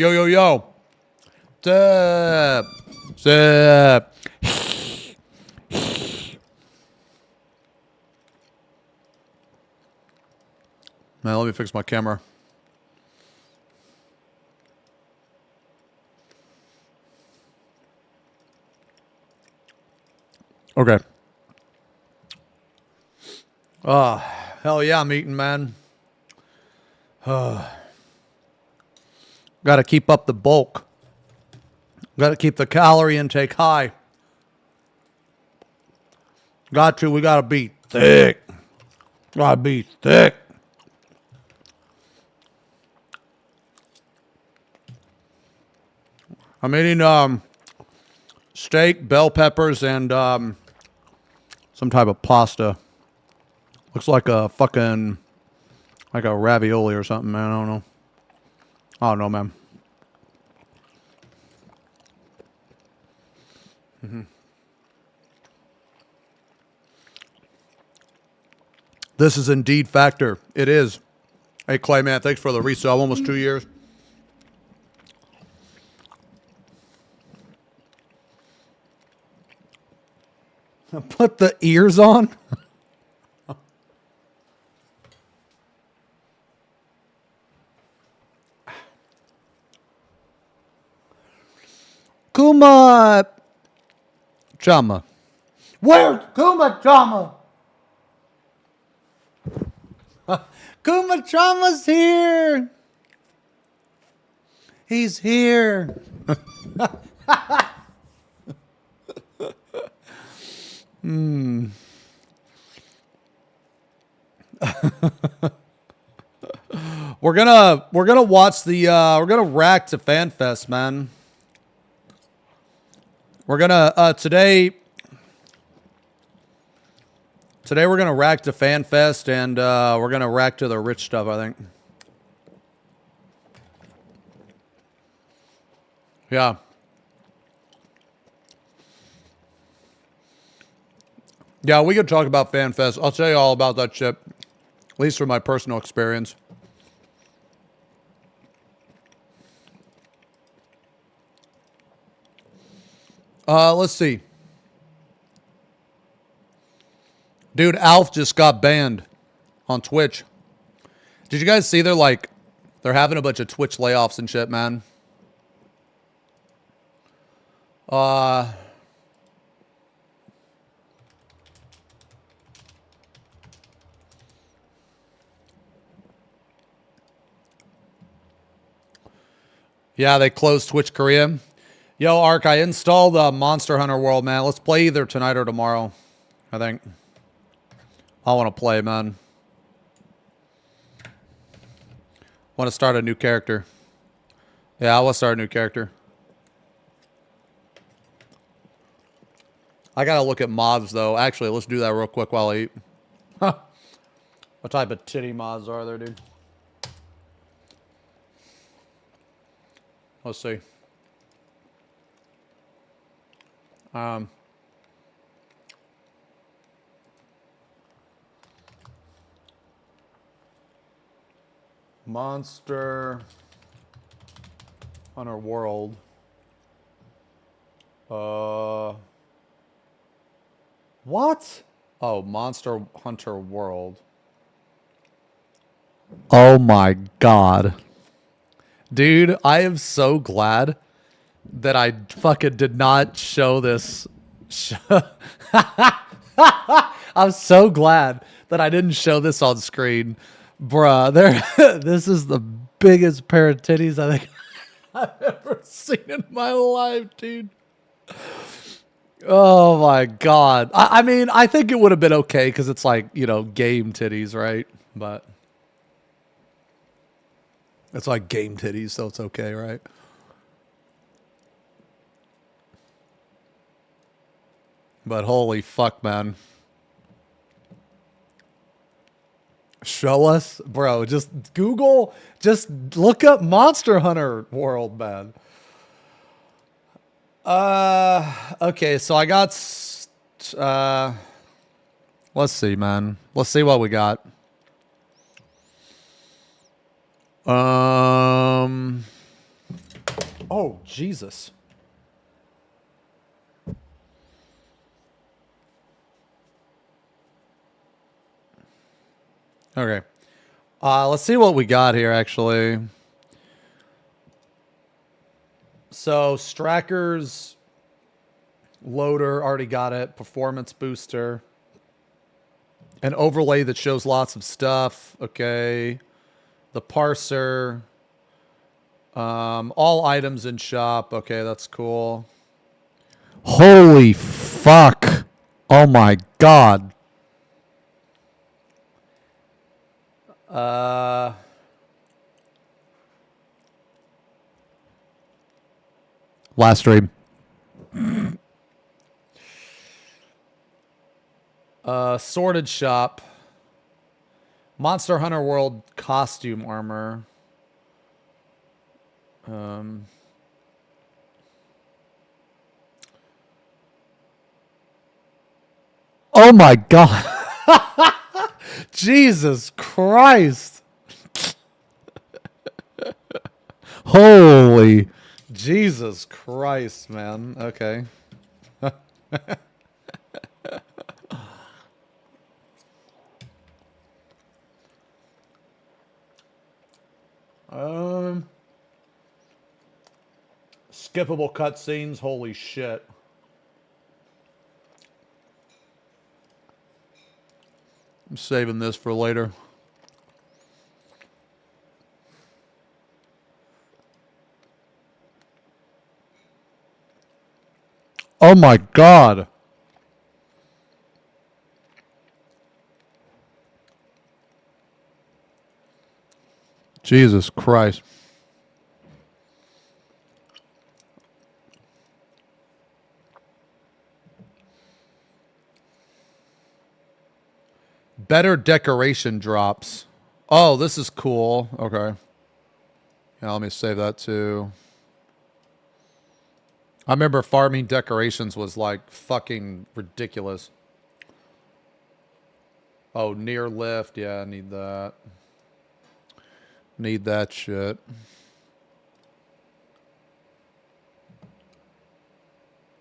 Yo, yo, yo. Sup. Sup. Man, let me fix my camera. Okay. Hell yeah, I'm eating, man. Gotta keep up the bulk. Gotta keep the calorie intake high. We gotta be thick. Gotta be thick. I'm eating steak, bell peppers, and some type of pasta. Looks like a fucking like a ravioli or something, man. I don't know, man. This is indeed Factor. It is. Hey, Clay, man, thanks for the resale. Almost 2 years. Put the ears on? Kuma Chama. Where's Kuma Chama? Kuma Chama's here. He's here. We're gonna watch the we're gonna rack to FanFest, man. We're gonna today we're gonna rack to FanFest, and we're gonna rack to the rich stuff, I think. Yeah. Yeah, we could talk about FanFest. I'll tell you all about that shit, at least from my personal experience. Let's see. Dude, Alf just got banned on Twitch. Did you guys see they're having a bunch of Twitch layoffs and shit, man? Yeah, they closed Twitch Korea. Yo, Ark, I installed Monster Hunter World, man. Let's play either tonight or tomorrow, I think. I want to play, man. Want to start a new character. Yeah, I want to start a new character. I gotta look at mods, though. Actually, let's do that real quick while I eat. Huh. What type of titty mods are there, dude? Let's see. Monster Hunter World. What? Oh, Monster Hunter World. Oh my God. Dude, I am so glad that I fucking did not show this. I'm so glad that I didn't show this on screen. Bruh, this is the biggest pair of titties I think I've ever seen in my life, dude. Oh my God. I mean, I think it would have been okay because it's like, you know, game titties, right? But it's like game titties, so it's okay, right? But holy fuck, man. Show us? Bro, just Google, just look up Monster Hunter World, man. Okay, so I got, let's see, man. Let's see what we got. Oh, Jesus. Okay. Let's see what we got here, actually. So, Stracker's loader, already got it. Performance booster. An overlay that shows lots of stuff. Okay. The parser. All items in shop. Okay, that's cool. Holy fuck. Oh my god. Last stream. Sorted shop. Monster Hunter World costume armor. Oh my god. Jesus Christ. Holy Jesus Christ, man. Okay. Skippable cutscenes. Holy shit. I'm saving this for later. Oh my god. Jesus Christ. Better decoration drops. Oh, this is cool. Okay. Yeah, let me save that too. I remember farming decorations was like fucking ridiculous. Oh, near lift. Yeah, I need that. Need that shit.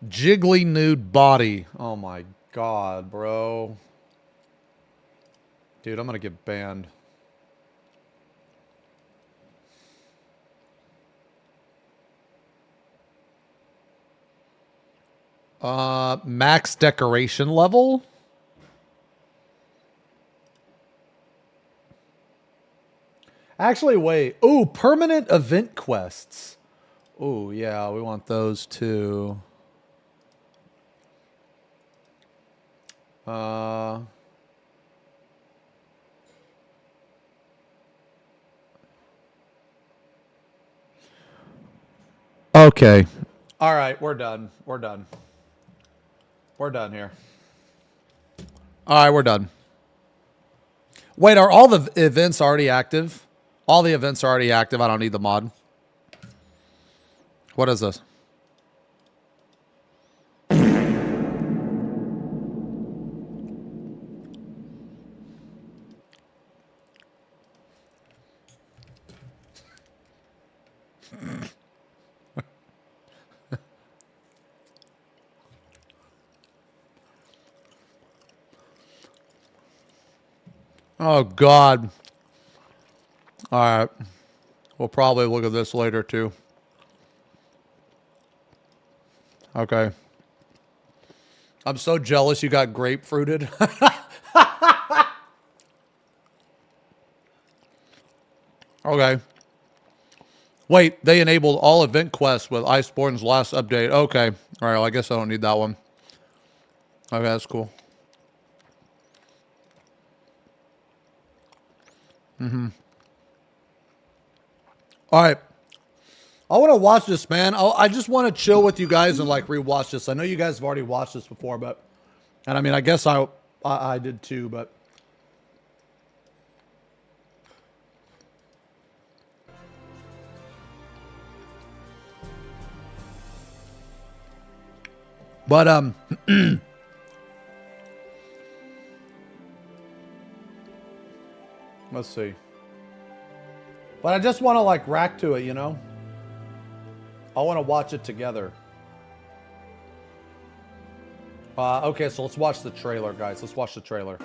Jiggly nude body. Oh my god, bro. Dude, I'm gonna get banned. Max decoration level? Actually, wait. Ooh, permanent event quests. Ooh, yeah, we want those too. Okay. All right, we're done. We're done. We're done here. All right, we're done. Wait, are all the events already active? All the events are already active. I don't need the mod. What is this? Oh, God. All right. We'll probably look at this later, too. Okay. I'm so jealous you got grapefruited. Okay. Wait, they enabled all event quests with Iceborne's last update. Okay. All right, well, I guess I don't need that one. Okay, that's cool. All right. I want to watch this, man. I just want to chill with you guys and like rewatch this. I know you guys have already watched this before, but and I mean, I guess I did too, but let's see. But I just want to like rack to it, you know? I want to watch it together. Okay, so let's watch the trailer, guys. Let's watch the trailer.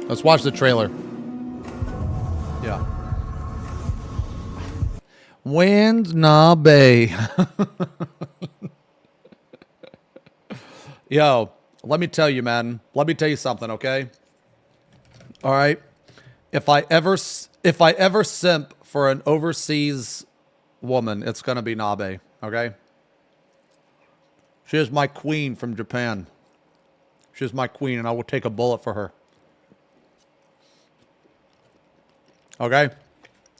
Let's watch the trailer. Yeah. Wind Bay. Yo, let me tell you, man. Let me tell you something, okay? All right. If I ever simp for an overseas woman, it's gonna be Nabe, okay? She is my queen from Japan. She is my queen, and I will take a bullet for her. Okay?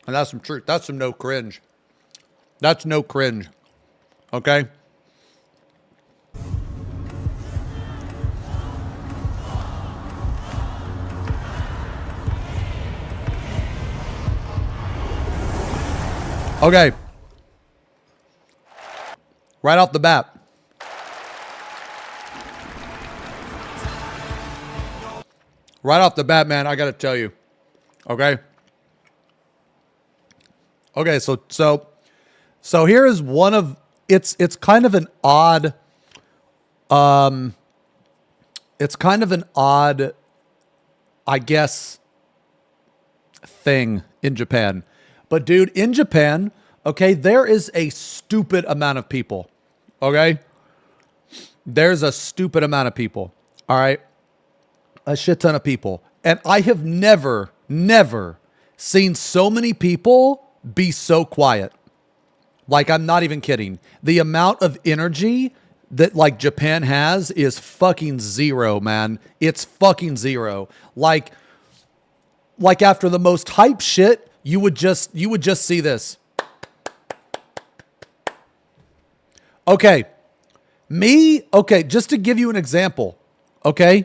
And that's some truth. That's some no cringe. That's no cringe. Okay? Okay. Right off the bat. Right off the bat, man, I gotta tell you. Okay? Okay, so here is one of it's kind of an odd it's kind of an odd, I guess, thing in Japan. But dude, in Japan, okay, there is a stupid amount of people. Okay? There's a stupid amount of people. All right? A shit ton of people. And I have never seen so many people be so quiet. Like, I'm not even kidding. The amount of energy that, like, Japan has is fucking zero, man. It's fucking zero. Like after the most hype shit, you would just see this. Okay. Okay, just to give you an example, okay?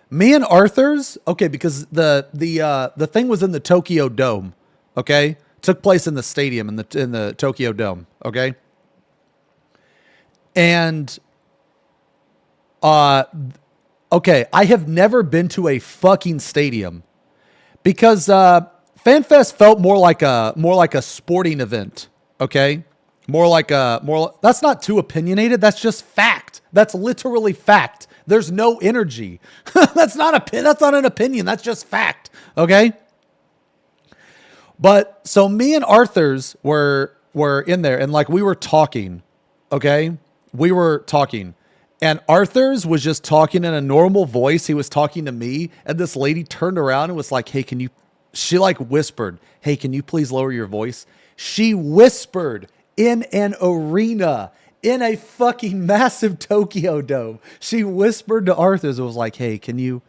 Me and Arthur's, okay, because the thing was in the Tokyo Dome, okay? Took place in the stadium in the Tokyo Dome, okay? And okay, I have never been to a fucking stadium because FanFest felt more like a sporting event, okay? That's not too opinionated, that's just fact. That's literally fact. There's no energy. That's not an opinion. That's just fact. Okay. But so me and Arthur's were in there and like we were talking. Okay. We were talking and Arthur's was just talking in a normal voice. He was talking to me and this lady turned around and was like, hey, she like whispered, hey, can you please lower your voice? She whispered in an arena. In a fucking massive Tokyo Dome. She whispered to Arthur's. It was like, hey, can you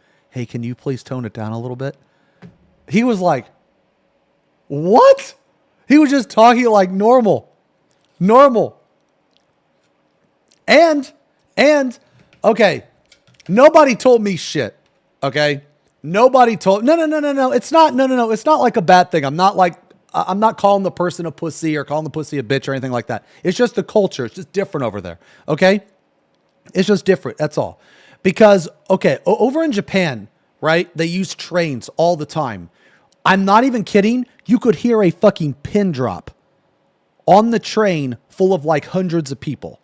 please tone it down a little bit? He was like, what? He was just talking like normal. And, okay, nobody told me shit. Okay? Nobody told, no. It's not like a bad thing. I'm not calling the person a pussy or calling the pussy a bitch or anything like that. It's just the culture. It's just different over there. Okay? It's just different. That's all. Because, okay, over in Japan, right, they use trains all the time. I'm not even kidding. You could hear a fucking pin drop on the train full of like hundreds of people.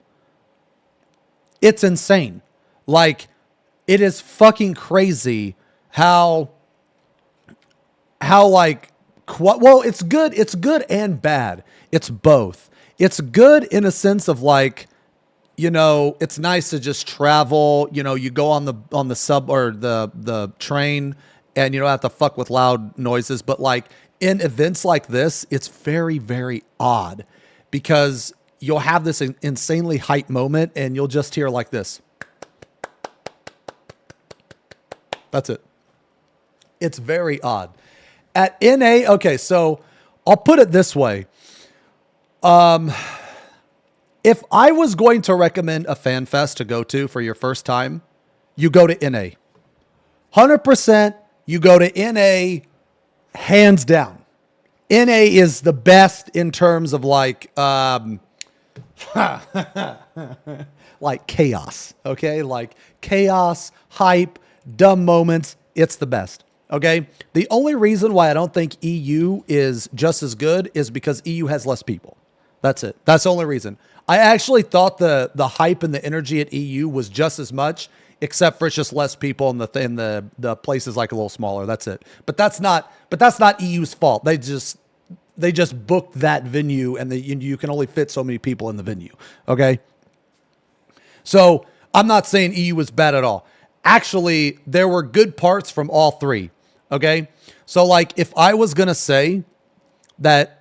It's insane. Like, it is fucking crazy how like, well, it's good and bad. It's both. It's good in a sense of like, you know, it's nice to just travel, you know, you go on the sub or the train and you don't have to fuck with loud noises. But like in events like this, it's very, very odd because you'll have this insanely hype moment and you'll just hear like this. That's it. It's very odd. At NA, okay, so I'll put it this way. If I was going to recommend a FanFest to go to for your first time, you go to NA. 100%, you go to NA, hands down. NA is the best in terms of like, like chaos, okay? Like chaos, hype, dumb moments, it's the best. Okay. The only reason why I don't think EU is just as good is because EU has less people. That's it. That's the only reason. I actually thought the hype and the energy at EU was just as much, except for it's just less people and the place is like a little smaller. That's it. But that's not EU's fault. They just booked that venue, and you can only fit so many people in the venue. Okay. So I'm not saying EU was bad at all. Actually, there were good parts from all three. Okay. So like, if I was going to say that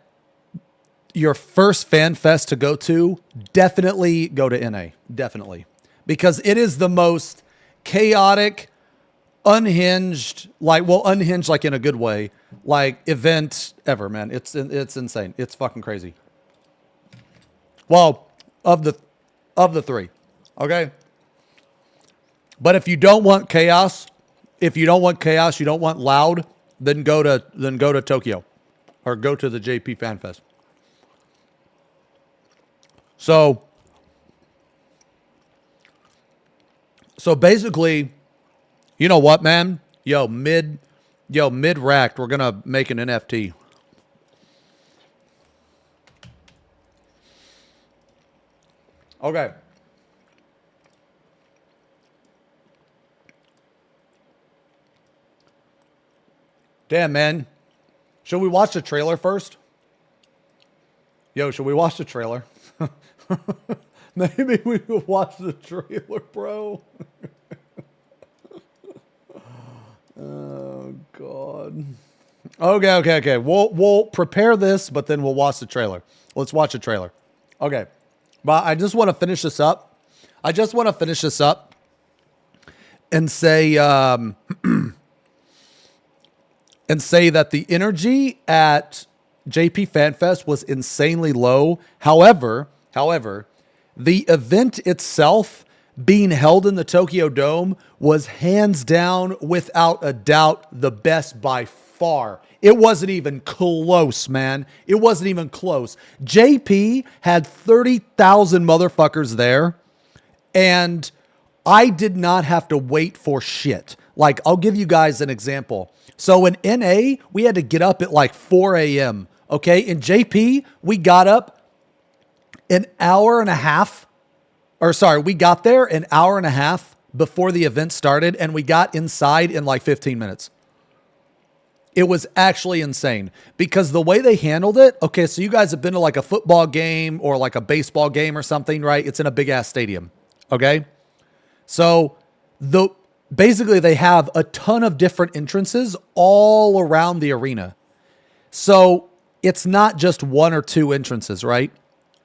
your first FanFest to go to, definitely go to NA. Definitely. Because it is the most chaotic, unhinged like in a good way, like event ever, man. It's insane. It's fucking crazy. Well, of the three. Okay? But if you don't want chaos, you don't want loud, then go to Tokyo or go to the JP FanFest. So basically, you know what, man? Mid-racked, we're going to make an NFT. Okay. Damn, man. Should we watch the trailer first? Yo, should we watch the trailer? Maybe we will watch the trailer, bro. Oh, God. Okay. We'll prepare this, but then we'll watch the trailer. Let's watch the trailer. Okay. But I just want to finish this up. And say, that the energy at JP FanFest was insanely low. However, the event itself being held in the Tokyo Dome was hands down, without a doubt, the best by far. It wasn't even close, man. It wasn't even close. JP had 30,000 motherfuckers there, and I did not have to wait for shit. Like, I'll give you guys an example. So in NA, we had to get up at like 4 a.m. Okay, in JP, we got up an hour and a half, we got there an hour and a half before the event started, and we got inside in like 15 minutes. It was actually insane because the way they handled it. Okay, so you guys have been to like a football game or like a baseball game or something, right? It's in a big ass stadium. Okay, so basically they have a ton of different entrances all around the arena. So it's not just one or two entrances, right?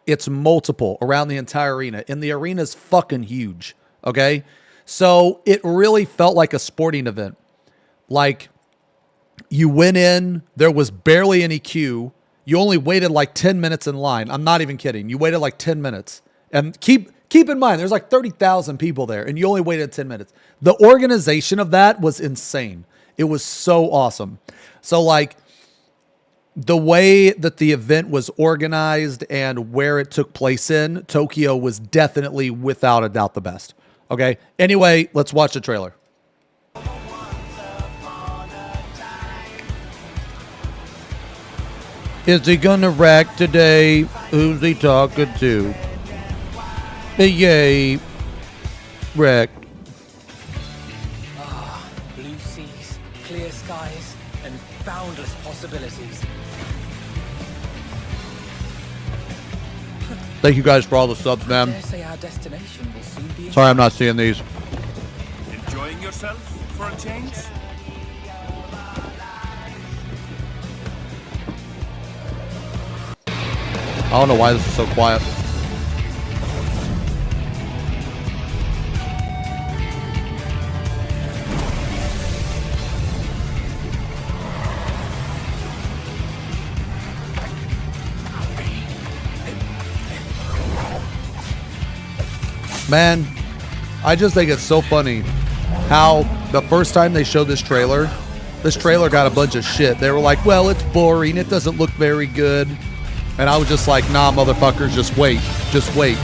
It's multiple around the entire arena. And the arena's fucking huge. Okay? So it really felt like a sporting event. Like, you went in, there was barely any queue. You only waited like 10 minutes in line. I'm not even kidding. You waited like 10 minutes. And keep in mind, there's like 30,000 people there, and you only waited 10 minutes. The organization of that was insane. It was so awesome. So like, the way that the event was organized and where it took place in Tokyo was definitely, without a doubt, the best. Okay. Anyway, let's watch the trailer. Is he gonna rack today? Who's he talking to? Yay. Wreck. Blue seas, clear skies, and boundless possibilities. Thank you guys for all the subs, man. I dare say our destination will soon be. Sorry I'm not seeing these. Enjoying yourself for a change? I don't know why this is so quiet. Man, I just think it's so funny how the first time they showed this trailer got a bunch of shit. They were like, well, it's boring. It doesn't look very good. And I was just like, nah, motherfuckers, just wait. Just wait.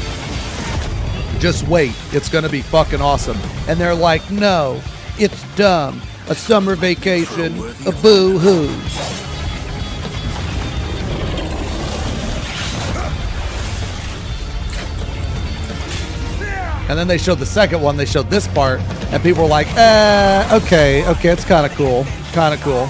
Just wait. It's going to be fucking awesome. And they're like, no, it's dumb. A summer vacation. A boo-hoo. And then they showed the second one. They showed this part, and people were like, okay, it's kind of cool. Kind of cool.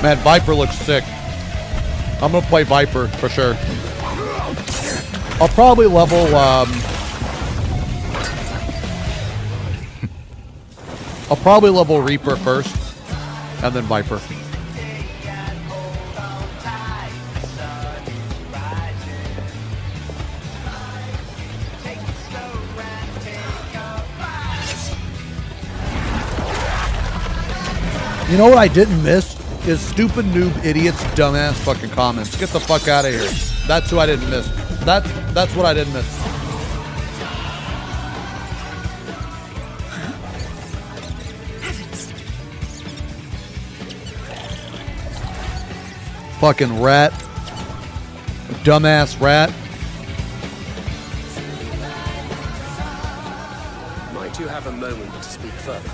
Man, Viper looks sick. I'm gonna play Viper for sure. I'll probably level, I'll probably level Reaper first, and then Viper. You know what I didn't miss? Is stupid noob idiots, dumbass fucking comments. Get the fuck out of here. That's who I didn't miss. That's what I didn't miss. Fucking rat. Dumbass rat. Might you have a moment to speak further?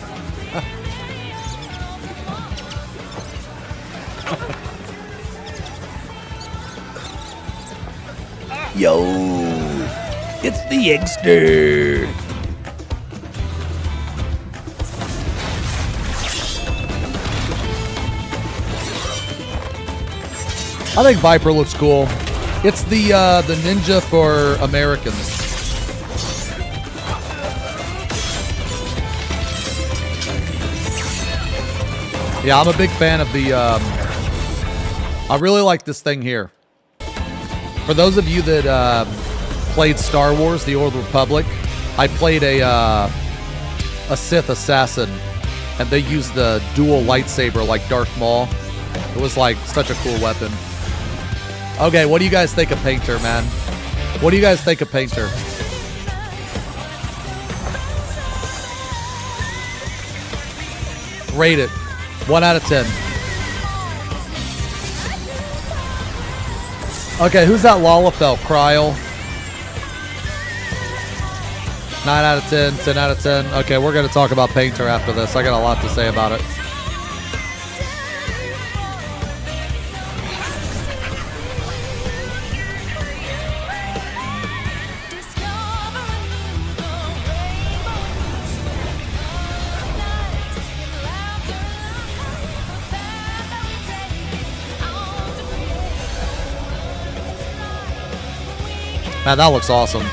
Yo, it's the Eggster. I think Viper looks cool. It's the ninja for Americans. Yeah, I'm a big fan of the. I really like this thing here. For those of you that played Star Wars: The Old Republic, I played a Sith assassin, and they used the dual lightsaber like Darth Maul. It was like such a cool weapon. Okay, what do you guys think of Painter, man? What do you guys think of Painter? Rate it. 1 out of 10. Okay, who's that Lalafell? Kryl. 9 out of 10, 10 out of 10. Okay, we're going to talk about Painter after this. I got a lot to say about it. Man, that looks awesome.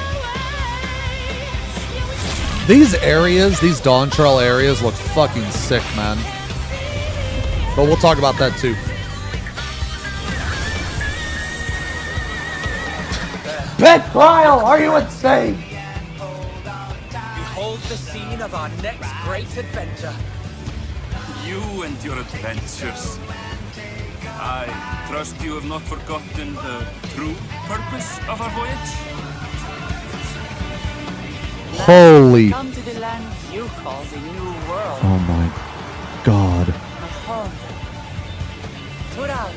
These areas, these DawnTrail areas look fucking sick, man. But we'll talk about that too. Pet Kryl, are you insane? Behold the scene of our next great adventure. You and your adventures. I trust you have not forgotten the true purpose of our voyage? Holy. Come to the land you call the New World. Oh my God. A home. Put out.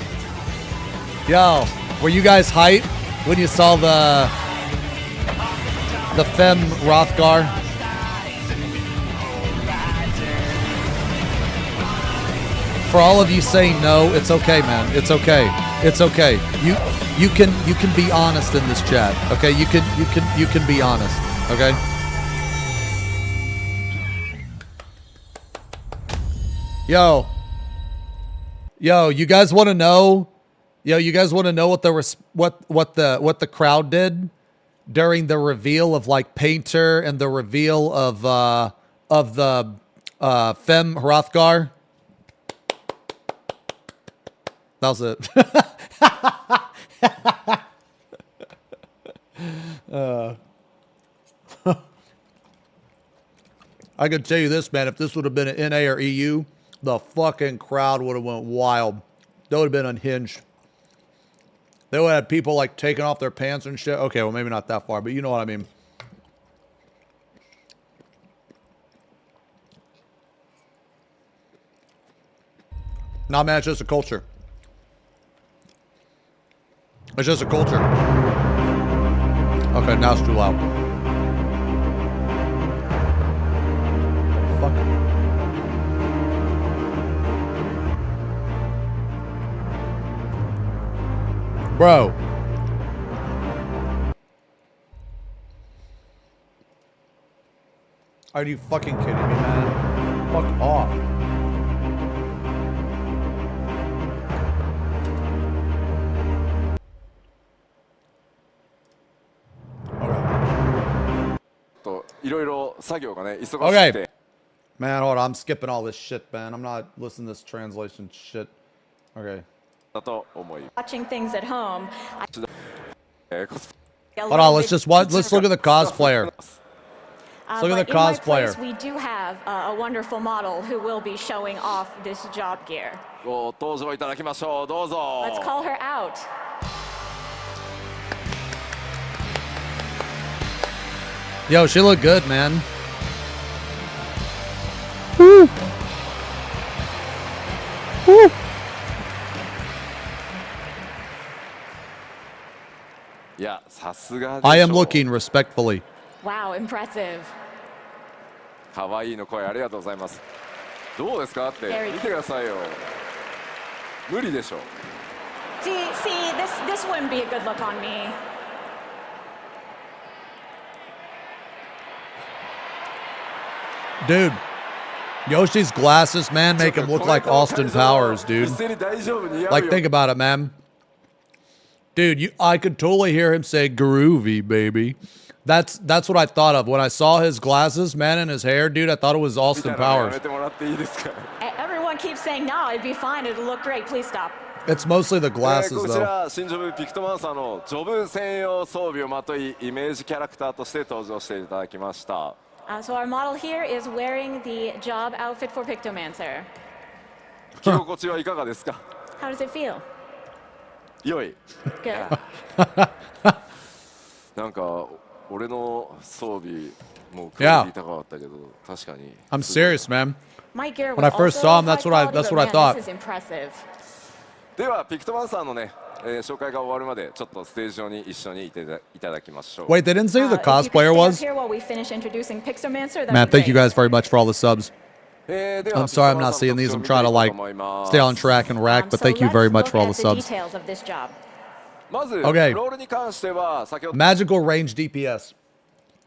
Yo, were you guys hyped when you saw the Fem Rothgar? For all of you saying no, it's okay, man. It's okay. It's okay. You can be honest in this chat. Okay? You can be honest. Okay? Yo, you guys want to know? Yo, you guys want to know what the crowd did during the reveal of like Painter and the reveal of the Fem Hrothgar? That was it. I can tell you this, man. If this would have been an NA or EU, the fucking crowd would have went wild. They would have been unhinged. They would have had people like taking off their pants and shit. Okay, well maybe not that far, but you know what I mean. Nah, man, it's just a culture. It's just a culture. Okay, now it's too loud. Bro. Are you fucking kidding me, man? Fuck off. Okay. Man, hold on. I'm skipping all this shit, man. I'm not listening to this translation shit. Okay. Watching things at home. Hold on. Let's look at the cosplayer. Look at the cosplayer. We do have a wonderful model who will be showing off this job gear. Let's call her out. Yo, she looked good, man. Woo. Woo. I am looking respectfully. Wow, impressive. 可愛いの声ありがとうございます。どうですかって見てくださいよ。無理でしょ。See, this wouldn't be a good look on me. Dude, Yoshi's glasses, man, make him look like Austin Powers, dude. Like, think about it, man. Dude, I could totally hear him say groovy, baby. That's what I thought of when I saw his glasses, man, and his hair, dude. I thought it was Austin Powers. Everyone keeps saying, no, it'd be fine. It'll look great. Please stop. It's mostly the glasses, こち though. ら新ジョブピクトマンサーのジョブ専用装備をまといイメージキャラクターとして登場していただきました。So our model here is wearing the job outfit for Pictomancer. 着心地はいかがですか？ How does it feel? 良い。 Good. なんか俺の装備もうクオリティ高かったけど確かに。I'm serious, man. My gear When I was first also saw him, high that's what I quality, but man, thought. This is impressive. ではピクトマンサーのね、紹介が終わるまでちょっとステージ上に一緒にいただきましょう。 Wait, they didn't say who the If you could cosplayer stand was? here while we finish introducing Pictomancer, that'd Man, be thank you great. guys very much for all the subs. では I'm sorry I'm not seeing these. I'm trying to, like, stay on track and rack, but So thank you very let's much look for all the at subs. details of this job. まず、 Okay. ロールに関しては先ほど Magical range DPS.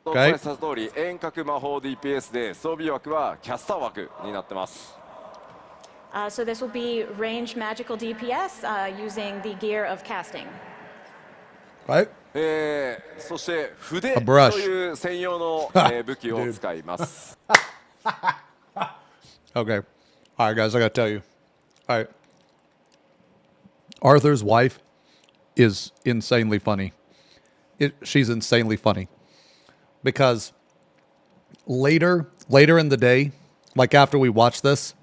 お伝えした通り遠隔魔法 DPS で装備枠はキャスター枠になってます。So this will be ranged magical DPS using the gear of casting. Right? そして筆 A brush. という専用の、武器を使います。 Okay. All right, guys, I got to tell you. All right. Arthur's wife is insanely funny. She's insanely funny. Because later in the day, like after we watched this,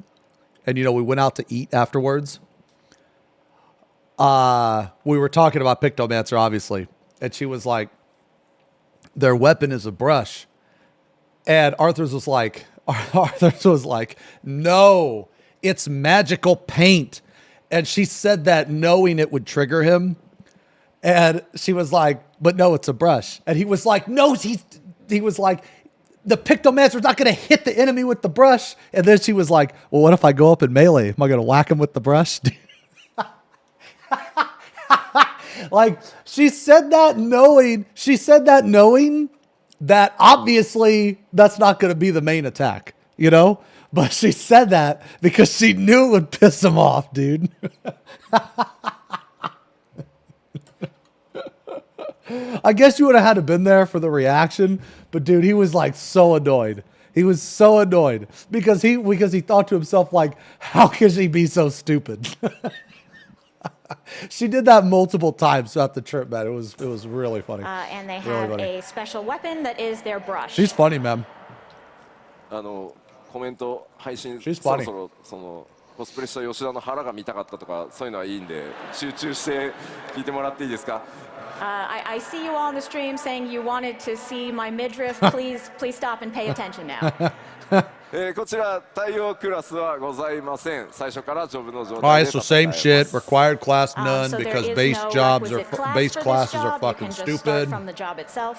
and, you know, we went out to eat afterwards, we were talking about Pictomancer, obviously. And she was like, their weapon is a brush. And Arthur's was like, no, it's magical paint. And she said that knowing it would trigger him. And she was like, but no, it's a brush. And he was like, no, he was like, the Pictomancer's not going to hit the enemy with the brush. And then she was like, well, what if I go up in melee? Am I going to whack him with the brush? Like, she said that knowing that obviously that's not going to be the main attack, you know? But she said that because she knew it would piss him off, dude. I guess you would have had to been there for the reaction, but dude, he was like so annoyed. He was so annoyed because he thought to himself, like, how can she be so stupid? She did that multiple times throughout the trip, man. It was really funny. And they Really have funny. a special weapon that is their brush. She's funny, man. コメント配信 She's そ funny. ろそろそのコスプレした吉田の腹が見たかったとかそういうのはいいんで集中して聞いてもらっていいですか？ I see you all on the stream saying you wanted to see my midriff. Please stop and pay attention now. こちら対応クラスはございません。最初からジョブの状 All 態 right, で so same 戦えます shit. Required class none So there because is base no jobs are requisite class base for this classes are job. You fucking can just start stupid. from the job itself.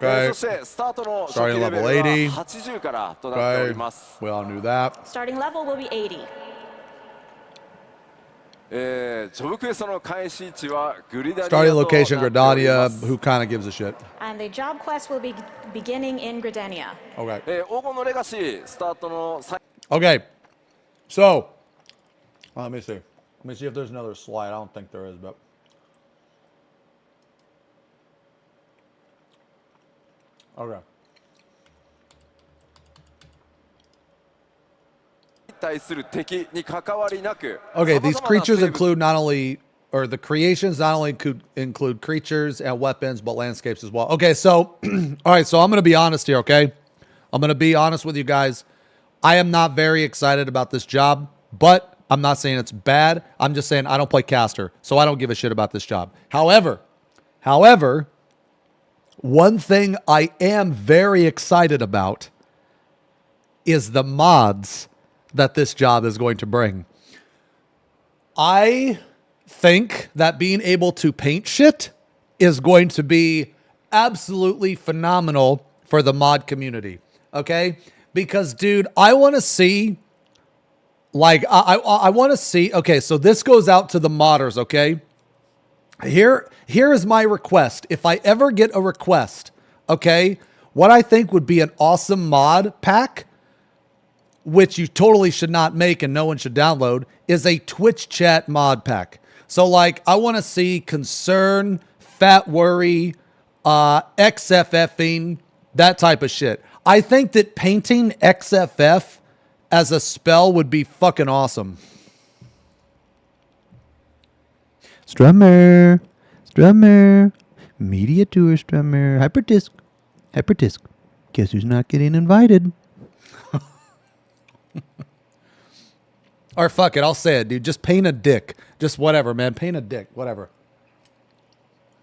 そ Okay. してスタートの初 Starting 期レベル level 80. は80からとなっており Okay. ます。 We all knew that. Starting level will be 80. ジョブクエストの開始地はグリダニア Starting となっており location ま Gridania. す。 Who kind of gives a shit? And the job quest will be beginning in Gridania. Okay. 黄金のレガシースタートの最 Okay. So, let me see. Let me see if there's another slide. I don't think there is, but. Okay. 対する敵に関わりなく Okay, these 様々な creatures 生物 include not only, or the creations not only include creatures and weapons, but landscapes as well. Okay, so, all right, so I'm going to be honest here, okay? I'm going to be honest with you guys. I am not very excited about this job, but I'm not saying it's bad. I'm just saying I don't play caster, so I don't give a shit about this job. However, one thing I am very excited about is the mods that this job is going to bring. I think that being able to paint shit is going to be absolutely phenomenal for the mod community. Okay? Because, dude, I want to see, like, I want to see, okay, so this goes out to the modders, okay? Here is my request. If I ever get a request, okay, what I think would be an awesome mod pack, which you totally should not make and no one should download, is a Twitch chat mod pack. So, like, I want to see concern, fat worry, XFFing, that type of shit. I think that painting XFF as a spell would be fucking awesome. Strummer, media tour Strummer, hyperdisk. Guess who's not getting invited? Or fuck it, I'll say it, dude. Just paint a dick. Just whatever, man. Paint a dick. Whatever.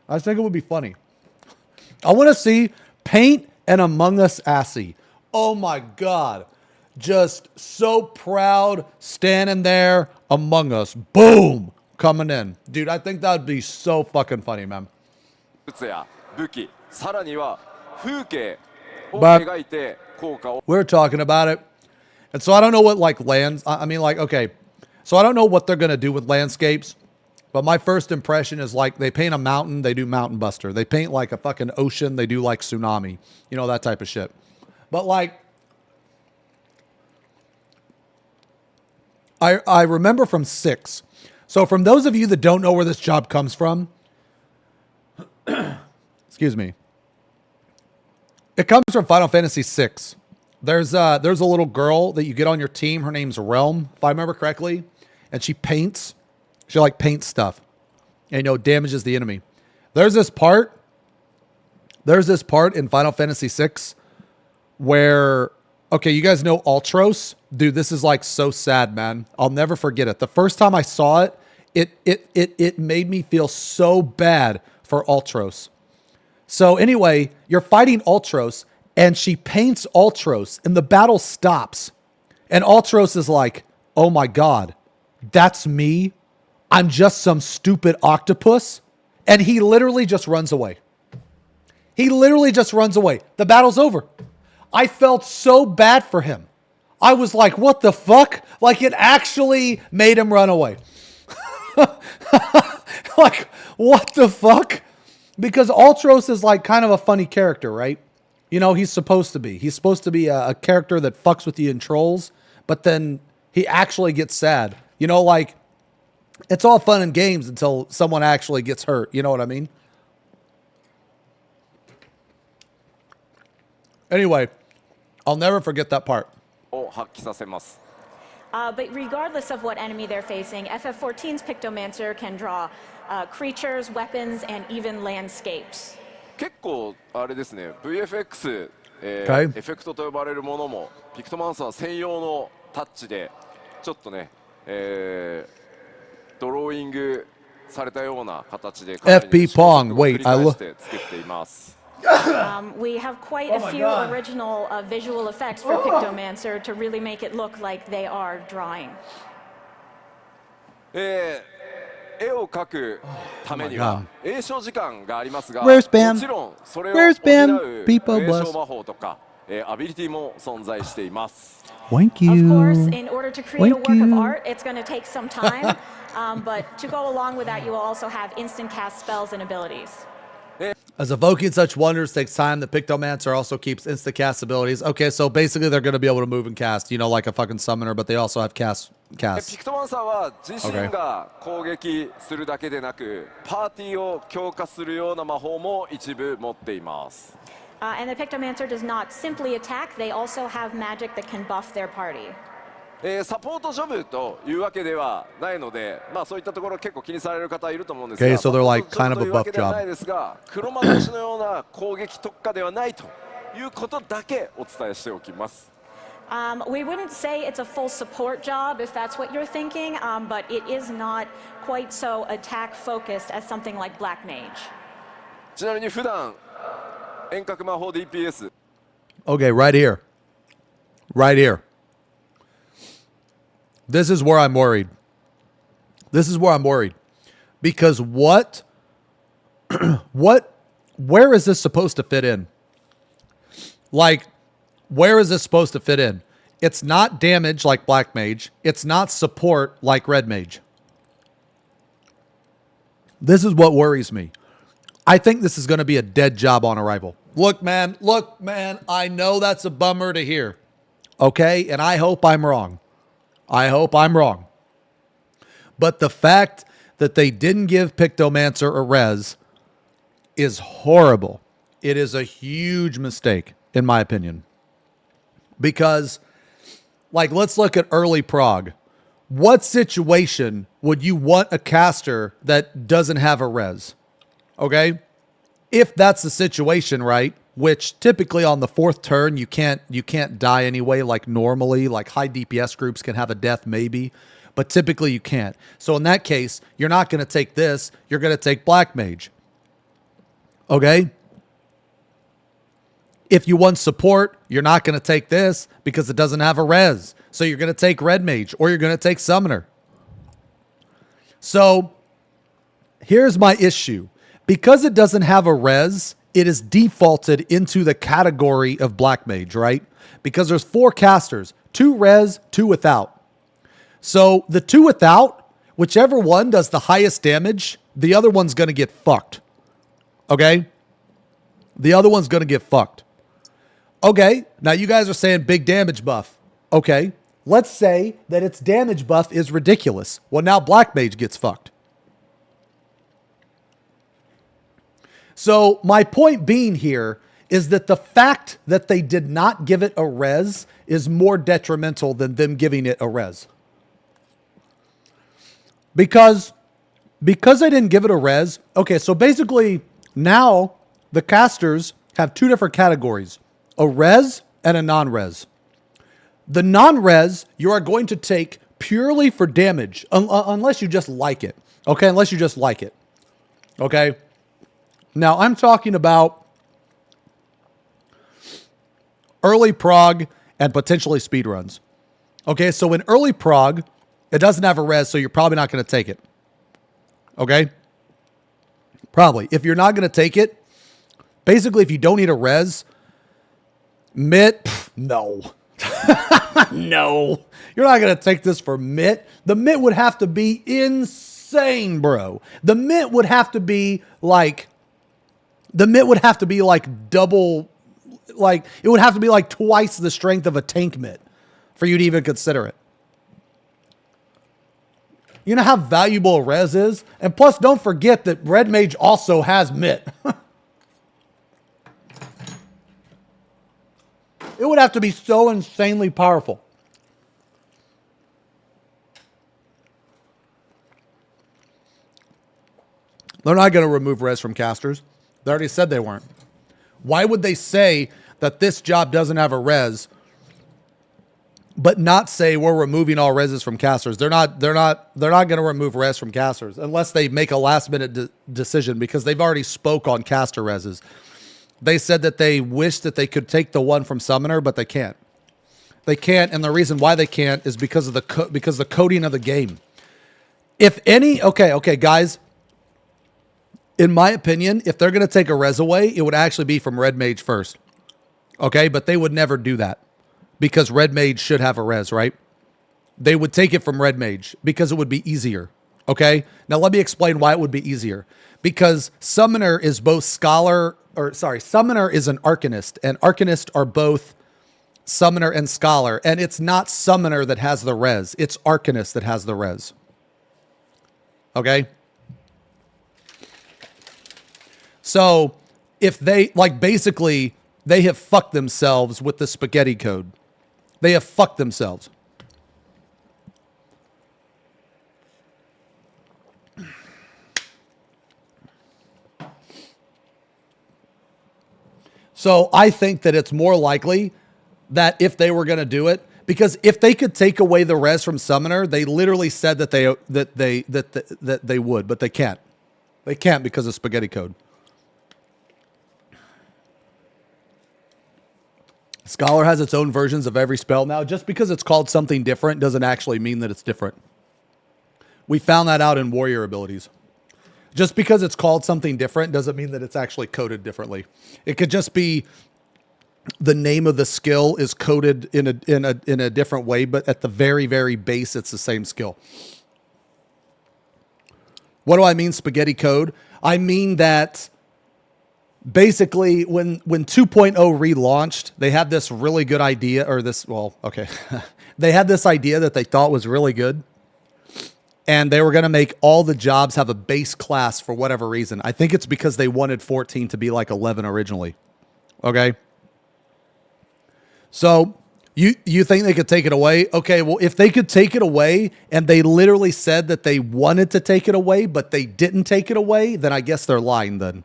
I just think it would be funny. I want to see paint an Among Us assy. Oh my God. Just so proud standing there Among Us. Boom. Coming in. Dude, I think that would be so fucking funny, man. 物や武器さらには風景を But 描いて効果を we're talking about it. And so I don't know what like lands, I mean like, okay, so I don't know what they're going to do with landscapes, but my first impression is like they paint a mountain, they do Mountain Buster. They paint like a fucking ocean, they do like Tsunami, you know, that type of shit. But like, I remember from 6. So from those of you that don't know where this job comes from, excuse me, it comes from Final Fantasy 6. There's a little girl that you get on your team. Her name's Realm, if I remember correctly. And she paints. She like paints stuff. And, you know, damages the enemy. There's this part in Final Fantasy 6 where, okay, you guys know Ultros? Dude, this is like so sad, man. I'll never forget it. The first time I saw it, it made me feel so bad for Ultros. So anyway, you're fighting Ultros, and she paints Ultros, and the battle stops. And Ultros is like, oh my God, that's me? I'm just some stupid octopus? And he literally just runs away. He literally just runs away. The battle's over. I felt so bad for him. I was like, what the fuck? Like, it actually made him run away. Like, what the fuck? Because Ultros is like kind of a funny character, right? You know, he's supposed to be. He's supposed to be a character that fucks with you in trolls, but then he actually gets sad. You know, like, it's all fun and games until someone actually gets hurt. You know what I mean? Anyway, I'll never forget that part. を発揮させます。 But regardless of what enemy they're facing, FF14's Pictomancer can draw creatures, weapons, and even landscapes. 結構あれですね VFX、Okay. エフェクトと呼ばれるものもピクトマンサー専用のタッチでちょっとね、ドローイングされたような形で FP Pong. Wait, I look. 作っています。 We have quite a few original visual effects for Pictomancer to really make it look like they are drawing. 絵を描くためには詠唱時間がありますが、 Where's Bam? もちろんそれを Where's 補 Bam? う People 詠 bless. 唱魔法とか、アビリティも存在しています。 Thank Of you. course, in order to create a Thank work of you. art, it's going to take some time. But to go along with that, you will also have instant cast spells and abilities. As evoking such wonders takes time, the Pictomancer also keeps instant cast abilities. Okay, so basically they're going to be able to move and cast, you know, like a fucking summoner, but they also have cast. ピクトマンサーは自身 Okay. が攻撃するだけでなく、パーティーを強化するような魔法も一部持っています。And the Pictomancer does not simply attack, they also have magic that can buff their party. サポートジョブというわけではないので、まあそういったところ結構気にされる方いると思うんですが、 Okay, so they're like サポートジョブと kind of a いうわ buff けではない job. ですが、黒魔導士のような攻撃特化ではないということだけお伝えしておきます。We wouldn't say it's a full support job if that's what you're thinking, but it is not quite so attack focused as something like Black Mage. ちなみに普段遠隔魔法 DPS Okay, right here. Right here. This is where I'm worried. This is where I'm worried. Because where is this supposed to fit in? Like, where is this supposed to fit in? It's not damage like Black Mage. It's not support like Red Mage. This is what worries me. I think this is going to be a dead job on arrival. Look, man, I know that's a bummer to hear. Okay? And I hope I'm wrong. I hope I'm wrong. But the fact that they didn't give Pictomancer a res is horrible. It is a huge mistake, in my opinion. Because, like, let's look at early prog. What situation would you want a caster that doesn't have a res? Okay? If that's the situation, right? Which typically on the fourth turn you can't die anyway, like normally, like high DPS groups can have a death maybe, but typically you can't. So in that case, you're not going to take this, you're going to take Black Mage. Okay? If you want support, you're not going to take this because it doesn't have a res. So you're going to take Red Mage or you're going to take Summoner. So here's my issue. Because it doesn't have a res, it is defaulted into the category of Black Mage, right? Because there's 4 casters, 2 res, 2 without. So the 2 without, whichever one does the highest damage, the other one's going to get fucked. Okay? The other one's going to get fucked. Okay, now you guys are saying big damage buff. Okay, let's say that its damage buff is ridiculous. Well, now Black Mage gets fucked. So my point being here is that the fact that they did not give it a res is more detrimental than them giving it a res. Because they didn't give it a res, okay, so basically now the casters have 2 different categories, a res and a non-res. The non-res you are going to take purely for damage, unless you just like it, okay, unless you just like it, okay? Now, I'm talking about early prog and potentially speedruns. Okay, so in early prog, it doesn't have a res, so you're probably not going to take it. Okay? Probably. If you're not going to take it, basically, if you don't need a res, Mitt, no. No. You're not going to take this for Mitt. The Mitt would have to be insane, bro. The Mitt would have to be like... The Mitt would have to be like double, like, it would have to be like twice the strength of a tank Mitt for you to even consider it. You know how valuable res is? And plus, don't forget that Red Mage also has Mitt. It would have to be so insanely powerful. They're not going to remove res from casters. They already said they weren't. Why would they say that this job doesn't have a res, but not say we're removing all reses from casters? They're not going to remove res from casters unless they make a last minute decision, because they've already spoke on caster reses. They said that they wish that they could take the one from summoner, but they can't. They can't, and the reason why they can't is because of the coding of the game. If any, okay, guys. In my opinion, if they're going to take a res away, it would actually be from Red Mage first. Okay, but they would never do that because Red Mage should have a res, right? They would take it from Red Mage because it would be easier. Okay? Now let me explain why it would be easier. Because Summoner is both Summoner is an Arcanist, and Arcanists are both Summoner and Scholar, and it's not Summoner that has the res, it's Arcanist that has the res. Okay? So, if they, like, basically, they have fucked themselves with the spaghetti code. They have fucked themselves. So I think that it's more likely that if they were going to do it, because if they could take away the res from Summoner, they literally said that they would, but they can't. They can't because of spaghetti code. Scholar has its own versions of every spell. Now, just because it's called something different doesn't actually mean that it's different. We found that out in warrior abilities. Just because it's called something different doesn't mean that it's actually coded differently. It could just be the name of the skill is coded in a different way, but at the very, very base, it's the same skill. What do I mean spaghetti code? I mean that basically when 2.0 relaunched, they had this really good idea, or this, well, okay. They had this idea that they thought was really good. And they were going to make all the jobs have a base class for whatever reason. I think it's because they wanted 14 to be like 11 originally. Okay? So, you think they could take it away? Okay, well, if they could take it away, and they literally said that they wanted to take it away, but they didn't take it away, then I guess they're lying then.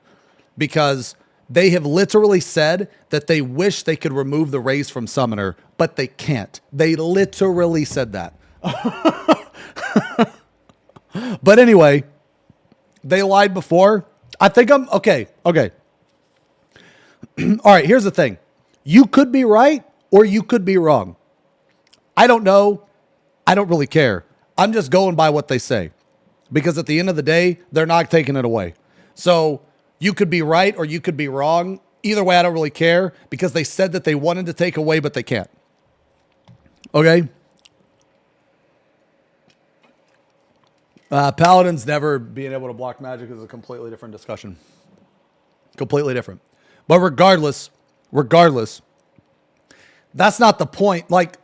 Because they have literally said that they wish they could remove the raise from Summoner, but they can't. They literally said that. But anyway, they lied before. I think I'm okay. Okay. All right, here's the thing. You could be right or you could be wrong. I don't know. I don't really care. I'm just going by what they say. Because at the end of the day, they're not taking it away. So you could be right or you could be wrong. Either way, I don't really care because they said that they wanted to take away, but they can't. Okay? Paladins never being able to block magic is a completely different discussion. Completely different. But regardless, that's not the point. Like,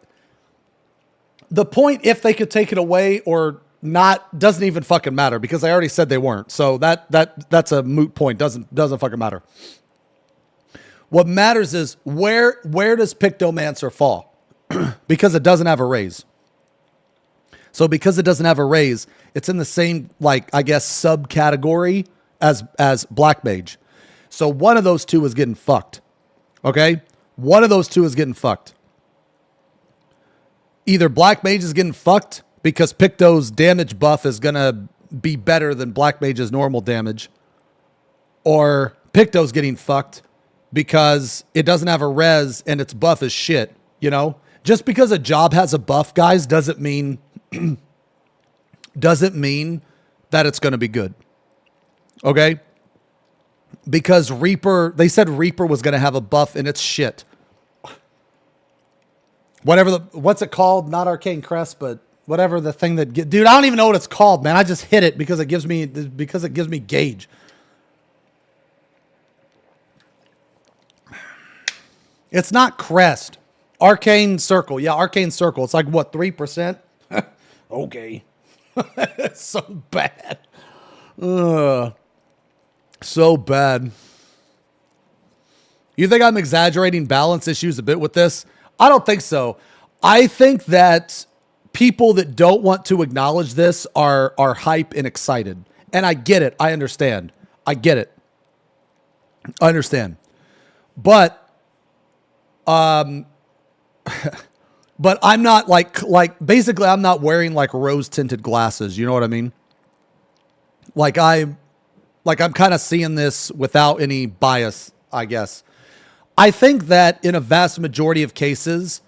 the point, if they could take it away or not, doesn't even fucking matter because I already said they weren't. So that's a moot point. Doesn't fucking matter. What matters is where does Pictomancer fall? Because it doesn't have a raise. So because it doesn't have a raise, it's in the same, like, I guess, subcategory as Black Mage. So one of those two is getting fucked. Okay? One of those two is getting fucked. Either Black Mage is getting fucked because Picto's damage buff is going to be better than Black Mage's normal damage. Or Picto's getting fucked because it doesn't have a res and its buff is shit. You know? Just because a job has a buff, guys, doesn't mean that it's going to be good. Okay? Because Reaper, they said Reaper was going to have a buff and it's shit. What's it called? Not Arcane Crest, but whatever the thing that dude, I don't even know what it's called, man. I just hit it because it gives me gauge. It's not Crest. Arcane Circle. Yeah, Arcane Circle. It's like what, 3%? Okay. It's so bad. So bad. You think I'm exaggerating balance issues a bit with this? I don't think so. I think that people that don't want to acknowledge this are hype and excited. And I get it. I understand. I get it. I understand. But but I'm not like basically I'm not wearing like rose tinted glasses. You know what I mean? I'm kind of seeing this without any bias, I guess. I think that in a vast majority of cases,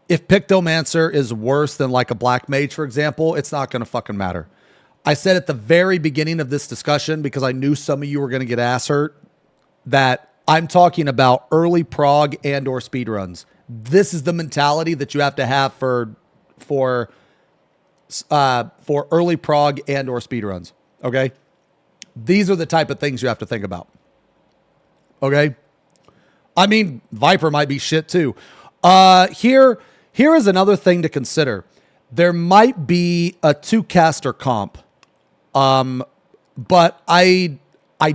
if Pictomancer is worse than like a Black Mage, for example, it's not going to fucking matter. I said at the very beginning of this discussion, because I knew some of you were going to get ass hurt, that I'm talking about early prog and or speedruns. This is the mentality that you have to have for for early prog and or speedruns. Okay? These are the type of things you have to think about. Okay? I mean, Viper might be shit too. Here is another thing to consider. There might be a 2-caster comp. But I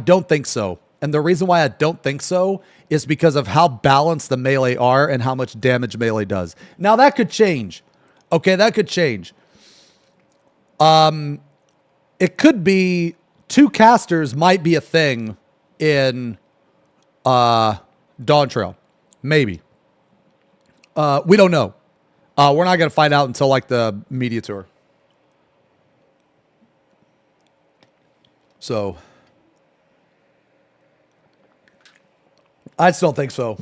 don't think so. And the reason why I don't think so is because of how balanced the melee are and how much damage melee does. Now that could change. Okay, that could change. It could be 2 casters might be a thing in DawnTrail. Maybe. We don't know. We're not going to find out until like the media tour. So I just don't think so.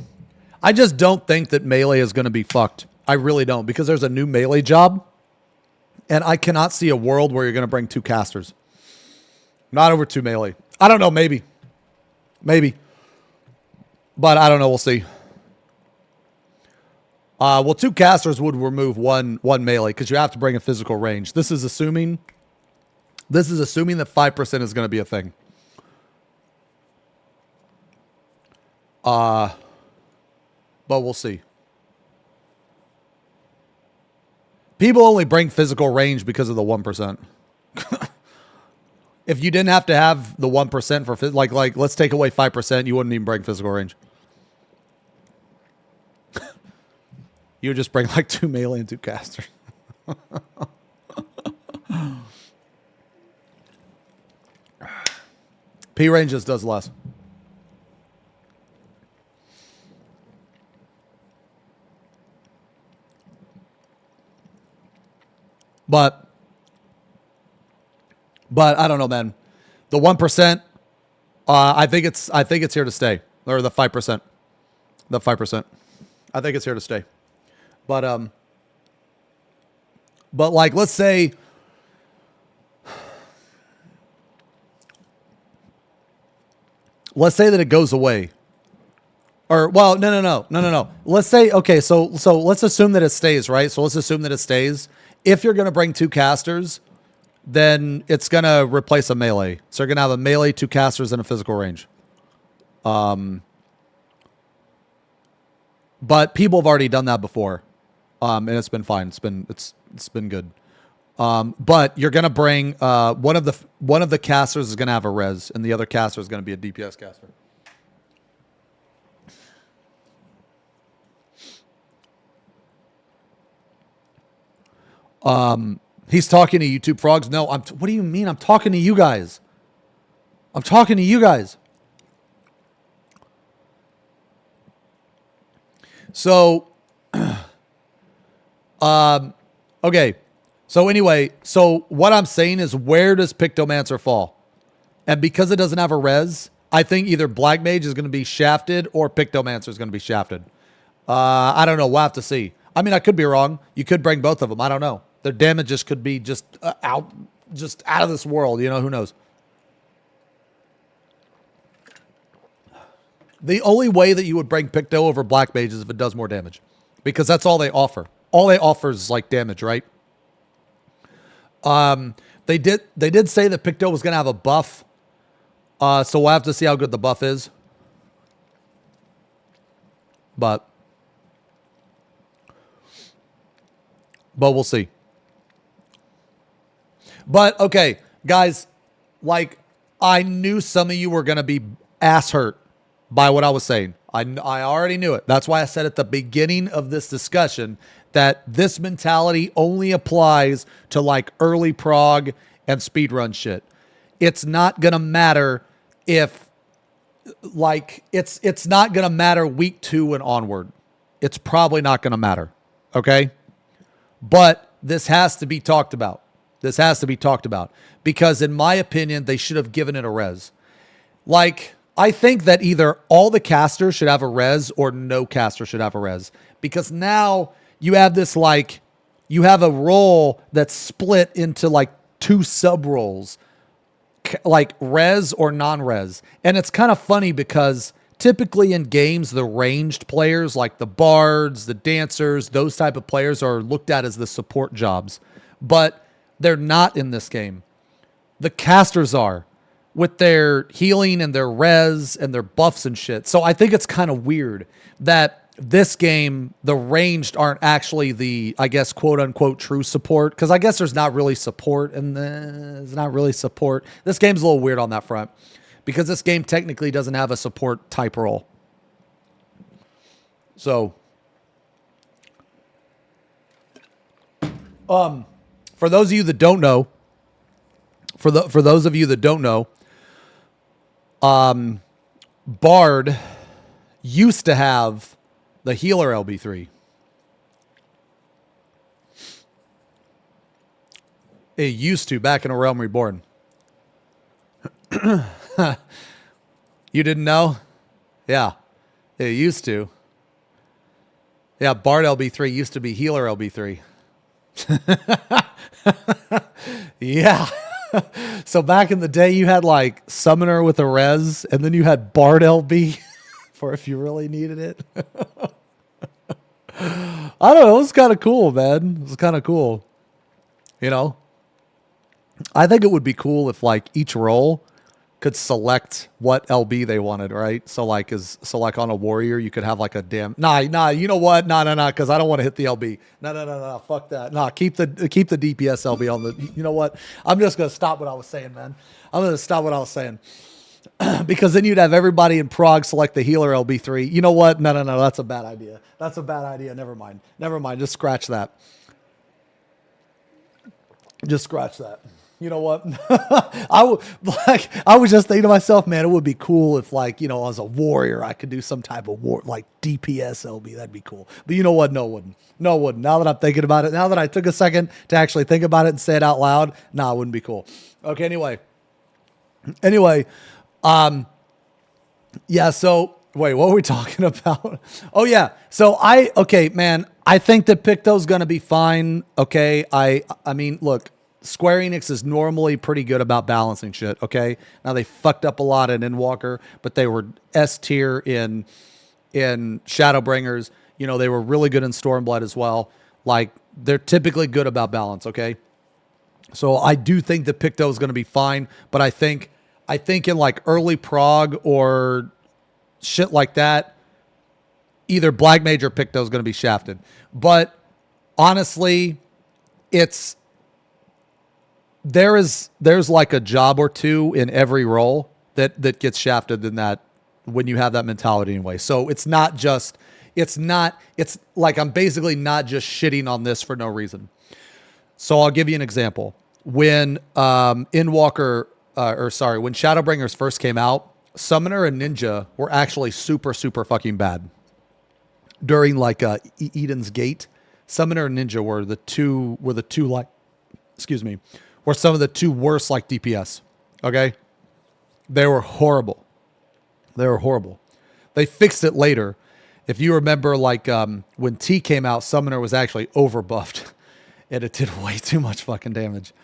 I just don't think that melee is going to be fucked. I really don't, because there's a new melee job, and I cannot see a world where you're going to bring 2 casters. Not over 2 melee. I don't know, maybe. Maybe. But I don't know, we'll see. Well, 2 casters would remove one melee, because you have to bring a physical range. This is assuming that 5% is going to be a thing. But we'll see. People only bring physical range because of the 1%. If you didn't have to have the 1% for like let's take away 5%, you wouldn't even bring physical range. You would just bring like 2 melee and 2 casters. P range just does less. But I don't know, man. The 1%, I think it's here to stay. Or the 5%. The 5%. I think it's here to stay. But like, let's say that it goes away. Or, well, no. Let's say, okay, so let's assume that it stays, right? So let's assume that it stays. If you're going to bring 2 casters, then it's going to replace a melee. So you're going to have a melee, 2 casters, and a physical range. But people have already done that before. And it's been fine. It's been good. But you're going to bring, one of the casters is going to have a res, and the other caster is going to be a DPS caster. He's talking to YouTube frogs. No, what do you mean? I'm talking to you guys. So, okay. So anyway, so what I'm saying is, where does Pictomancer fall? And because it doesn't have a res, I think either Black Mage is going to be shafted or Pictomancer is going to be shafted. I don't know. We'll have to see. I mean, I could be wrong. You could bring both of them. I don't know. Their damages could be just out of this world. You know, who knows? The only way that you would bring Picto over Black Mage is if it does more damage, because that's all they offer. All they offer is like damage, right? They did say that Picto was going to have a buff, so we'll have to see how good the buff is. But we'll see. But, okay, guys, like, I knew some of you were going to be ass hurt by what I was saying. I already knew it. That's why I said at the beginning of this discussion that this mentality only applies to, like, early prog and speedrun shit. It's not going to matter if, like, it's not going to matter week 2 and onward. It's probably not going to matter, okay? But this has to be talked about. Because in my opinion, they should have given it a res. Like, I think that either all the casters should have a res or no caster should have a res. Because now you have this, like, you have a role that's split into like 2 sub roles, like res or non-res. And it's kind of funny because typically in games, the ranged players, like the bards, the dancers, those type of players are looked at as the support jobs. But They're not in this game. The casters are, with their healing and their res and their buffs and shit. So I think it's kind of weird that this game, the ranged aren't actually the, I guess, quote unquote true support. Because I guess there's not really support and there's not really support. This game's a little weird on that front. Because this game technically doesn't have a support type role. So, for those of you that don't know, for those of you that don't know, Bard used to have the healer LB3. It used to back in A Realm Reborn. You didn't know? Yeah, it used to. Yeah, Bard LB3 used to be healer LB3. Yeah. So back in the day, you had like Summoner with a res, and then you had Bard LB for if you really needed it. I don't know. It was kind of cool, man. It was kind of cool. You know? I think it would be cool if like each role could select what LB they wanted, right? So like like on a warrior, you could have like a damn nah, you know what? Nah, because I don't want to hit the LB. No, fuck that. Nah, keep the DPS LB on the, you know what? I'm just gonna stop what I was saying, man. I'm gonna stop what I was saying. Because then you'd have everybody in Prague select the healer LB3. You know what? No, that's a bad idea. That's a bad idea. Never mind. Just scratch that. Just scratch that. You know what? I was just thinking to myself, man, it would be cool if, like, you know, as a warrior, I could do some type of like DPS LB. That'd be cool. But you know what? No, it wouldn't. Now that I'm thinking about it, now that I took a second to actually think about it and say it out loud, it wouldn't be cool. Okay. Anyway, yeah. So wait, what were we talking about? Oh yeah. So man, I think that Picto's gonna be fine. Okay. I mean, look. Square Enix is normally pretty good about balancing shit, okay? Now, they fucked up a lot in Endwalker, but they were S tier in Shadowbringers. You know, they were really good in Stormblood as well. Like, they're typically good about balance, okay? So, I do think that Picto is going to be fine, but I think in, like, early Prague or shit like that, either Black Mage or Picto is going to be shafted. But, honestly, there's like a job or two in every role that gets shafted in that when you have that mentality anyway. So it's like I'm basically not just shitting on this for no reason. So I'll give you an example. When when Shadowbringers first came out, Summoner and Ninja were actually super, super fucking bad. During like Eden's Gate, Summoner and Ninja were the two like, were some of the two worst like DPS. Okay? They were horrible. They fixed it later. If you remember, like, when T came out, Summoner was actually overbuffed. And it did way too much fucking damage.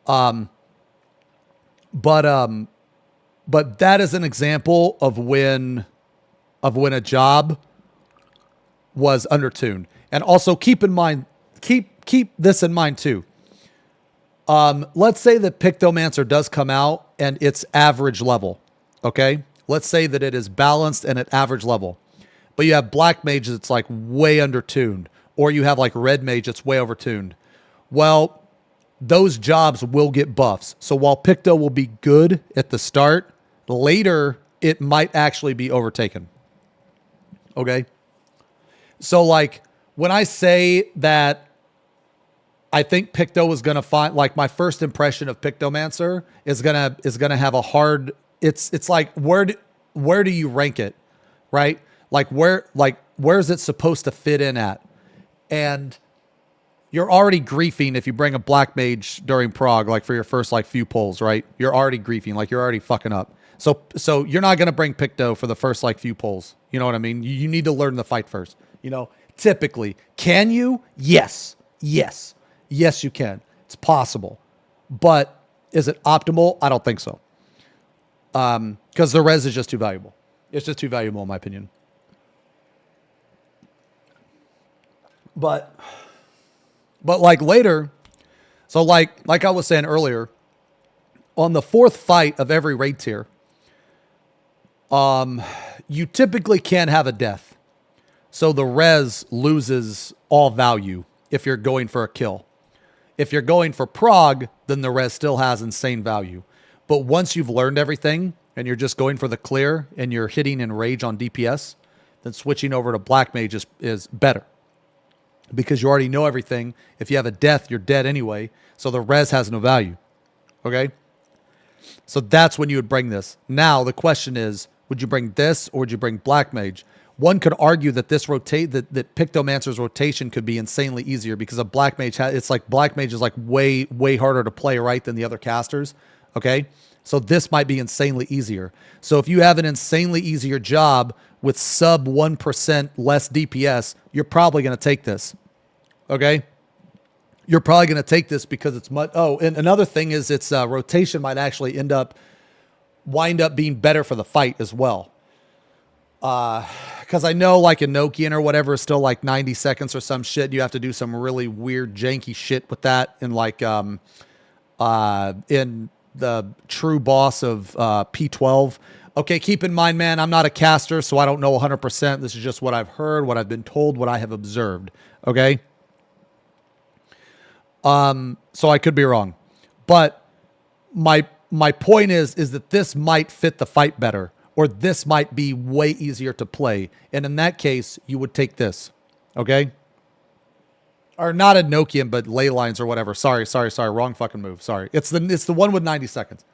But that is an example of when a job was undertuned. And also keep in mind, keep this in mind too. Let's say that Pictomancer does come out and it's average level. Okay. Let's say that it is balanced and at average level, but you have Black Mage that's like way undertuned, or you have like Red Mage that's way overtuned. Well, those jobs will get buffs. So while Picto will be good at the start, later it might actually be overtaken. Okay. So like when I say that I think Picto is going to find, like, my first impression of Pictomancer is going to have a hard, it's like, where do you rank it? Right? Where is it supposed to fit in at? And you're already griefing if you bring a Black Mage during Prague, like for your first like few pulls, right? You're already griefing, like you're already fucking up. So you're not going to bring Picto for the first like few pulls. You know what I mean? You need to learn the fight first, you know, typically. Can you? Yes, you can. It's possible. But is it optimal? I don't think so. Because the res is just too valuable. It's just too valuable in my opinion. But like later, So like I was saying earlier, on the 4th fight of every raid tier, you typically can't have a death. So the res loses all value if you're going for a kill. If you're going for prog, then the res still has insane value. But once you've learned everything and you're just going for the clear and you're hitting in rage on DPS, then switching over to Black Mage is better. Because you already know everything. If you have a death, you're dead anyway. So the res has no value. Okay? So that's when you would bring this. Now, the question is, would you bring this or would you bring Black Mage? One could argue that this that Pictomancer's rotation could be insanely easier because a Black Mage, it's like Black Mage is like way harder to play, right, than the other casters. Okay? So this might be insanely easier. So if you have an insanely easier job with sub 1% less DPS, you're probably going to take this. Okay? You're probably going to take this because it's much... Oh, and another thing is its rotation might actually wind up being better for the fight as well. Because I know like Enochian or whatever is still like 90 seconds or some shit. You have to do some really weird janky shit with that in like in the true boss of P12. Okay, keep in mind, man, I'm not a caster, so I don't know 100%. This is just what I've heard, what I've been told, what I have observed. Okay? So I could be wrong. But my point is that this might fit the fight better, or this might be way easier to play. And in that case, you would take this. Okay? Or not Enochian, but ley lines or whatever. Sorry. Wrong fucking move. Sorry. It's the one with 90 seconds.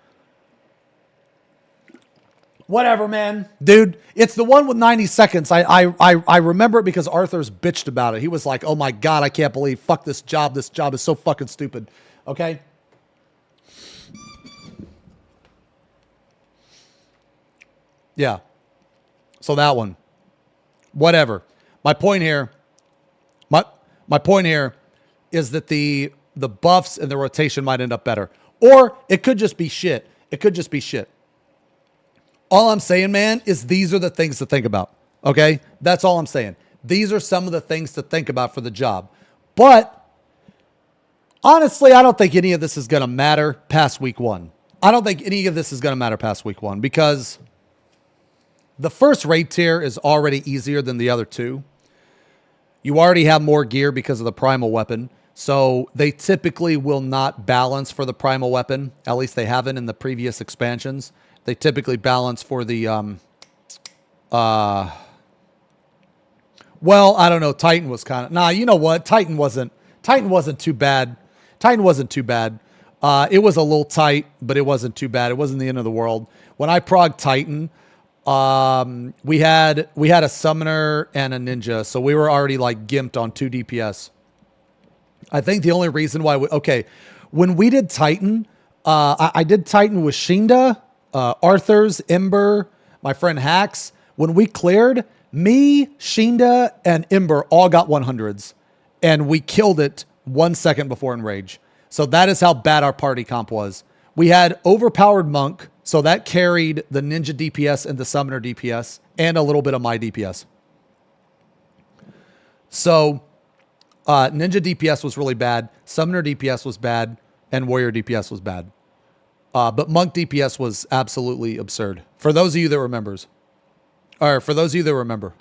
Whatever, man. Dude, it's the one with 90 seconds. I remember it because Arthur's bitched about it. He was like, oh my God, I can't believe, fuck this job. This job is so fucking stupid. Okay? Yeah. So that one. Whatever. My point here is that the buffs and the rotation might end up better. Or it could just be shit. It could just be shit. All I'm saying, man, is these are the things to think about. Okay? That's all I'm saying. These are some of the things to think about for the job. But honestly, I don't think any of this is going to matter past week 1. I don't think any of this is going to matter past week 1 because the first raid tier is already easier than the other two. You already have more gear because of the primal weapon. So they typically will not balance for the primal weapon. At least they haven't in the previous expansions. They typically balance for the, well, I don't know. Titan was kind of, nah, you know what? Titan wasn't too bad. Titan wasn't too bad. It was a little tight, but it wasn't too bad. It wasn't the end of the world. When I progged Titan, we had a summoner and a ninja. So we were already like gimped on 2 DPS. I think the only reason why when we did Titan, I did Titan with Shinda, Arthur's, Ember, my friend Hax. When we cleared, me, Shinda, and Ember all got 100s. And we killed it 1 second before Enrage. So that is how bad our party comp was. We had overpowered Monk, so that carried the Ninja DPS and the Summoner DPS, and a little bit of my DPS. So Ninja DPS was really bad, Summoner DPS was bad, and Warrior DPS was bad. But Monk DPS was absolutely absurd. For those of you that remembers. Or for those of you that remember.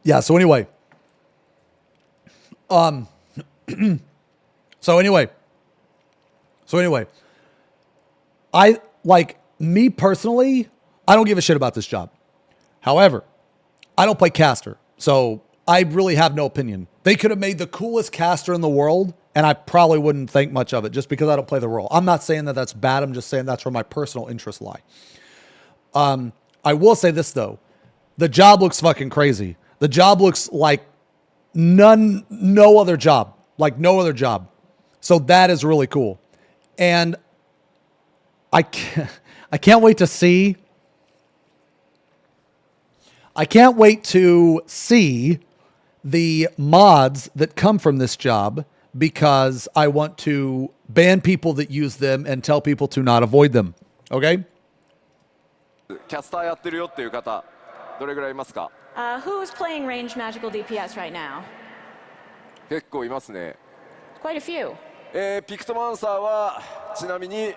Yeah, so anyway. So anyway. I, like, me personally, I don't give a shit about this job. However, I don't play caster. So I really have no opinion. They could have made the coolest caster in the world, and I probably wouldn't think much of it just because I don't play the role. I'm not saying that that's bad. I'm just saying that's where my personal interests lie. I will say this, though. The job looks fucking crazy. The job looks like no other job. Like no other job. So that is really cool. And I can't wait to see. I can't wait to see the mods that come from this job because I want to ban people that use them and tell people to not avoid them. Okay? キャスターやってるよっていう方どれぐらいいますか？ Who's playing ranged magical DPS right now? 結構いますね。 Quite a few. ピクトマンサーはちなみに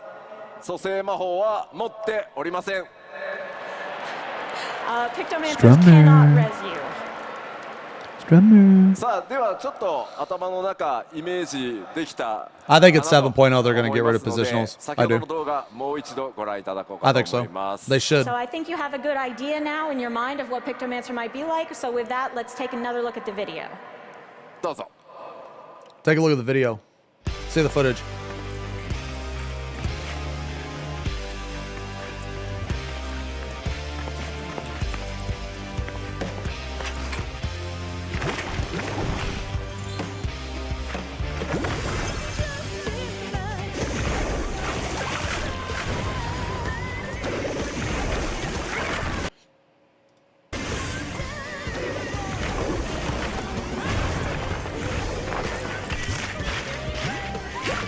蘇生魔法は持っておりません。 Pictomancers cannot res you. さあではちょっと頭の中イメージできた I think it's 7.0 they're going to get rid of 思いますので positionals. 先 I ほど do. の動画もう一度ご覧いただこう I か think と so. 思います They should. So I think you have a good idea now in your mind of what Pictomancer might be like. So with that, let's take another look at the video. どうぞ。 Take a look at the video. See the footage.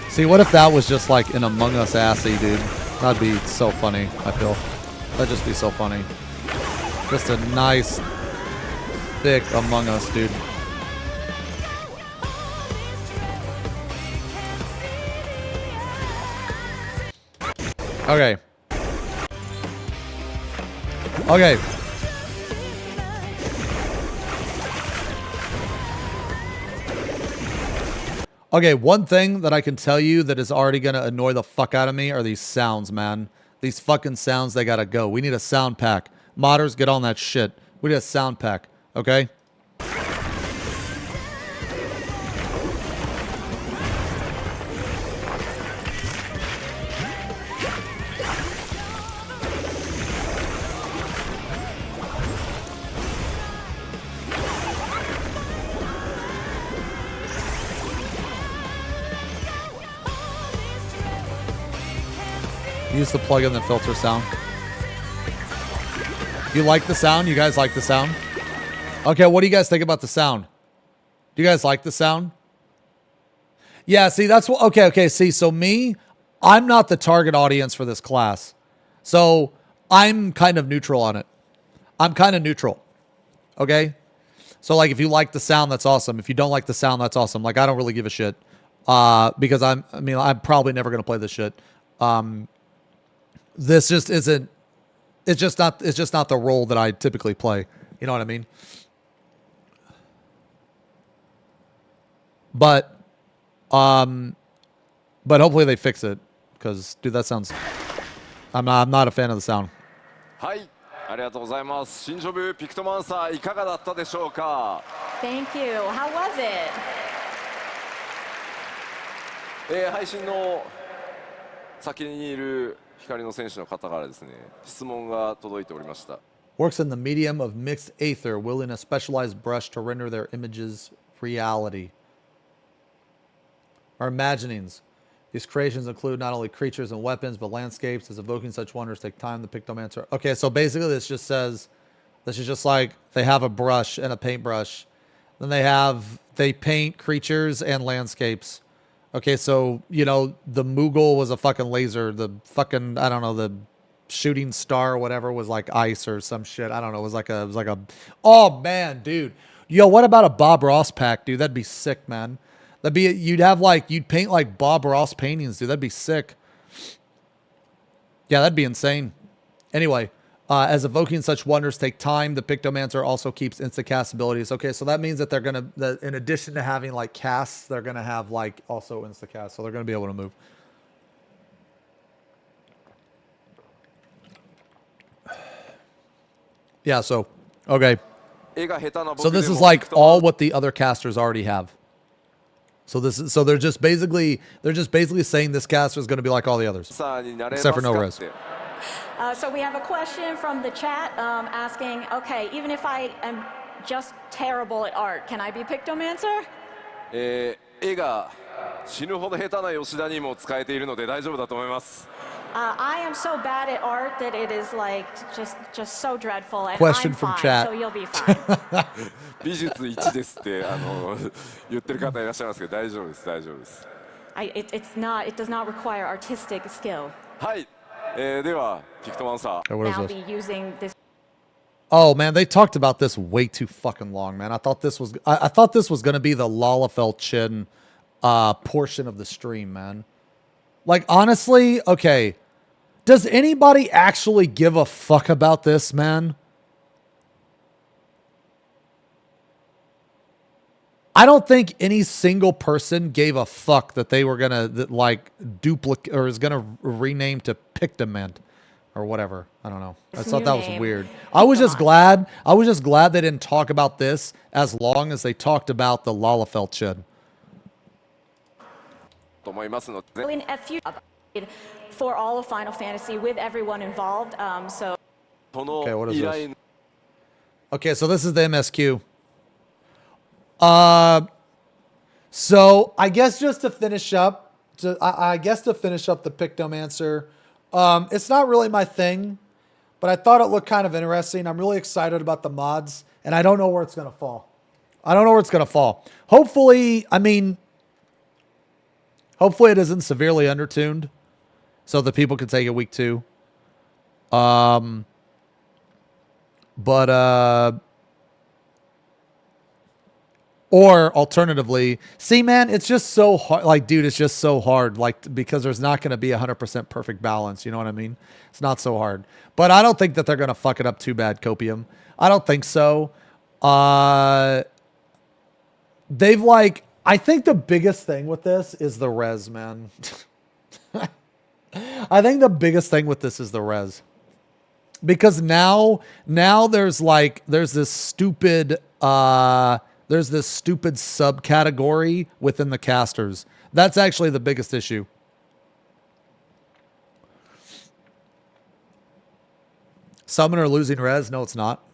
See, what if that was just like an Among Us assy, dude? That'd be so funny, I feel. That'd just be so funny. Just a nice, thick Among Us, dude. Okay. Okay. Okay, one thing that I can tell you that is already going to annoy the fuck out of me are these sounds, man. These fucking sounds, they got to go. We need a sound pack. Modders, get on that shit. We need a sound pack, okay? Use the plugin that filters sound. You like the sound? You guys like the sound? Okay, what do you guys think about the sound? Do you guys like the sound? Yeah, see, that's what... Okay, see, so me, I'm not the target audience for this class. So, I'm kind of neutral on it. I'm kind of neutral. Okay? So, like, if you like the sound, that's awesome. If you don't like the sound, that's awesome. Like, I don't really give a shit. Because I'm probably never going to play this shit. This just isn't... It's just not the role that I typically play. You know what I mean? But hopefully they fix it, because dude, that sounds... I'm not a fan of the sound. はい、ありがとうございます。新ジョブピクトマンサーいかがだったでしょうか。 Thank you. How was it? 配信の先にいる光の選手の方からですね、質問が届いておりました。 Works in the medium of mixed aether, wielding a specialized brush to render their images reality. Our imaginings. These creations include not only creatures and weapons, but landscapes. As evoking such wonders take time, the Pictomancer. Okay, so basically this just says, this is just like they have a brush and a paintbrush. Then they paint creatures and landscapes. Okay, so, you know, the Moogle was a fucking laser. The fucking, I don't know, the shooting star or whatever was like ice or some shit. I don't know. It was like a, oh man, dude. Yo, what about a Bob Ross pack, dude? That'd be sick, man. That'd be, you'd paint like Bob Ross paintings, dude. That'd be sick. Yeah, that'd be insane. Anyway, as evoking such wonders take time, the Pictomancer also keeps insta-cast abilities. Okay, so that means that they're going to, in addition to having like casts, they're going to have like also insta-cast. So they're going to be able to move. Yeah, so, okay. So this is like all what the other casters already have. So they're just basically saying this caster is going to be like all the others, except for no res. So we have a question from the chat asking, okay, even if I am just terrible at art, can I be Pictomancer? 絵が死ぬほど下手な吉田にも使えているので大丈夫だと思います。 I am so bad at art that it is like just so dreadful. And Question I'm from fine, chat. So you'll be fine. 美術1ですって言ってる方いらっしゃいますけど大丈夫です大丈夫です。It does not require artistic skill. はい、ではピクトマンサー。Now be using this. Oh man, they talked about this way too fucking long, man. I thought this was gonna be the Lalafell Chin portion of the stream, man. Like honestly, okay. Does anybody actually give a fuck about this, man? I don't think any single person gave a fuck that they were gonna like duplicate or is gonna rename to Pictomancer or whatever. I don't know. I thought that was weird. I was just glad they didn't talk about this as long as they talked about the Lalafell Chud. In a few for all of Final Fantasy with everyone involved. So okay, what is this? Okay, so this is the MSQ. So I guess just to finish up, I guess to finish up the Pictomancer, it's not really my thing, but I thought it looked kind of interesting. I'm really excited about the mods, and I don't know where it's going to fall. I don't know where it's going to fall. Hopefully, I mean, hopefully it isn't severely undertuned so that people can take it week 2. Or alternatively, see, man, it's just so hard. Like, dude, it's just so hard. Like, because there's not going to be 100% perfect balance. You know what I mean? It's not so hard. But I don't think that they're going to fuck it up too bad, Copium. I don't think so. They've like, I think the biggest thing with this is the res, man. I think the biggest thing with this is the res. Because now there's this stupid subcategory within the casters. That's actually the biggest issue. Summoner losing res? No, it's not.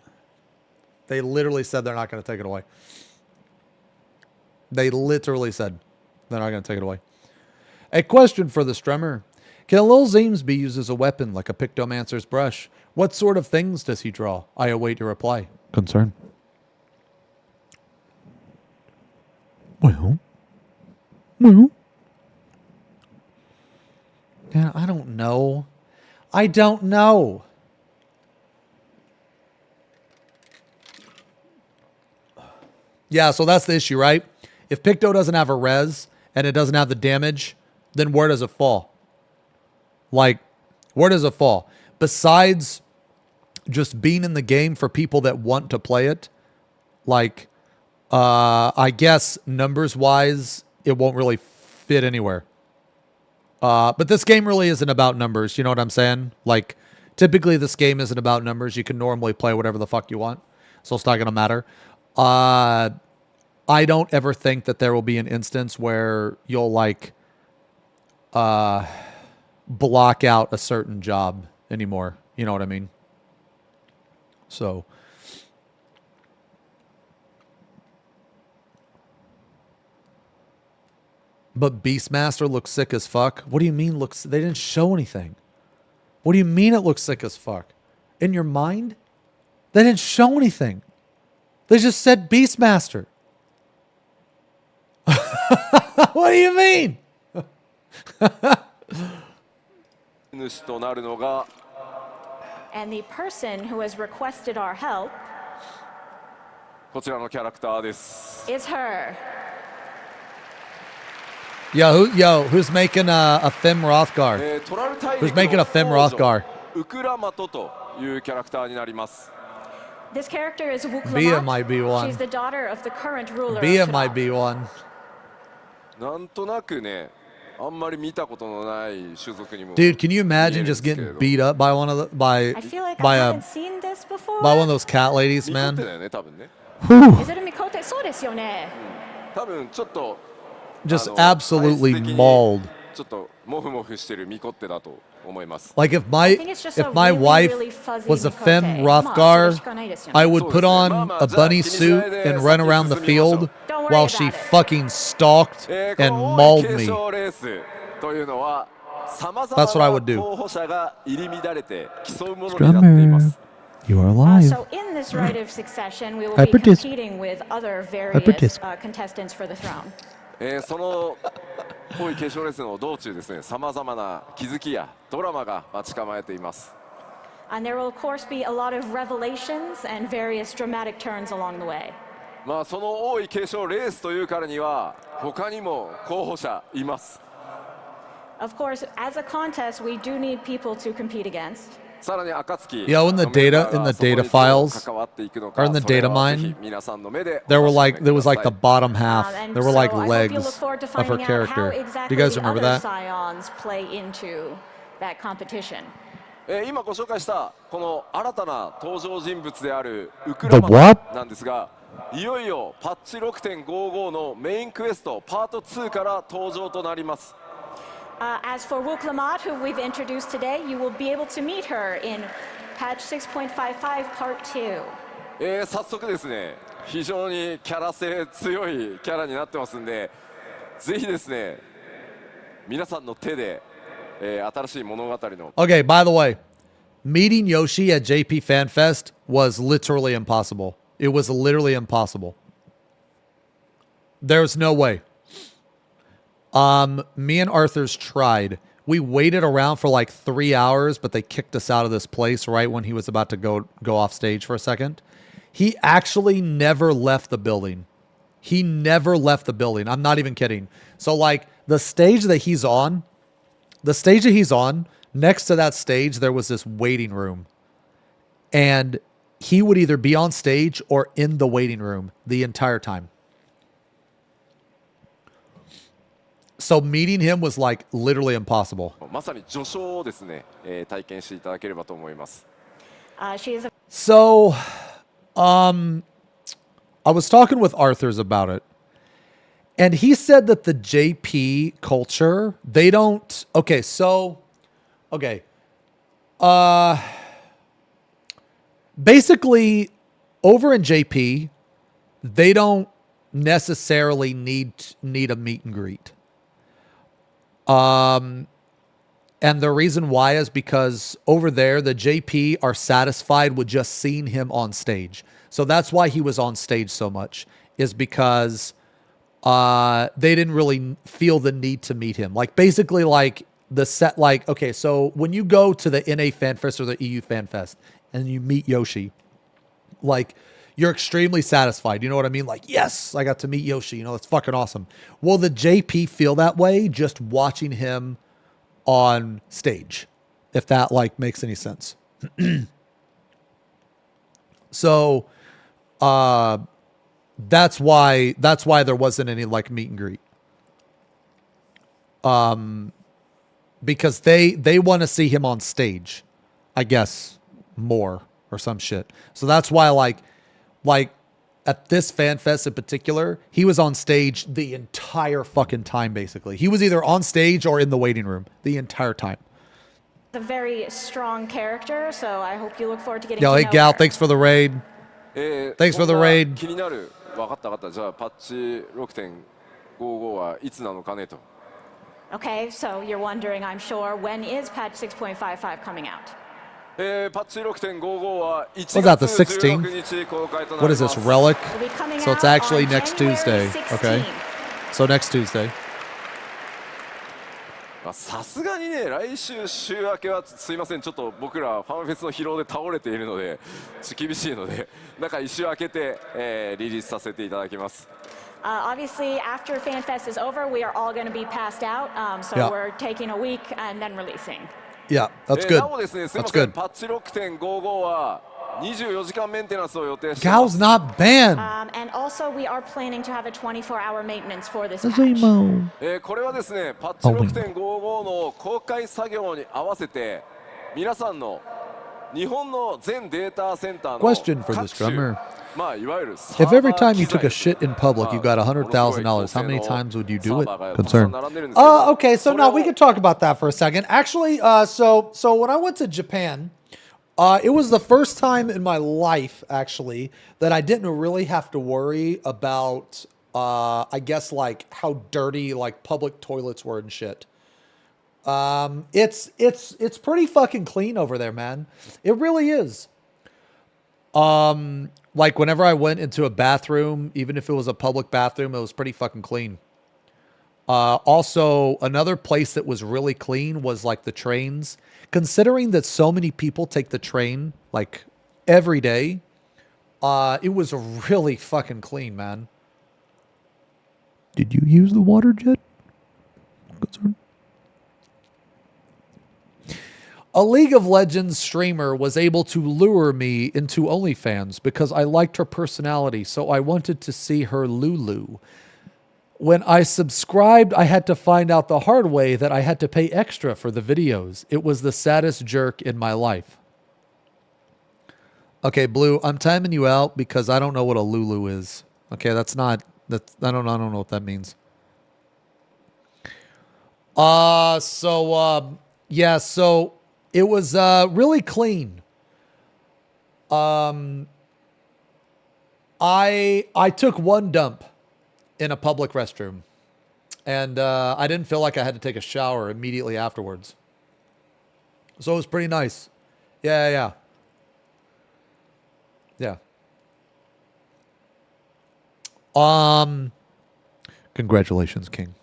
They literally said they're not going to take it away. They literally said they're not going to take it away. A question for the streamer. Can a Lil Zeems be used as a weapon like a Pictomancer's brush? What sort of things does he draw? I await your reply. Concern. Well. Yeah, I don't know. I don't know. Yeah, so that's the issue, right? If Picto doesn't have a res and it doesn't have the damage, then where does it fall? Like, where does it fall? Besides just being in the game for people that want to play it, like, I guess numbers-wise, it won't really fit anywhere. But this game really isn't about numbers, you know what I'm saying? Like, typically this game isn't about numbers. You can normally play whatever the fuck you want, so it's not going to matter. I don't ever think that there will be an instance where you'll, like, block out a certain job anymore. You know what I mean? So... But Beastmaster looks sick as fuck. What do you mean looks... They didn't show anything. What do you mean it looks sick as fuck? In your mind? They didn't show anything. They just said Beastmaster. What do you mean? And the person who has requested our help is her. Yo, who's making a Fem Rothgar? Who's making a Fem Rothgar? This character is Wuklamat. Bia might be one. She's the daughter of the current ruler. Bia might be one. Dude, can you imagine just getting beat up by one of the I feel like I haven't seen this before. by one of those cat ladies, man? Is it a Mikote? そうですよね。 Just absolutely mauled. Like if my wife was a Fem Rothgar, I would put on a bunny suit and run around the field while she fucking stalked and mauled me. That's what I would do. Scrummer, you are alive. So in this rite of succession, we will be competing with other various contestants for the throne. その濃い化粧レッスンの道中ですね、様々な気づきやドラマが待ち構えています。And there will, of course, be a lot of revelations and various dramatic turns along the way. まあその王位継承レースというからには他にも候補者います。 Of course, as a contest, we do need people to compete against. さらに暁 Yeah, in the data files, or in the data mine, there was like the bottom half. And There were so like I hope legs you look forward to of her finding out how character. Do exactly you guys the remember other that? scions play into that competition. 今ご紹介したこの新たな登場人物であるウク The ラマ what? なんですが、いよいよパッチ 6.55 のメインクエストパート2から登場となります。 As for Wuklamat, who we've introduced today, you will be able to meet her in patch 6.55 part 2. 早速ですね、非常にキャラ性強いキャラになってますんで、ぜひですね、皆さんの手で、新しい物語の Okay, by the way, meeting Yoshi at JP FanFest was literally impossible. It was literally impossible. There's no way. Me and Arthur's tried. We waited around for like 3 hours, but they kicked us out of this place right when he was about to go off stage for a second. He actually never left the building. He never left the building. I'm not even kidding. So like the stage that he's on, next to that stage, there was this waiting room. And he would either be on stage or in the waiting room the entire time. So meeting him was like literally impossible. まさに序章をですね、体験していただければと思います。 She is a So, I was talking with Arthur's about it. And he said that the JP culture, they don't... Okay, so... Okay. Basically, over in JP, they don't necessarily need a meet and greet. And the reason why is because over there, the JP are satisfied with just seeing him on stage. So that's why he was on stage so much, is because they didn't really feel the need to meet him. Like basically like the set, like, okay, so when you go to the NA FanFest or the EU FanFest and you meet Yoshi, like you're extremely satisfied. You know what I mean? Like, yes, I got to meet Yoshi. You know, it's fucking awesome. Well, the JP feel that way just watching him on stage, if that like makes any sense. So that's why there wasn't any like meet and greet. Because they want to see him on stage, I guess, more or some shit. So that's why like at this FanFest in particular, he was on stage the entire fucking time, basically. He was either on stage or in the waiting room the entire time. a very strong character, so I hope you look forward to getting Yo, to hey, know Gal, her. thanks for the raid. Thanks for the raid. 気になる。分かった分かった。じゃあパッチ 6.55 はいつなのかねと。 Okay, so you're wondering, I'm sure, when is patch 6.55 coming out? パッチ 6.55 は1 Was that the 月 16th? 16日公開とな What り is ま this, す。 Relic? It'll be coming So it's out actually on next January Tuesday. Okay. 16th. So next Tuesday. まあさすがにね、来週週明けはすいません、ちょっと僕らファンフェスの疲労で倒れているので、ちょっと厳しいので、中1週明けて、リリースさせていただきます。Obviously, after FanFest is over, we are all going to be passed out, so Yeah. we're taking a week and then releasing. Yeah, that's good. なおですね、すいま That's せん、 good. パッチ 6.55 は24時間メンテナンスを予定してい Gal's ます。 not banned. And also, we are planning to have a 24-hour maintenance for this patch. これはですね、パッチ 6.55 の公開作業に合わせて、皆さんの日本の全データセンターの Question for 各 this 種 drummer. まあいわゆるサー If バー every time you 機材 took a shit in public, you got $100,000, how many 高性能 times would you do it? サーバーがたくさん Concern. 並んでるんですけど、 Okay, so それ now を we could talk about that for a second. Actually, so when I went to Japan, it was the first time in my life, actually, that I didn't really have to worry about, I guess, like how dirty like public toilets were and shit. It's pretty fucking clean over there, man. It really is. Like whenever I went into a bathroom, even if it was a public bathroom, it was pretty fucking clean. Also, another place that was really clean was like the trains. Considering that so many people take the train like every day, it was really fucking clean, man. Did you use the water jet? A League of Legends streamer was able to lure me into OnlyFans because I liked her personality, so I wanted to see her Lulu. When I subscribed, I had to find out the hard way that I had to pay extra for the videos. It was the saddest jerk in my life. Okay, Blue, I'm timing you out because I don't know what a Lulu is. Okay, I don't know what that means. Yeah, so it was really clean. I took one dump in a public restroom, and I didn't feel like I had to take a shower immediately afterwards. So it was pretty nice. Yeah. Congratulations, King.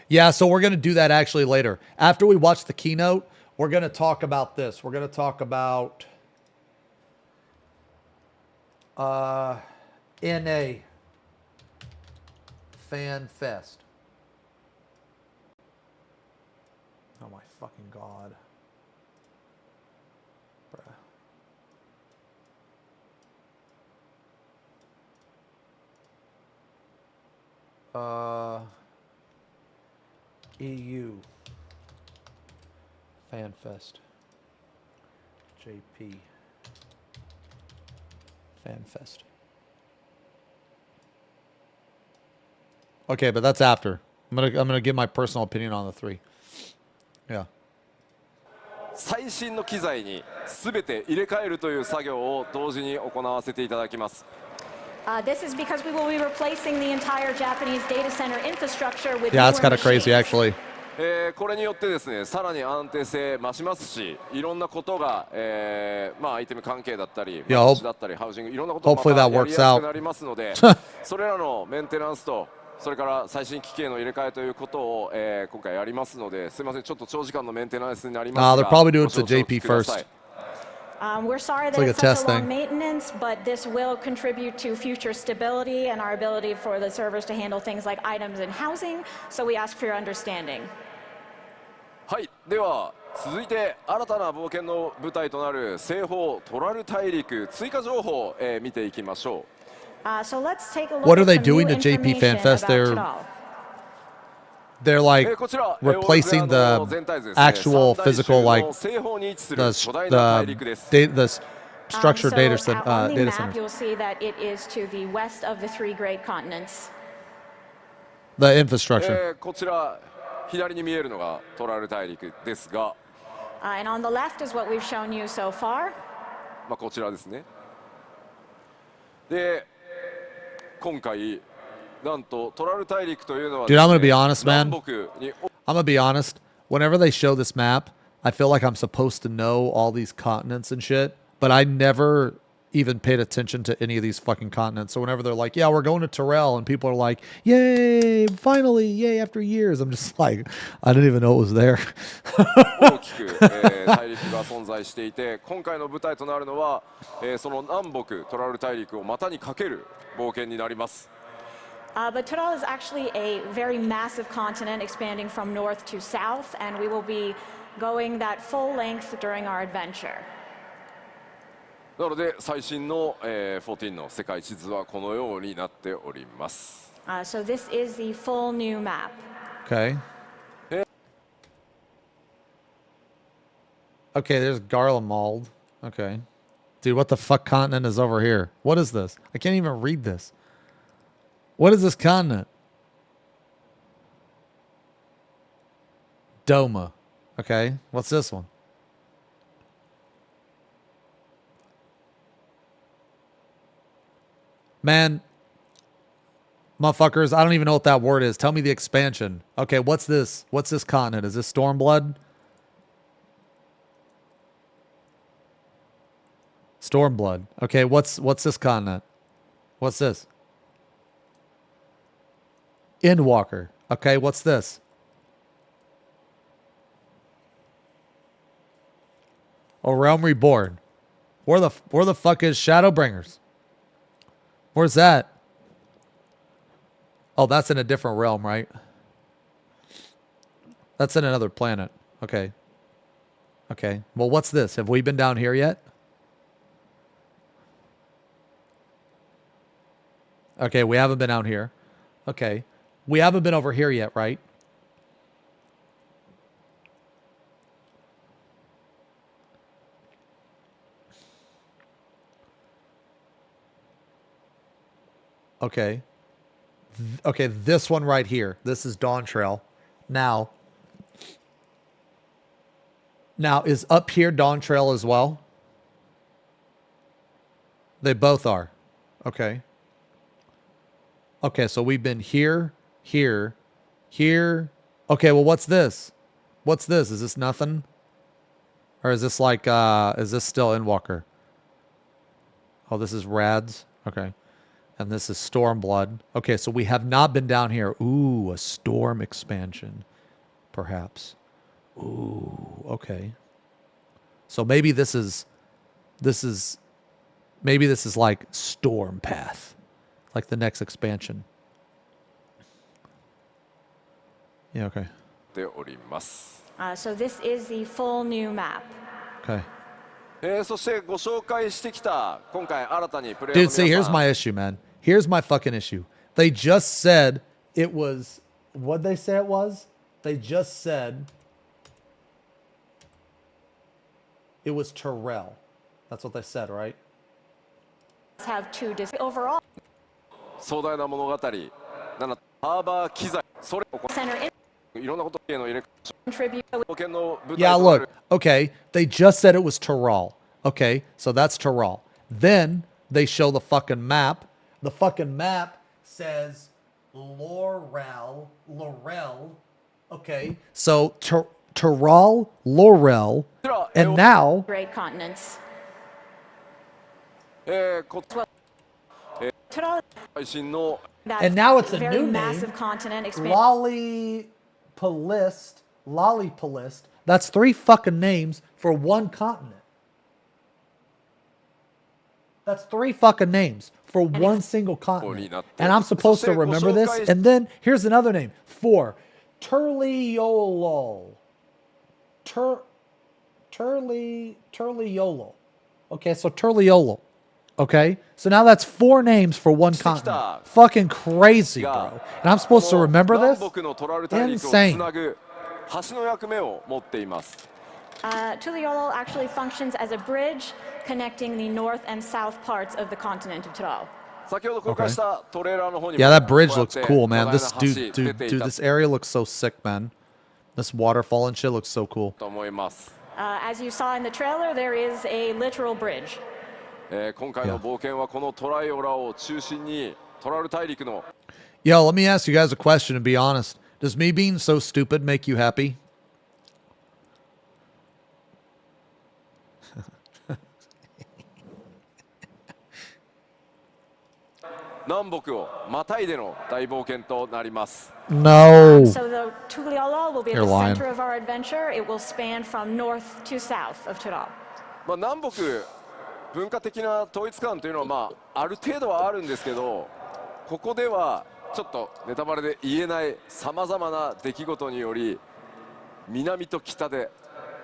Yeah, so we're going to do that actually later. After we watch the keynote, we're going to talk about this. We're going to talk about NA FanFest. Oh my fucking God. EU FanFest JP FanFest. Okay, but that's after. I'm gonna give my personal opinion on the three. Yeah. 最新の機材に全て入れ替えるという作業を同時に行わせていただきます。This is because we will be replacing the entire Japanese data center infrastructure with Yeah, that's newer kind of crazy, machines. actually. これによってですね、さらに安定性増しますし、いろんなことが、アイテム関係だったり、土地だったり、ハウジング、いろんなことがまたやりやすくなりますので、それらのメンテナンスと、それから最新機器への入れ替えということを、今回やりますので、すみません、ちょっと長時間のメンテナンスになりますが、they're probably doing it to JP first. We're sorry that it's such a long maintenance, but this will contribute to future stability and our ability for the servers to handle things like items and housing, so we ask for your understanding. はい、では続いて新たな冒険の舞台となる西方トラル大陸追加情報を、見ていきましょう。So let's take a look What are at they some doing new to JP information FanFest? about They're like replacing the actual physical, like the structured data center. On the map, you'll see that it is to the west of the three great continents. The infrastructure. こちら左に見えるのがトラル大陸ですが、And on the left is what we've shown you so far. こちらですね。で、今回なんとトラル大陸というのは Dude, I'm gonna be honest, man. I'm gonna be honest. Whenever they show this map, I feel like I'm supposed to know all these continents and shit, but I never even paid attention to any of these fucking continents. So whenever they're like, yeah, we're going to Terrell, and people are like, yay, finally, yay, after years, I'm just like, I didn't even know it was there. 大きく、大陸が存在していて、今回の舞台となるのは、その南北トラル大陸を股にかける冒険になります。But Toral is actually a very massive continent expanding from north to south, and we will be going that full length during our adventure. なので最新の、14の世界地図はこのようになっております。So this is the full new map. Okay. Okay, there's Garlemald. Okay. Dude, what the fuck continent is over here? What is this? I can't even read this. What is this continent? Doma. Okay. What's this one? Man, motherfuckers, I don't even know what that word is. Tell me the expansion. Okay, what's this? What's this continent? Is this Stormblood? Stormblood. Okay, what's this continent? What's this? Endwalker. Okay, what's this? Oh, Realm Reborn. Where the fuck is Shadowbringers? Where's that? Oh, that's in a different realm, right? That's in another planet. Okay. Okay. Well, what's this? Have we been down here yet? Okay, we haven't been out here. Okay. We haven't been over here yet, right? Okay. Okay, this one right here. This is DawnTrail. Now, is up here DawnTrail as well? They both are. Okay. Okay, so we've been here, here, here. Okay, well, what's this? What's this? Is this nothing? Or is this like, is this still Endwalker? Oh, this is Rads. Okay. And this is Stormblood. Okay, so we have not been down here. Ooh, a Storm expansion. Perhaps. Ooh, okay. So maybe this is like Storm Path. Like the next expansion. Yeah, okay. So this is the full new map. Okay. そしてご紹介してきた今回新たにプレイ Dude, see, here's my issue, man. Here's my fucking issue. They just said it was... What'd they say it was? They just said... It was Terrell. That's what they said, right? Have two overall. 壮大な物語。なんだ、ハーバー機材。それをいろんなことへの入れ Yeah, look. Okay, they just said it was Terrell. Okay, so that's Terrell. Then they show the fucking map. The fucking map says Laurel. Okay, so Terrell, Laurel, and now... Great continents. And now it's a very new massive name. Continent Lollipalist. That's 3 fucking names for one continent. That's 3 fucking names for one single continent. And I'm supposed to remember this. And then here's another name. 4. Turliolol. Turliolol. Okay, so Turliolol. Okay, so now that's 4 names for one continent. Fucking crazy, bro. And I'm supposed to remember this? Insane. Tuliolo actually functions as a bridge connecting the north and south parts of the continent of Tural. Okay. Yeah, that bridge looks cool, man. This dude, this area looks so sick, man. This waterfall and shit looks so cool. As you saw in the trailer, there is a literal bridge. 今回の冒険はこのトライオラを中心にトラル大陸の Yo, let me ask you guys a question and be honest. Does me being so stupid make you happy?南北をまたいでの大冒険となります。 No. So the Tuliolo will be at the center of our adventure. It will span from north to south of Tural. まあ南北文化的な統一感というのはまあある程度はあるんですけど、ここではちょっとネタバレで言えないさまざまな出来事により南と北で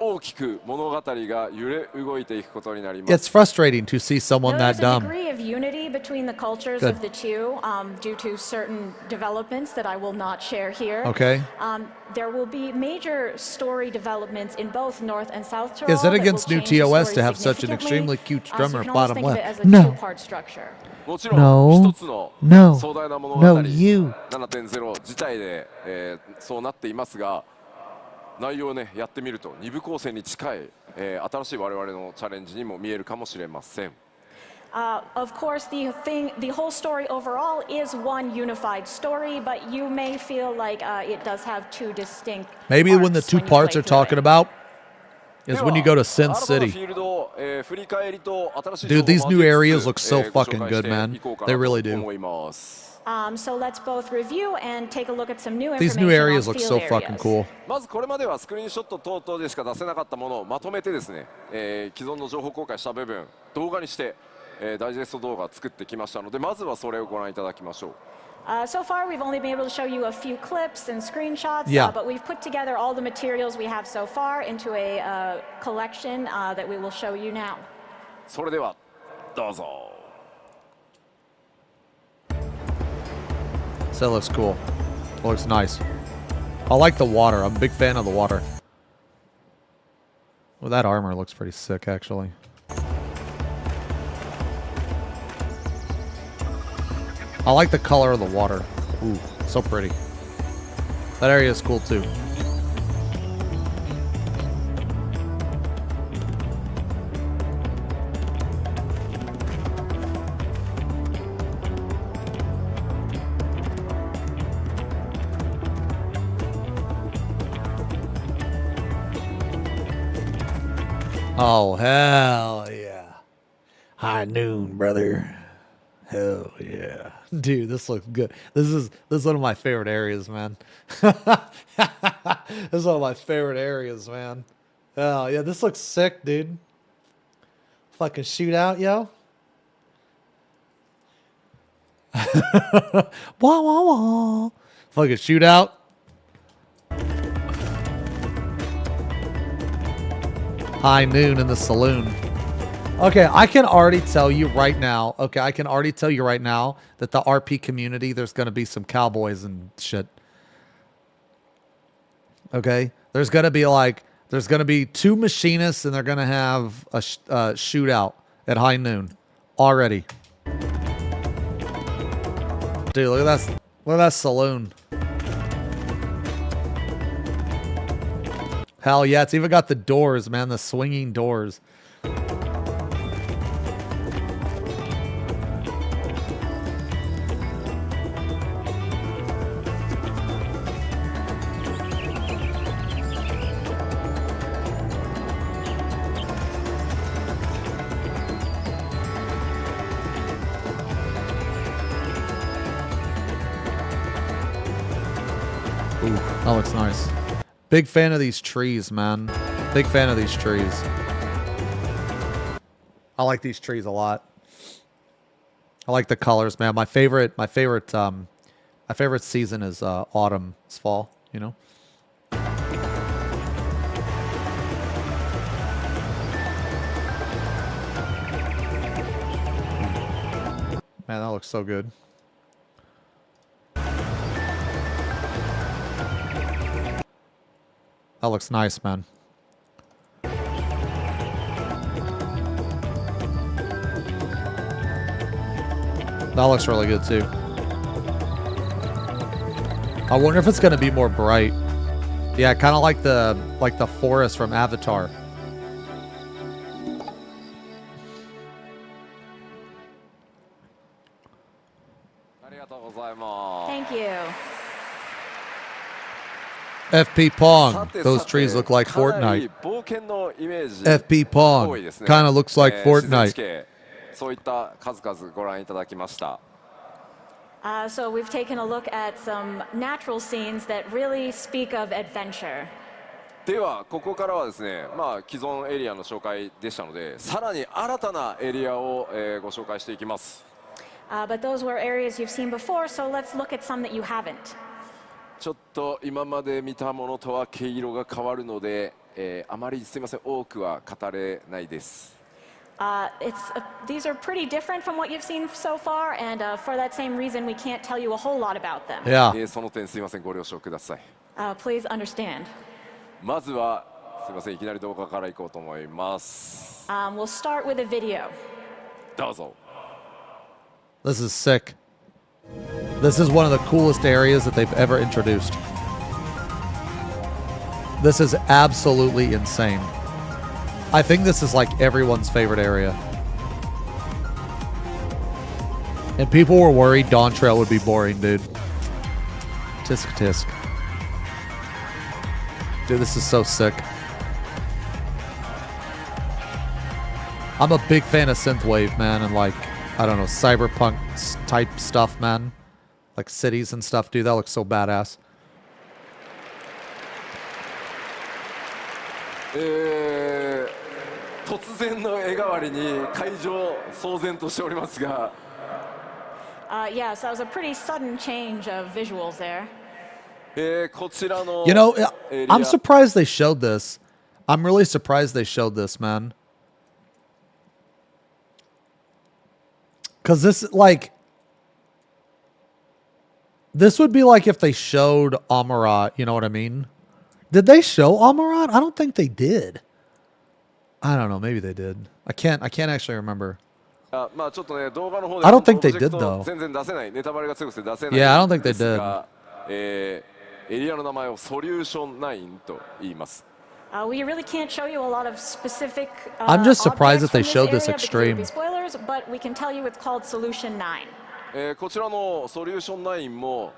大きく物語が揺れ動いていくことになります。 It's frustrating to see someone that dumb. There's a degree of unity between the cultures of the two due to certain developments that I will not share here. Okay. There will be major story developments in both North and South Tyrol. Is it against new TOS to have such an extremely cute drummer bottom left? No. No. No. No, you. 7.0 自体で、そうなっていますが、内容をねやってみると2部構成に近い、新しい我々のチャレンジにも見えるかもしれません。Of course, the whole story overall is one unified story, but you may feel like it does have 2 distinct. Maybe when the 2 parts are talking about, is when you go to Sin City. Dude, these new areas look so fucking good, man. They really do. So let's both review and take a look at some new These information new areas on look field so areas. fucking cool. まずこれまではスクリーンショット等々でしか出せなかったものをまとめてですね、既存の情報公開した部分動画にして、ダイジェスト動画を作ってきましたので、まずはそれをご覧いただきましょう。So far, we've only been able to show you a few clips and screenshots, Yeah. But we've put together all the materials we have so far into a collection that we will show you now. それではどうぞ。So it looks cool. It looks nice. I like the water. I'm a big fan of the water. Well, that armor looks pretty sick, actually. I like the color of the water. Ooh, so pretty. That area is cool, too. Oh, hell yeah. High noon, brother. Hell yeah. Dude, this looks good. This is one of my favorite areas, man. This is one of my favorite areas, man. Oh, yeah, this looks sick, dude. Fucking shootout, yo. Wah, wah, wah. Fucking shootout. High noon in the saloon. Okay, I can already tell you right now. Okay, I can already tell you right now that the RP community, there's going to be some cowboys and shit. Okay, there's going to be 2 machinists and they're going to have a shootout at high noon already. Dude, look at that saloon. Hell yeah, it's even got the doors, man, the swinging doors. Ooh, that looks nice. Big fan of these trees, man. Big fan of these trees. I like these trees a lot. I like the colors, man. My favorite season is autumn. It's fall, you know. Man, that looks so good. That looks nice, man. That looks really good too. I wonder if it's gonna be more bright. Yeah, kind of like the forest from Avatar. Thank you. FP Pong. Those trees look like Fortnite. FP Pong. Kind of looks like Fortnite. So we've taken a look at some natural scenes that really speak of adventure. ではここからはですね、既存エリアの紹介でしたので、さらに新たなエリアを、ご紹介していきます。But those were areas you've seen before, so let's look at some that you haven't. ちょっと今まで見たものとは毛色が変わるので、あまりすみません、多くは語れないです。These are pretty different from what you've seen so far, and for that same reason, we can't tell you a whole lot about them. Yeah. その点すみません、ご了承ください。Please understand. まずはすみません、いきなり動画からいこうと思います。We'll start with a video. どうぞ。This is sick. This is one of the coolest areas that they've ever introduced. This is absolutely insane. I think this is like everyone's favorite area. And people were worried DawnTrail would be boring, dude. Tisk tisk. Dude, this is so sick. I'm a big fan of synthwave, man, and like, I don't know, cyberpunk type stuff, man. Like cities and stuff, dude. That looks so badass. 突然の絵代わりに会場騒然としておりますが。Yeah, so that was a pretty sudden change of visuals there. こちらの You know, I'm surprised they showed this. I'm really surprised they showed this, man. Because this, like, this would be like if they showed Amarat, you know what I mean? Did they show Amarat? I don't think they did. I don't know, maybe they did. I can't actually remember. I don't think they did though. Yeah, I don't think they did. エリアの名前をソリューション9と言います。We really can't show you a lot of specific I'm just surprised that they showed this extreme. Spoilers, but we can tell you it's called Solution 9. こちらのソリューション9も、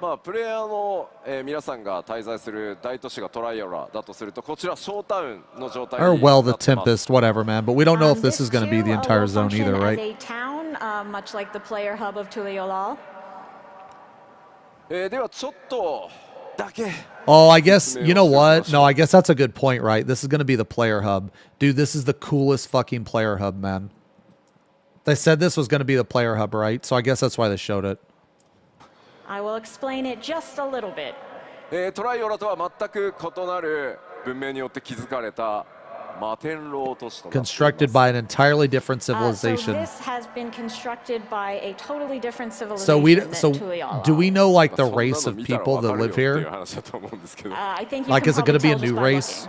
まあ、プレイヤーの、皆さんが滞在する大都市がトライアラだとすると、こちらショータウンの状態にな Or ってます。 well, the Tempest, whatever, man. But we don't know if this is going to be the entire zone either, right? As a town, much like the player hub of Tuliolal. ではちょっとだけ。 Oh, I guess, you know what? No, I guess that's a good point, right? This is going to be the player hub. Dude, this is the coolest fucking player hub, man. They said this was going to be the player hub, right? So I guess that's why they showed it. I will explain it just a little bit. トライオラとは全く異なる文明によって築かれた摩天楼都市となっています。 Constructed by an entirely different civilization. So this has been constructed by a totally different civilization So than Tuliolal. do we know like the race of people that live here? I think you Like, can is it going to be a probably new tell just by race?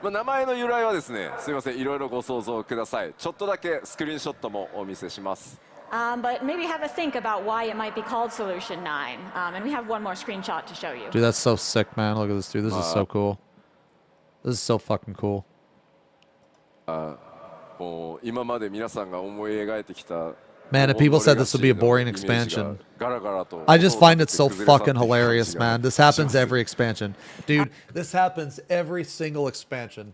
looking. 名前の由来はですね、すみません、いろいろご想像ください。ちょっとだけスクリーンショットもお見せします。But maybe have a think about why it might be called Solution 9. And we have one more screenshot to show you. Dude, that's so sick, man. Look at this, dude. This is so cool. This is so fucking cool. もう今まで皆さんが思い描いてきた Man, if people said this would be a boring expansion, I just find it so fucking hilarious, man. This happens every expansion. Dude, this happens every single expansion.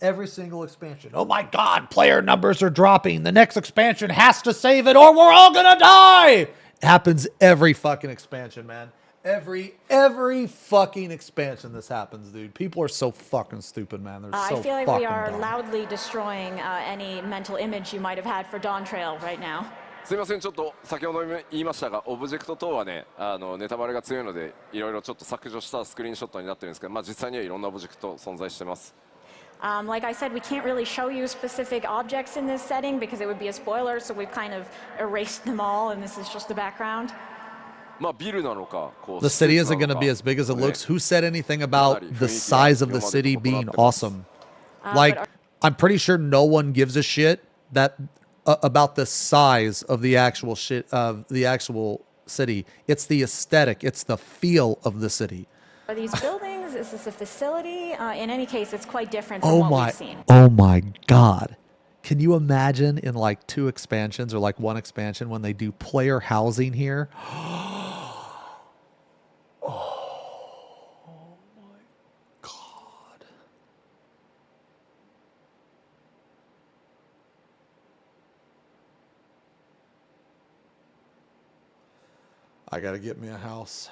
Every single expansion. Oh my god, player numbers are dropping. The next expansion has to save it or we're all gonna die! It happens every fucking expansion, man. Every fucking expansion this happens, dude. People are so fucking stupid, man. They're so I feel like fucking we are dumb. loudly destroying any mental image you might have had for DawnTrail right now. すみません、ちょっと先ほど言いましたが、オブジェクト等はね、ネタバレが強いので、いろいろちょっと削除したスクリーンショットになってるんですけど、まあ実際にはいろんなオブジェクト存在してます。Like I said, we can't really show you specific objects in this setting because it would be a spoiler, so we've kind of erased them all, and this is just the background. まあビルなのか、こう The city isn't going to be as big as it looks. Who said anything about the size of the city being awesome? Like, I'm pretty sure no one gives a shit that about the size of the actual shit of the actual city. It's the aesthetic. It's the feel of the city. Are these buildings? Is this a facility? In any case, it's quite different from what we've seen. Oh my god. Can you imagine in like 2 expansions or like 1 expansion when they do player housing here? I gotta get me a house.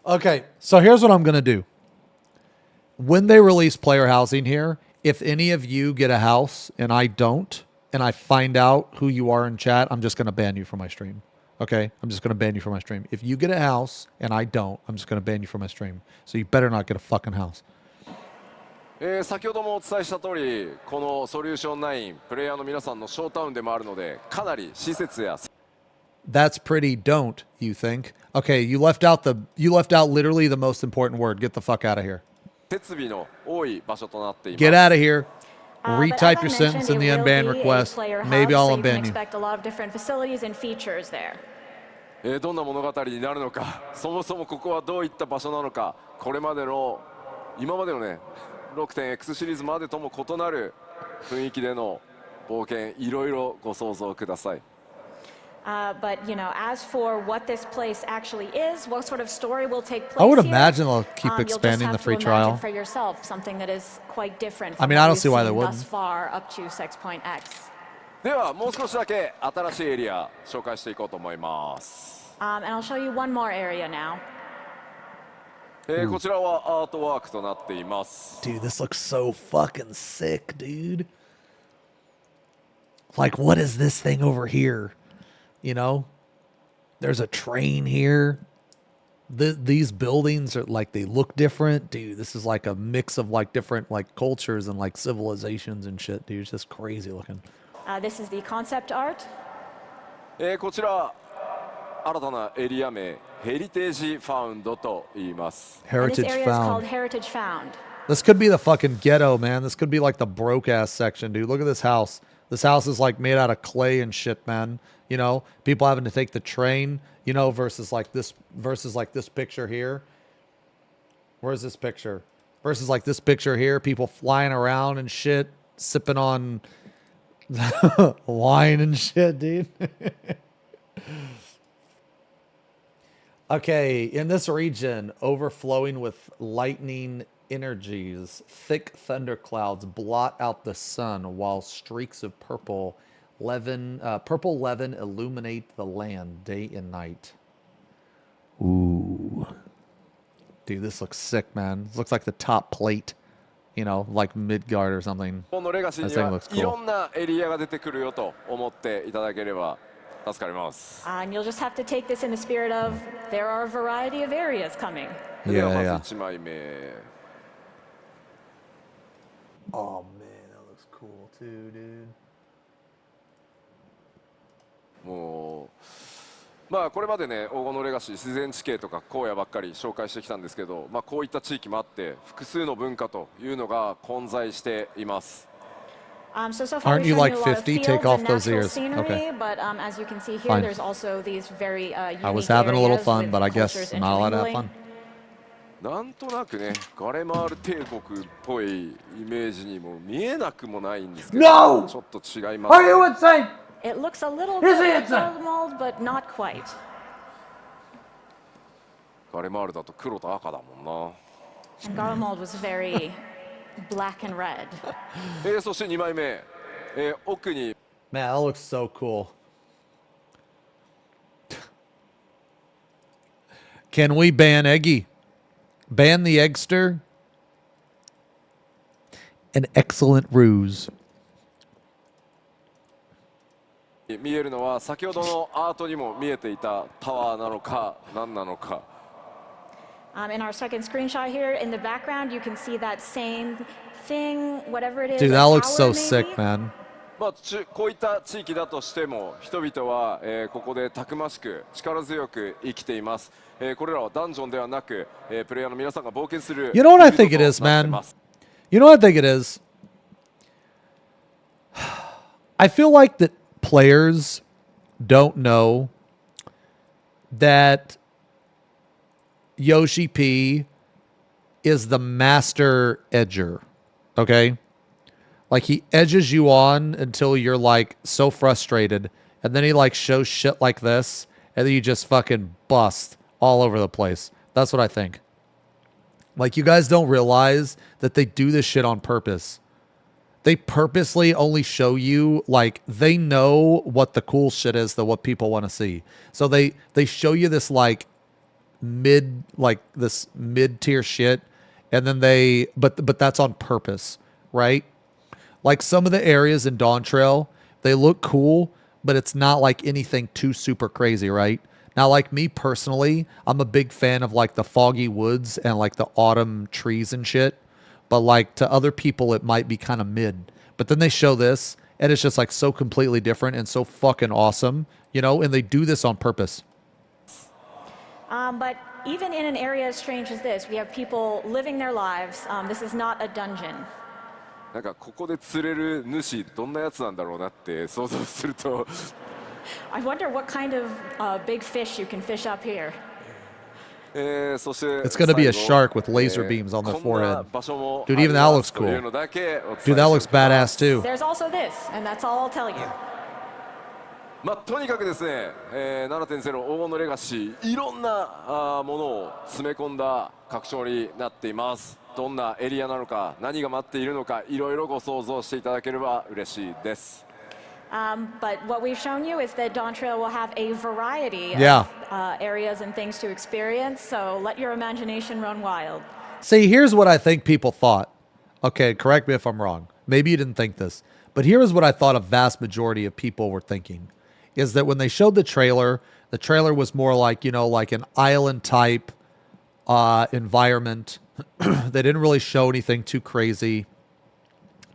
Okay, so here's what I'm gonna do. When they release player housing here, if any of you get a house and I don't, and I find out who you are in chat, I'm just gonna ban you from my stream. Okay, I'm just gonna ban you from my stream. If you get a house and I don't, I'm just gonna ban you from my stream. So you better not get a fucking house. 先ほどもお伝えした通り、このソリューション9、プレイヤーの皆さんのショータウンでもあるので、かなり施設や That's pretty don't, you think? Okay, you left out literally the most important word. Get the fuck out of here. 設備の多い場所となっています。 Get out of here. But Retype as your I sentence mentioned, in the it will unban be a request. player hub, Maybe I'll so you can unban you. expect a lot of different facilities and features there. どんな物語になるのか、そもそもここはどういった場所なのか、これまでの今までのね 6.X シリーズまでとも異なる雰囲気での冒険、いろいろご想像ください。But, you know, as for what this place actually is, what sort of story will take place I would here, imagine they'll keep expanding the free trial. for yourself, something that is quite different from I mean, I don't what see we've why they seen wouldn't. thus far up to Sex Point X. ではもう少しだけ新しいエリア紹介していこうと思います。And I'll show you one more area now. こちらはアートワークとなっています。 Dude, this looks so fucking sick, dude. Like, what is this thing over here? You know? There's a train here. These buildings are like, they look different. Dude, this is like a mix of like different like cultures and like civilizations and shit, dude. It's just crazy looking. This is the concept art. こちら新たなエリア名ヘリテージファウンドと言います。 And this Heritage area is called found. Heritage Found. This could be the fucking ghetto, man. This could be like the broke ass section, dude. Look at this house. This house is like made out of clay and shit, man. You know, people having to take the train, you know, versus like this picture here. Where's this picture? Versus like this picture here, people flying around and shit, sipping on wine and shit, dude. Okay, in this region, overflowing with lightning energies, thick thunderclouds blot out the sun, while streaks of purple leaven illuminate the land day and night. Ooh. Dude, this looks sick, man. This looks like the top plate, you know, like Midgard or something. このレガシーにはいろんなエリアが出てくるよと思っていただければ助かります。 And you'll just have to take this in the spirit of there are a variety of areas coming. ではまず1枚目。 Oh man, that looks cool too, dude. もうまあこれまでね黄金のレガシー自然地形とか荒野ばっかり紹介してきたんですけど、まあこういった地域もあって複数の文化というのが混在しています。 So far Aren't we've you shown like you a lot of 50? fields Take off and those natural ears. scenery, Okay. But as you can see here, Fine. there's also these very unique I was having a little areas fun, with but I guess cultures I'm not allowed to have intermingling. fun. なんとなくねガレマール帝国っぽいイメージにも見えなくもないんですけど、 No! ちょっと違います。 Are you insane? It looks a little His bit answer. like mold, but not quite. ガレマールだと黒と赤だもん And Garlemald was very black and red. な。そして2枚目、奥に Man, that looks so cool. Can we ban Eggy? Ban the Eggster? An excellent ruse. 見えるのは先ほどのアートにも見えていたタワーなのか何なのか。 In our second screenshot here, in the background, you can see that same thing, whatever it is. Dude, a that looks tower, so maybe? sick, man. まあ、こういった地域だとしても人々は、ここでたくましく力強く生きています、これらはダンジョンではなく、プレイヤーの皆さんが冒険する You know what I think it is, man? You know what I think it is? I feel like that players don't know that Yoshi-P is the master edger, okay? Like, he edges you on until you're, like, so frustrated, and then he, like, shows shit like this, and then you just fucking bust all over the place. That's what I think. Like, you guys don't realize that they do this shit on purpose. They purposely only show you, like, they know what the cool shit is, what people want to see. So they show you this, like, this mid-tier shit, and then but that's on purpose, right? Like, some of the areas in DawnTrail, they look cool, but it's not like anything too super crazy, right? Now, like me personally, I'm a big fan of like the foggy woods and like the autumn trees and shit. But like to other people, it might be kind of mid. But then they show this and it's just like so completely different and so fucking awesome, you know, and they do this on purpose. But even in an area as strange as this, we have people living their lives. This is not a dungeon. なんかここで釣れる主どんなやつなんだろうなって想像すると I wonder what kind of big fish you can fish up here. そして It's going to be a shark with laser beams on their forehead. Dude, even that looks cool. Dude, that looks badass too. There's also this, and that's all I'll tell you. まあ、とにかくですね、7.0 黄金のレガシーいろんなものを詰め込んだ拡張になっています。どんなエリアなのか何が待っているのかいろいろご想像していただければ嬉しいです。But what we've shown you is that DawnTrail will have a variety Yeah. of areas and things to experience, so let your imagination run wild. See, here's what I think people thought. Okay, correct me if I'm wrong. Maybe you didn't think this. But here is what I thought a vast majority of people were thinking. Is that when they showed the trailer was more like, you know, like an island type environment. They didn't really show anything too crazy.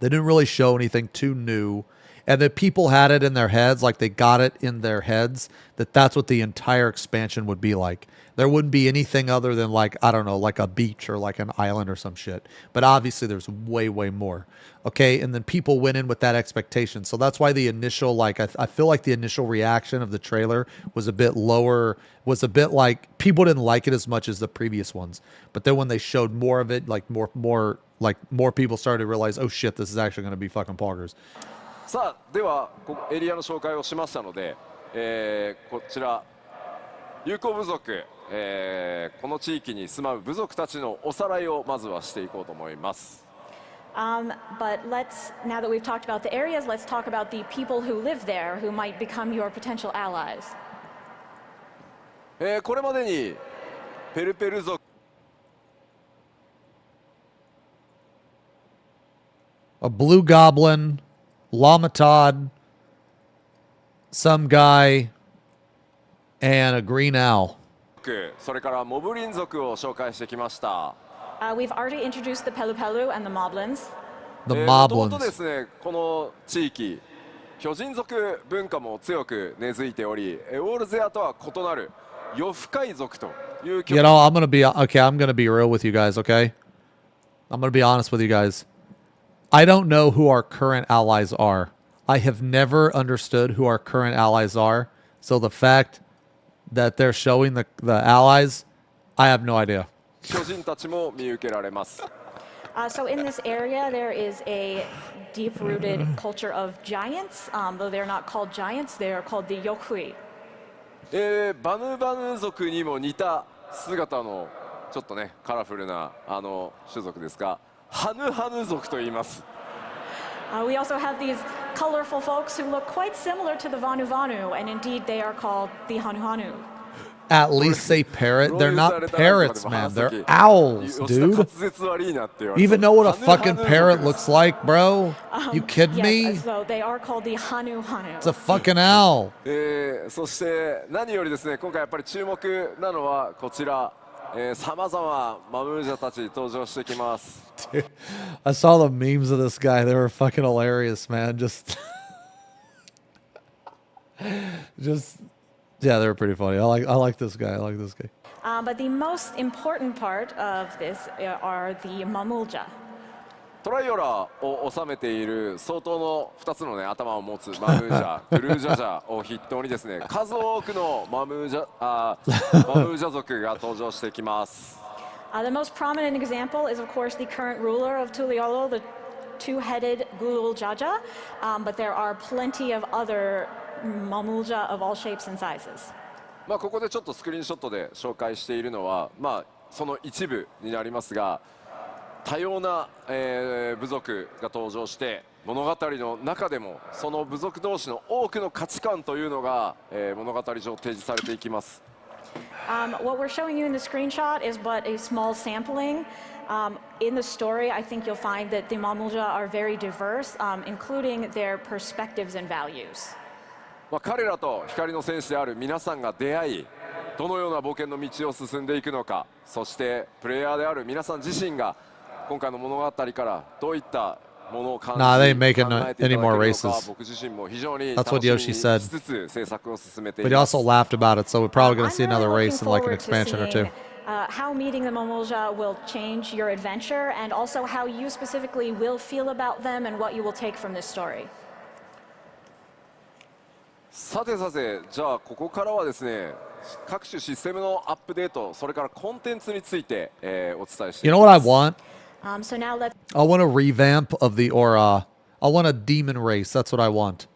They didn't really show anything too new. And that people had it in their heads, like they got it in their heads, that that's what the entire expansion would be like. There wouldn't be anything other than like, I don't know, like a beach or like an island or some shit. But obviously there's way, way more. Okay, and then people went in with that expectation. So that's why the initial, like, I feel like the initial reaction of the trailer was a bit lower, was a bit like, people didn't like it as much as the previous ones. But then when they showed more of it, like more people started to realize, oh shit, this is actually going to be fucking poggers. さあではエリアの紹介をしましたので、こちら友好部族、この地域に住まう部族たちのおさらいをまずはしていこうと思います。But now that we've talked about the areas, let's talk about the people who live there who might become your potential allies. これまでにペルペル族 A blue goblin, Lamatod, some guy, and a green owl. それからモブリン族を紹介してきました。We've already introduced the Pelu and the Moblins. The もともと Moblins. ですね、この地域、巨人族文化も強く根付いており、オールゼアとは異なる夜深い族という。You know, I'm gonna be real with you guys, okay? I'm gonna be honest with you guys. I don't know who our current allies are. I have never understood who our current allies are. So the fact that they're showing the allies, I have no idea. 巨人たちも見受けられます。So in this area, there is a deep-rooted culture of giants. Though they're not called giants, they are called the Yokui. バヌバヌ族にも似た姿のちょっとねカラフルな種族ですが、ハヌハヌ族と言います。We also have these colorful folks who look quite similar to the Vanu Vanu, and indeed they are called the Hanu Hanu. At least say parrot. They're not parrots, man. They're owls, dude. You even know what a fucking parrot looks like, bro? You kidding me? Yes, so they are called the Hanu Hanu. It's a fucking owl. そして何よりですね、今回やっぱり注目なのはこちら。さまざまマムージャたち登場してきます。Dude, I saw the memes of this guy. They were fucking hilarious, man. Just, yeah, they were pretty funny. I like this guy. I like this guy. But the most important part of this are the Mamulja. トライオラを収めている相当の2つの、ね、頭を持つマムージャ、クルージャジャを筆頭にですね、数多くのマムージャ族が登場してきます。The most prominent example is, of course, the current ruler of Tuliolo, the two-headed Gulul Jaja, but there are plenty of other Mamulja of all shapes and sizes. まあここでちょっとスクリーンショットで紹介しているのは、まあその一部になりますが。多様な、部族が登場して物語の中でもその部族同士の多くの価値観というのが、物語上提示されていきます。What we're showing you in the screenshot is but a small sampling. In the story, I think you'll find that the Mamulja are very diverse, including their perspectives and values. まあ彼らと光の戦士である皆さんが出会い、どのような冒険の道を進んでいくのか、そしてプレイヤーである皆さん自身が今回の物語からどういったものを感じ Nah, they ain't making any more 考えてい races. ただけるのか、僕自身も非常に That's 楽 what しみに Yoshi し said. つつ制作を進めてい But he ます。 also laughed about it, so we're probably going to see I'm another really race looking in like an forward to expansion or two. seeing, how meeting the Mamulja will change your adventure, and also how you specifically will feel about them and what you will take from this story. さて、じゃあここからはですね、各種システムのアップデート、それからコンテンツについて、お伝えしてい You き know ま what I す。want? So now let's. I want a revamp of the I want a demon race. That's what I want.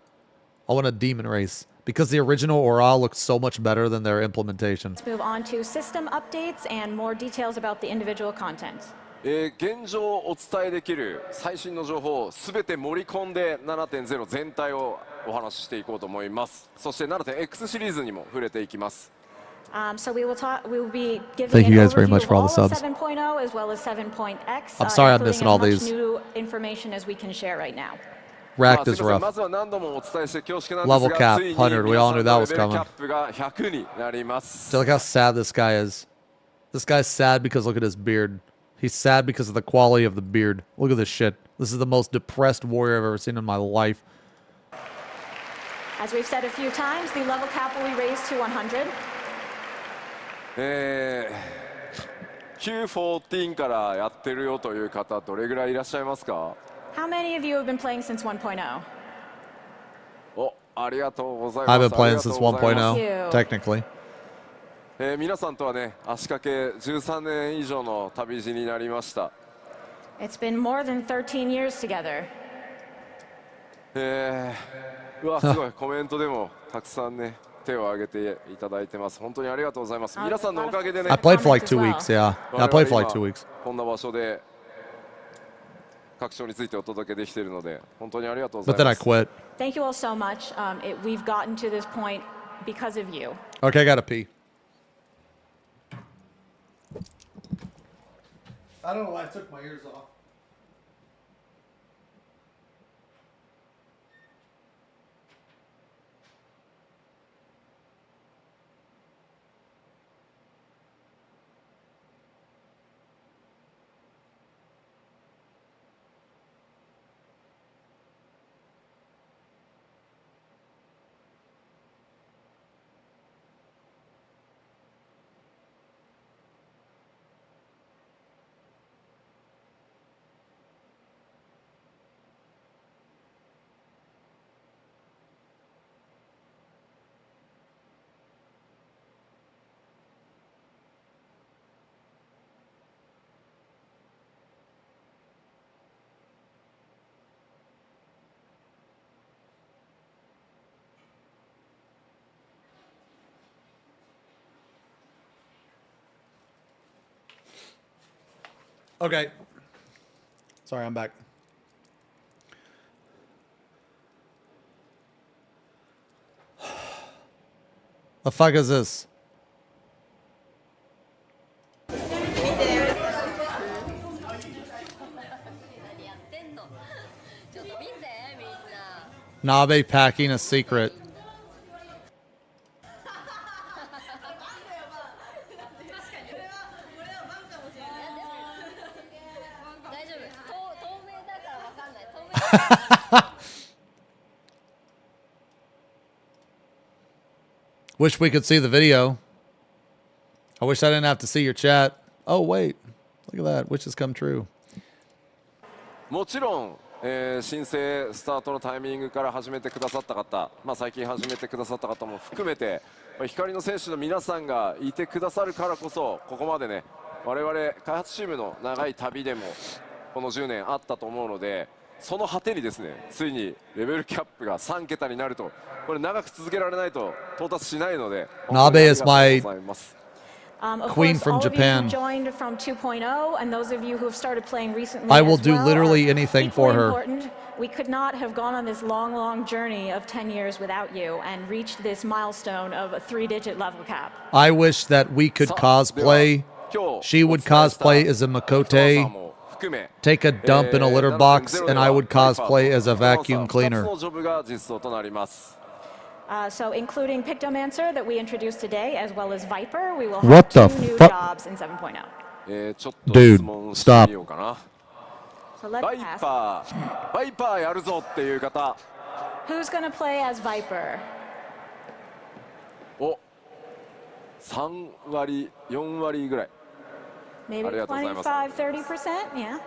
I want a demon race. because the original Aura looks so much better than their implementation. Let's move on to system updates and more details about the individual content. 現状お伝えできる最新の情報をすべて盛り込んで 7.0 全体をお話ししていこうと思います。そして 7.x シリーズにも触れていきます。So we will be giving Thank you an guys very overview much of for all all the of subs. 7.0 as well as 7.x. I'm sorry I'm including missing all as much these. new information as we can share right now. Racked is rough. まずは何度もお伝えして恐縮なん Level ですが cap ついに 100. We all knew that was 皆さんのレベル coming. キャップが100になります。 Look how sad this guy is. This guy's sad because look at his beard. He's sad because of the quality of the beard. Look at this shit. This is the most depressed warrior I've ever seen in my life. As we've said a few times, the level cap will be raised to 100. Q14 からやってるよという方どれぐらいいらっしゃいますか？ How many of you have been playing since 1.0? お、ありがとうございます。 I've been playing since 1.0, oh, technically. 皆さんとはね、足掛け13年以上の旅路になりました。 It's been more than 13 years together. うわ、すごいコメントでもたくさんね手を挙げていただいてます。本当にありがとうございます。皆さんのおかげでね。I played for like 2 weeks, yeah. I played for like 2 weeks. こんな場所で各所についてお届けできているので本当にありがとうござい But then ま I す。 quit. Thank you all so much. We've gotten to this point because of you. Okay, I gotta pee. I don't know why I took my ears off. Okay. Sorry, I'm back. The fuck is this? Nabe packing a secret. Wish we could see the video. I wish I didn't have to see your chat. Oh, wait. Look at that. Wishes come true. もちろん、申請スタートのタイミングから始めてくださった方、最近始めてくださった方も含めて、光の選手の皆さんがいてくださるからこそ、ここまでね、我々開発チームの長い旅でもこの10年あったと思うので、その果てにですね、ついにレベルキャップが3桁になると、これ長く続けられないと到達しないので、Nabe is my Of queen course, from all Japan. Of you who joined from 2.0, and those of you who have started playing recently, I will as do well, literally are anything for equally her. Important. We could not have gone on this long, long journey of 10 years without you and reached this milestone of a 3-digit level cap. I wish that we could cosplay. She would cosplay as a Makote, take a dump in a litter box, and I would cosplay as a vacuum cleaner. So including Pictomancer that we introduced today, as well as Viper, we will What have the 2 new fuck? jobs in 7.0. Dude, stop. So let's ask, バイパーやるぞっていう方、 who's going to play as Viper? お、3割、4割ぐらい。 Maybe 25, 30%? Yeah.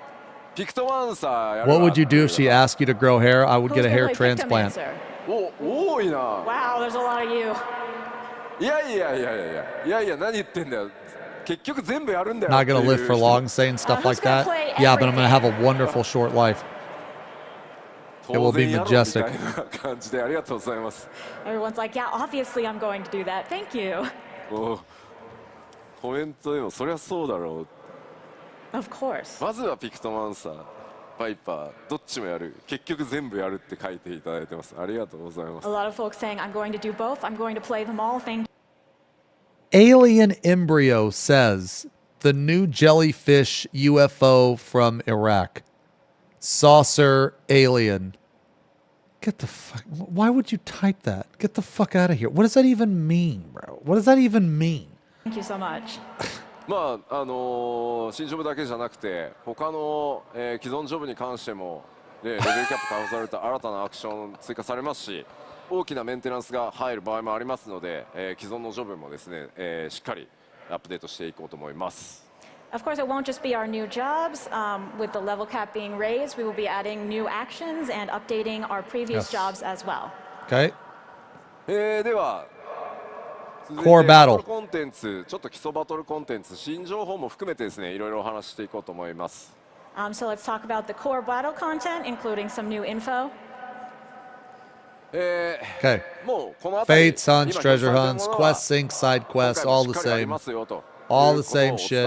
ピクトマンサーやる What わ would you do if she asked you to grow hair? I would Who's get a gonna hair play transplant. Pictomancer? お、多いな。 Wow, there's a lot of you. いや何言ってんだよ。結局全部やるんだよ。 Not gonna live for long saying stuff Who's like gonna that. play Yeah, but I'm gonna have a everything? wonderful short life. It will be 当然やろみ majestic. たいな感じでありがとうございます。 Everyone's like, yeah, obviously I'm going to do that. Thank you. もうコメントでもそりゃそうだろう。 Of course. まずはピクトマンサー、バイパー、どっちもやる。結局全部やるって書いていただいてます。ありがとうございま A す。 lot of folks saying, I'm going to do both. I'm going to play them all. Thank Alien Embryo says the new jellyfish UFO from Iraq. Saucer alien. Get the fuck. Why would you type that? Get the fuck out of here. What does that even mean, bro? What does that even mean? you so much. まあ新ジョブだけじゃなくて他の、既存ジョブに関しても、レベルキャップ解放された新たなアクション追加されますし、大きなメンテナンスが入る場合もありますので、既存のジョブもですね、しっかりアップデートしていこうと思います。 Of course, it won't just be our new jobs. With the level cap being raised, we will be adding new actions and updating our previous jobs as well. Okay. では Core battle コンテンツ、ちょっと基礎バトルコンテンツ、新情報も含めてですね、いろいろお話ししていこうと思います。So let's talk about the core battle content, including some new info. Okay. もうこの辺り Fates, hunts, treasure hunts, quest sync, side quests, all the same. All the same shit.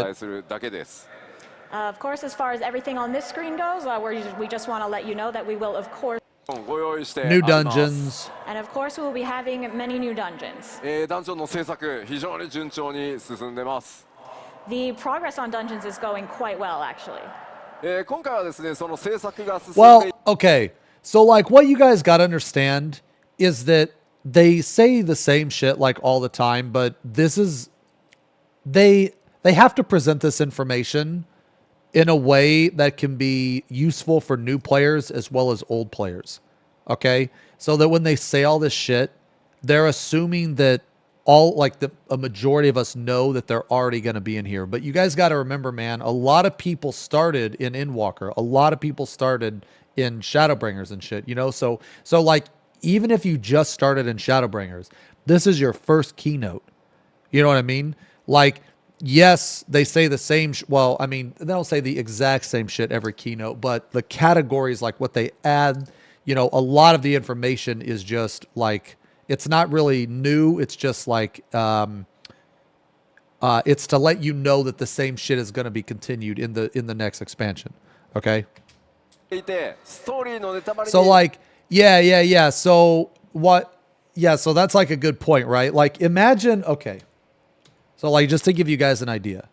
Of course, as far as everything on this screen goes, we just want to let you know that we will, of course, New dungeons. and of course, we will be having many new dungeons. ダンジョンの制作、非常に順調に進んでます。 The progress on dungeons is going quite well, actually. 今回はですね、その制作が進んで Well, okay. So, like, what you guys got to understand is that they say the same shit, like, all the time, but this is... They have to present this information in a way that can be useful for new players as well as old players. Okay? So that when they say all this shit, they're assuming that a majority of us know that they're already going to be in here. But you guys got to remember, man, a lot of people started in Endwalker. A lot of people started in Shadowbringers and shit, you know? So like, even if you just started in Shadowbringers, this is your first keynote. You know what I mean? Like, yes, they say the same. Well, I mean, they don't say the exact same shit every keynote, but the categories, like what they add, you know, a lot of the information is just like, it's not really new. It's just like, it's to let you know that the same shit is going to be continued in the next expansion. Okay. So like, yeah. So what? Yeah. So that's like a good point, right? Like, imagine. Okay. So, like, just to give you guys an idea,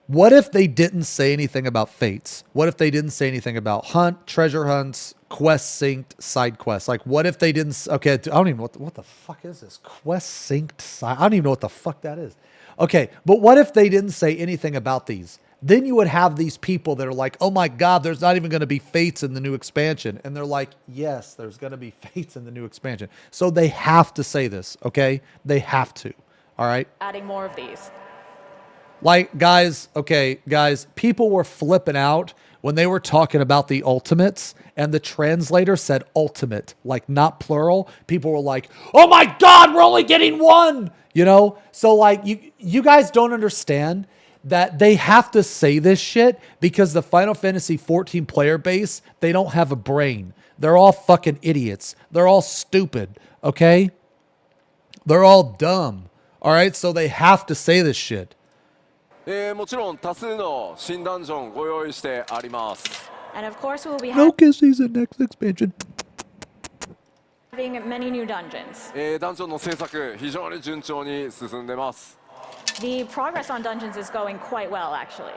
what if they didn't say anything about fates? What if they didn't say anything about hunt, treasure hunts, quest synced, side quests? Like, what if they didn't... Okay, I don't even know what the fuck is this? Quest synced side... I don't even know what the fuck that is. Okay, but what if they didn't say anything about these? Then you would have these people that are like, oh my God, there's not even going to be fates in the new expansion. And they're like, yes, there's going to be fates in the new expansion. So they have to say this, okay? They have to. All right. Adding more of these. Like, guys, people were flipping out when they were talking about the ultimates and the translator said ultimate, like not plural. People were like, oh my God, we're only getting one, you know? So like, you guys don't understand that they have to say this shit because the Final Fantasy 14 player base, they don't have a brain. They're all fucking idiots. They're all stupid, okay? They're all dumb. All right, so they have to say this shit. もちろん多数の新ダンジョンご用意してあります。 And of course, we will be No kisses in next expansion. having many new dungeons. ダンジョンの制作非常に順調に進んでます。 The progress on dungeons is going quite well, actually.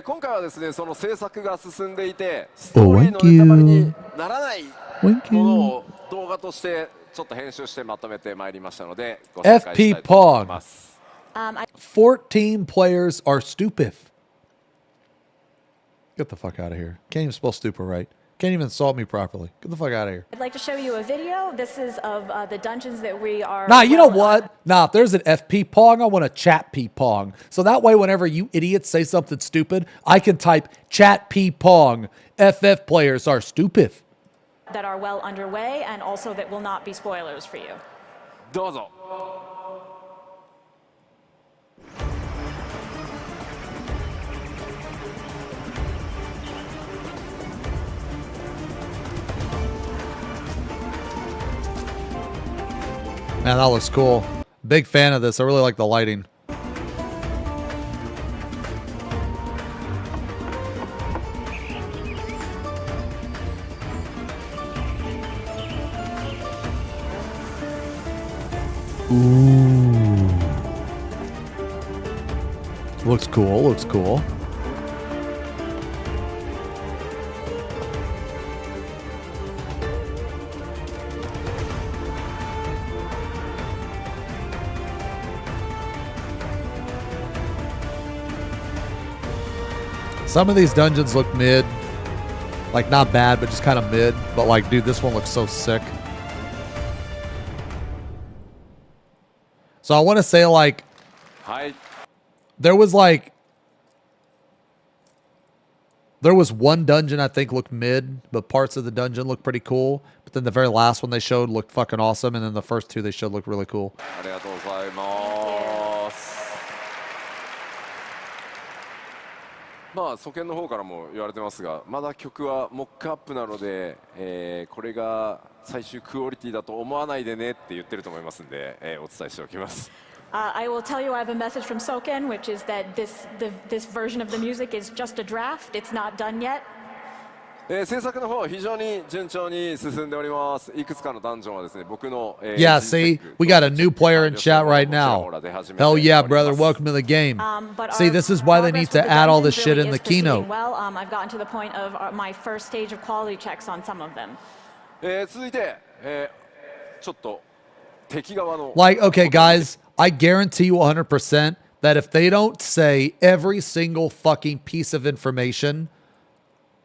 今回はですね、その制作が進んでいて、ストーリーのネタバレにならないものを動画としてちょっと編集してまとめてまいりましたので、ご紹介したいと思います。 14 players are stupid. Get the fuck out of here. Can't even spell stupid right. Can't even insult me properly. Get the fuck out of here. I'd like to show you a video. This is of the dungeons that we are... Nah, you know what? Nah, if there's an FP Pong, I want a chat P Pong. So that way, whenever you idiots say something stupid, I can type chat P Pong. FF players are stupid. That are well underway and also that will not be spoilers for you. どうぞ。Man, that looks cool. Big fan of this. I really like the lighting. Ooh. Looks cool, looks cool. Some of these dungeons look mid. Like, not bad, but just kind of mid. But, like, dude, this one looks so sick. So I want to say, like, there was one dungeon I think looked mid, but parts of the dungeon looked pretty cool. But then the very last one they showed looked fucking awesome, and then the first two they showed looked really cool. まあ祖権の方からも言われてますが、まだ曲はモックアップなので、これが最終クオリティだと思わないでねって言ってると思いますんで、お伝えしておきます。I will tell you I have a message from Soken, which is that this version of the music is just a draft. It's not done yet. 制作の方は非常に順調に進んでおります。いくつかのダンジョンはですね、僕の Yeah, see, we got a new player in chat right now. Hell yeah, brother! Welcome to the game. See, this is why they need to add all this shit in the keynote. Well, I've gotten to the point of my first stage of quality checks on some of them. 続いて、ちょっと敵側の Like, okay, guys, I guarantee you 100% that if they don't say every single fucking piece of information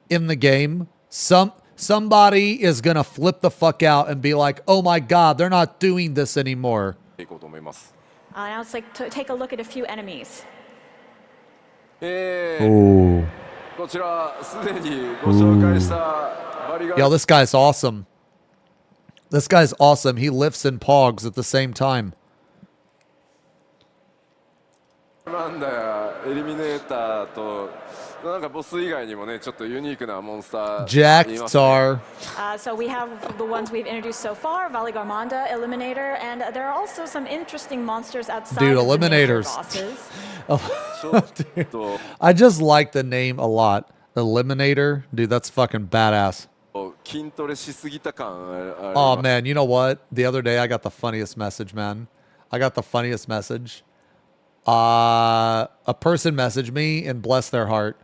in the game, somebody is gonna flip the fuck out and be like, oh my god, they're not doing this anymore. Now it's like to take a look at a few enemies. Ooh. Yo, this guy's awesome. This guy's awesome. He lifts and pogs at the same time. Jack Tsar. So we have the ones we've introduced so far, Valigarmanda, Eliminator, and there are also some interesting monsters outside Dude, of the major Eliminators. bosses. Dude, I just like the name a lot. Eliminator. Dude, that's fucking badass. Oh, man, you know what? The other day, I got the funniest message, man. I got the funniest message. A person messaged me, and bless their heart,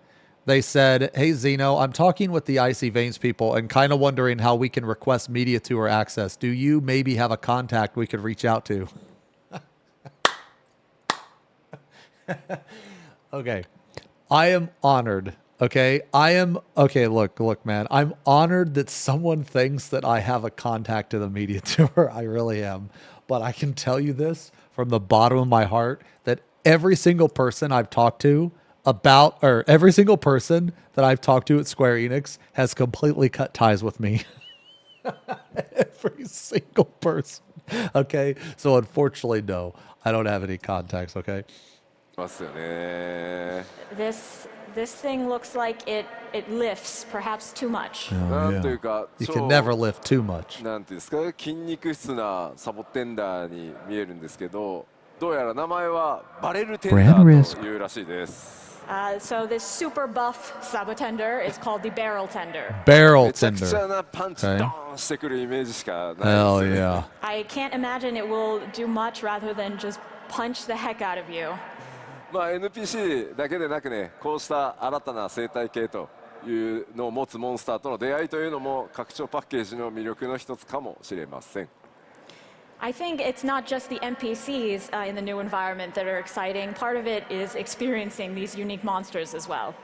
they said, hey, Xeno, I'm talking with the Icy Veins people and kind of wondering how we can request media tour access. Do you maybe have a contact we could reach out to? Okay. I am honored. Okay. Okay, look, man. I'm honored that someone thinks that I have a contact to the media tour. I really am. But I can tell you this from the bottom of my heart that every single person I've talked to every single person that I've talked to at Square Enix has completely cut ties with me. Every single person. Okay. So unfortunately, no, I don't have any contacts. Okay. This thing looks like it lifts perhaps too much. Oh, yeah. You can never lift too much. Brand risk. So this super buff Sabotender is called the Barrel Tender. Barrel Tender. Okay. Hell yeah. I can't imagine it will do much rather than just punch the heck out of you. まあ NPC だけでなくね、こうした新たな生態系というのを持つモンスターとの出会いというのも拡張パッケージの魅力の一つかもしれません。I think it's not just the NPCs in the new environment that are exciting. Part of it is experiencing these unique monsters as well.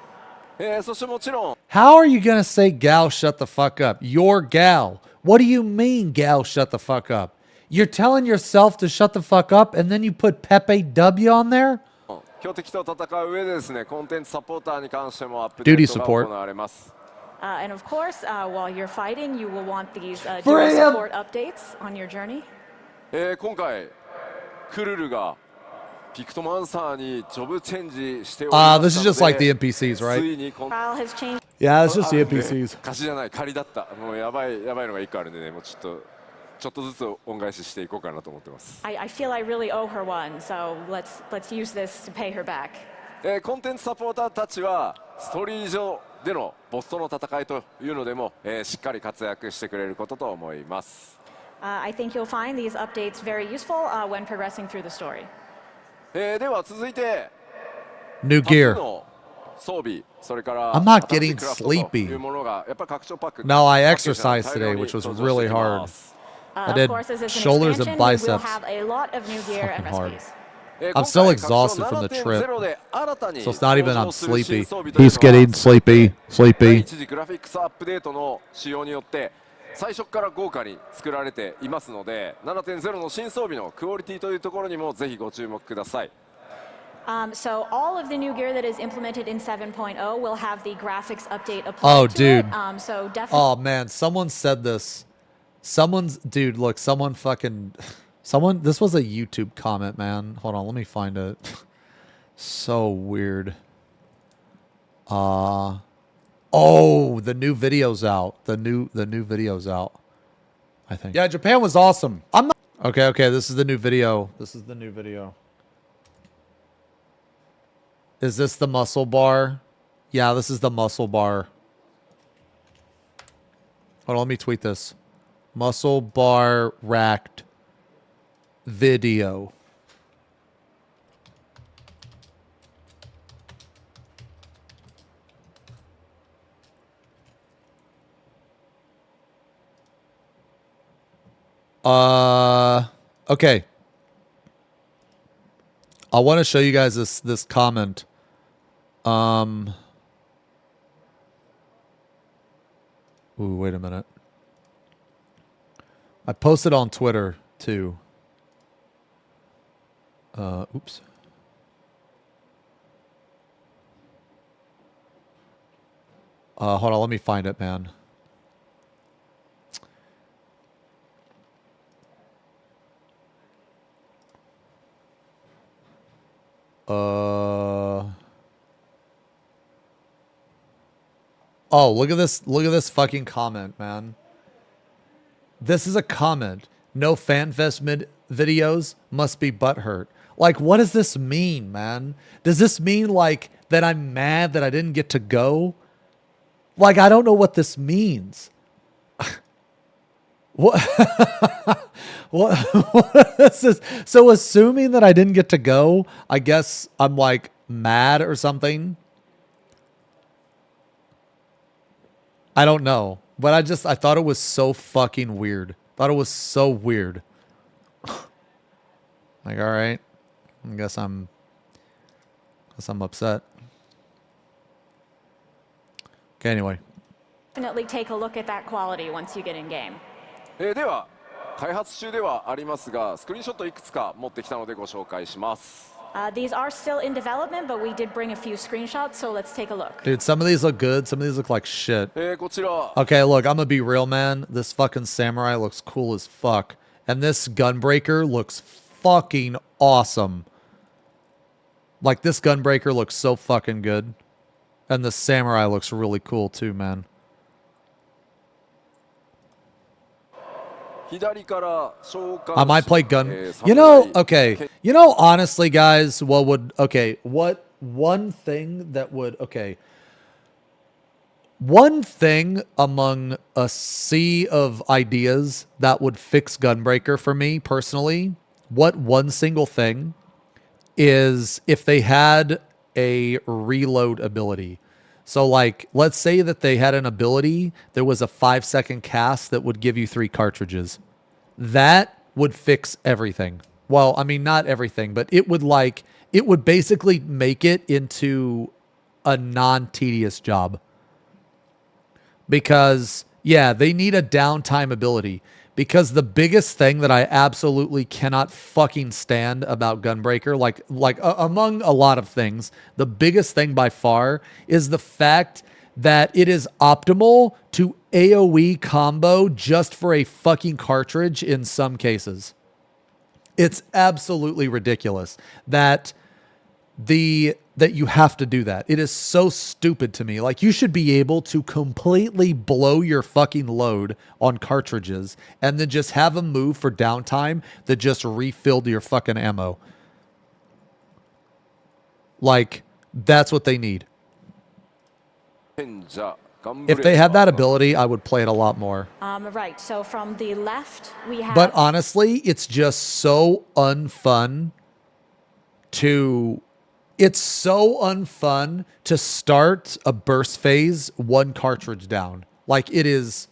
そしてもちろん How are you gonna say Gal shut the fuck up? You're Gal. What do you mean Gal shut the fuck up? You're telling yourself to shut the fuck up and then you put Pepe W on there? 強敵と戦う上でですね、コンテンツサポーターに関してもアップデートが行われます。And of course, while you're fighting, you will want these dual support updates on your journey. 今回クルルがピクトマンサーにジョブチェンジしております。This is just like the NPCs, right? Yeah, it's just the NPCs. 貸しじゃない、仮だった。もうやばいのが一個あるんでね、もうちょっとちょっとずつ恩返ししていこうかなと思ってます。I feel I really owe her one, so let's use this to pay her back. コンテンツサポーターたちはストーリー上でのボスとの戦いというのでも、しっかり活躍してくれることと思います。I think you'll find these updates very useful when progressing through the story. では続いて New gear. 装備、それから I'm not getting sleepy. というものがやっぱり拡張パック。No, I exercised today, which was really hard. I did shoulders and biceps. Fucking hard. I'm still exhausted from the trip, so it's not even I'm sleepy. He's getting sleepy. 第一次グラフィックスアップデートの仕様によって最初から豪華に作られていますので、7.0 の新装備のクオリティというところにもぜひご注目ください。So all of the new gear that is implemented in 7.0 will have the graphics update applied Oh, to dude. it. So definitely. Oh man, someone said this. Dude, look, someone. This was a YouTube comment, man. Hold on, let me find it. So weird. Oh, the new video's out. The new video's out, I think. Yeah, Japan was awesome. I'm not. Okay, this is the new video. Is this the muscle bar? Yeah, this is the muscle bar. Hold on, let me tweet this. Muscle bar racked video. Okay. I want to show you guys this comment. Ooh, wait a minute. I posted on Twitter too. Oops. Hold on, let me find it, man. Oh, look at this fucking comment, man. This is a comment. No FanFest videos must be butthurt. Like, what does this mean, man? Does this mean, like, that I'm mad that I didn't get to go? Like, I don't know what this means. What? What is this? So assuming that I didn't get to go, I guess I'm, like, mad or something. I don't know. But I thought it was so fucking weird. Thought it was so weird. Like, all right. I guess I'm upset. Okay, anyway. Definitely take a look at that quality once you get in game. では開発中ではありますが、スクリーンショットいくつか持ってきたのでご紹介します。These are still in development, but we did bring a few screenshots, so let's take a look. Dude, some of these look good. Some of these look like shit. こちら。Okay, look, I'm gonna be real, man. This fucking samurai looks cool as fuck. And this gunbreaker looks fucking awesome. Like, this gunbreaker looks so fucking good. And the samurai looks really cool too, man. I might play gun. You know, okay. You know, honestly, guys, one thing among a sea of ideas that would fix Gunbreaker for me personally, one single thing is if they had a reload ability. So, like, let's say that they had an ability, there was a 5-second cast that would give you 3 cartridges. That would fix everything. Well, I mean, not everything, but it would basically make it into a non-tedious job. Because, yeah, they need a downtime ability. Because the biggest thing that I absolutely cannot fucking stand about Gunbreaker, among a lot of things, the biggest thing by far is the fact that it is optimal to AoE combo just for a fucking cartridge in some cases. It's absolutely ridiculous that the that you have to do that. It is so stupid to me. Like, you should be able to completely blow your fucking load on cartridges and then just have them move for downtime that just refilled your fucking ammo. Like, that's what they need. If they had that ability, I would play it a lot more. Right, so from the left, we have... But honestly, it's just so unfun to... It's so unfun to start a burst phase one cartridge down. Like, it is...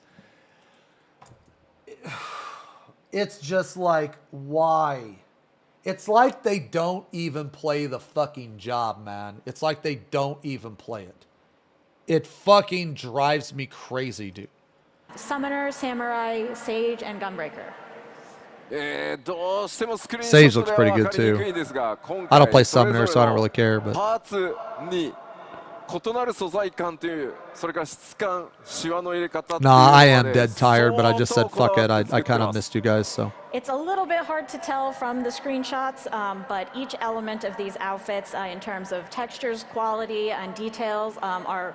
It's just like, why? It's like they don't even play the fucking job, man. It's like they don't even play it. It fucking drives me crazy, dude. Summoner, Samurai, Sage, and Gunbreaker. Sage looks pretty good too. I don't play Summoner, so I don't really care. But nah, I am dead tired, but I just said fuck it. I kind of missed you guys, so. It's a little bit hard to tell from the screenshots, but each element of these outfits, in terms of textures, quality, and details, are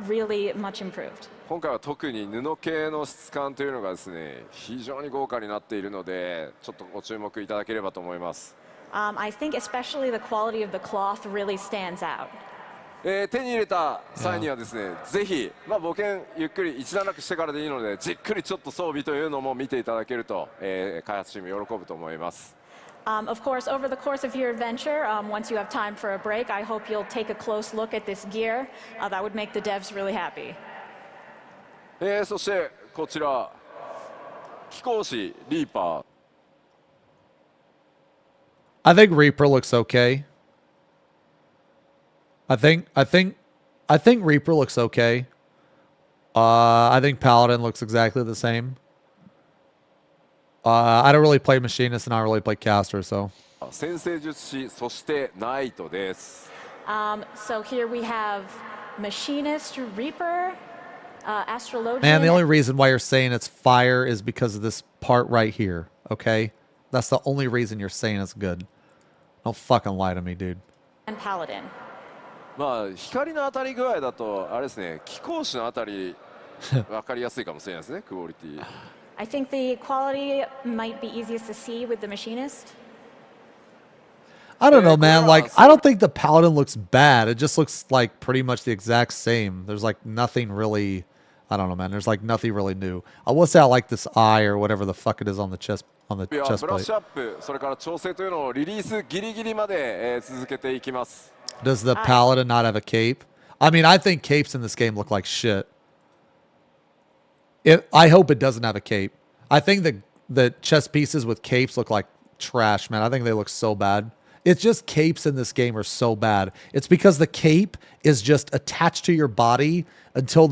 really much improved. 今回は特に布系の質感というのがですね、非常に豪華になっているので、ちょっとご注目いただければと思います。I think especially the quality of the cloth really stands out. 手に入れた際にはですね、ぜひ、冒険ゆっくり一段落してからでいいので、じっくりちょっと装備というのも見ていただけると、開発チーム喜ぶと思います。Of course, over the course of your adventure, once you have time for a break, I hope you'll take a close look at this gear. That would make the devs really happy. そしてこちら貴公子リーパー。I think Reaper looks okay. I think Reaper looks okay. I think Paladin looks exactly the same. I don't really play Machinist and I don't really play Caster, so. 先生術師そしてナイトです。So here we have Machinist, Reaper, Astrologian. Man, the only reason why you're saying it's fire is because of this part right here, okay? That's the only reason you're saying it's good. Don't fucking lie to me, dude. And Paladin. 光の当たり具合だとあれですね、貴公子のあたり分かりやすいかもしれないですね、クオリティ。I think the quality might be easiest to see with the Machinist. I don't know, man. Like, I don't think the Paladin looks bad. It just looks like pretty much the exact same. There's like nothing really, I don't know, man. There's like nothing really new. I will say I like this eye or whatever the fuck it is on the chest plate. ブラッシュアップ、それから調整というのをリリースギリギリまで、続けていきます。Does the Paladin not have a cape? I mean, I think capes in this game look like shit. I hope it doesn't have a cape. I think the chest pieces with capes look like trash, man. I think they look so bad. It's just capes in this game are so bad. It's because the cape is just attached to your body until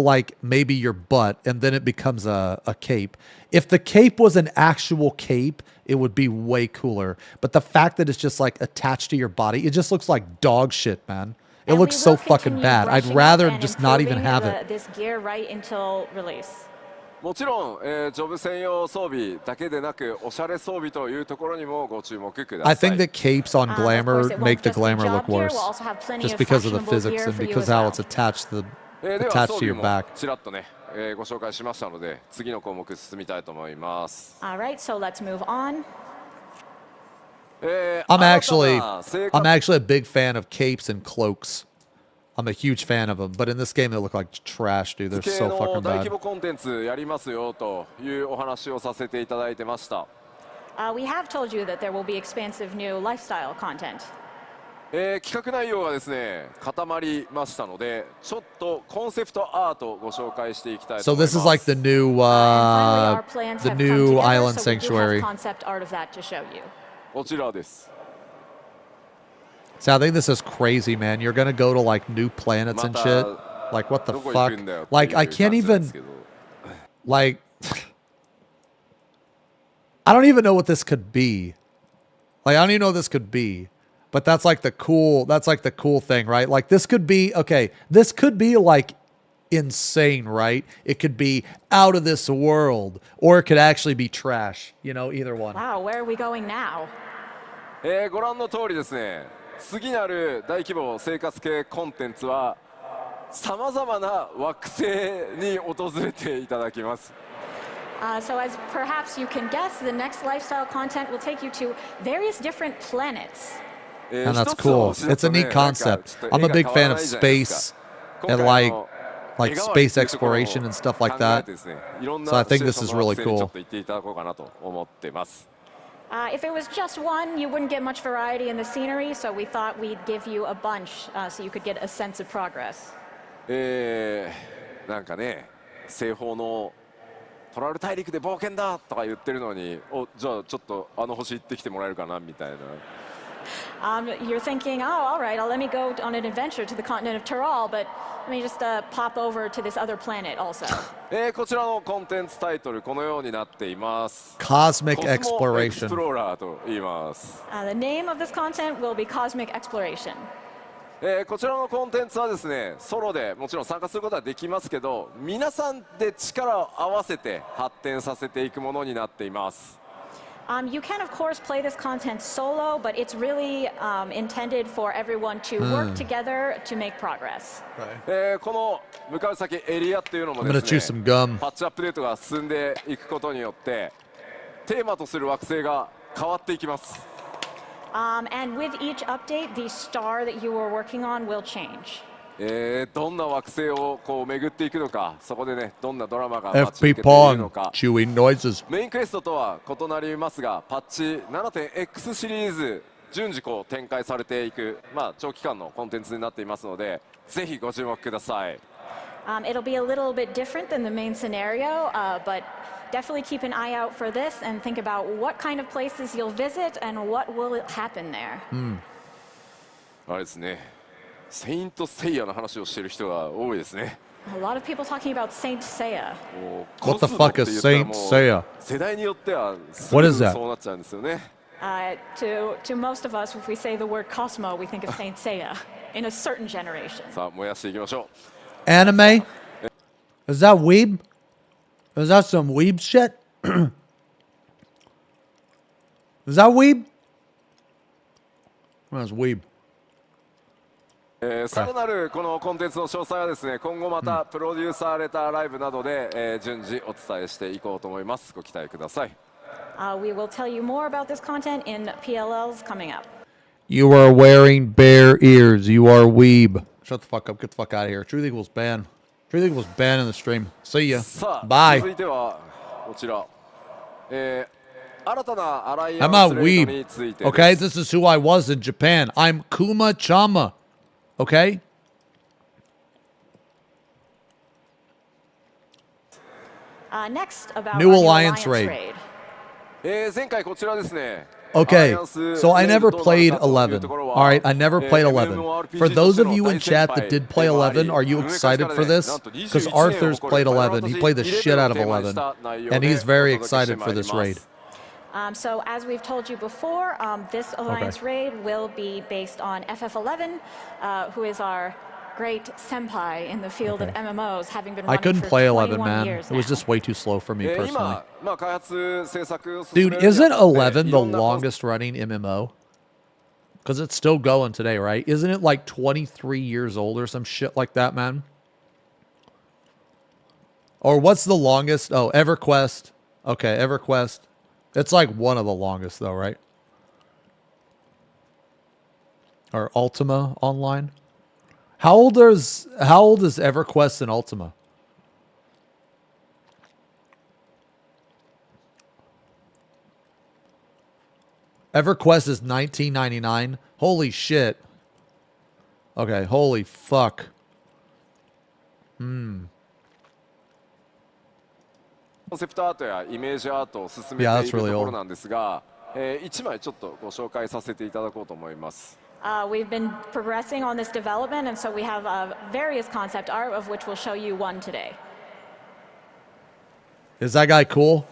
like maybe your butt, and then it becomes a cape. If the cape was an actual cape, it would be way cooler. But the fact that it's just like attached to your body, it just looks like dog shit, man. It looks so fucking bad. I'd rather just not even have it. This gear right until release. もちろん、ジョブ専用装備だけでなく、おしゃれ装備というところにもご注目ください。I think that capes on glamour make the glamour look worse, just because of the physics and because how it's attached to your back. ちらっとね、ご紹介しましたので、次の項目進みたいと思います。All right, so let's move on. I'm actually a big fan of capes and cloaks. I'm a huge fan of them, but in this game they look like trash, dude. They're so fucking 大 bad. 規模コンテンツやりますよというお話をさせていただいてました。We have told you that there will be expansive new lifestyle content. 企画内容がですね、固まりましたので、ちょっとコンセプトアートをご紹介していきたいと So 思います。 this is like the new And finally, our plans have come together, island so we do sanctuary. have concept art of that to show you. こちらです。 So I think this is crazy, man. You're gonna go to like new planets and shit. Like what the どこ行く fuck? んだよっていう Like I 感 can't じなんで even すけど。 like I don't even know what this could be. Like I don't even know what this could be. But that's like the cool thing, right? Like this could be this could be like insane, right? It could be out of this world, or it could actually be trash, you know, either one. Wow, where are we going now? ご覧の通りですね、次なる大規模生活系コンテンツはさまざまな惑星に訪れていただきます。So as perhaps you can guess, the next lifestyle content will take you to various different planets. And that's cool. It's a neat concept. I'm a big fan of space and like space exploration and stuff like that. So I think this is really cool. If it was just one, you wouldn't get much variety in the scenery, so we thought we'd give you a bunch so you could get a sense of progress. なんかね、西方のトラル大陸で冒険だとか言ってるのに、じゃあちょっとあの星行ってきてもらえるかなみたいな。You're thinking, oh, all right, let me go on an adventure to the continent of Tyrol, but let me just pop over to this other planet also. こちらのコンテンツタイトルこのようになっています。Cosmic Exploration。コスモエクスプローラーと言います。The name of this content will be Cosmic Exploration. こちらのコンテンツはですね、ソロでもちろん参加することはできますけど、皆さんで力を合わせて発展させていくものになっています。You can, of course, play this content solo, but it's really intended for everyone to work together to make progress. この向かう先エリアっていうのもですね、パッチアップデートが進んでいくことによってテーマとする惑星が変わっていきます。And with each update, the star that you are working on will change. どんな惑星をこう巡っていくのか、そこでね、どんなドラマが待ち受けているのか。メインクエストとは異なりますが、パッチ 7.X シリーズ順次こう展開されていく、長期間のコンテンツになっていますので、ぜひご注目ください。It'll be a little bit different than the main scenario, but definitely keep an eye out for this and think about what kind of places you'll visit and what will happen there. あれですね。セイントセイヤの話をしている人が多いですね。A lot of people talking about Saint Seiya. What the fuck is Saint Seiya? 世代によってはそうなっちゃうんですよね。To most of us, if we say the word Cosmo, we think of Saint Seiya in a certain generation. さあ燃やしていきましょう。Anime? Is that weeb? Is that some weeb shit? Is that weeb? That's weeb. さらなるこのコンテンツの詳細はですね、今後またプロデューサーレターライブなどで、順次お伝えしていこうと思います。ご期待ください。We will tell you more about this content in PLLs coming up. You are wearing bear ears. You are weeb. Shut the fuck up. Get the fuck out of here. Truth Equals ban. Truth Equals ban in the stream. See ya. Bye. 続いてはこちら。新たなアライア I'm ン not スレートに weeb. ついて Okay, this is who I was in Japan. I'm Kuma Chama. Okay? Next, about New our Alliance raid. 前回こちらですね。 Okay, so I never played 11. All right, I never played 11. For those of you in chat that did play 11, are you excited for this? Because Arthur's played 11. He played the shit out of 11. And he's very excited for this raid. So as we've told you before, this Alliance raid will be based on FF11, who is our great senpai in the field of MMOs, having been running I couldn't for play 11, 21 man. years It was now. just way too slow for me personally. 開発制作を進め Dude, るにあたって isn't 11 the いろんな longest running MMO? Because it's still going today, right? Isn't it like 23 years old or some shit like that, man? Or what's the longest? Oh, EverQuest. Okay, EverQuest. It's like one of the longest though, right? Or Ultima Online. How old is EverQuest and Ultima? EverQuest is 1999. Holy shit. Okay, holy fuck. コンセプトアートやイメージアートを進めているところなんですが、1枚ちょっとご紹介させていただこうと思います。We've been progressing on this development, and so we have various concept art, of which we'll show you one today. Is that guy cool?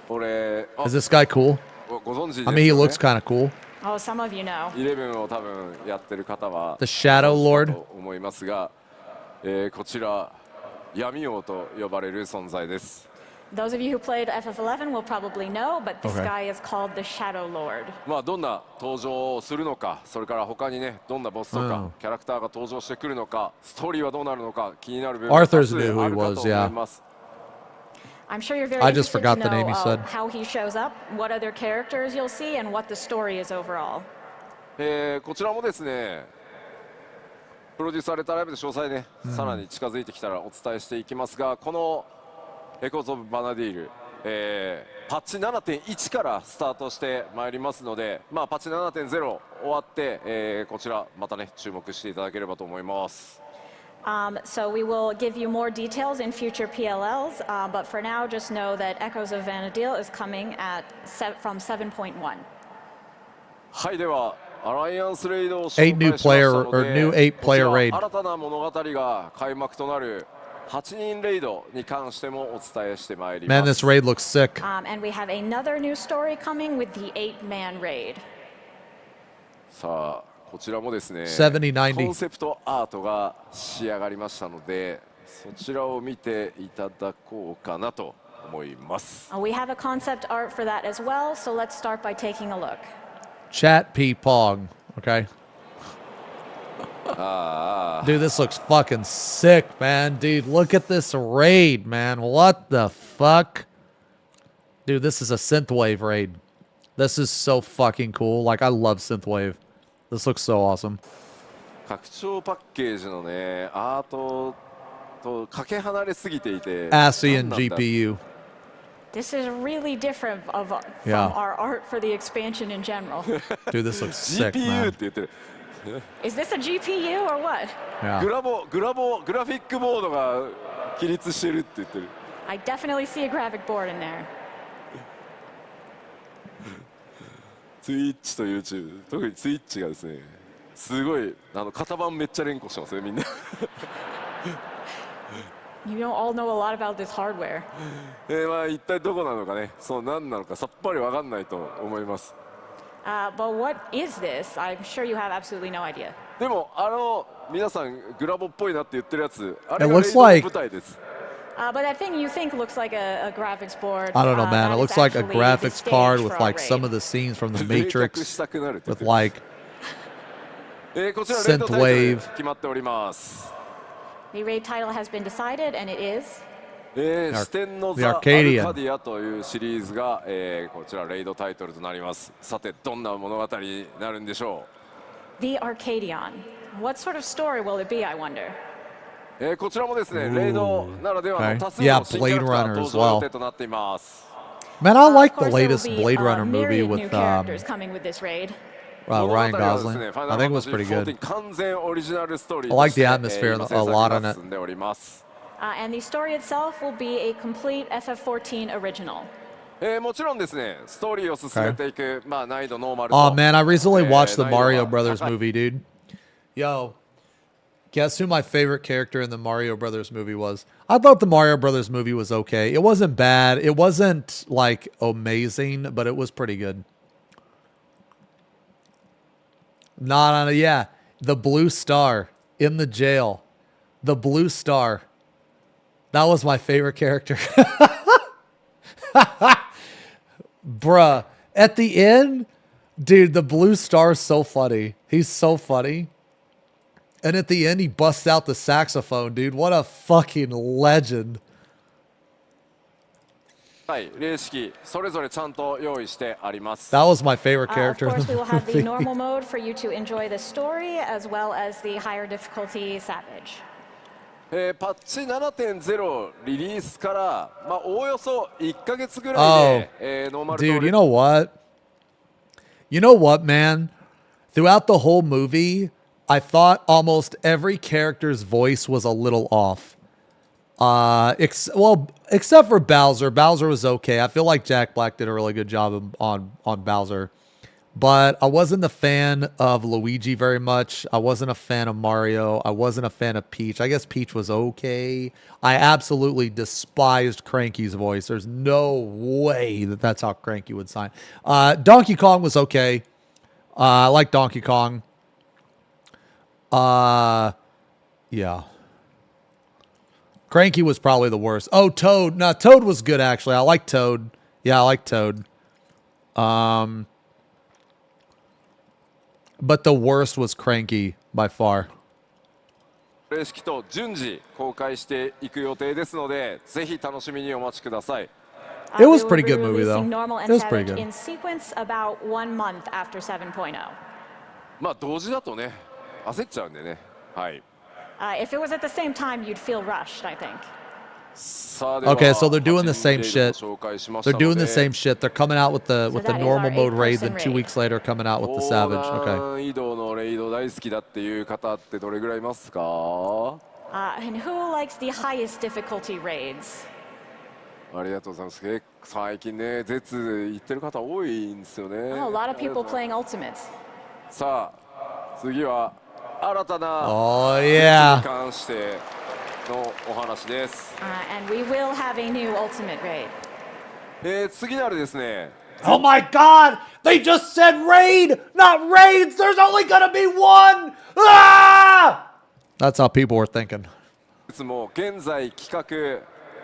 これ、Is this guy cool? ご存知です I よ mean, he ね。 looks kind of cool. Oh, some of you know. 11を多分やってる方は The Shadow ご存知 Lord. だと思いますが、こちら闇王と呼ばれる存在です。Those of you who played FF11 will probably know, but this guy is called the Shadow Lord. まあどんな登場をするのか、それから他にねどんなボスとかキャラクターが登場してくるのか、ストーリーはどうなるのか気になる部分が多数あるかと思います。I'm sure you're very interested to know how he shows up, what other characters you'll see, and what the story is overall. こちらもですね、プロデュースされたライブで詳細ね、さらに近づいてきたらお伝えしていきますが、このエコーズ・オブ・バナディール、パッチ 7.1 からスタートしてまいりますので、まあ、パッチ 7.0 終わって、こちらまたね注目していただければと思います。So we will give you more details in future PLLs, but for now, just know that Echoes of Vana'diel is coming from 7.1. はい、ではアライアンスレイドを紹介しましたので、新たな物語が開幕となる8人レイドに関してもお伝えしてまいります。Man, this raid looks sick. And we have another new story coming with the 8-man raid. さあ、こちらもですね、7090コンセプトアートが仕上がりましたので、そちらを見ていただこうかなと思います。We have a concept art for that as well, so let's start by taking a look. Chat P Pog, okay? Dude, this looks fucking sick, man. Dude, look at this raid, man. What the fuck? Dude, this is a synthwave raid. This is so fucking cool. Like, I love synthwave. This looks so awesome. 拡張パッケージのね、アートとかけ離れすぎていて。ASCII GPU. This is really different from our art for the expansion in general. Dude, this looks sick, man. Is this a GPU or what? Yeah. グラフィックボードが起立してるって言ってる。I definitely see a graphic board in there. ツイッチと YouTube、特にツイッチがですね、すごい型番めっちゃ連呼してますね、みんな。You don't all know a lot about this hardware. まあ一体どこなのかね、そう何なのかさっぱりわかんないと思います。But what is this? I'm sure you have absolutely no idea. でも皆さんグラボっぽいなって言ってるやつ、あれがレイドの舞台です。But that thing you think looks like a graphic board. I don't know, man. It looks like a graphics card with like some of the scenes from the Matrix with like synthwave. 決まっております。The raid title has been decided, and it is 四天のザ・アルカディアというシリーズが、こちらレイドタイトルとなります。さてどんな物語になるんでしょう。The Arcadion. What sort of story will it be, I wonder? こちらもですね、レイドならではの多数の新キャラクター登場予定となっています。Man, I like the latest Blade Runner movie with Ryan Gosling. I think it was pretty good. I like the atmosphere a lot on it. And the story itself will be a complete FF14 original. もちろんですね、ストーリーを進めていく、まあ難易度ノーマル。Oh man, I recently watched the Mario Brothers movie, dude. Yo, guess who my favorite character in the Mario Brothers movie was? I thought the Mario Brothers movie was okay. It wasn't bad. It wasn't like amazing, but it was pretty good. Yeah, the blue star in the jail. The blue star. That was my favorite character. Bruh. At the end, dude, the blue star's so funny. He's so funny. And at the end, he busts out the saxophone, dude. What a fucking legend. はい、例式それぞれちゃんと用意してあります。That was my favorite character. Of course, we will have the normal mode for you to enjoy the story, as well as the higher difficulty Savage. パッチ 7.0 リリースから、まあ、おおよそ1ヶ月ぐらいで、ノーマル Dude, you know what? You know what, man? Throughout the whole movie, I thought almost every character's voice was a little off. Except for Bowser. Bowser was okay. I feel like Jack Black did a really good job on Bowser. But I wasn't a fan of Luigi very much. I wasn't a fan of Mario. I wasn't a fan of Peach. I guess Peach was okay. I absolutely despised Cranky's voice. There's no way that that's how Cranky would sound. Donkey Kong was okay. I like Donkey Kong. Yeah. Cranky was probably the worst. Oh, Toad. No, Toad was good, actually. I like Toad. Yeah, I like Toad. But the worst was Cranky by far. プレイ式と順次公開していく予定ですので、ぜひ楽しみにお待ちください。It was a pretty good movie, though. Normal and It was pretty Savage good. in sequence about 1 month after 7.0. まあ同時だとね、焦っちゃうんでね。はい。If it was at the same time, you'd feel rushed, I think. Okay, so they're doing the same shit. They're doing the same shit. They're coming out with the normal mode raid, then 2 weeks later coming out with the Savage. Okay. 移動のレイド大好きだっていう方ってどれぐらいいますか？ And who likes the highest difficulty raids? ありがとうございます。最近ね、絶言ってる方多いんですよね。Oh, a lot of people playing ultimates. さあ、次は新たな Oh, yeah. に関してのお話です。And we will have a new ultimate raid. 次なるですね。Oh my god! They just said raid, not raids! There's only gonna be one! Ah! That's how people were thinking. いつも現在企画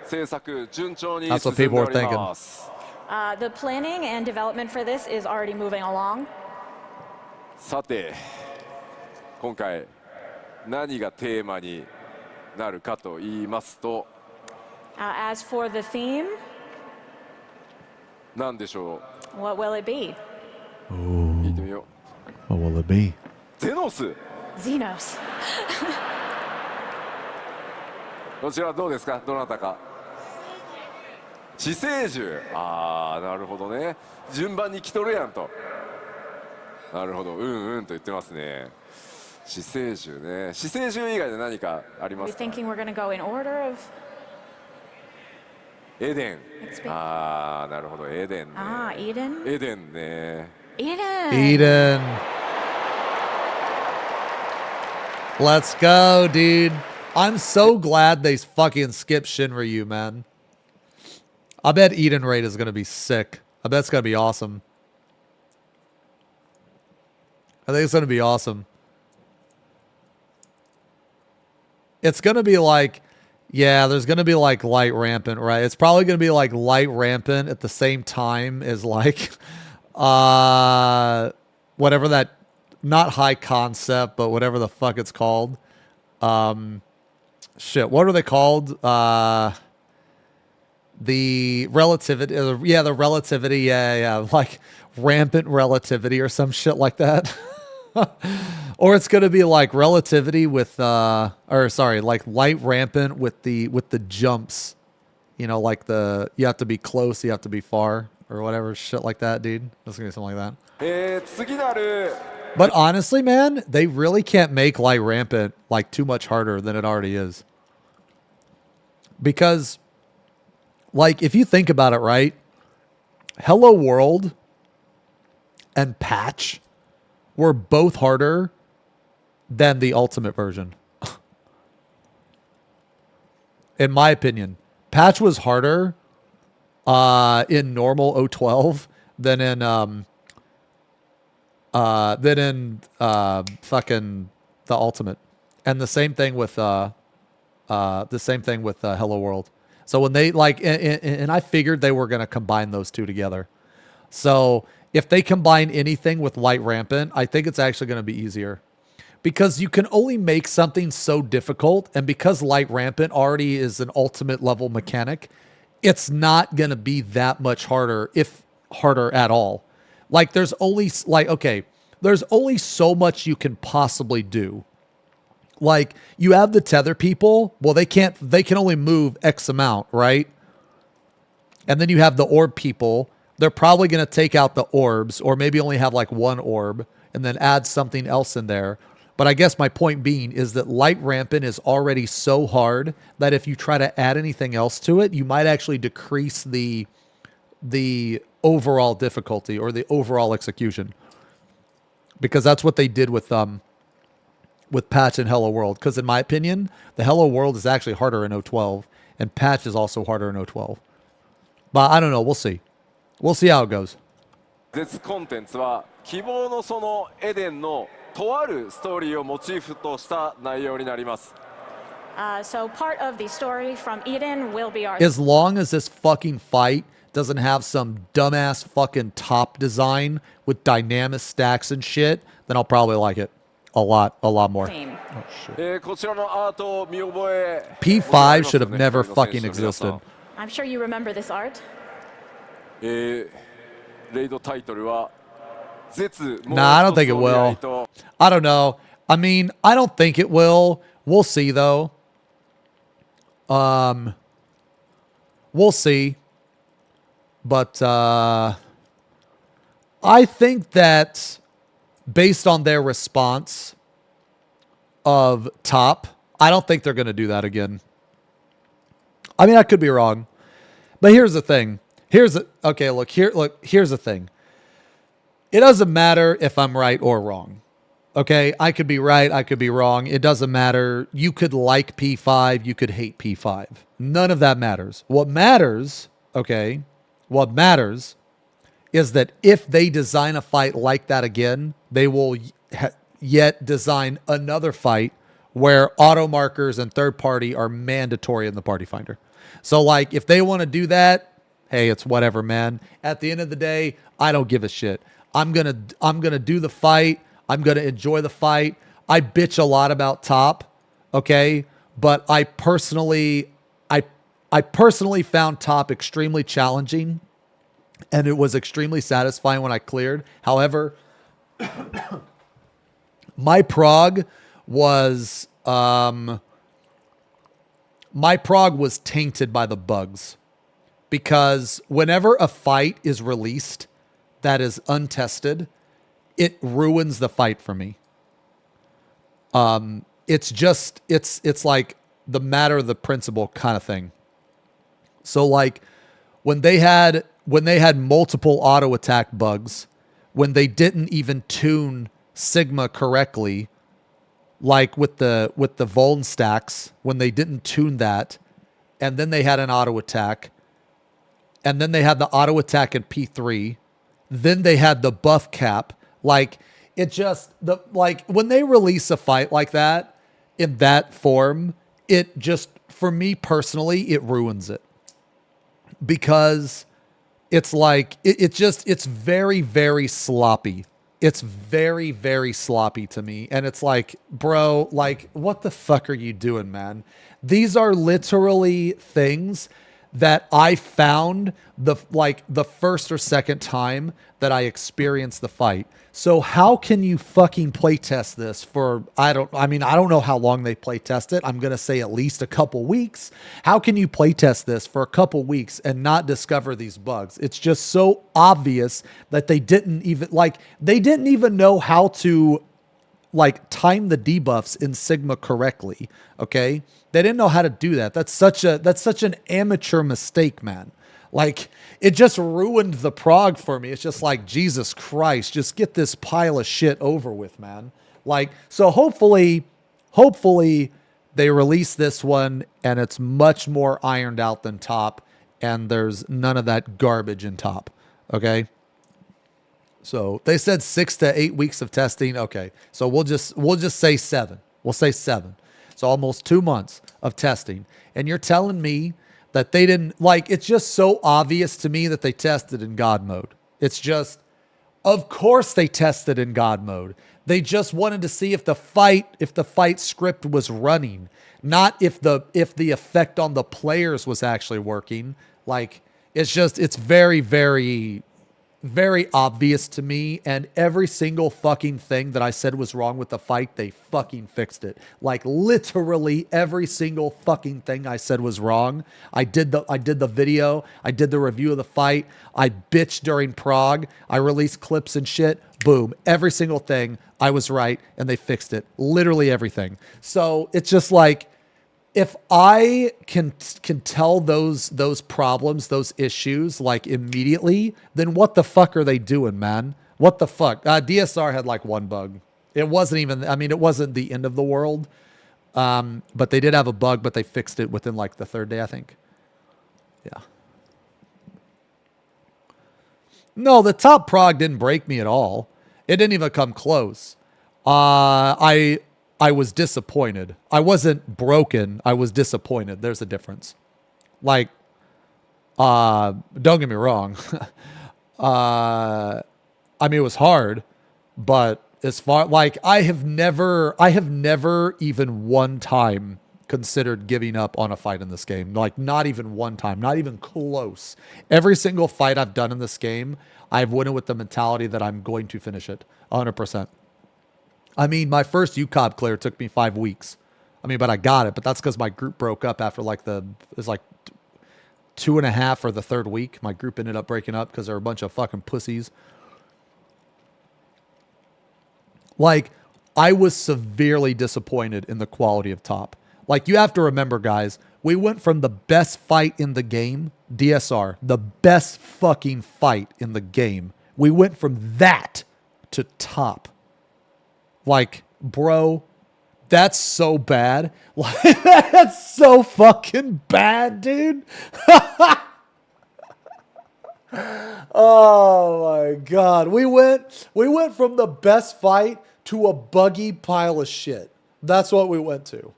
制作順調に That's 進 what んで people お were り thinking. ます。The planning and development for this is already moving along. さて、今回何がテーマになるかと言いますと、As for the theme, 何でしょう。 what will it be? 聞いてみよう。 What will it be? ゼノス。Xenos. こちらどうですか、どなたか。死生獣。ああ、なるほどね。順番に来とるやんと。なるほど、うんと言ってますね。死生獣ね。死生獣以外で何かありま We're すか？ thinking we're going to go in order of. エデン。ああ、なるほど、エデンね。Eden. エデンね。Eden. Let's go, dude. I'm so glad they fucking skipped Shinryu, man. I bet Eden raid is going to be sick. I bet it's going to be awesome. I think it's going to be awesome. It's going to be like, yeah, there's going to be like light rampant, right? It's probably going to be like light rampant at the same time as like, whatever that, not high concept, but whatever the fuck it's called. Shit, what are they called? The relativity, the relativity, yeah, like rampant relativity or some shit like that. Or it's gonna be like relativity with, like light rampant with the jumps. You know, like you have to be close, you have to be far, or whatever shit like that, dude. It's gonna be something like that. But honestly, man, they really can't make light rampant like too much harder than it already is. Because, like, if you think about it, right? Hello World and Patch were both harder than the Ultimate version. In my opinion. Patch was harder in normal 012 than in fucking the Ultimate. And the same thing with Hello World. So when they and I figured they were going to combine those two together. So if they combine anything with light rampant, I think it's actually going to be easier, because you can only make something so difficult. And because light rampant already is an ultimate level mechanic, it's not going to be that much harder, if harder at all. Like there's only there's only so much you can possibly do. Like you have the tether people. Well, they can only move X amount, right? And then you have the orb people. They're probably going to take out the orbs, or maybe only have like one orb and then add something else in there. But I guess my point being is that light rampant is already so hard that if you try to add anything else to it, you might actually decrease the overall difficulty or the overall execution. Because that's what they did with Patch and Hello World. Because in my opinion, the Hello World is actually harder in 012, and Patch is also harder in 012. But I don't know. We'll see. We'll see how it goes. 絶コンテンツは希望のそのエデンのとあるストーリーをモチーフとした内容になります。So part of the story from Eden will be our... As long as this fucking fight doesn't have some dumbass fucking top design with dynamic stacks and shit, then I'll probably like it a lot more. theme. Oh, shit. こちらのアート見覚え P5 should have never fucking existed. I'm sure you remember this art. レイドタイトルは Nah, I don't think it will. I don't know. I mean, I don't think it will. We'll see, though. We'll see. But I think that based on their response of top, I don't think they're going to do that again. I mean, I could be wrong. But here's the thing. Here's the thing. It doesn't matter if I'm right or wrong. Okay, I could be right, I could be wrong. It doesn't matter. You could like P5, you could hate P5. None of that matters. What matters, okay, what matters is that if they design a fight like that again, they will yet design another fight where auto markers and third party are mandatory in the party finder. So like if they want to do that, hey, it's whatever, man. At the end of the day, I don't give a shit. I'm gonna do the fight. I'm gonna enjoy the fight. I bitch a lot about top, okay? But I personally found top extremely challenging, and it was extremely satisfying when I cleared. However, my prog was tainted by the bugs, because whenever a fight is released that is untested, it ruins the fight for me. It's like the matter of the principle kind of thing. So like when they had multiple auto attack bugs, when they didn't even tune Sigma correctly, like with the Vuln stacks, when they didn't tune that, and then they had an auto attack, and then they had the auto attack in P3, then they had the buff cap. Like it just when they release a fight like that in that form, it just, for me personally, it ruins it, because it's like it's very, very sloppy. It's very, very sloppy to me. And it's like, bro, like, what the fuck are you doing, man? These are literally things that I found the first or second time that I experienced the fight. So how can you fucking play test this for, I don't know how long they play test it. I'm going to say at least a couple weeks. How can you play test this for a couple weeks and not discover these bugs? It's just so obvious that they didn't even know how to time the debuffs in Sigma correctly. Okay. They didn't know how to do that. That's such an amateur mistake, man. Like, it just ruined the prog for me. It's just like, Jesus Christ, just get this pile of shit over with, man. Like, so hopefully they release this one and it's much more ironed out than top, and there's none of that garbage in top. Okay. So they said 6 to 8 weeks of testing. Okay. So we'll just say 7. We'll say 7. So almost 2 months of testing. And you're telling me that they didn't, it's just so obvious to me that they tested in God mode. It's just, of course they tested in God mode. They just wanted to see if the fight script was running, not if the effect on the players was actually working. Like, it's very, very, very obvious to me, and every single fucking thing that I said was wrong with the fight, they fucking fixed it. Like, literally every single fucking thing I said was wrong. I did the video, I did the review of the fight, I bitched during prog, I released clips and shit. Boom, every single thing I was right, and they fixed it. Literally everything. So it's just like, if I can tell those problems, those issues, immediately, then what the fuck are they doing, man? What the fuck? DSR had one bug. It wasn't it wasn't the end of the world. But they did have a bug, but they fixed it within the 3rd day, I think. Yeah. No, the top prog didn't break me at all. It didn't even come close. I I was disappointed. I wasn't broken. I was disappointed. There's a difference. Like, don't get me wrong. I mean, it was hard, but as far, like, I have never even one time considered giving up on a fight in this game. Like, not even one time, not even close. Every single fight I've done in this game, I've went in with the mentality that I'm going to finish it 100%. I mean, my first UCOB clear took me 5 weeks. I mean, but I got it. But that's because my group broke up after like it was like 2.5 or the third week. My group ended up breaking up because they're a bunch of fucking pussies. Like, I was severely disappointed in the quality of top. Like, you have to remember, guys, we went from the best fight in the game, DSR, the best fucking fight in the game. We went from that to top. Like, bro, that's so bad. Like, that's so fucking bad, dude. Oh my God. We went from the best fight to a buggy pile of shit. That's what we went to.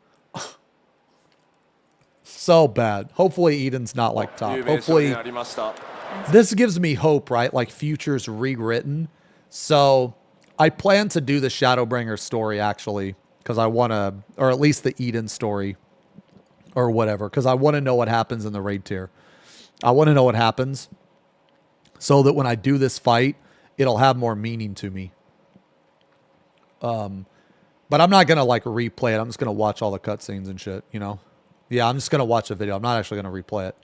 So bad. Hopefully Eden's not like top. Hopefully this gives me hope, right? Like future's rewritten. So I plan to do the Shadowbringer story actually, because I want to, or at least the Eden story or whatever, because I want to know what happens in the raid tier. I want to know what happens so that when I do this fight, it'll have more meaning to me. But I'm not going to like replay it. I'm just going to watch all the cutscenes and shit, you know? Yeah, I'm just going to watch the video. I'm not actually going to replay it.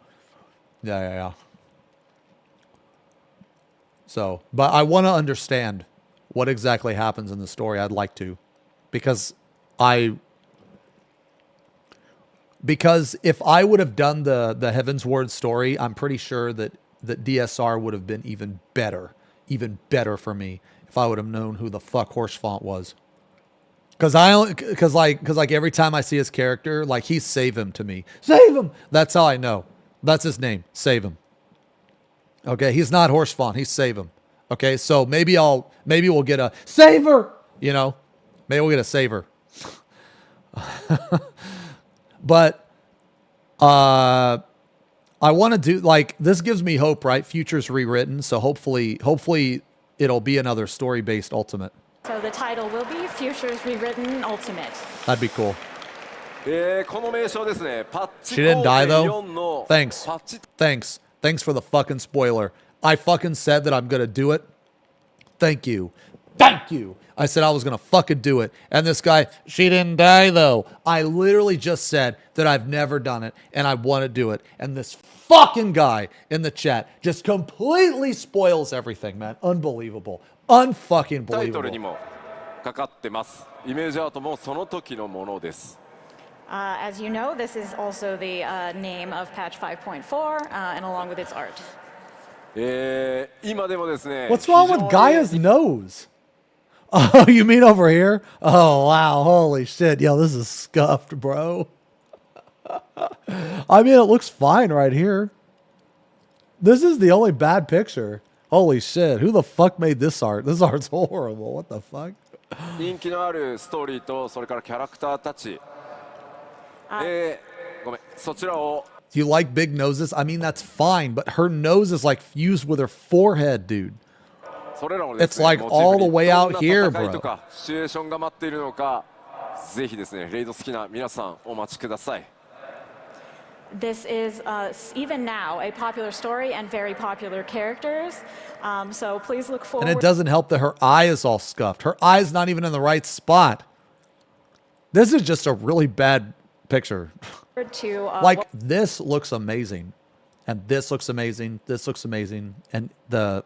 Yeah. So, but I want to understand what exactly happens in the story. I'd like to. Because if I would have done the Heavensward story, I'm pretty sure that DSR would have been even better for me if I would have known who the fuck Horsefont was. Because every time I see his character, like he's Save Him to me. Save Him! That's how I know. That's his name. Save Him. Okay, he's not Horsefont. He's Save Him. Okay, so maybe we'll get a Saver! You know? Maybe we'll get a Saver. But I want to do, like, this gives me hope, right? Future's rewritten, so hopefully it'll be another story-based Ultimate. So the title will be Future's Rewritten Ultimate. That'd be cool. She didn't die, though? Thanks for the fucking spoiler. I fucking said that I'm going to do it. Thank you. I said I was going to fucking do it. And this guy, she didn't die, though. I literally just said that I've never done it and I want to do it. And this fucking guy in the chat just completely spoils everything, man. Unbelievable. Unfucking believable. As you know, this is also the name of patch 5.4 and along with its art. What's wrong with Gaia's nose? Oh, you mean over here? Oh, wow. Holy shit. Yo, this is scuffed, bro. I mean, it looks fine right here. This is the only bad picture. Holy shit. Who the fuck made this art? This art's horrible. What the fuck? Do you like big noses? I mean, that's fine, but her nose is like fused with her forehead, dude. It's like all the way out here, bro. This is, even now, a popular story and very popular characters. So please look forward. And it doesn't help that her eye is all scuffed. Her eye's not even in the right spot. This is just a really bad picture. Like, this looks amazing. And this looks amazing. This looks amazing. And the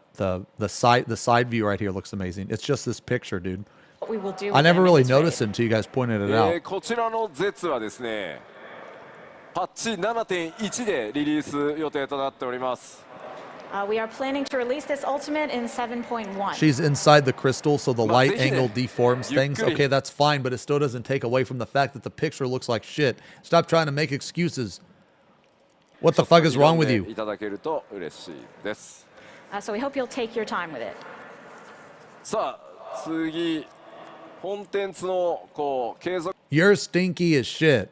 side view right here looks amazing. It's just this picture, dude. What we will do I never really noticed it until you guys pointed it out. パッチ 7.1 でリリース予定となっております。 We are planning to release this ultimate in 7.1. She's inside the crystal, so the light angle deforms things. Okay, that's fine, but it still doesn't take away from the fact that the picture looks like shit. Stop trying to make excuses. What the fuck is wrong with you? So we hope you'll take your time with it. さあ次コンテンツのこう継続 You're stinky as shit.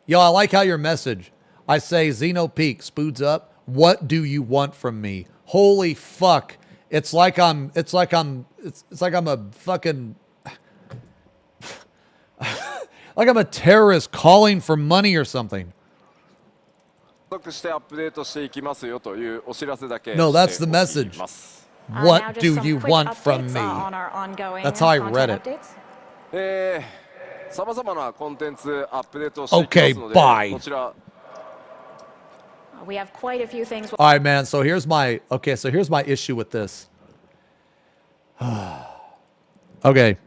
Yo, I like how your message. I say Xeno Peak spoods up. What do you want from me? Holy fuck. It's like I'm a fucking like I'm a terrorist calling for money or something. してアップデートしていきますよというお知らせだけ No, that's して the おき message. ます。What Now just do some you quick want from updates, me? on our ongoing That's how I content read it. updates. さまざまなコンテンツアップデートをしていきますので、 Okay, bye. こちら We have quite a few things. All right, man. So here's my issue with this. Okay.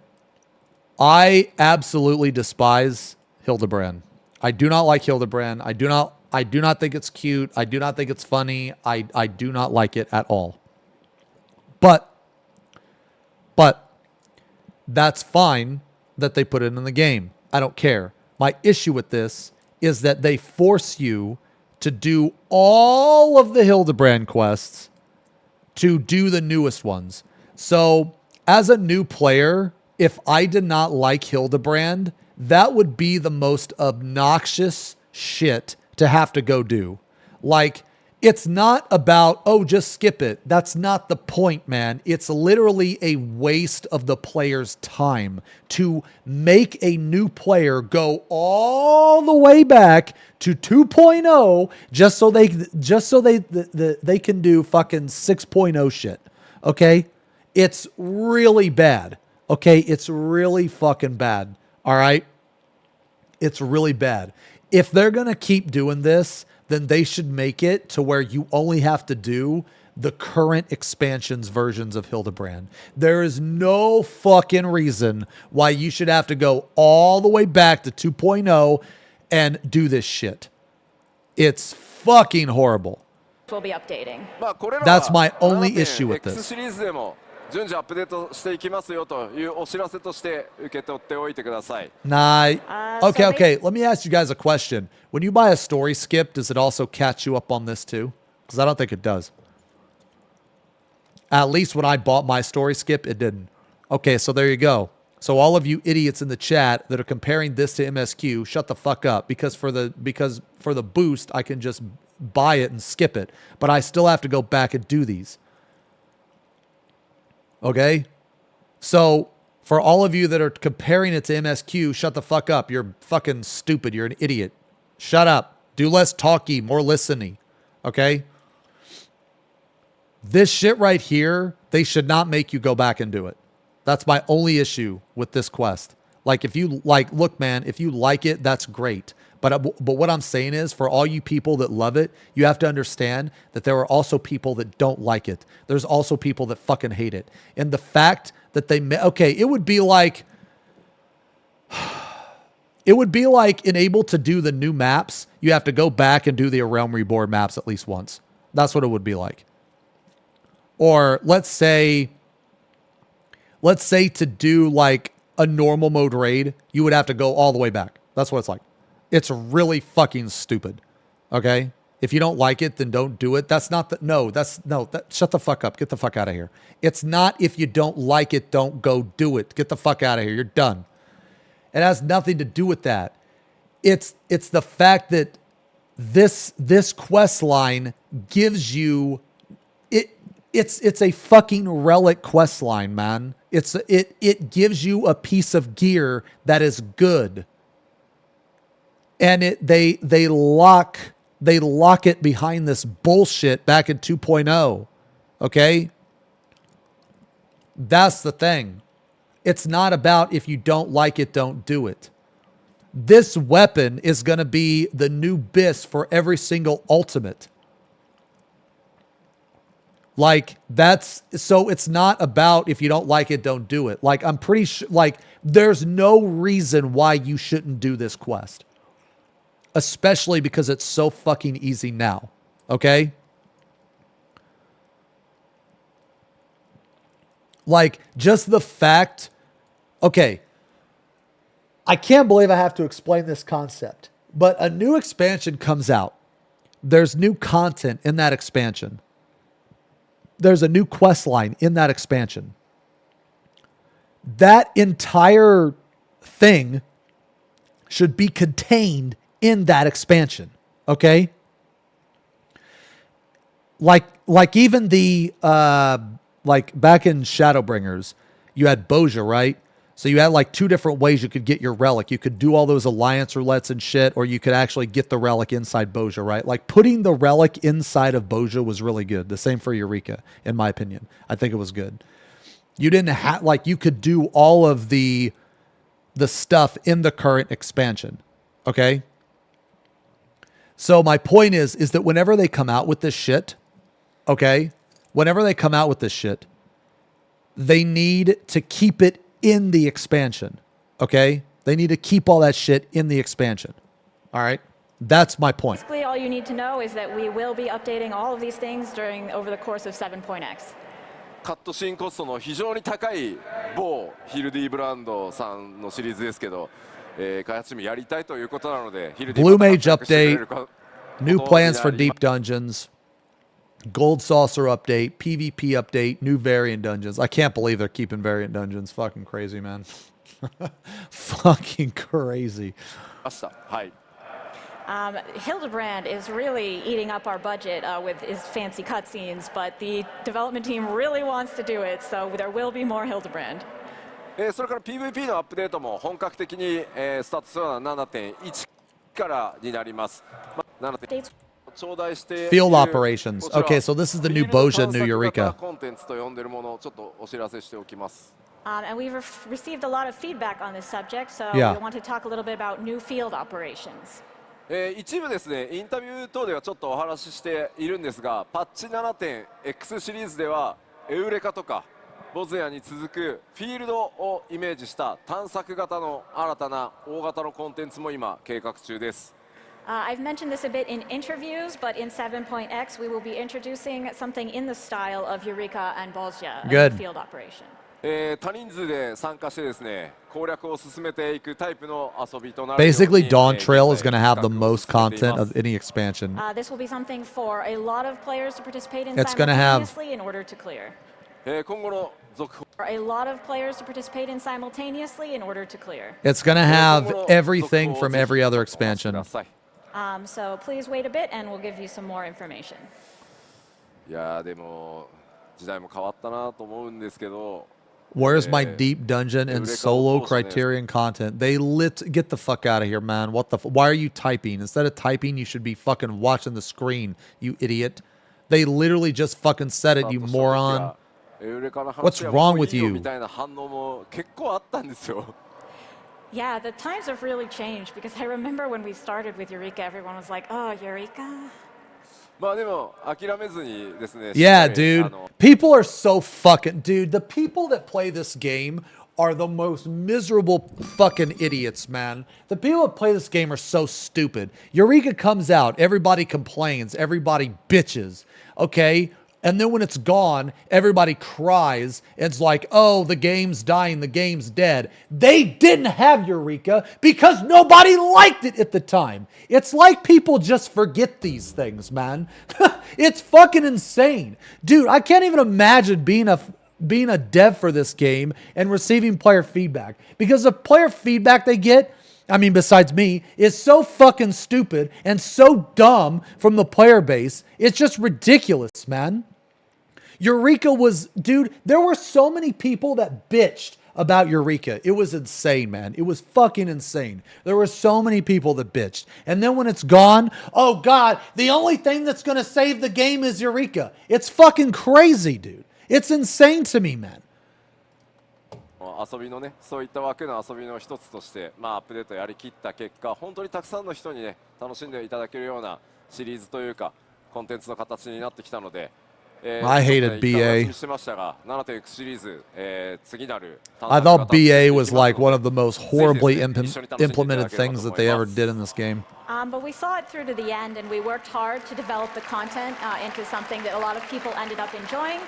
I absolutely despise Hildibrand. I do not like Hildibrand. I do not think it's cute. I do not think it's funny. I do not like it at all. But that's fine that they put it in the game. I don't care. My issue with this is that they force you to do all of the Hildibrand quests to do the newest ones. So as a new player, if I did not like Hildibrand, that would be the most obnoxious shit to have to go do. Like, it's not about, oh, just skip it. That's not the point, man. It's literally a waste of the player's time to make a new player go all the way back to 2.0 just so they can do fucking 6.0 shit. Okay? It's really bad. Okay? It's really fucking bad. All right? It's really bad. If they're going to keep doing this, then they should make it to where you only have to do the current expansions versions of Hildibrand. There is no fucking reason why you should have to go all the way back to 2.0 and do this shit. It's fucking horrible. We'll be updating. That's my only issue with this. シリーズでも順次アップデートしていきますよというお知らせとして受け取っておいてください。Nah. Okay. Let me ask you guys a question. When you buy a story skip, does it also catch you up on this too? Because I don't think it does. At least when I bought my story skip, it didn't. Okay, so there you go. So all of you idiots in the chat that are comparing this to MSQ, shut the fuck up. Because for the boost, I can just buy it and skip it. But I still have to go back and do these. Okay? So, for all of you that are comparing it to MSQ, shut the fuck up. You're fucking stupid. You're an idiot. Shut up. Do less talky, more listening. Okay? This shit right here, they should not make you go back and do it. That's my only issue with this quest. Like, if you like, look, man, if you like it, that's great. But what I'm saying is, for all you people that love it, you have to understand that there are also people that don't like it. There's also people that fucking hate it. And the fact that they... Okay, it would be like... It would be like unable to do the new maps. You have to go back and do the Realm Reborn maps at least once. That's what it would be like. Or let's say to do like a normal mode raid, you would have to go all the way back. That's what it's like. It's really fucking stupid. Okay? If you don't like it, then don't do it. That's not the... shut the fuck up. Get the fuck out of here. It's not if you don't like it, don't go do it. Get the fuck out of here. You're done. It has nothing to do with that. It's the fact that this quest line gives you... It's a fucking relic quest line, man. It gives you a piece of gear that is good. And they lock it behind this bullshit back in 2.0. Okay? That's the thing. It's not about if you don't like it, don't do it. This weapon is going to be the new BIS for every single ultimate. Like, so it's not about if you don't like it, don't do it. Like, I'm pretty sure, like, there's no reason why you shouldn't do this quest. Especially because it's so fucking easy now. Okay? Like, just the fact... Okay. I can't believe I have to explain this concept. But a new expansion comes out. There's new content in that expansion. there's a new quest line in that expansion. That entire thing should be contained in that expansion. Okay? Like even the like back in Shadowbringers, you had Boja, right? So you had like 2 different ways you could get your relic. You could do all those alliance roulettes and shit, or you could actually get the relic inside Boja, right? Like putting the relic inside of Boja was really good. The same for Eureka, in my opinion. I think it was good. You didn't have, like, you could do all of the stuff in the current expansion. Okay? So my point is that whenever they come out with this shit, okay? Whenever they come out with this shit, they need to keep it in the expansion, okay? They need to keep all that shit in the expansion, all right? That's my point. Basically, all you need to know is that we will be updating all of these things over the course of 7.x. カットシーンコストの非常に高い某ヒルディブランドさんのシリーズですけど、開発チームやりたいということなので、ヒルディブランド Blue Mage update, new plans for deep dungeons, Gold Saucer update, PvP update, new variant dungeons. I can't believe they're keeping variant dungeons. Fucking crazy, man. Fucking crazy. はい。Hildibrand is really eating up our budget with his fancy cutscenes, but the development team really wants to do it, so there will be more Hildibrand. それから PVP のアップデートも本格的にスタートするのは 7.1 からになります。7.1 Field operations. Okay, so this is the new Boja, new Eureka. And we've received a lot of feedback on this subject, so Yeah. we want to talk a little bit about new field operations. 一部ですね、インタビュー等ではちょっとお話ししているんですが、パッチ 7.x シリーズではエウレカとかボズヤに続くフィールドをイメージした探索型の新たな大型のコンテンツも今計画中です。I've mentioned this a bit in interviews, but in 7.x we will be introducing something in the style of Eureka and Bolzia, Good. field operation. 多人数で参加してですね、攻略を進めていくタイプの遊びとなるように。 Basically, DawnTrail is going to have the most content of any expansion. This will be something for a lot of players to participate in It's gonna have- simultaneously in order to clear. 今後の続報。 For a lot of players to participate in simultaneously in order to clear. It's going to have everything from every other expansion. So please wait a bit and we'll give you some more information. いやでも時代も変わったなと思うんですけど。 Where's my deep dungeon and solo criterion content? Get the fuck out of here, man. What the why are you typing? Instead of typing, you should be fucking watching the screen, you idiot. They literally just fucking said it, you moron. What's wrong with you? Yeah, the times have really changed because I remember when we started with Eureka, everyone was like, oh, Eureka? Yeah, dude. People are so fucking... Dude, the people that play this game are the most miserable fucking idiots, man. The people that play this game are so stupid. Eureka comes out, everybody complains, everybody bitches, okay? And then when it's gone, everybody cries. It's like, oh, the game's dying, the game's dead. They didn't have Eureka because nobody liked it at the time. It's like people just forget these things, man. It's fucking insane. Dude, I can't even imagine being a dev for this game and receiving player feedback. Because the player feedback they get, I mean, besides me, is so fucking stupid and so dumb from the player base. It's just ridiculous, man. Eureka was, dude, there were so many people that bitched about Eureka. It was insane, man. It was fucking insane. There were so many people that bitched. And then when it's gone, oh God, the only thing that's going to save the game is Eureka. It's fucking crazy, dude. It's insane to me, man. 遊びのね、そういった枠の遊びの一つとして、アップデートやりきった結果、本当にたくさんの人にね、楽しんでいただけるようなシリーズというか、コンテンツの形になってきたので、I hated BA. してましたが、7.x シリーズ、次なる I thought BA was like one of the most horribly implemented things that they ever did in this game. But we saw it through to the end, and we worked hard to develop the content into something that a lot of people ended up enjoying.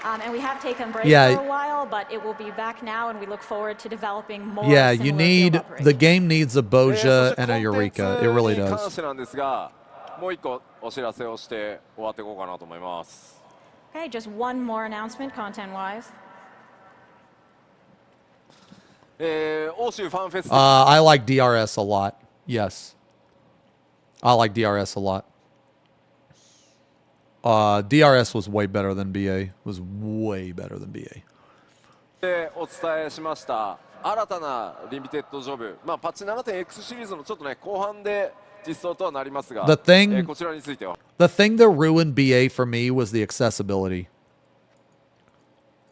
And we have taken a break for a while, but it will be back now, and we look forward to developing more. Yeah, the game needs a Boja and a Eureka. It really does. もう一個お知らせをして終わっていこうかなと思います。Okay, just one more announcement, content-wise. 欧州ファンフェステ I like DRS a lot. Yes. I like DRS a lot. DRS was way better than BA. Was way better than BA. でお伝えしました新たなリミテッドジョブ、まあ、パッチ 7.x シリーズのちょっとね後半で実装とはなりますが、 The thing- こちらについては The thing that ruined BA for me was the accessibility.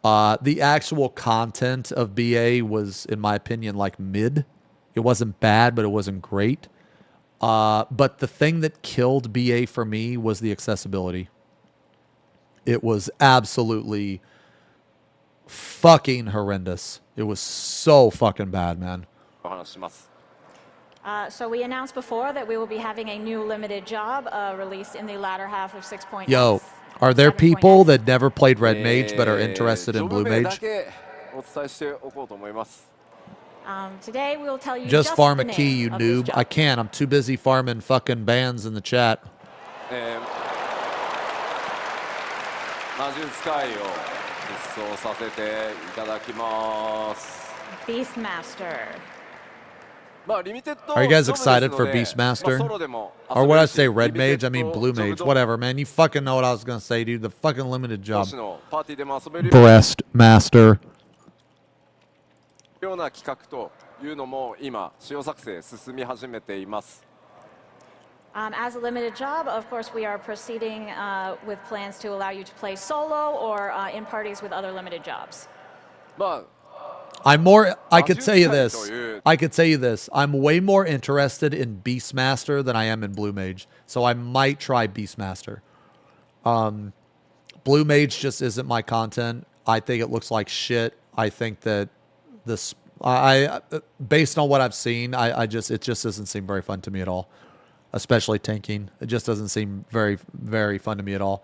The actual content of BA was, in my opinion, like mid. It wasn't bad, but it wasn't great. But the thing that killed BA for me was the accessibility. It was absolutely fucking horrendous. It was so fucking bad, man. お話しします。 So we announced before that we will be having a new limited job released in the latter half of 6.0. Yo, are there people that never played Red Mage but are interested in Blue ジョブ名だ Mage? けお伝えしておこうと思います。 Today we will tell you Just farm the a key, name you of this noob. job. I can't. I'm too busy farming fucking bands in the chat. 魔術界を実装させていただきます。 Beastmaster. まあリミテッド Are you guys ジョブですの excited for で Beastmaster? まあソロでも Or 遊 what べ I るし say, Red リミテッ Mage? I mean ド Blue ジョブ Mage. と Whatever, man. You fucking know what I was gonna say, dude. The fucking limited 同 job. 士のパーティーでも遊べる Breastmaster. ような企画というのも今使用作成進み始めています。 As a limited job, of course, we are proceeding with plans to allow you to play solo or in parties with other limited jobs. まあ I'm more. I could tell you this. I could tell you this. I'm way more interested in Beastmaster than I am in Blue Mage. So I might try Beastmaster. Blue Mage just isn't my content. I think it looks like shit. I think that this. I based on what I've seen, it just doesn't seem very fun to me at all. Especially tanking. It just doesn't seem very, very fun to me at all.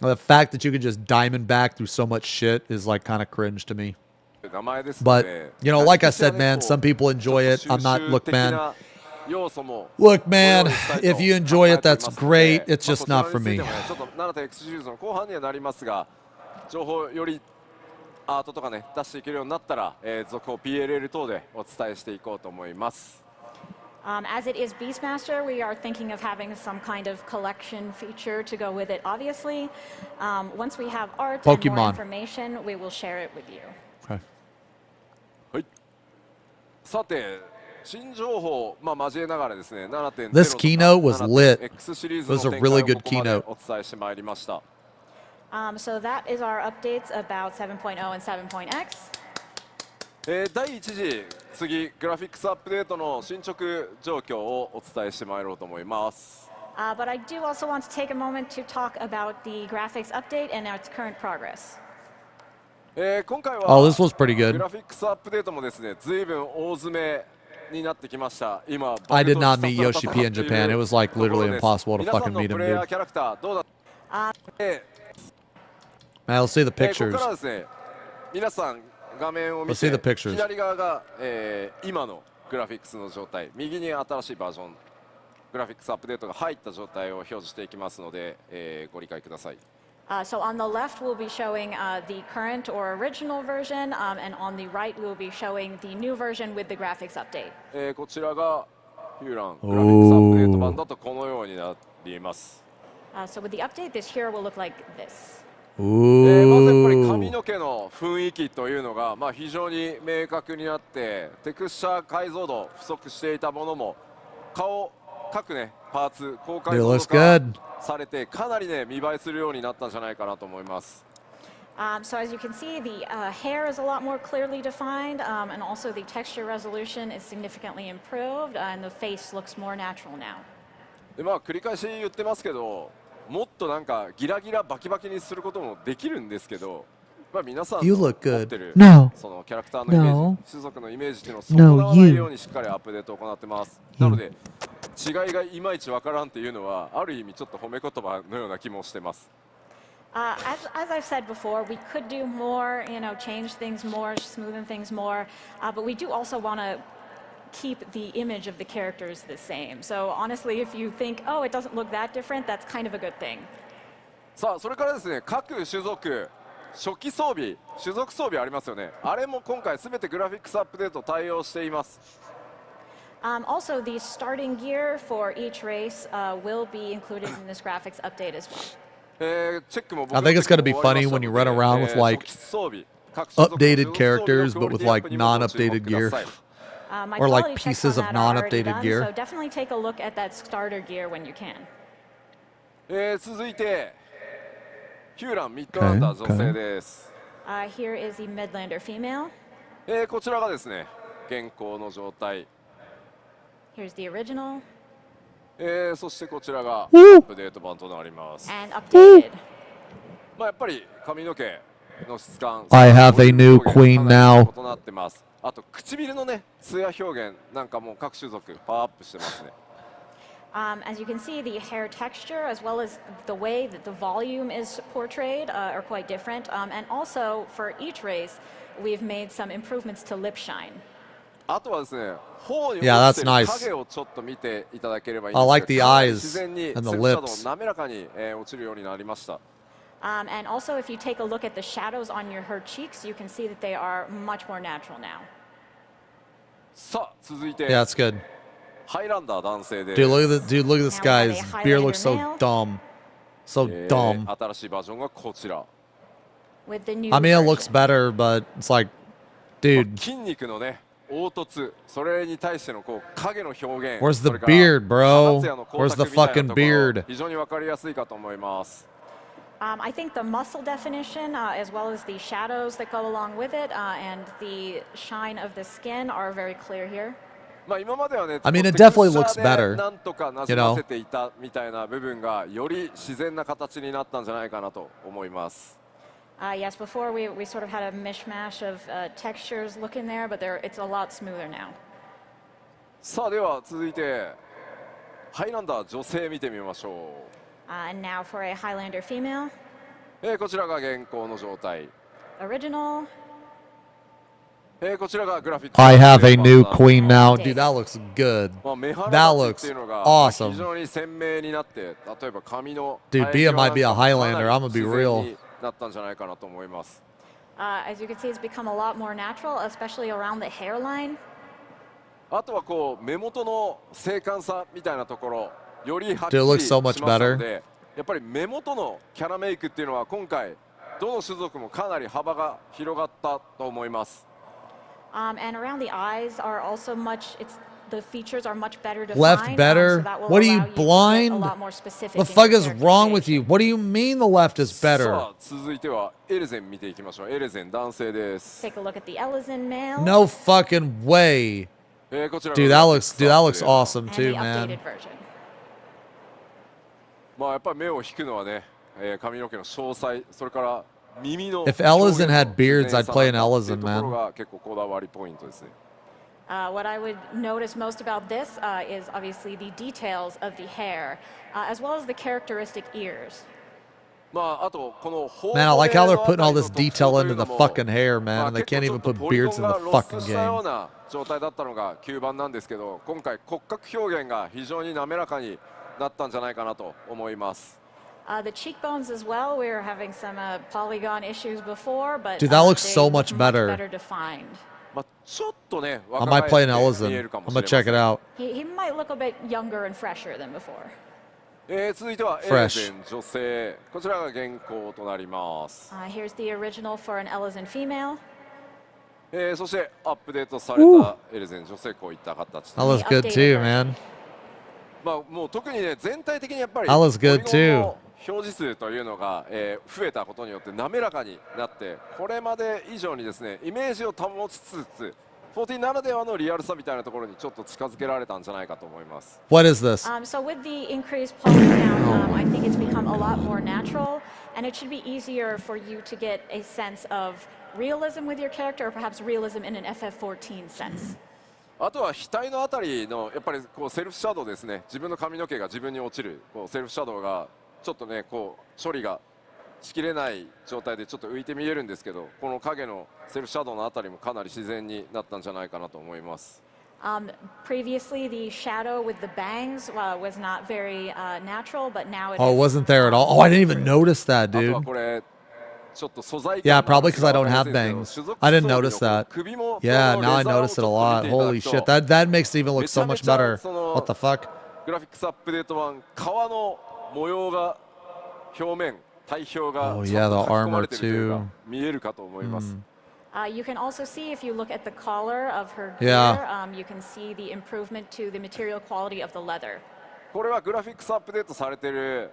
The fact that you can just diamond back through so much shit is like kind of cringe to me. 名前ですの But, で you know, like I said, man, some people enjoy it. I'm not, look, man, 要素も look, ご用 man, 意したいと if you enjoy it, 考え that's ていますので great. It's まあ just not こ for ちら me. についてもねちょっと 7.x シリーズの後半にはなりますが情報よりアートとかね出していけるようになったら、続報 PLL 等でお伝えしていこうと思います。 As it is Beastmaster, we are thinking of having some kind of collection feature to go with it, obviously. Once we have art and more Pokemon. information, we will share it with you. Okay. はい。さて新情報まあ交えながらですね 7.0 This keynote was lit. X シリー It ズの was a 展開 really を good ここまで keynote. お伝えしてまいりました。 So that is our updates about 7.0 and 7.x. 第1次次グラフィックスアップデートの進捗状況をお伝えしてまいろうと思います。 But I do also want to take a moment to talk about the graphics update and its current progress. 今回は Oh, this was pretty グ good. ラフィックスアップデートもですね随分大詰めになってきました。今 I did not meet Yoshi-P in Japan. It was like literally impossible to 皆さん fucking の meet プ him, レイヤー dude. キャラクターどうだった、 Man, let's see the ここ pictures. からですね皆さん画面を見 Let's see て the pictures. 左側が、今のグラフィックスの状態右に新しいバージョングラフィックスアップデートが入った状態を表示していきますので、ご理解ください。 So on the left, we'll be showing the current or original version, and on the right, we'll be showing the new version with the graphics update. こちらがヒューラングラフィックスアップデート版だとこのようになっています。 So with the update, this here will look like this. まずやっぱり Ooh. 髪の毛の雰囲気というのが、まあ、非常に明確になってテクスチャー解像度不足していたものも顔各ねパーツ高解 It 像度 looks 化 good. されてかなりね見栄えするようになったんじゃないかなと思います。 So as you can see, the hair is a lot more clearly defined, and also the texture resolution is significantly improved, and the face looks more natural now. でまあ繰り返し言ってますけどもっとなんかギラギラバキバキにすることもできるんですけど、まあ、皆さんの You 持 look っ good. てる No. そのキャラクターのイメージ、 No. 種族のイメージっていうのを損なわないようにしっかりアップデートを行ってます。なので違いがいまいちわからんっていうのはある意味ちょっと褒め言葉のような気もしてます。 As I've said before, we could do more, change things more, smoothen things more, but we do also want to keep the image of the characters the same. So honestly, if you think, oh, it doesn't look that different, that's kind of a good thing. さあそれからですね、各種族初期装備種族装備ありますよね。あれも今回すべてグラフィックスアップデート対応しています。Also, the starting gear for each race will be included in this graphics update as well. I think it's going to be funny when you run around with like updated characters, but with like non-updated gear, or like pieces of non-updated gear. So definitely take a look at that starter gear when you can. 続いてヒューランミッドランダー女性です。Here is the Midlander female. こちらがですね、現行の状態。Here's the original. そしてこちらがアップデート版となります。And updated. まあやっぱり髪の毛の質感。I have a new queen now. 異なってます。あと唇のね、艶表現なんかも各種族パワーアップしてますね。As you can see, the hair texture as well as the way that the volume is portrayed are quite different. And also for each race, we've made some improvements to lip shine. あとはですね、頬に Yeah, 落ちて that's る nice. 影をちょっと見ていただければいいん I です like the が、かなり eyes 自然に and the セルフシャドウ lips. 滑らかに落ちるようになりました。And also, if you take a look at the shadows on her cheeks, you can see that they are much more natural now. さあ続いて Yeah, it's good. ハイランダー男性です。 Dude, look at this Now we have guy's a beard Highlander looks so male. dumb, so dumb. 新しいバージョンがこちら。 With the new I mean, it looks version. better, but it's like, dude, 筋肉のね凹凸、それに対してのこう影の表現。 Where's the それから beard, bro? 肌艶の光 Where's the 沢みたいな fucking ところ beard? 非常にわかりやすいかと思います。I think the muscle definition, as well as the shadows that go along with it, and the shine of the skin are very clear here. まあ今まではね、 I mean, it テクスチャ definitely ー looks で better, なんとかなじませていたみたいな部分がより自然な形になったんじゃないかなと思います。Yes, before we sort of had a mishmash of textures look in there, but it's a lot smoother now. さあでは続いてハイランダー女性見てみましょう。And now for a Highlander female. こちらが現行の状態。 Original. こちらがグラフィック。 I have a new queen now. Dude, that looks good. まあ目鼻 That 立ちっていうの looks が awesome. 非常に鮮明になって、例えば髪の Dude, Bia might be a 生え際 Highlander. なんか I'm gonna be 自然 real. になったんじゃないかなと思います。As you can see, it's become a lot more natural, especially around the hairline. あとはこう目元の精悍さみたいなところよりはっき Dude, it り looks し so ま much したの better. で、やっぱり目元のキャラメイクっていうのは今回どの種族もかなり幅が広がったと思います。And around the eyes are also the features are much better defined. Left better? So that will What are you, allow you to get blind? a lot more specific The in fuck your is wrong with characterization. you? What do you mean the left is さ better? あ続いてはエレゼン見ていきましょう。エレゼン男性です。 Take a look at the Ellison male. No fucking way. こちら Dude, that looks awesome And too, the man. updated version. まあやっぱり目を引くのはね、髪の毛の詳細、それから耳の If Ellison had beards, I'd play an 表現 Ellison, の自然さなんかっていうところ man. が結構こだわりポイントですね。What I would notice most about this is obviously the details of the hair, as well as the characteristic ears. まああとこの頬 Man, I like how they're の putting all あたりの this 特徴 detail という into の the も fucking hair, ま man, あ and they 結 can't 構 even ちょっと put ポリゴ beards ン in が the 露出 fucking したよう game. な状態だったのが9番なんですけど、今回骨格表現が非常に滑らかになったんじゃないかなと思います。The cheekbones as well, we were having some polygon issues before, but Dude, that looks they so look much better. defined. まあちょっとね、 I 若 might 返 play っ an て見え Ellison. るか I'm もしれ gonna ませ check ん。 it out. He might look a bit younger and fresher than before. 続いてはエレゼン女性、こちらが現行となります。 Here's the original for an Ellison female. そしてアップデートされたエレゼン女性こういった形。 That looks good too, man. まあもう特にね全体的にやっぱり That looks good ポリゴンの表示数というのが、増えたことによって滑らかになってこれまで以上にですねイメージを保ちつつ14ならではのリアルさみたいなところにちょっと近づけられたんじゃないかと思います。 What is this? So with the increased poly count, I think it's become a lot more natural, and it should be easier for you to get a sense of realism with your character, or perhaps realism in an FF14 sense. あとは額のあたりのやっぱりこうセルフシャドウですね。自分の髪の毛が自分に落ちるこうセルフシャドウがちょっとねこう処理がしきれない状態でちょっと浮いて見えるんですけど、この影のセルフシャドウのあたりもかなり自然になったんじゃないかなと思います。Previously, the shadow with the bangs was not very natural, but now it Oh, it is. wasn't there at all. Oh, I didn't even notice that, あとは dude. これちょっと素材 Yeah, 感の probably 話 because が I don't 分か have りやすいんですけど bangs. 種族 I didn't 装備 notice のこ that. の首元 Yeah, の now I レザーを notice ち it a ょっと見 lot. ていただ Holy くと shit. That makes it even look めちゃ so め much ちゃ better. その What the fuck? グラフィックスアップデート版革の模様が表面体表が Oh, ち yeah, ょっ the と書き込ま armor れているというか too. 見えるかと思います、You can also see if you look at the collar of her gear, Yeah. you can see the improvement to the material quality of the leather. これはグラフィックスアップデートされている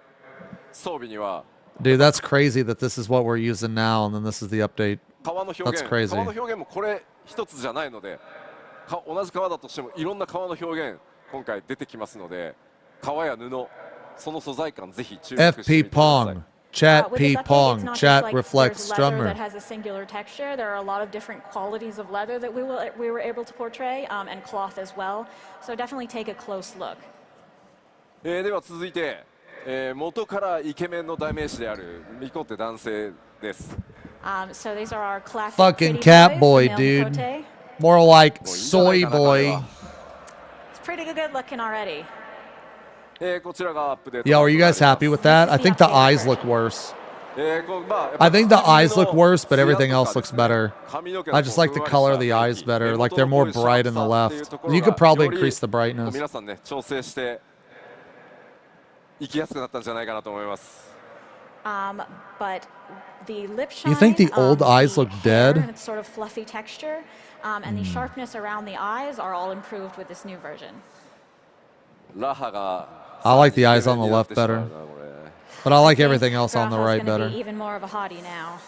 装備には Dude, that's crazy that this is what we're using now, and then this is the update. 革の表 That's 現 crazy. 革の表現もこれ一つじゃないので同じ革だとしてもいろんな革の表現今回出てきますので革や布その素材感ぜひ注目してみ FP てください Pong. Chat With P this update, it's Pong. not just Chat like reflects there's leather strummer. that has a singular texture. There are a lot of different qualities of leather that we were able to portray, and cloth as well. So definitely take a close look. では続いて、元からイケメンの代名詞であるミコテ男性です So these are our classic Fucking pretty cat boys, boy, the male dude. Mikote. More like もういいんじゃない soy かな彼 boy. は It's pretty good looking already. こちらがアップデート Yo, are you guys となり happy ま with す that? I think the eyes look worse. まあ I think the やっぱ eyes look worse, but ツヤと everything か else で looks すね better. 髪の毛の I just like the ふん color わ of り the した eyes 雰囲気 better. Like 元 they're の more こういうシャー bright プ in the さっていう left. ところ You が could probably より increase the brightness. 皆さんね調整していきやすくなったんじゃないかなと思います But the lip shine, You think the old eyes look hair dead? and its sort of fluffy texture, and the sharpness around the eyes are all improved with this new version. ラハが I like the eyes さら on に the イケメンになっ left てしまう better. なこれ But I like I think everything else on the Raha's right gonna better. be even more of a hottie now.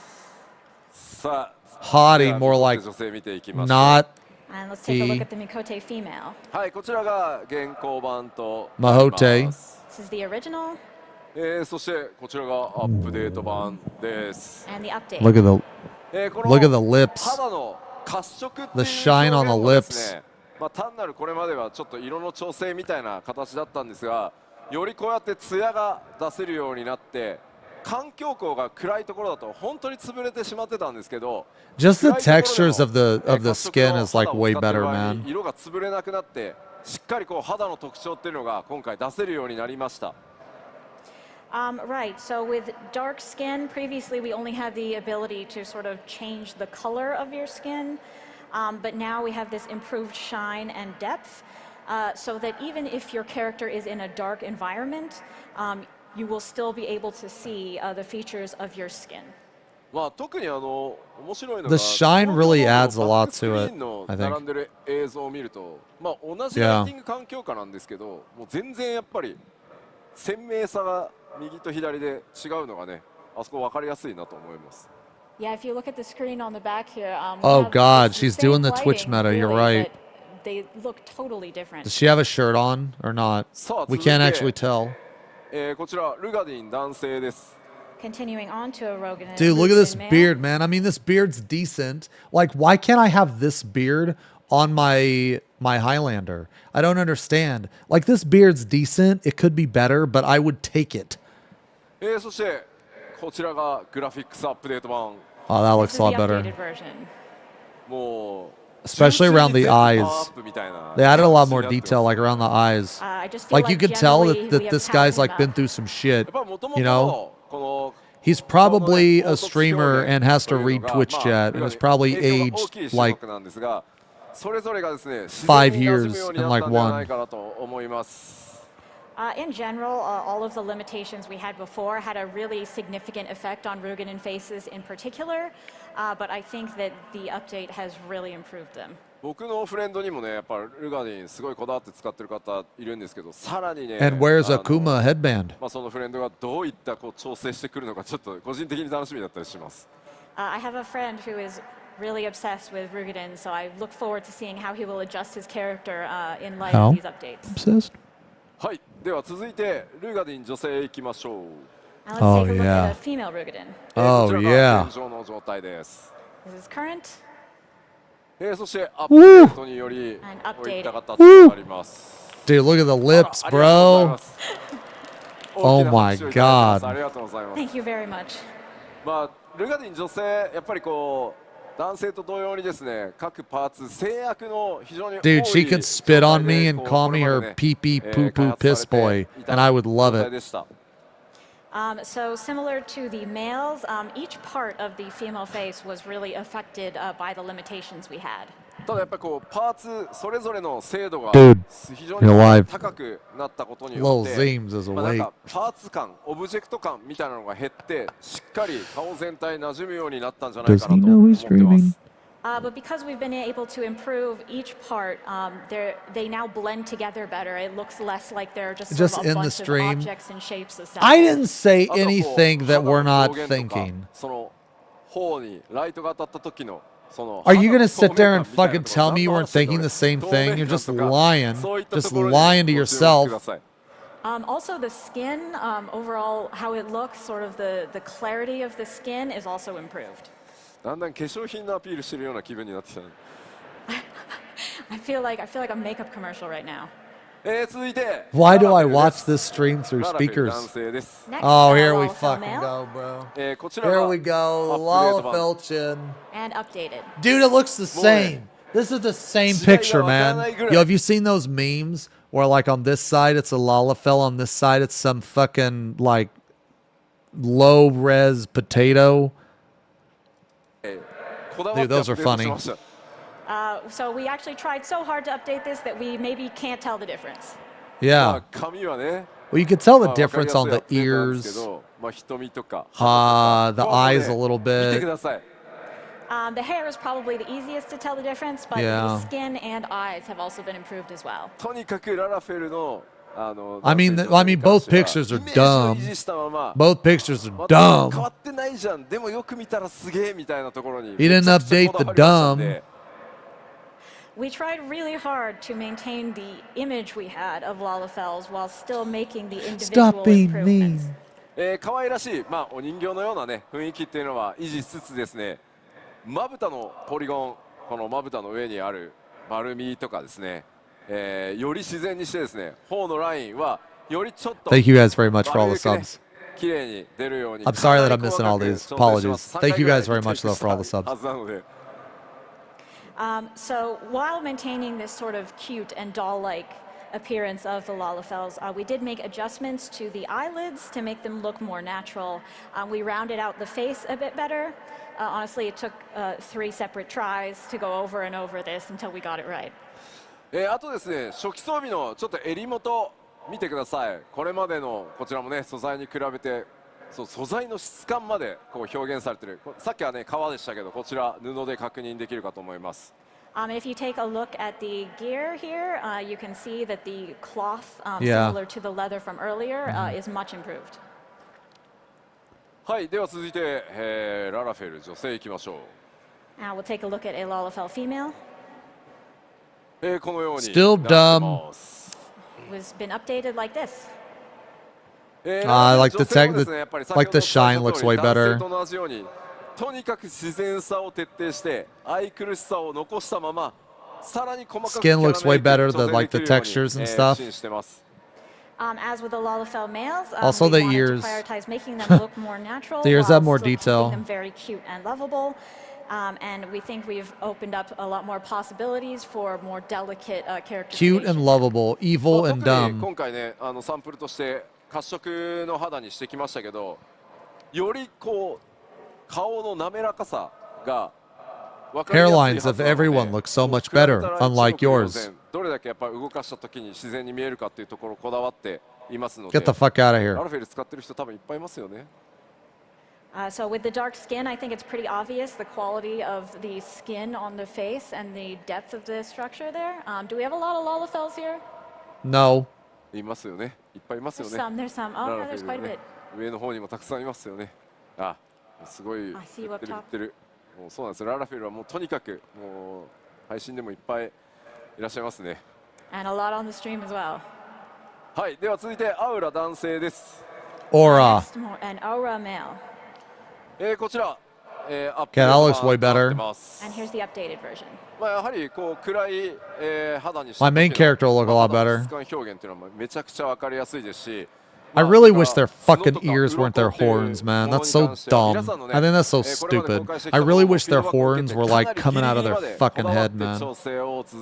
さあ Hottie, では more ミコテ like 女性見ていきましょう not And let's take a look He- at the Mikote female. はいこちらが現行版と Mahote. なります This is the original そしてこちらがアップデート版です and the update. Look at the こ look at の the lips. 肌の褐色っていう The shine on the 表現もですね、まあ、単なるこれまではちょっと色の調整みたいな形だったんですがよりこうやってツヤが出せるようになって環境光が暗いところだと本当に潰れてしまってたんですけど Just the 暗いところでも textures of the 褐色 skin の is like 肌を way 使ってる better, 場合に man. 色が潰れなくなってしっかりこう肌の特徴っていうのが今回出せるようになりました Right, so with dark skin, previously we only had the ability to sort of change the color of your skin, but now we have this improved shine and depth, so that even if your character is in a dark environment, you will still be able to see the features of your skin. まあ特に面白いのが The shine really adds a lot バックスクリ to ー it, ンの I 並ん think. でる映像を見ると、まあ同じライティング環境下なんですけど、もう全然やっぱり鮮明さが右と左で違うのがね、あそこ分かりやすいなと思います。 Yeah, if you look at the screen on the back here, we Oh have God, the she's same doing the Twitch lighting, meta. You're really, right. but they look totally different. Does she have a shirt on or not? さあ We 続い can't て actually tell. こちらルガディン男性です。 Continuing on to a Rogan. Dude, look at this male. beard, man. I mean, this beard's decent. Like, why can't I have this beard on my Highlander? I don't understand. Like, this beard's decent. It could be better, but I would take it. そしてこちらがグラフィックスアップデート版。 Oh, that This looks is a the lot better. updated version. もう Especially around the 純粋に全部パワー eyes. アップみたいな They added a lot 感 more じになって detail, ます like around the eyes. I just feel Like, you could tell generally that we have this powered guy's him like been up. through some や shit. っぱり元 You 々 know? この He's probably a streamer and has to read Twitch chat, and is probably aged like 5 years in like one. In general, all of the limitations we had before had a really significant effect on Rugen and Faces in particular, but I think that the update has really improved them. 僕のフレンドにもね、やっぱルガディンすごいこだわって使ってる方いるんですけど、さらにね、 And wears a Kuma headband. まあそのフレンドがどういったこう調整してくるのかちょっと個人的に楽しみだったりします。I have a friend who is really obsessed with Rugen, so I look forward to seeing how he will adjust his character in light How? of these updates. Obsessed? はい、では続いてルガディン女性行きましょう。 Now let's Oh, take a look yeah. at a female Rugen. Oh, こちら yeah. が現状の状態です。 This is current. そしてアップデートにより And こういった形 Woo! となります。 Dude, look at the あ lips, らありがとうござい bro. ます Oh 大きな拍手をいただいてます my God. ありがとうございます。 Thank you very much. まあルガディン女性やっぱりこう男性と同様にですね、各パーツ制約の非常に多い Dude, she could spit on me and call me her pee-pee poo-poo piss boy, and I would love it. So similar to the males, each part of the female face was really affected by the limitations we had. ただやっぱりこうパーツそれぞれの精度が Dude, 非常 you're alive. に高くなったことによ Little って、 Zeems is まあなん awake. かパーツ感、オブジェクト感みたいなのが減ってしっかり顔全体馴染むようになったんじゃない Does かな he と know 思っ he's てま streaming? す。But because we've been able to improve each part, they now blend together better. It looks less like they're just, Just sort of a in the bunch stream. of objects and shapes assembled. I didn't say あとこう anything that 肌の we're not 表現とか thinking. その方にライトが当たった時のその Are you 肌 gonna の sit 透 there 明 and 感みたいな fucking ところ tell me you 何 weren't と話して thinking た the same 透 thing? 明 You're 感 just とか lying. そういったと Just ころに lying to ご注目 yourself. ください。Also, the skin, overall, how it looks, sort of the clarity of the skin is also improved. だんだん化粧品のアピールしてるような気分になってきたね。I feel like a makeup commercial right now. 続いて Why do I ララフェル watch です this stream through ララフェル男 speakers? 性です。 Next, Oh, here we Lalafell fucking male, go, bro. こちら Here が we go. アップデート版 Lala Felchin. and updated. Dude, it looks the same. This is the same picture, man. Yo, have you seen those memes where, like, on this side it's a Lalafell, on this side it's some fucking, like, low-res potato? こだわって Dude, those ア are ップデートしました。 So we actually tried so hard to update this that we maybe can't tell the difference. ま Yeah. あ髪はね、 Well, you can tell ま the あわかり difference やすい on ア the ップデートなんですけ ears, ど、まあ瞳とか the 肌とか eyes a ここ little で見て bit. ください。 The hair is probably the easiest to tell the difference, but Yeah. the skin and eyes have also been improved as well. とにかくララフェルのI mean, 男性女性に関 both しては pictures are イメージを dumb. 維持したまま Both pictures are また変 dumb. わってないじゃん。でもよく見たらすげえみたいなところに He didn't めちゃくちゃこだわりましたんで We tried really hard to maintain the image we had of Lalafells while still making the individual Stop being mean. improvements. 可愛らしい、まあ、お人形のような、ね、雰囲気っていうのは維持しつつですね、まぶたのポリゴン、このまぶたの上にある丸みとかですね、より自然にしてですね、頬のラインはよりちょっと Thank you guys very much for all the 丸くね subs. 綺麗に出るように I'm sorry that I'm かなり missing all 細かく these. 調整します Apologies. Thank you guys very 3回 much ぐら though い for all the した subs. はずなので So while maintaining this sort of cute and doll-like appearance of the Lalafells, we did make adjustments to the eyelids to make them look more natural. We rounded out the face a bit better. Honestly, it took 3 separate tries to go over and over this until we got it right. あとですね、初期装備のちょっと襟元見てください。これまでのこちらもね、素材に比べてそう素材の質感までこう表現されてる。さっきはね革でしたけど、こちら布で確認できるかと思います。If you take a look at the gear here, you can see that the cloth, Yeah. similar to the leather from earlier, is much improved. はい、では続いて、ララフェル女性いきましょう。 Now we'll take a look at a Lalafell female. このように Still なってます。 Was been updated like this. Like the 女性も tech- ですねやっぱり like the 先 shine ほど looks お伝え way した通り better. 男性と同じようにとにかく自然さを徹底して愛くるしさを残したままさらに細かく Skin looks way better, 調整 like the できるように textures and stuff. 進してます。 As with the Lalafell males, Also we the wanted ears. to prioritize making them look more natural. The ears while have more still detail. keeping them very cute and lovable. And we think we've opened up a lot more possibilities for more delicate character Cute and creation. lovable, evil 特 and に dumb. 今回ねサンプルとして褐色の肌にしてきましたけど、よりこう顔の滑らかさが分かりやすいは Hairlines ず of なので everyone look so much better, 比べたら unlike 一目瞭 yours. 然どれだけやっぱり動かした時に自然に見えるかっていうところをこだわっていますの Get で、 the fuck out of ラ here. ラフェル使ってる人多分いっぱいいますよね。 So with the dark skin, I think it's pretty obvious the quality of the skin on the face and the depth of the structure there. Do we have a lot of Lalafells here? No. いますよね。いっぱいいますよ There's ね。 some, there's some. Oh, ラ yeah, ラフ there's ェ quite ル a ね bit.。上の方にもたくさんいますよね。あ、すごい。 I see you 言っ up てる言 top. ってる。もうそうなんですよ。ララフェルはもうとにかくもう配信でもいっぱいいらっしゃいますね。 And a lot on the stream as well. はい、では続いてアウラ男性です。 Aura. Next, an aura male. こちら、アップ Okay, that looks デ way ート版 better. になってます。 And here's the updated version. まあやはりこう暗い、肌にした My main 時の character will look a lot 肌の better. 質感表現っていうのはめちゃくちゃわかりやすいですし、I really wish their fucking ears weren't their horns, man. That's so dumb. I think that's so stupid. I really wish their horns were like coming out of their fucking head, man.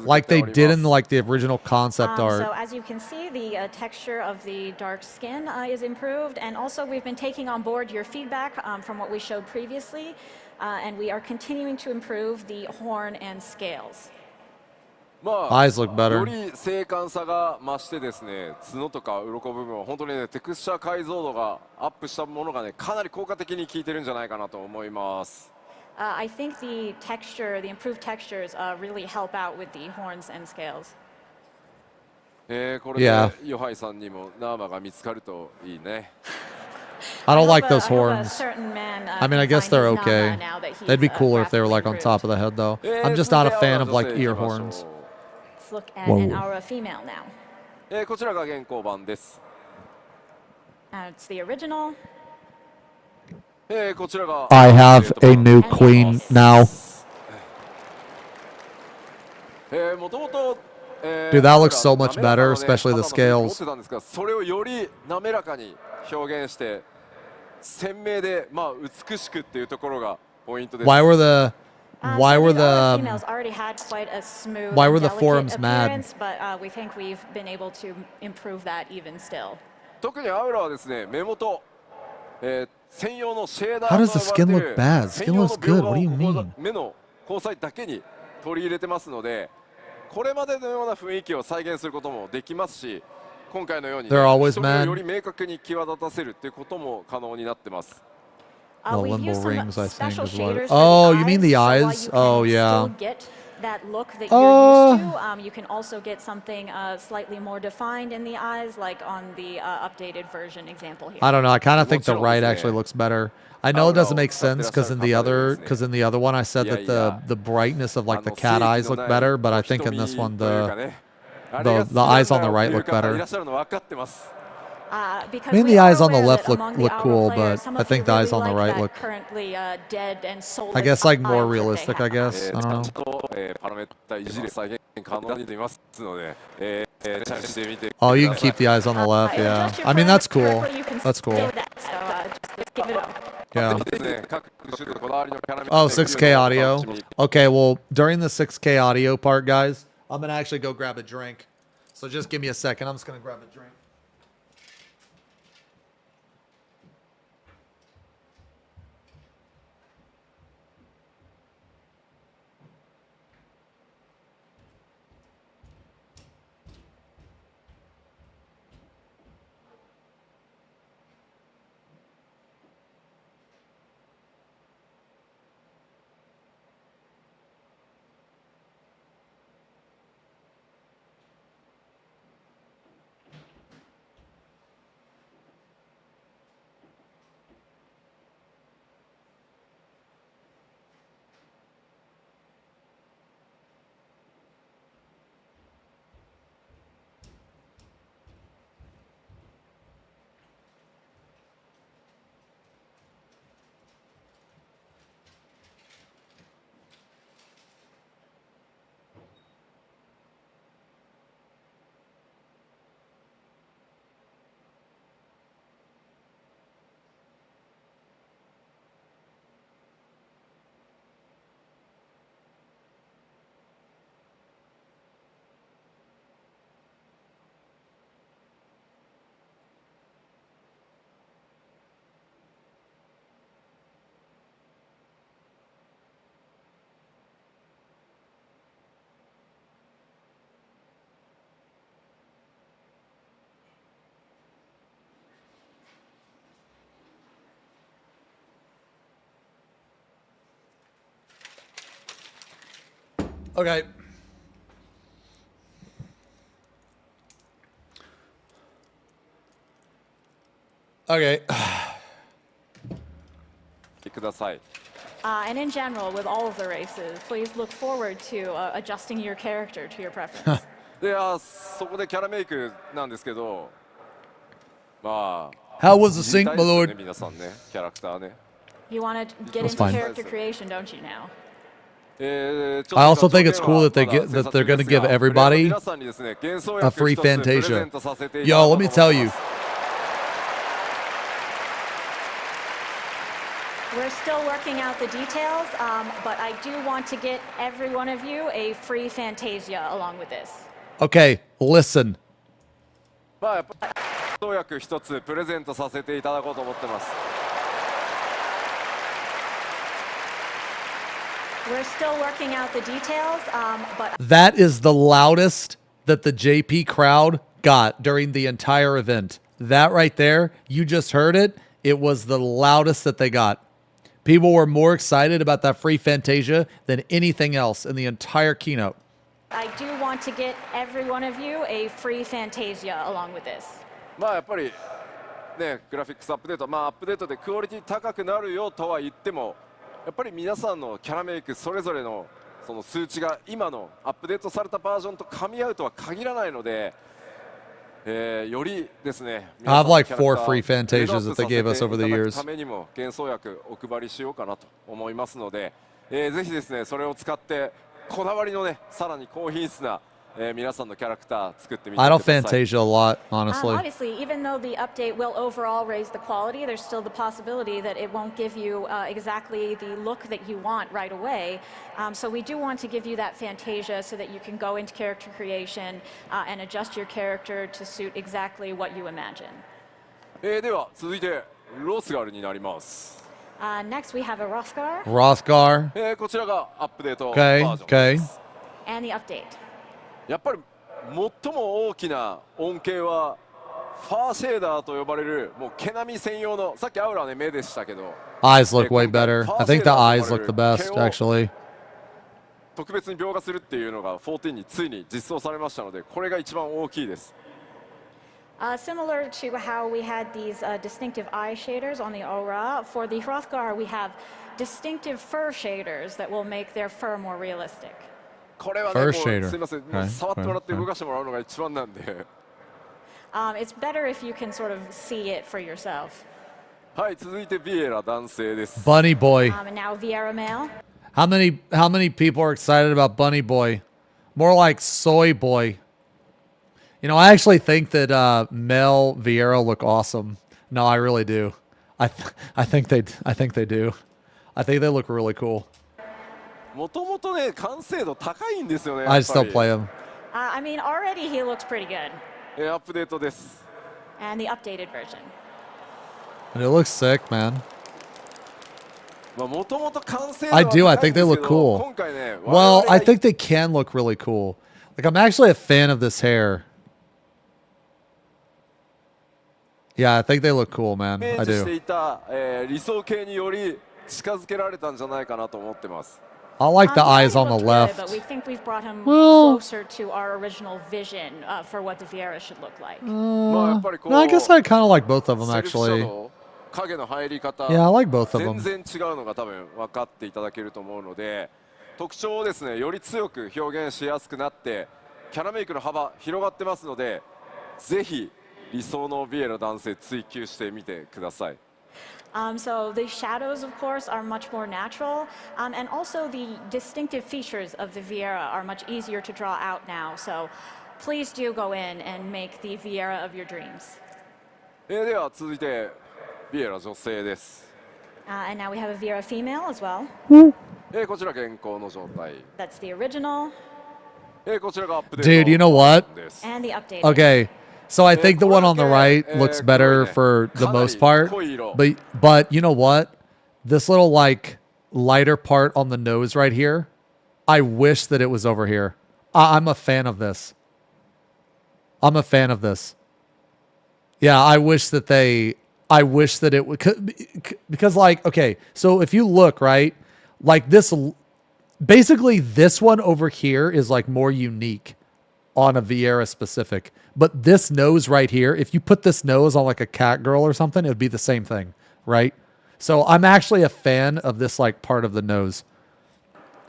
Like they did in like the original concept art. So as you can see, the texture of the dark skin is improved, and also we've been taking on board your feedback from what we showed previously, and we are continuing to improve the horn and scales. Eyes look better. より精悍さが増してですね、角とか鱗部分は本当にね、テクスチャー解像度がアップしたものがね、かなり効果的に効いてるんじゃないかなと思います。I think the texture, the improved textures, really help out with the horns and scales. これでヨハイさんにもナーマが見つかるといいね。I don't like those horns. I mean, I guess they're okay. They'd be cooler if they were like on top of the head, though. I'm just not a fan of like ear horns. Let's look at an aura female now. こちらが現行版です。It's the original. こちらが I have a new queen now. もともと Dude, that looks so much better, especially the scales. それをより滑らかに表現して鮮明でまあ美しくっていうところがポイントです。Why were the females already had quite a smooth, why were the delicate forums mad? appearance, but we think we've been able to improve that even still. 特にアウラはですね、目元、専用のシェーダー How と does the 呼ば skin れてい look る bad? 専 Skin 用の looks 描 good. 画 What do you を mean? 目の交際だけに取り入れてますので、これまでのような雰囲気を再現することもできますし、今回のように、ね、 They're always 人を mad. より明確に際立たせるっていうことも可能になってます。The limbo rings, I think, is what. Oh, you mean the eyes? Oh, yeah. That look that you're used to. You can also get something slightly more defined in the eyes, like on the updated version example here. I don't know. I kind of think the right actually looks better. I know it doesn't make sense because in the other one I said that the brightness of like the cat eyes look better, but I think in this one the eyes on the right look better. I mean, the eyes on the left look cool, but I think the eyes on the right look, I guess, like more realistic, I guess. I don't know. Oh, you can keep the eyes on the left, yeah. I mean, that's cool. That's cool. Yeah. Oh, 6K audio. Okay, well, during the 6K audio part, guys, I'm going to actually go grab a drink. So just give me a second. I'm just going to grab a drink. Okay. Okay. And in general, with all of the races, please look forward to adjusting your character to your preference. で、そこでキャラメイクなんですけど、まあ、 How was the sync, my lord? 皆さんね、キャラクターね。 You want to get into character creation, don't you now? I also think it's cool that they're going to give everybody a free Fantasia. Yo, let me tell you, We're still working out the details, but I do want to get every one of you a free Fantasia along with this. Okay, listen. まあやっぱ創薬一つプレゼントさせていただこうと思ってます。We're still working out the details, but That is the loudest that the JP crowd got during the entire event. That right there, you just heard it. It was the loudest that they got. People were more excited about that free Fantasia than anything else in the entire keynote. I do want to get every one of you a free Fantasia along with this. まあやっぱりねグラフィックスアップデートアップデートでクオリティ高くなるよとは言ってもやっぱり皆さんのキャラメイクそれぞれのその数値が今のアップデートされたバージョンと噛み合うとは限らないので、よりですね。I have like 4 free Fantasias that they gave us over the years. ためにも幻想薬お配りしようかなと思いますので、ぜひですねそれを使ってこだわりのねさらに高品質な皆さんのキャラクター作ってみてください。I don't Fantasia a lot, honestly. Obviously, even though the update will overall raise the quality, there's still the possibility that it won't give you exactly the look that you want right away. So we do want to give you that Fantasia so that you can go into character creation and adjust your character to suit exactly what you imagine. では続いてロスガルになります。Next, we have a Rothgar. Rothgar. こちらがアップデートバージョンです。And the update. やっぱり最も大きな恩恵はファーシェーダーと呼ばれるもう毛並み専用のさっきアウラはね目でしたけど Eyes look way better. I think the eyes look the best, actually. 特別に描画するっていうのが14についに実装されましたのでこれが一番大きいです。Similar to how we had these distinctive eye shaders on the aura, for the Hrothgar we have distinctive fur shaders that will make their fur more realistic. これはねもうすみませんもう触ってもらって動かしてもらうのが一番なんで。It's better if you can sort of see it for yourself. はい続いてビエラ男性です。Bunny Boy. And now Viera male. How many people are excited about Bunny Boy? More like Soy Boy. You know, I actually think that Mel Vieira look awesome. No, I really do. I think they do. I think they look really cool. もともとね完成度高いんですよね。I still play him. I mean, already he looks pretty good. アップデートです。And the updated version. And it looks sick, man. もともと完成度 I do. I think they look cool. 今回ね。Well, I think they can look really cool. Like I'm actually a fan of this hair. Yeah, I think they look cool, man. I して do. いた理想形により近づけられたんじゃないかなと思ってます。I like the eyes on the Good, left. but we think we've brought him Well- closer to our original vision for what the Viera should look like. まあやっぱりこう No, I guess I kind of like both of them セルフシャ actually. ドウ影の入り方 Yeah, I like both of them. 全然違うのが多分分かっていただけると思うので特徴をですねより強く表現しやすくなってキャラメイクの幅広がってますのでぜひ理想のビエラ男性追求してみてください。So the shadows, of course, are much more natural, and also the distinctive features of the Viera are much easier to draw out now. So please do go in and make the Viera of your dreams. では続いてビエラ女性です。And now we have a Viera female as well. こちら現行の状態。That's the original こちらがアップデート Dude, you know what? です。 and the updated. Okay. So I think the one on the right looks better for the most part. But you know what? This little like lighter part on the nose right here, I wish that it was over here. I'm a fan of this. I'm a fan of this. Yeah, I wish that it would because like okay, so if you look, right? Like this basically this one over here is like more unique on a Viera specific. But this nose right here, if you put this nose on like a cat girl or something, it would be the same thing, right? So I'm actually a fan of this like part of the nose.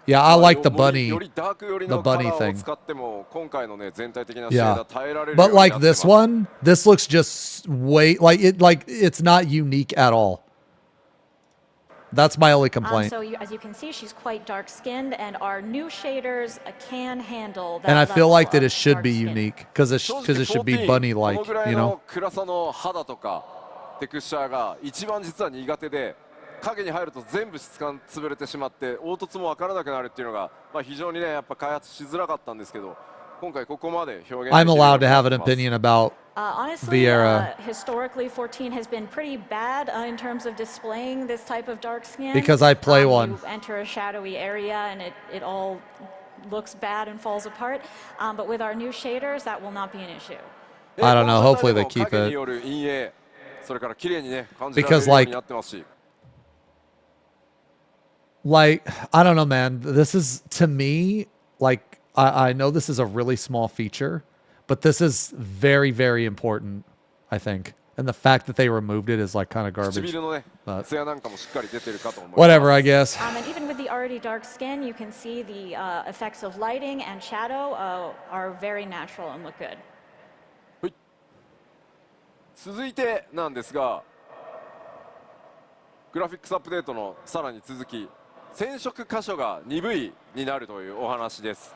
Yeah, I like the bunny thing. Yeah. But like this one, this looks just way like it's not unique at all. That's my only complaint. So as you can see, she's quite dark-skinned, and our new shaders can handle that. And I feel level like that of it should be dark skin. unique because it should be bunny-like, you know. 暗さの肌とかテクスチャーが一番実は苦手で影に入ると全部質感潰れてしまって凹凸も分からなくなるっていうのが、非常にねやっぱ開発しづらかったんですけど、今回ここまで表現できるようになってます。 I'm allowed to have an opinion about Honestly, Vieira. Historically, 14 has been pretty bad in terms of displaying this type of dark skin. Because I play one. You enter a shadowy area and it all looks bad and falls apart. But with our new shaders, that will not be an issue. I don't know. Hopefully they keep it. Because like I don't know, man. This is to me like I know this is a really small feature, but this is very, very important, I think. And the fact that they removed it is like kind of garbage. But whatever, I guess. And even with the already dark skin, you can see the effects of lighting and shadow are very natural and look good. 続いてなんですが、グラフィックスアップデートのさらに続き、染色箇所が鈍いになるというお話です。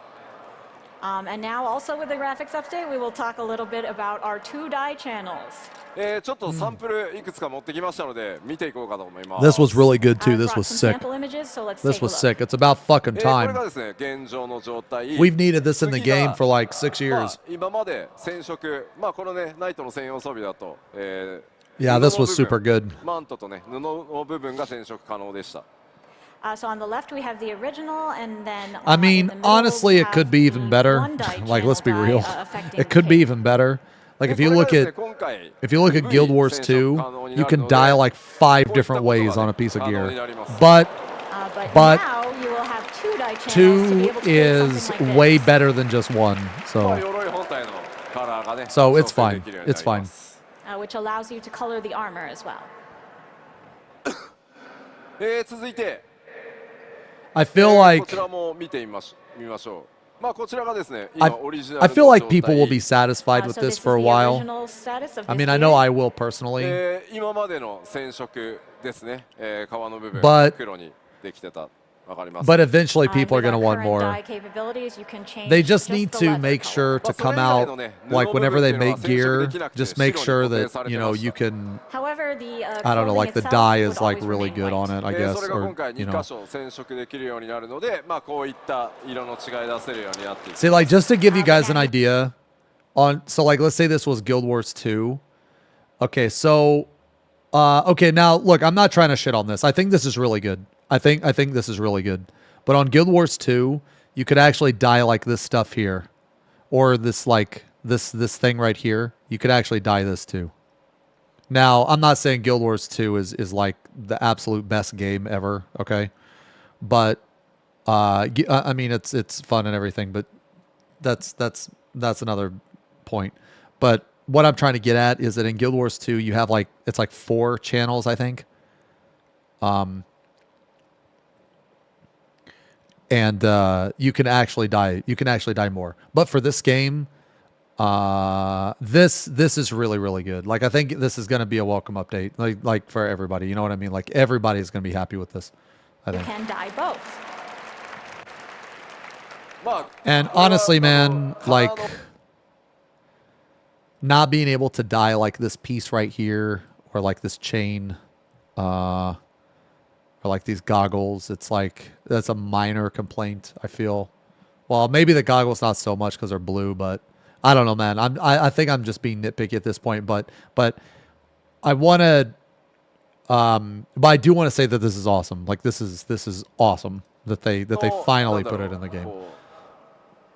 And now also with the graphics update, we will talk a little bit about our 2-die channels. ちょっとサンプルいくつか持ってきましたので見ていこうかと思います。 This was really good too. This was sick. This was sick. It's about fucking これ time. がですね、現状の状態。 We've needed this in the game for like 6 years. 今まで染色、このねナイトの専用装備だと、Yeah, this was super good. マントとね布の部分が染色可能でした。So on the left we have the original, and then I mean, in the middle, honestly, we it could have be the even better. one-die Like, let's be channel real. die, affecting It could be the even better. Like, if you look at Guild Wars 2, you can die like 5 different ways on a piece of gear. But now you will have 2-die channels to be 2 able to do is something like way this. better than just 1. So it's fine. It's fine. Which allows you to color the armor as well. 続いて I feel like こちらも見てみましょう。こちらがですね、 I 今オリジナルの feel like 状態。 people will be satisfied with So this this for a is the while. original status of I this mean, I know gear. I will personally. 今までの染色ですね、皮の部分 But- 黒にできてた。わかります。 But eventually, people are With going to our want current more. dye capabilities, you can change They just the need to leather make color. sure to come out, like whenever they make gear, just make sure that, you know, you can, However, the I don't know, clothing like the itself dye would is like always really remain good white. on it, I そ guess, れが or, 今回 you 2 know. 箇所染色できるようになるので、こういった色の違い出せるようになっていく。 See, like, just to give you guys an idea on, so like, let's say this was Guild Wars 2. Okay, so, okay, now, look, I'm not trying to shit on this. I think this is really good. I think this is really good. But on Guild Wars 2, you could actually dye like this stuff here. Or this, like, this thing right here. You could actually dye this too. Now, I'm not saying Guild Wars 2 is like the absolute best game ever, okay? But, I mean, it's fun and everything, but that's another point. But what I'm trying to get at is that in Guild Wars 2, you have like, it's like 4 channels, I think. And you can actually dye more. But for this game, this is really, really good. Like, I think this is going to be a welcome update, like for everybody. You know what I mean? Like, everybody is going to be happy with this, I You think. can dye both. And honestly, man, like, not being able to dye like this piece right here, or like this chain, or like these goggles, it's like, that's a minor complaint, I feel. Well, maybe the goggles not so much because they're blue, but I don't know, man. I think I'm just being nitpicky at this point, but I want to, but I do want to say that this is awesome. Like, this is awesome that they finally put it in the game.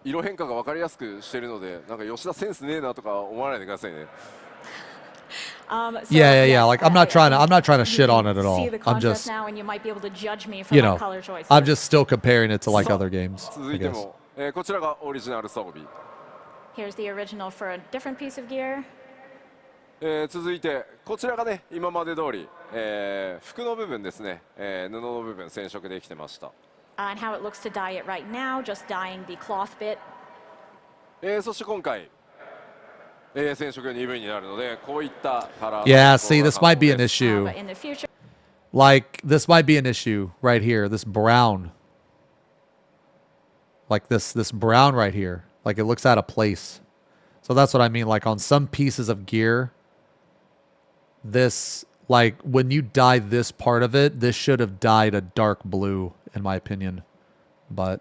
色変化が分かりやすくしてるので、なんか吉田センスねえなとか思わないでくださいね。Yeah. Like, I'm not trying to shit on it at all. I'm just, you know, I'm just still comparing it to like other games, 続 I いて guess. も、こちらがオリジナル装備。 Here's the original for a different piece of gear. 続いてこちらがね今まで通り、服の部分ですね、布の部分染色できてました。 And how it looks to dye it right now, just dyeing the cloth bit. そして今回、染色が鈍いになるのでこういったカラー。 Yeah, see, this might be an issue. But in the future, Like, this might be an issue right here. This brown. Like this brown right here. Like, it looks out of place. So that's what I mean. Like, on some pieces of gear, this Like, when you dye this part of it, this should have dyed a dark blue, in my opinion. But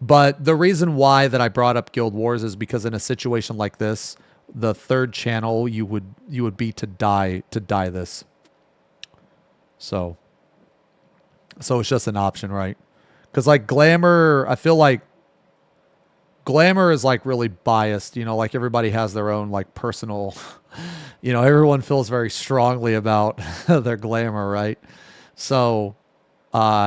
the reason why that I brought up Guild Wars is because in a situation like this, the third channel you would be to dye this. So it's just an option, right? Because like glamour, I feel like glamour is like really biased, you know, like everybody has their own like personal, you know, everyone feels very strongly about their glamour, right? So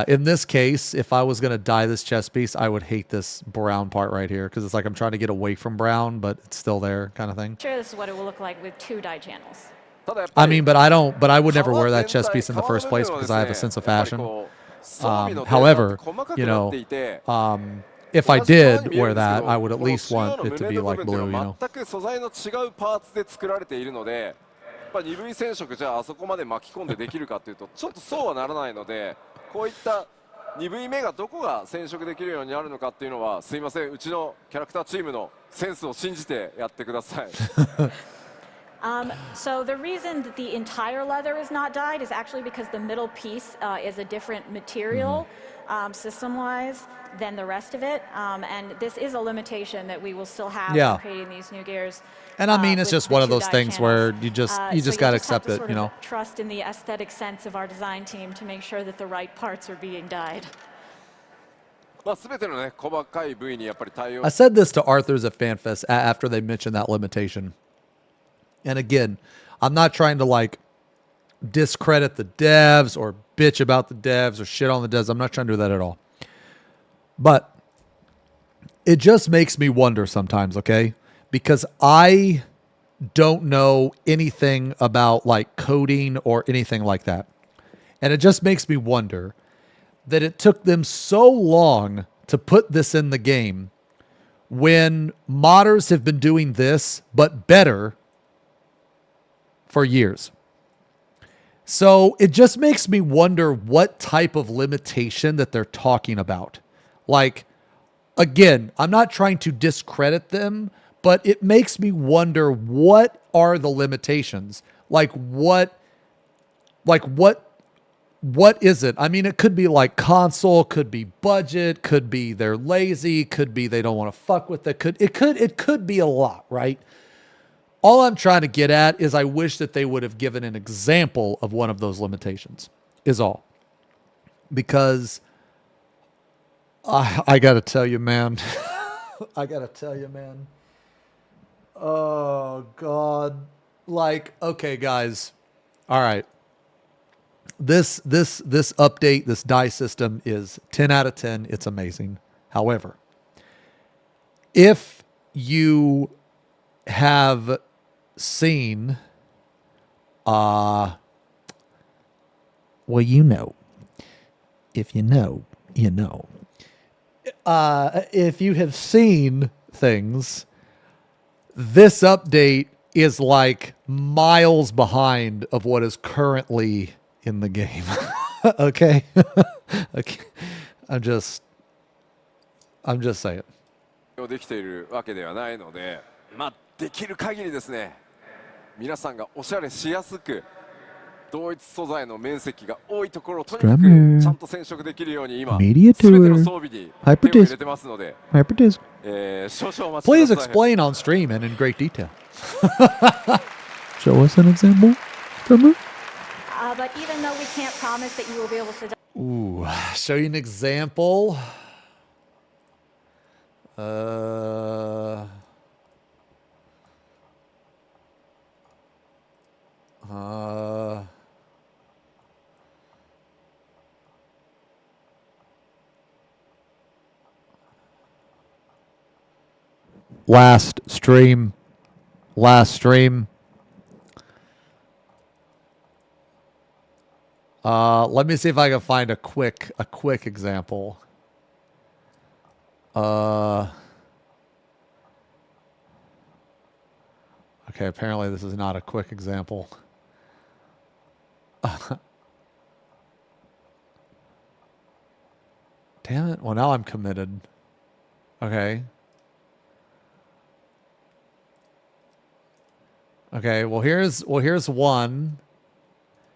in this case, if I was going to dye this chest piece, I would hate this brown part right here because it's like I'm trying to get away from brown, but it's still there kind of thing. Sure, this is what it will look like with 2 dye channels. I mean, but I would never wear that chest piece in the first place because I have a sense of fashion. However, you know, if I did wear that, I would at least want it to be like blue, you know. 鈍い染色じゃあそこまで巻き込んでできるかというとちょっとそうはならないのでこういった鈍い目がどこが染色できるようになるのかっていうのはすいませんうちのキャラクターチームのセンスを信じてやってください。So the reason that the entire leather is not dyed is actually because the middle piece is a different material system-wise than the rest of it, and this is a limitation that we will still have in creating these new gears. And I mean, it's just one of those things where you just got to accept it, you know. Trust in the aesthetic sense of our design team to make sure that the right parts are being dyed. I said this to Arthur's at FanFest after they mentioned that limitation. And again, I'm not trying to like discredit the devs or bitch about the devs or shit on the devs. I'm not trying to do that at all. But it just makes me wonder sometimes, okay? Because I don't know anything about like coding or anything like that. And it just makes me wonder that it took them so long to put this in the game when modders have been doing this, but better for years. So it just makes me wonder what type of limitation that they're talking about. Like, again, I'm not trying to discredit them, but it makes me wonder what are the limitations? Like what is it? I mean, it could be like console, could be budget, could be they're lazy, could be they don't want to fuck with it. It could be a lot, right? All I'm trying to get at is I wish that they would have given an example of one of those limitations, is all. Because I got to tell you, man. Oh, God. Like, okay, guys. All right. This update, this dye system is 10 out of 10. It's amazing. However, if you have seen, well, you know, if you know, you know. If you have seen things, this update is like miles behind of what is currently in the game. Okay? Okay. I'm just saying. できているわけではないので、まあできる限りですね。皆さんがおしゃれしやすく同一素材の面積が多いところをとにかくちゃんと染色できるように今全ての装備に手を入れてますので、少々お待ちください。Please explain on stream and in great detail. Show us an example. But even though we can't promise that you will be able to. Ooh, show you an example. Last stream. Let me see if I can find a quick example. Okay, apparently this is not a quick example. Damn it. Well, now I'm committed. Okay. Okay, well here's one.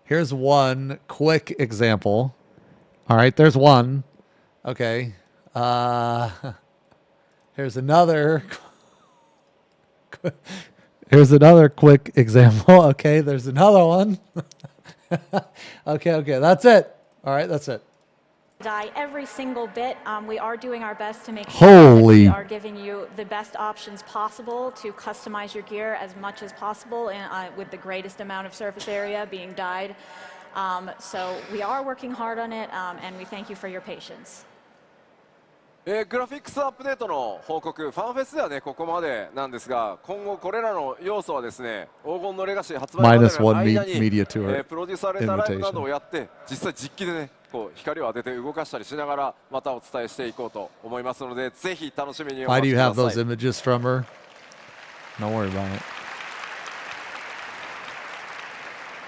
Here's one quick example. All right, there's one. Okay. Here's another. Here's another quick example. Okay, there's another one. Okay, that's it. All right, that's it. Die every single bit. We are doing our best to make sure that we are giving you the best options possible to customize your gear as much as possible, and with the greatest amount of surface area being dyed. So we are working hard on it, and we thank you for your patience. グラフィックスアップデートの報告、ファンフェスではね、ここまでなんですが、今後これらの要素はですね、黄金のレガシー発売までの間に、プロデュースされたライブなどをやって、実際実機でね、こう光を当てて動かしたりしながら、またお伝えしていこうと思いますので、ぜひ楽しみにお待ちください。Why do you have those images, Strummer? Don't worry about it.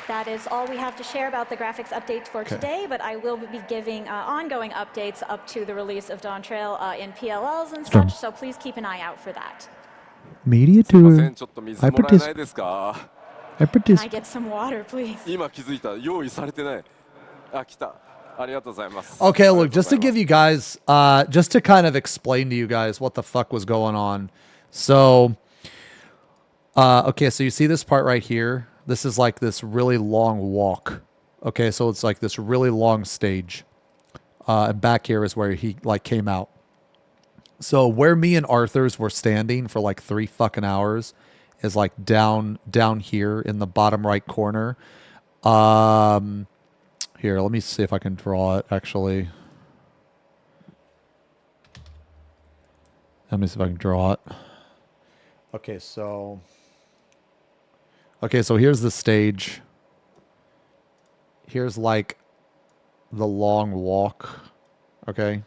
That is all we have to share about the graphics updates for today, but I will be giving ongoing updates up to the release of DawnTrail in PLLs and such, so please keep an eye out for that. Media tour. I participate. Can I get some water, please? Okay, look, just to give you guys, just to kind of explain to you guys what the fuck was going on. So, okay, so you see this part right here? This is like this really long walk. Okay, so it's like this really long stage. And back here is where he like came out. So where me and Arthur's were standing for like 3 fucking hours is like down here in the bottom right corner. Here, let me see if I can draw it actually. Let me see if I can draw it. Okay, so here's the stage. Here's like the long walk. Okay.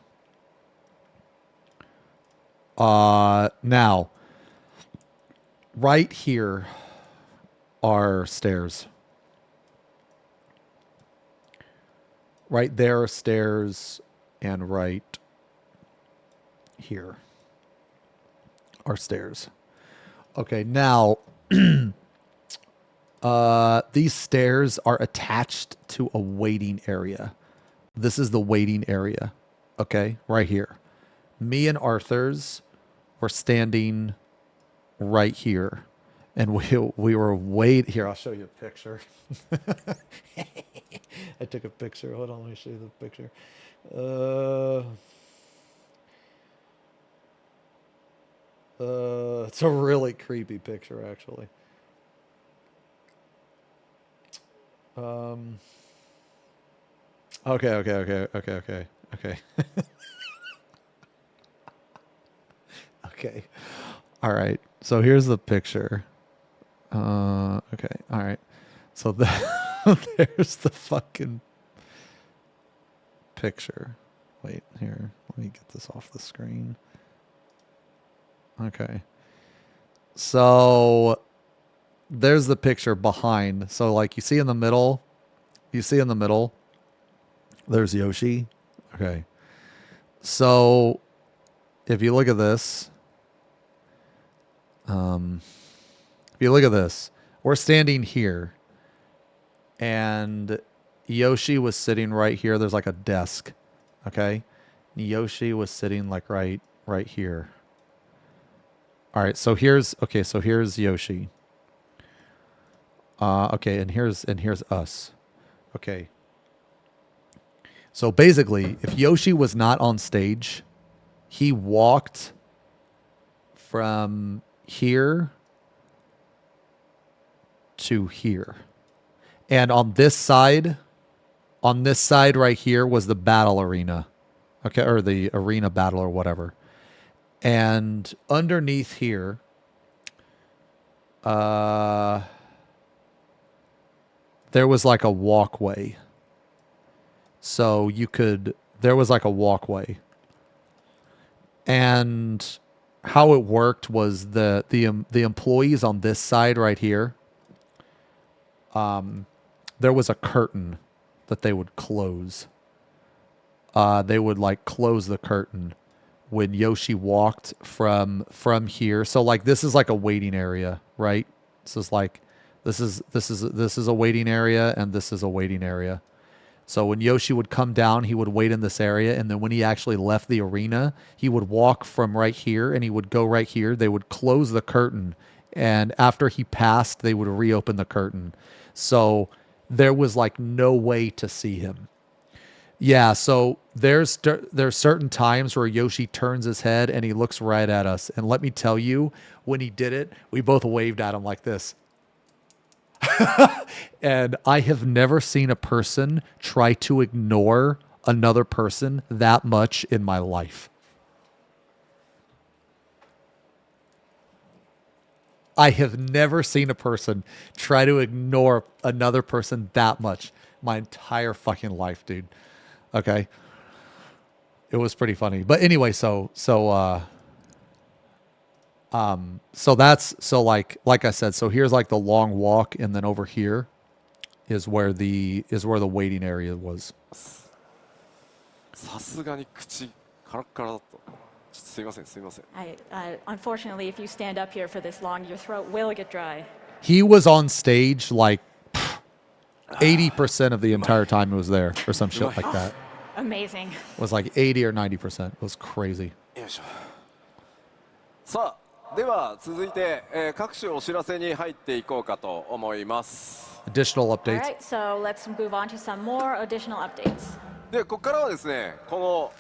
Now, right here are stairs. Right there are stairs, and right here are stairs. Okay, now these stairs are attached to a waiting area. This is the waiting area. Okay, right here. Me and Arthur's were standing right here, and we were here. I'll show you a picture. I took a picture. Hold on, let me show you the picture. It's a really creepy picture, actually. Okay. Okay. All right. So here's the picture. Okay. All right. So there's the fucking picture. Wait, here. Let me get this off the screen. Okay. So there's the picture behind. So like you see in the middle, there's Yoshi. Okay. So if you look at this, we're standing here, and Yoshi was sitting right here. There's like a desk. Okay. Yoshi was sitting like right here. All right. So here's Yoshi. Okay. And here's us. Okay. So basically, if Yoshi was not on stage, he walked from here to here. And on this side right here was the battle arena. Okay, or the arena battle or whatever. And underneath here, there was like a walkway. So there was like a walkway. And how it worked was the employees on this side right here, there was a curtain that they would close. They would like close the curtain when Yoshi walked from here. So like this is like a waiting area, right? This is like This is a waiting area, and this is a waiting area. So when Yoshi would come down, he would wait in this area, and then when he actually left the arena, he would walk from right here, and he would go right here. They would close the curtain, and after he passed, they would reopen the curtain. So there was like no way to see him. Yeah, so there's certain times where Yoshi turns his head and he looks right at us. And let me tell you, when he did it, we both waved at him like this. And I have never seen a person try to ignore another person that much in my life. I have never seen a person try to ignore another person that much my entire fucking life, dude. Okay. It was pretty funny. But anyway, so like I said, so here's like the long walk, and then over here is where the waiting area was. さすがに口カラッカラだった。すいません。 Unfortunately, if you stand up here for this long, your throat will get dry. He was on stage like 80% of the entire time he was there, or some shit like that. Amazing. It was like 80 or 90%. It was crazy. よいしょ。さあ、では続いて、各種お知らせに入っていこうかと思います。Additional All updates. right, so let's move on to some more additional updates. で、ここからはですね、この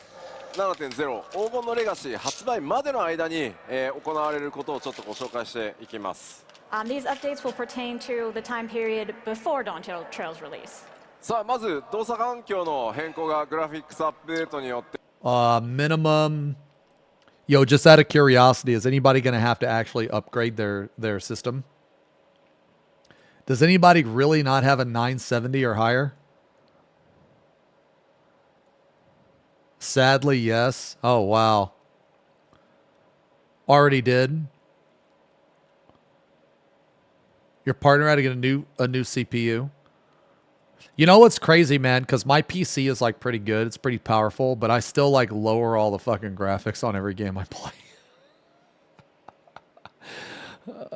7.0 黄金のレガシー発売までの間に、行われることをちょっとご紹介していきます。These updates will pertain to the time period before DawnTrail's release. さあ、まず動作環境の変更がグラフィックスアップデートによって。Minimum. Yo, just out of curiosity, is anybody going to have to actually upgrade their system? Does anybody really not have a 970 or higher? Sadly, yes. Oh, wow. Already did. Your partner had to get a new CPU. You know what's crazy, man? Because my PC is like pretty good. It's pretty powerful, but I still like lower all the fucking graphics on every game I play.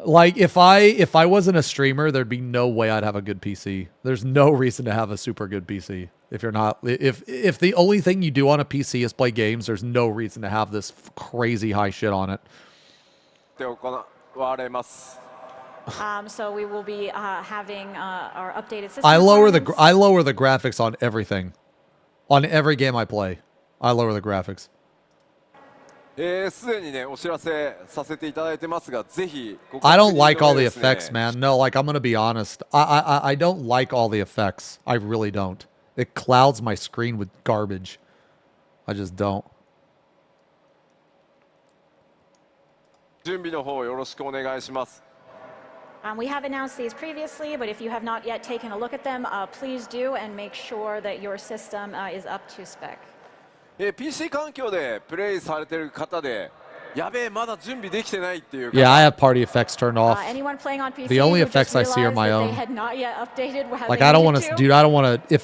Like if I wasn't a streamer, there'd be no way I'd have a good PC. There's no reason to have a super good PC. If you're not, if the only thing you do on a PC is play games, there's no reason to have this crazy high shit on it. So we will be having our updated system. I lower the graphics on everything, on every game I play. I lower the graphics. すでにねお知らせさせていただいてますが、ぜひ。I don't like all the effects, man. No, like I'm gonna be honest. I don't like all the effects. I really don't. It clouds my screen with garbage. I just don't. 準備の方よろしくお願いします。We have announced these previously, but if you have not yet taken a look at them, please do and make sure that your system is up to spec. PC 環境でプレイされてる方で、やべえまだ準備できてないっていう。Yeah, I have party effects turned off. Anyone playing on PC the only who effects I just see are my realized own. that they had not yet updated how Like they I don't needed want to, to? dude. I don't want to.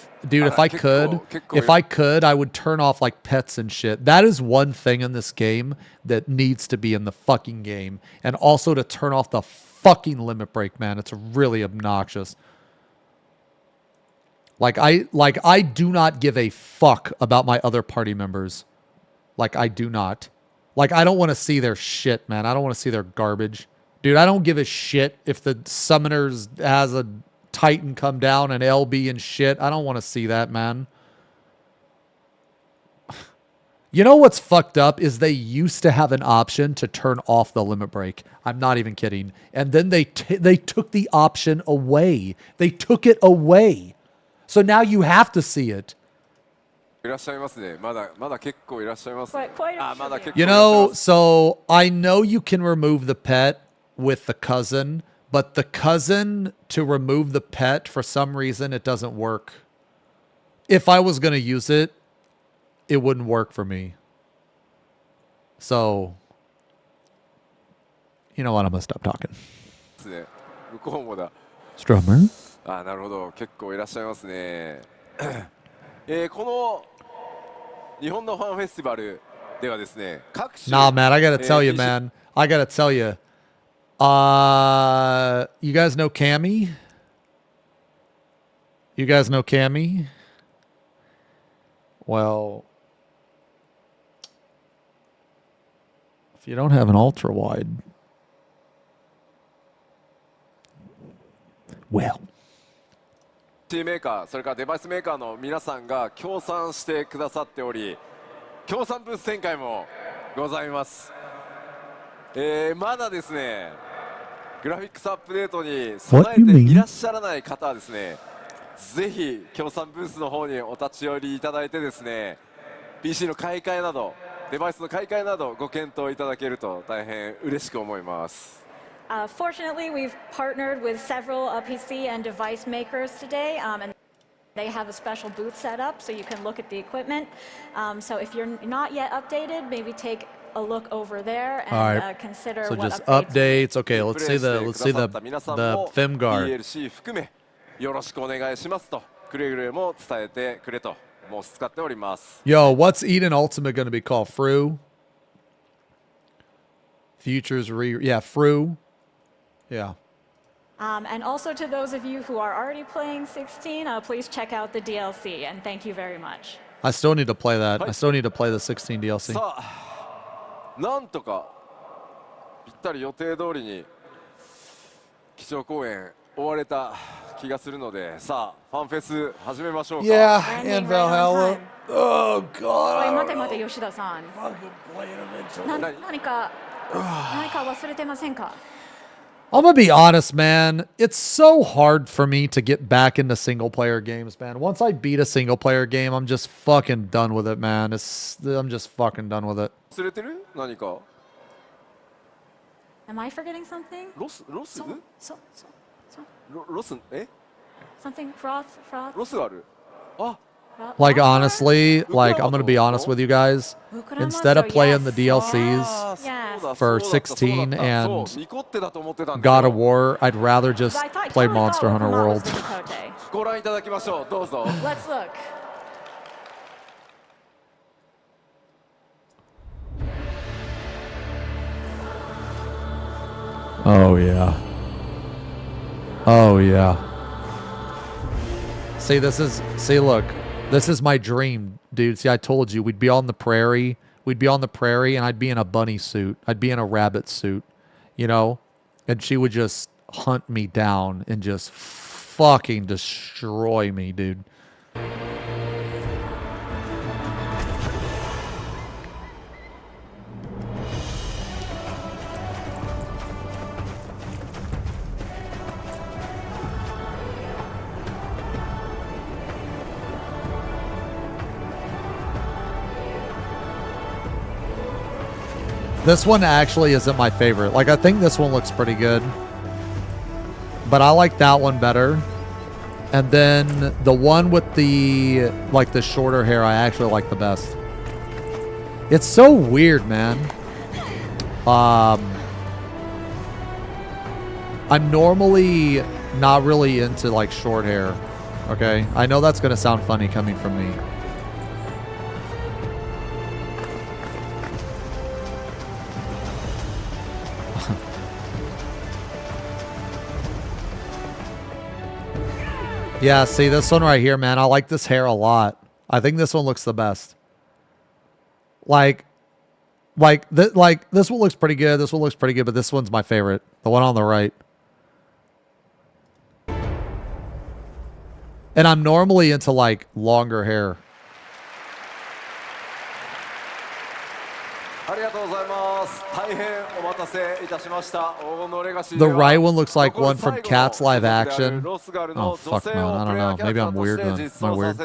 If I could, I would turn off like pets and shit. That is one thing in this game that needs to be in the fucking game, and also to turn off the fucking limit break, man. It's really obnoxious. Like I do not give a fuck about my other party members. Like I do not. Like I don't want to see their shit, man. I don't want to see their garbage. Dude, I don't give a shit if the summoners has a Titan come down and LB and shit. I don't want to see that, man. You know what's fucked up is they used to have an option to turn off the limit break. I'm not even kidding. And then they took the option away. They took it away. So now you have to see it. いらっしゃいますね。まだ結構いらっしゃいます。 Quite a まだ結構 You know, so I know you can remove the pet with the cousin, but the cousin to remove the pet, for some reason, it doesn't work. If I was going to use it, it wouldn't work for me. So, you know what? I'm going to stop talking. 向こうもだ。 Strummer? なるほど。結構いらっしゃいますね。この日本のファンフェスティバルではですね、各種 Nah, man, I got to tell you, man. I got to tell you. You guys know Cammy? You guys know Cammy? Well, if you don't have an ultra wide, well. PC メーカー、それからデバイスメーカーの皆さんが協賛してくださっており、協賛ブース展開もございます。まだですね、グラフィックスアップデートに備えていらっしゃらない方はですね、ぜひ協賛ブースの方にお立ち寄りいただいてですね、PC の買い替えなど、デバイスの買い替えなどご検討いただけると大変嬉しく思います。Fortunately, we've partnered with several PC and device makers today, and they have a special booth set up so you can look at the equipment. So if you're not yet updated, maybe take a look over there and consider so what just updates. Okay, let's see the FemGuard. DLC 含めよろしくお願いしますとくれぐれも伝えてくれと申し使っております。Yo, what's Eden Ultimate going to be called? Fru? Futures yeah, Fru. Yeah. And also to those of you who are already playing 16, please check out the DLC, and thank you very much. I still need to play that. I still need to play the 16 DLC. さあ、なんとかぴったり予定通りに基調講演終われた気がするので、さあファンフェス始めましょうか。Yeah, and Valhalla. Oh God. 待て待て吉田さん。何か忘れてませんか？ I'm gonna be honest, man. It's so hard for me to get back into single player games, man. Once I beat a single player game, I'm just fucking done with it, man. I'm just fucking done with it. 忘れてる？何か？ Am I forgetting something? ロス？ロス Something froth? ロスがある？あ。 Like honestly, like I'm gonna be honest with you guys. Instead of playing the DLCs for 16 and God of War, I'd rather just play Monster Hunter World. ご覧いただきましょう。どうぞ。 Let's look. Oh yeah. Oh yeah. See, look. This is my dream, dude. See, I told you we'd be on the prairie. We'd be on the prairie and I'd be in a bunny suit. I'd be in a rabbit suit, you know? And she would just hunt me down and just fucking destroy me, dude. This one actually isn't my favorite. Like, I think this one looks pretty good. But I like that one better. And then the one with the, like, the shorter hair, I actually like the best. It's so weird, man. I'm normally not really into, like, short hair. Okay? I know that's going to sound funny coming from me. Yeah, see this one right here, man. I like this hair a lot. I think this one looks the best. Like this one looks pretty good. This one looks pretty good, but this one's my favorite. The one on the right. And I'm normally into like longer hair. The right one looks like one from Cats live action. Oh, fuck, man. I don't know. Maybe I'm weird, man. Am I weird?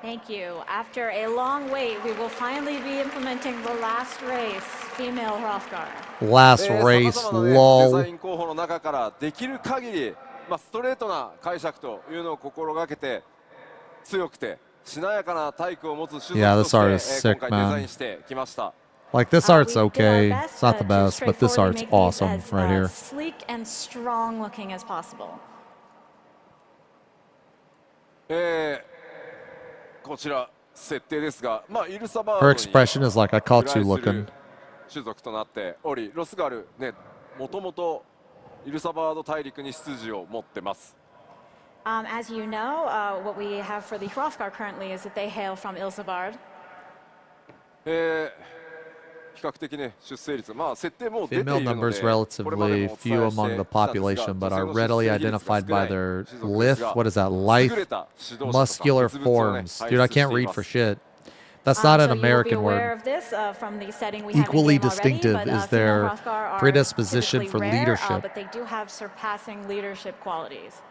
Thank you. After a long wait, we will finally be implementing the last race, female Hrothgar. Last race, lol. ストレートな解釈というのを心がけて強くてしなやかな体育を持つ種族として今回デザインしてきました。 Like this art's okay. It's not the best, but this art's awesome right here. Sleek and strong looking as possible. こちら設定ですが、まあイルサバー Her expression is like I caught you looking. 種族となっており、ロスガルね、もともとイルサバード大陸に出自を持ってます。As you know, what we have for the Hrothgar currently is that they hail from Ilsabard. 比較的ね、出生率、まあ設定もう出てい Female るの numbers で、これまで relatively もお few 伝えして among き the たんです population, が、 but are 女性の readily 出生率が identified 少な by い their 種族です lithe. が、 What is that? 優 Lithe れた指導者とか muscular 実物をね、 forms. 輩 Dude, I 出して can't い read ま for す。 shit. That's not an So you will be American aware word. of this from the setting we have in Equally game already, distinctive but, is female their Hrothgar are predisposition typically for rare, leadership. but they do have surpassing leadership qualities.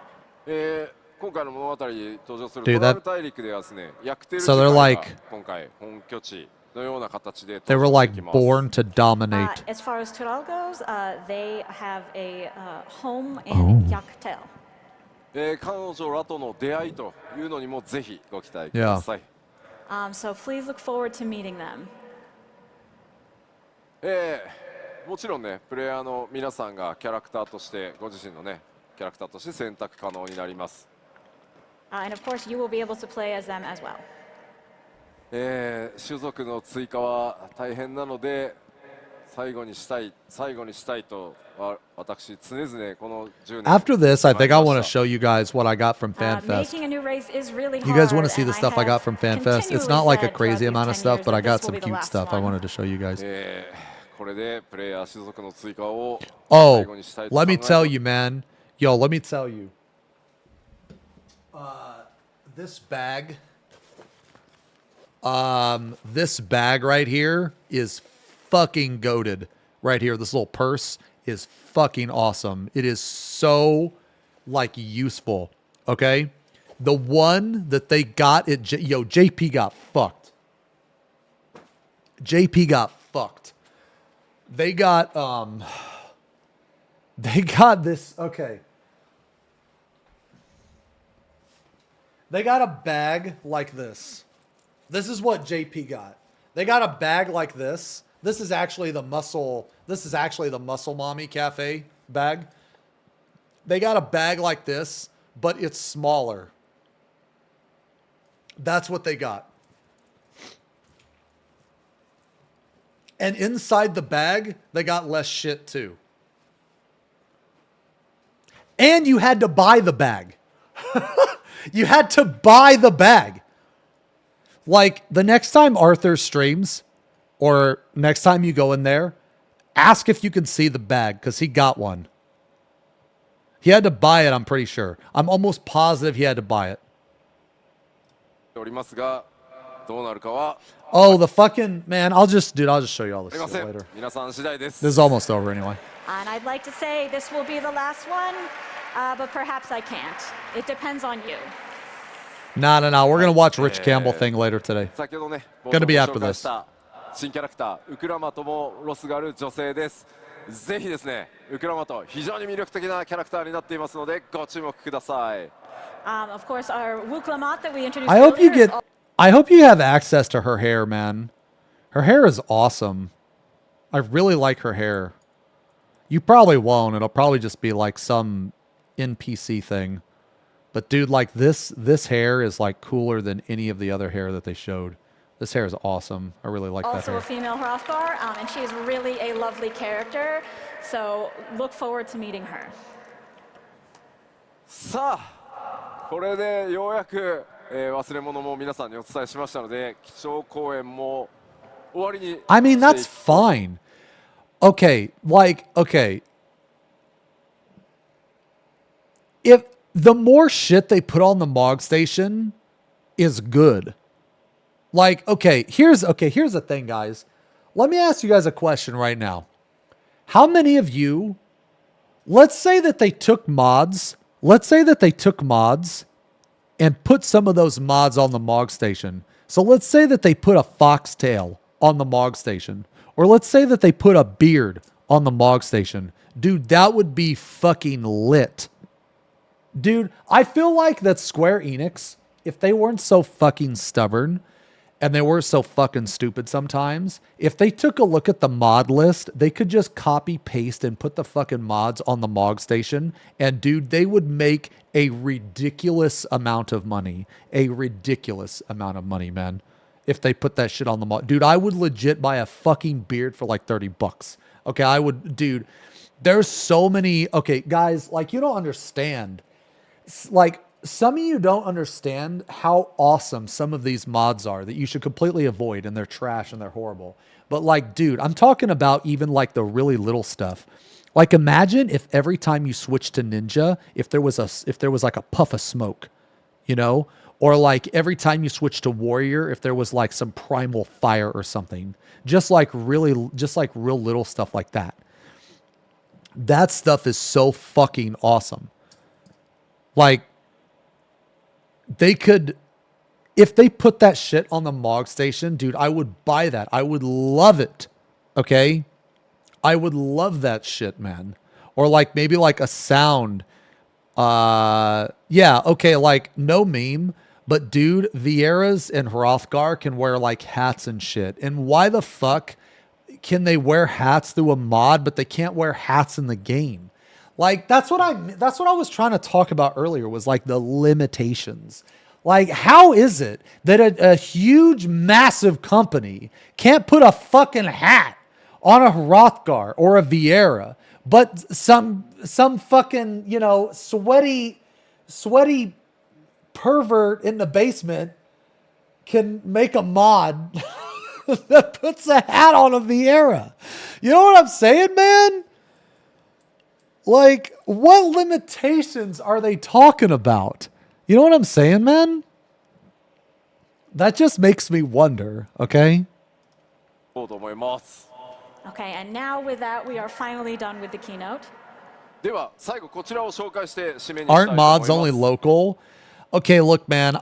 今回の物語に登場する Dude, トラ that- ル大陸ではですね、ヤクテル So 自 they're 体が like- 今回本拠地のような形で They were 登場してき like ます。 born to dominate. As far as Tural goes, they have a home in Yaktel. 彼女らとの出会いというのにもぜひご期待ください。So please look forward to meeting them. もちろんね、プレイヤーの皆さんがキャラクターとしてご自身のね、キャラクターとして選択可能になります。And of course, you will be able to play as them as well. 種族の追加は大変なので、最後にしたいと私常々この10年 After this, I think I want to show you guys what I got from FanFest. Making a new race is really hard. You guys want to see the and stuff I got from FanFest? It's not like a crazy amount of stuff, but I got some cute stuff I wanted to show you guys. これでプレイヤー種族の追加を Oh, 最後にしたいと let 考え me て tell you, man. Yo, let me tell you. This bag. This bag right here is fucking goated. Right here, this little purse is fucking awesome. It is so like useful. Okay, the one that they got at JP got fucked. JP got fucked. They got this. Okay. They got a bag like this. This is what JP got. They got a bag like this. This is actually the muscle mommy cafe bag. They got a bag like this, but it's smaller. That's what they got. And inside the bag, they got less shit too. And you had to buy the bag. You had to buy the bag. Like the next time Arthur streams or next time you go in there, ask if you can see the bag because he got one. He had to buy it, I'm pretty sure. I'm almost positive he had to buy it. Oh, the fucking man! I'll just show you all this shit later. This is almost over anyway. And I'd like to say this will be the last one, but perhaps I can't. It depends on you. No. We're gonna watch Rich Campbell thing later today. Gonna be after this. 新キャラクターウクラマトもロスガル女性です。ぜひですね、ウクラマト非常に魅力的なキャラクターになっていますのでご注目ください。Of course, our Wuklamat that we introduced I hope you earlier is get. I hope you have access to her hair, man. Her hair is awesome. I really like her hair. You probably won't. It'll probably just be like some NPC thing. But dude, like this hair is like cooler than any of the other hair that they showed. This hair is awesome. I really like that also hair. a female Hrothgar, and she is really a lovely character. So look forward to meeting her. さあ、これでようやく、忘れ物も皆さんにお伝えしましたので、基調講演も終わりに。I mean, that's fine. Okay. If the more shit they put on the Mog Station is good. Like, here's the thing, guys. Let me ask you guys a question right now. How many of you, let's say that they took mods and put some of those mods on the Mog Station. So let's say that they put a foxtail on the Mog Station. Or let's say that they put a beard on the Mog Station. Dude, that would be fucking lit. Dude, I feel like that Square Enix, if they weren't so fucking stubborn and they were so fucking stupid sometimes, if they took a look at the mod list, they could just copy paste and put the fucking mods on the Mog Station. And dude, they would make a ridiculous amount of money. A ridiculous amount of money, man. if they put that shit on the mod. Dude, I would legit buy a fucking beard for like $30. Okay, I would, dude. There's so many. Okay, guys, like, you don't understand. Like, some of you don't understand how awesome some of these mods are that you should completely avoid, and they're trash and they're horrible. But like, dude, I'm talking about even like the really little stuff. Like, imagine if every time you switched to ninja, if there was like a puff of smoke, you know, or like every time you switch to warrior, if there was like some primal fire or something, just like real little stuff like that. That stuff is so fucking awesome. Like, they could, if they put that shit on the Mog Station, dude, I would buy that. I would love it. Okay? I would love that shit, man. Or like maybe like a sound. Yeah, okay, like no meme, but dude, Vieira's and Hrothgar can wear like hats and shit. And why the fuck can they wear hats through a mod, but they can't wear hats in the game? Like, that's what I was trying to talk about earlier, was like the limitations. Like, how is it that a huge, massive company can't put a fucking hat on a Hrothgar or a Vieira, but some fucking, you know, sweaty pervert in the basement can make a mod that puts a hat on a Vieira? You know what I'm saying, man? Like, what limitations are they talking about? You know what I'm saying, man? That just makes me wonder, okay? Okay, and now with that, we are finally done with the keynote. Aren't mods only local? Okay, look, man,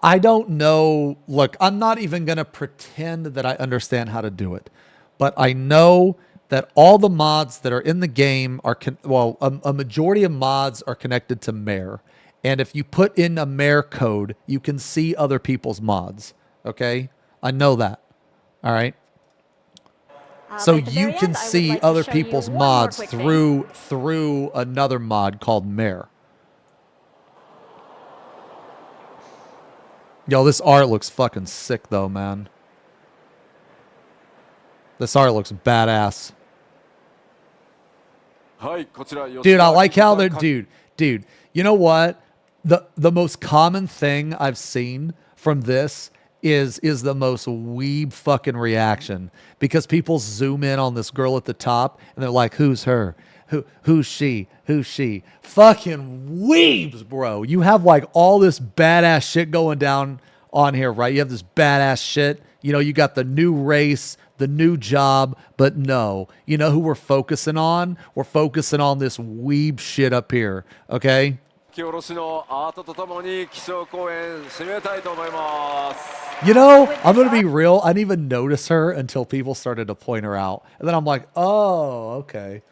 I don't know. Look, I'm not even going to pretend that I understand how to do it. But I know that all the mods that are in the game are, a majority of mods are connected to Mare. And if you put in a Mare code, you can see other people's mods. Okay? I know that. All right? So you can see other people's mods through another mod called Mare. Yo, this art looks fucking sick though, man. This art looks badass. Dude, I like how they're... Dude, you know what? The most common thing I've seen from this is the most weeb fucking reaction. Because people zoom in on this girl at the top, and they're like, who's her? Who's she? Who's she? Fucking weebs, bro. You have like all this badass shit going down on here, right? You have this badass shit. You know, you got the new race, the new job, but no. You know who we're focusing on? We're focusing on this weeb shit up here, okay? You know, I'm going to be real. I didn't even notice her until people started to point her out. And then I'm like, oh, okay.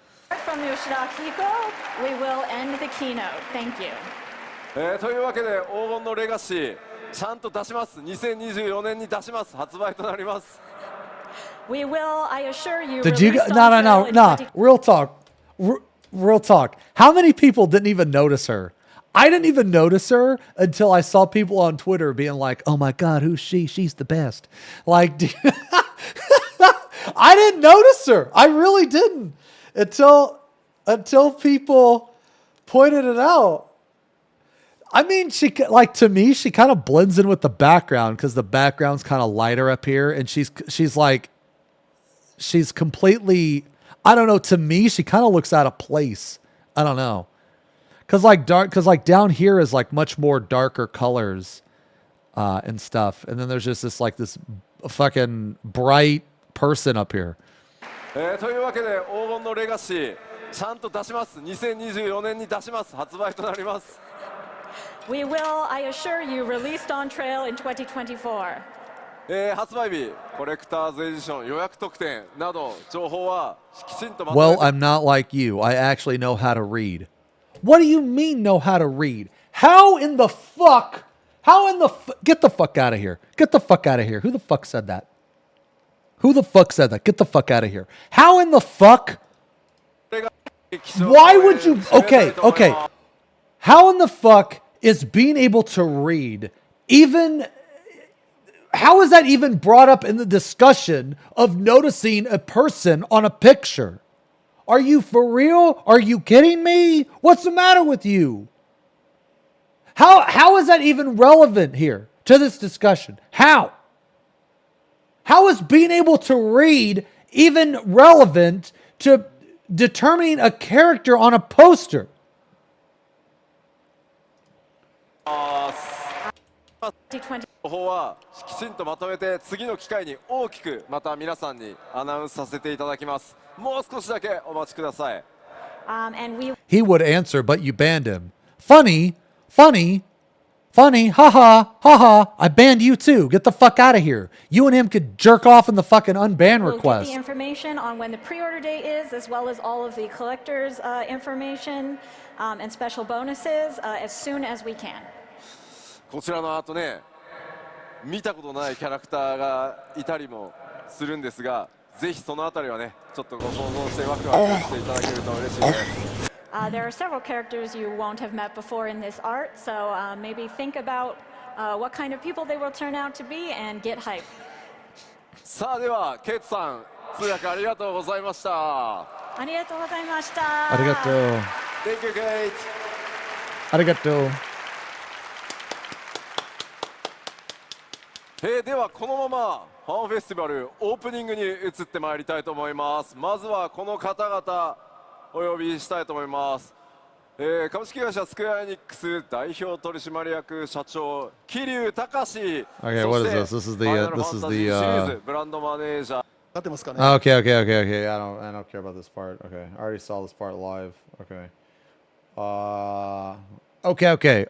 From Yoshida Akihiko, we will end the keynote. Thank you. というわけで黄金のレガシーちゃんと出します。2024年に出します。発売となります。 We will, I assure you. Did you? No. Real talk. Real talk. How many people didn't even notice her? I didn't even notice her until I saw people on Twitter being like, "Oh my God, who's she? She's the best." Like, I didn't notice her. I really didn't until people pointed it out. I mean, to me, she kind of blends in with the background because the background's kind of lighter up here, and she's completely, I don't know, to me, she kind of looks out of place. I don't know. Cause down here is like much more darker colors, and stuff. And then there's just this fucking bright person up here. というわけで黄金のレガシーちゃんと出します。2024年に出します。発売となります。 We will, I assure you, release DawnTrail in 2024. 発売日、コレクターズエディション予約特典など情報はきちんとまとめて。 Well, I'm not like you. I actually know how to read. What do you mean know how to read? How in the fuck? Get the fuck out of here. Get the fuck out of here. Who the fuck said that? Who the fuck said that? Get the fuck out of here. How in the fuck? Why would you? Okay. How in the fuck is being able to read even how is that even brought up in the discussion of noticing a person on a picture? Are you for real? Are you kidding me? What's the matter with you? How is that even relevant here to this discussion? How? How is being able to read even relevant to determining a character on a poster? 2020情報はきちんとまとめて次の機会に大きくまた皆さんにアナウンスさせていただきます。もう少しだけお待ちください。and we He would answer, but you banned him. Funny, funny, funny, haha, haha. I banned you too. Get the fuck out of here. You and him could jerk off in the fucking unban will get request. the information on when the pre-order date is, as well as all of the collectors' information and special bonuses as soon as we can. こちらの後ね、見たことないキャラクターがいたりもするんですが、ぜひそのあたりはね、ちょっとご想像してワクワクしていただけると嬉しいです。There are several characters you won't have met before in this art, so maybe think about what kind of people they will turn out to be and get hype. さあではケイトさん、通訳ありがとうございました。ありがとうございました。Arigato. Thank you, Kate. Arigato. ではこのままファンフェスティバルオープニングに移ってまいりたいと思います。まずはこの方々お呼びしたいと思います。株式会社スクエアエニックス代表取締役社長桐生隆。 Okay, what is this? This is the シリーズブランドマネージャー。 Okay. I don't care about this part. Okay. I already saw this part live. Okay. Okay.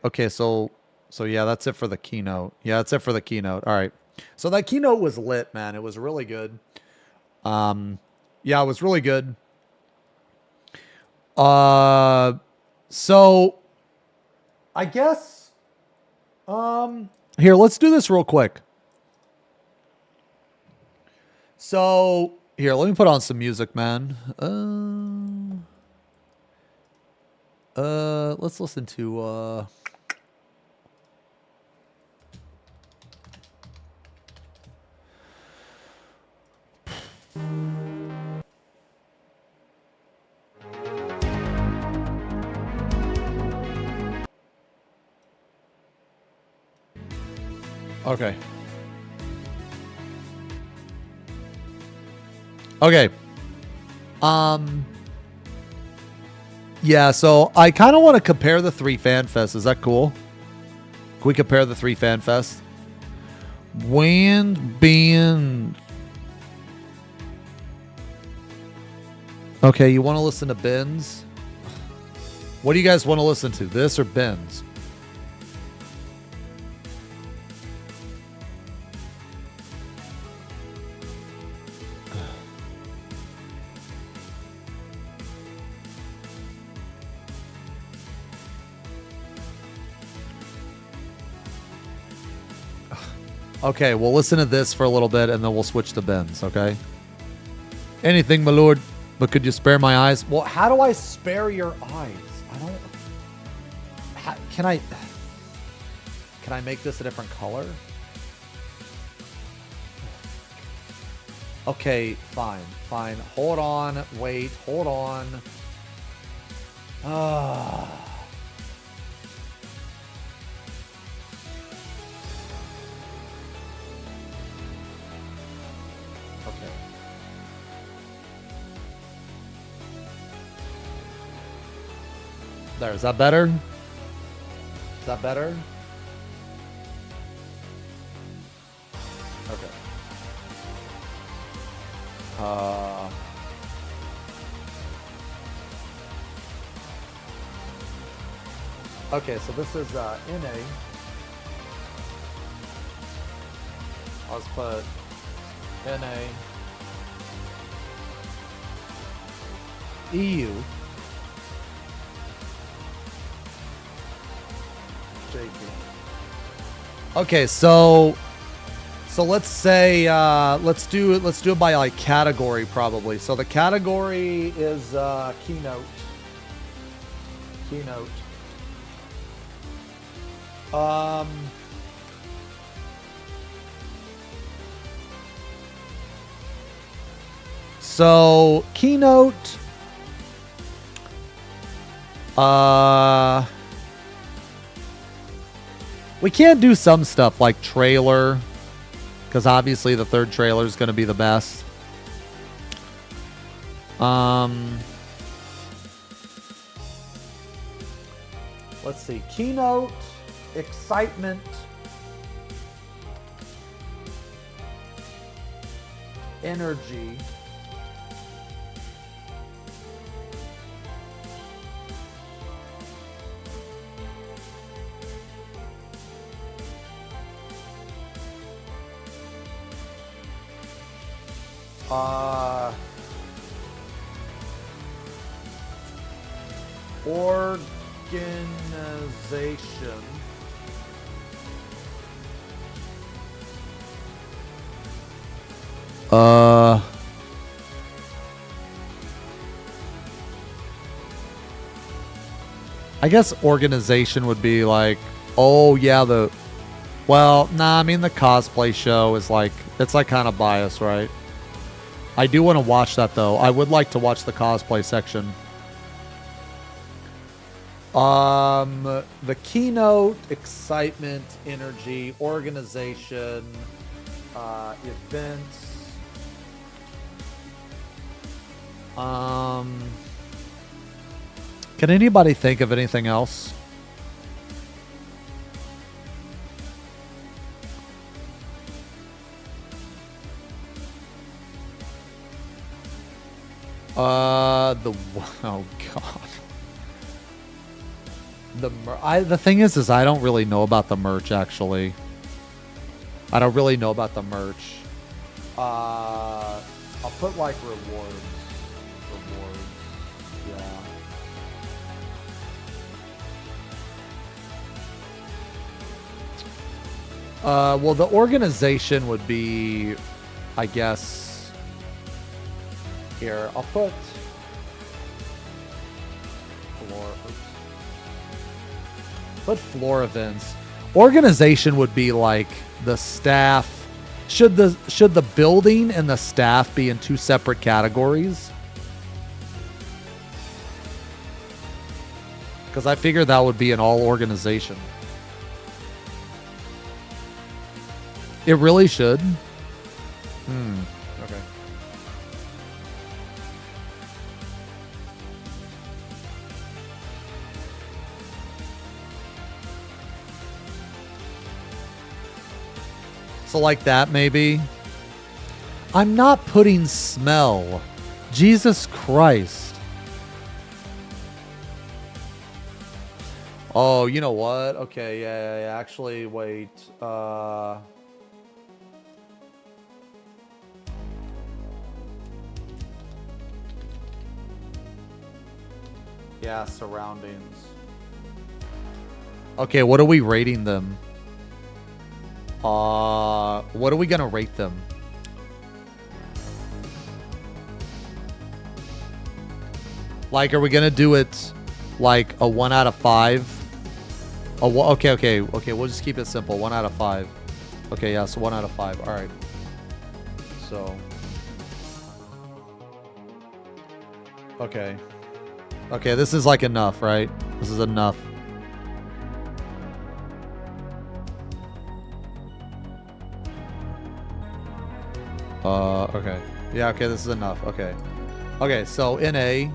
So yeah, that's it for the keynote. Yeah, that's it for the keynote. All right. So that keynote was lit, man. It was really good. Yeah, it was really good. So I guess here, let's do this real quick. So here, let me put on some music, man. Let's listen to Okay. Yeah, so I kind of want to compare the 3 FanFests. Is that cool? Can we compare the 3 FanFests? When being... Okay, you want to listen to Ben's? What do you guys want to listen to? This or Ben's? Okay, we'll listen to this for a little bit and then we'll switch to Ben's, okay? Anything, my lord, but could you spare my eyes? Well, how do I spare your eyes? I don't... Can I make this a different color? Okay, fine. Hold on, wait, hold on. There, is that better? Is that better? Okay. Okay, so this is NA. Let's put NA. EU. Okay, so let's say let's do it by like category probably. So the category is keynote. So keynote. We can't do some stuff like trailer, because obviously the third trailer is going to be the best. Let's see. Keynote, excitement, energy. Organization. I guess organization would be like, oh yeah, well, nah, I mean the cosplay show is like, it's like kind of biased, right? I do want to watch that though. I would like to watch the cosplay section. The keynote, excitement, energy, organization, events. Can anybody think of anything else? Oh god. The thing is I don't really know about the merch actually. I don't really know about the merch. I'll put like rewards. Yeah. Well, the organization would be, I guess, here, I'll put floor events. Organization would be like the staff. Should the building and the staff be in two separate categories? Because I figure that would be an all organization. It really should. Okay. So like that, maybe. I'm not putting smell. Jesus Christ. Oh, you know what? Okay, yeah. Actually, wait. Yeah, surroundings. Okay, what are we rating them? What are we gonna rate them? Like, are we gonna do it like a 1 out of 5? Okay. We'll just keep it simple. 1 out of 5. Okay, yeah. So 1 out of 5. All right. So. Okay. Okay, this is like enough, right? This is enough. Okay. Yeah, okay, this is enough. Okay. Okay, so NA.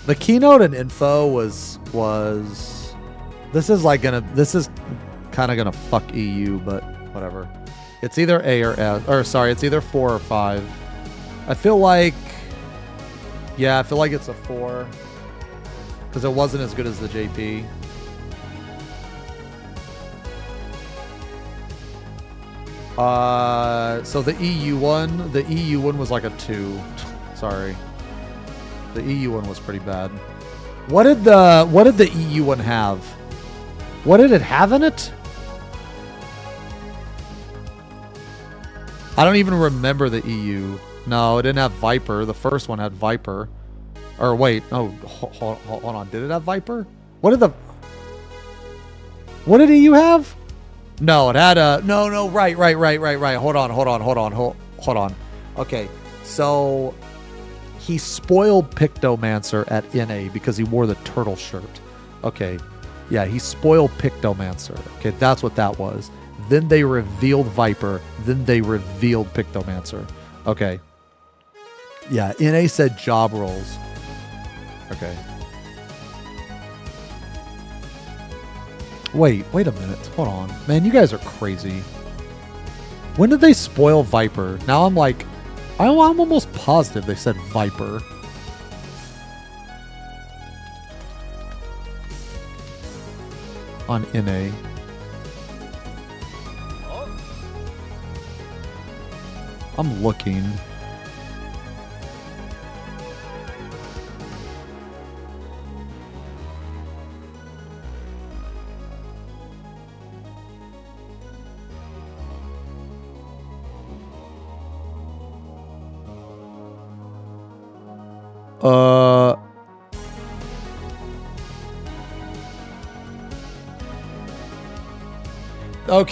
The keynote and info was this is kind of gonna fuck EU, but whatever. It's either A or S, or sorry, it's either 4 or 5. I feel like it's a 4 because it wasn't as good as the JP. So the EU one was like a 2. Sorry. The EU one was pretty bad. What did the EU one have? What did it have in it? I don't even remember the EU. No, it didn't have Viper. The first one had Viper. Or wait, no, hold on. Did it have Viper? What did the... What did EU have? No, it had a... No, right. Hold on. Okay, so he spoiled Pictomancer at NA because he wore the turtle shirt. Okay, yeah, he spoiled Pictomancer. Okay, that's what that was. Then they revealed Viper. Then they revealed Pictomancer. Okay. Yeah, NA said job roles. Okay. Wait a minute. Hold on. Man, you guys are crazy. When did they spoil Viper? Now I'm like, I'm almost positive they said Viper. On NA. I'm looking.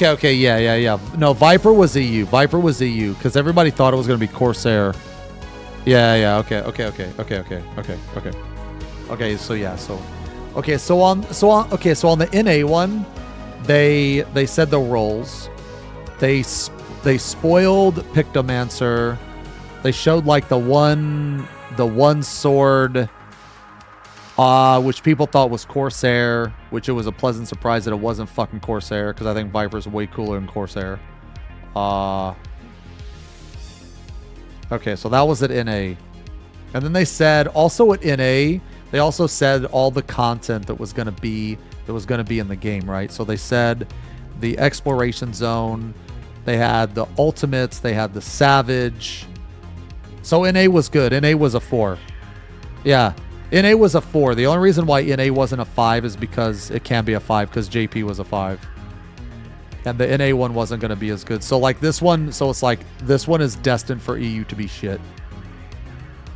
Okay, yeah. No, Viper was EU. Because everybody thought it was going to be Corsair. Yeah, okay. Okay, so on the NA one, they said the roles. They spoiled Pictomancer. They showed like the one sword, which people thought was Corsair, which it was a pleasant surprise that it wasn't fucking Corsair, because I think Viper's way cooler than Corsair. Okay, so that was at NA. And then they said, also at NA, they also said all the content that was going to be in the game, right? So they said the exploration zone, they had the ultimates, they had the savage. So NA was good. NA was a 4. Yeah. NA was a 4. The only reason why NA wasn't a 5 is because it can be a 5 because JP was a 5. And the NA one wasn't going to be as good. So like this one, so it's like this one is destined for EU to be shit.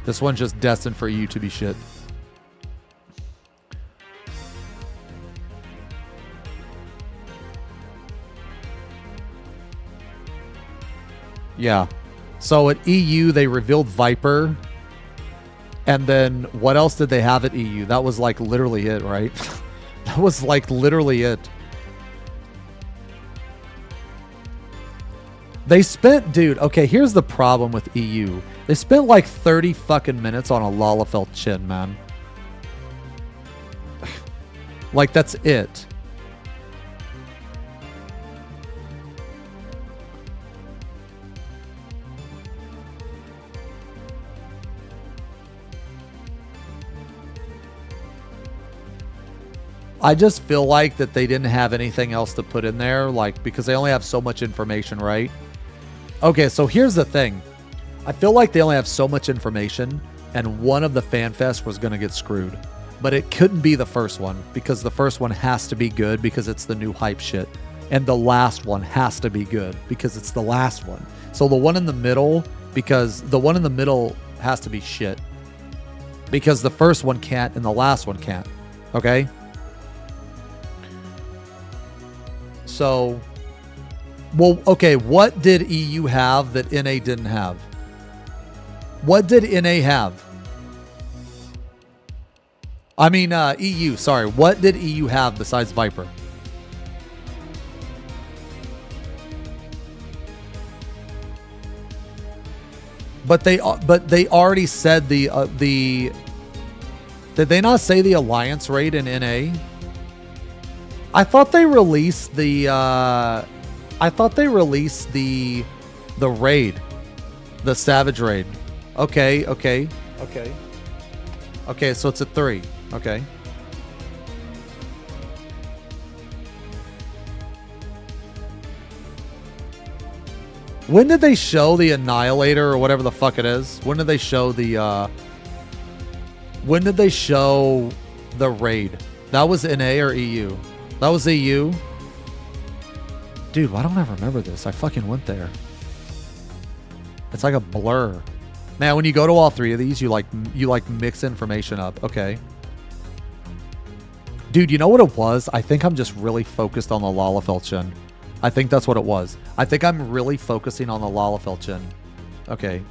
This one's just destined for EU to be shit. Yeah. So at EU, they revealed Viper. And then what else did they have at EU? That was like literally it, right? That was like literally it. They spent, dude, okay, here's the problem with EU. They spent like 30 fucking minutes on a Lalafell chin, man. Like, that's it. I just feel like that they didn't have anything else to put in there, like, because they only have so much information, right? Okay, so here's the thing. I feel like they only have so much information, and one of the FanFest was going to get screwed. But it couldn't be the first one, because the first one has to be good, because it's the new hype shit. And the last one has to be good, because it's the last one. So the one in the middle, because the one in the middle has to be shit. Because the first one can't, and the last one can't. Okay? So, well, okay, what did EU have that NA didn't have? What did NA have? I mean, EU, sorry. What did EU have besides Viper? But they already said the did they not say the alliance raid in NA? I thought they released the raid, the Savage raid. Okay, so it's a 3. Okay. When did they show the Annihilator or whatever the fuck it is? When did they show the raid? That was NA or EU? That was EU. Dude, why don't I remember this? I fucking went there. It's like a blur. Man, when you go to all 3 of these, you like mix information up. Okay. Dude, you know what it was? I think I'm just really focused on the Lalafell-chin. I think that's what it was. I think I'm really focusing on the Lalafell-chin. Okay.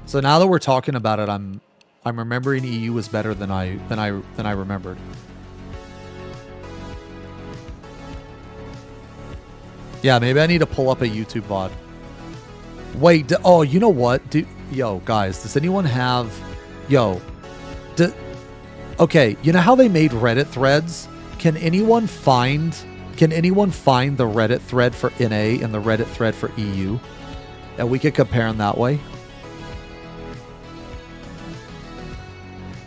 So now that we're talking about it, I'm remembering EU was better than I remembered. Yeah, maybe I need to pull up a YouTube VOD. Wait, oh, you know what? Yo, guys, does anyone have... Okay, you know how they made Reddit threads? Can anyone find the Reddit thread for NA and the Reddit thread for EU? And we could compare them that way?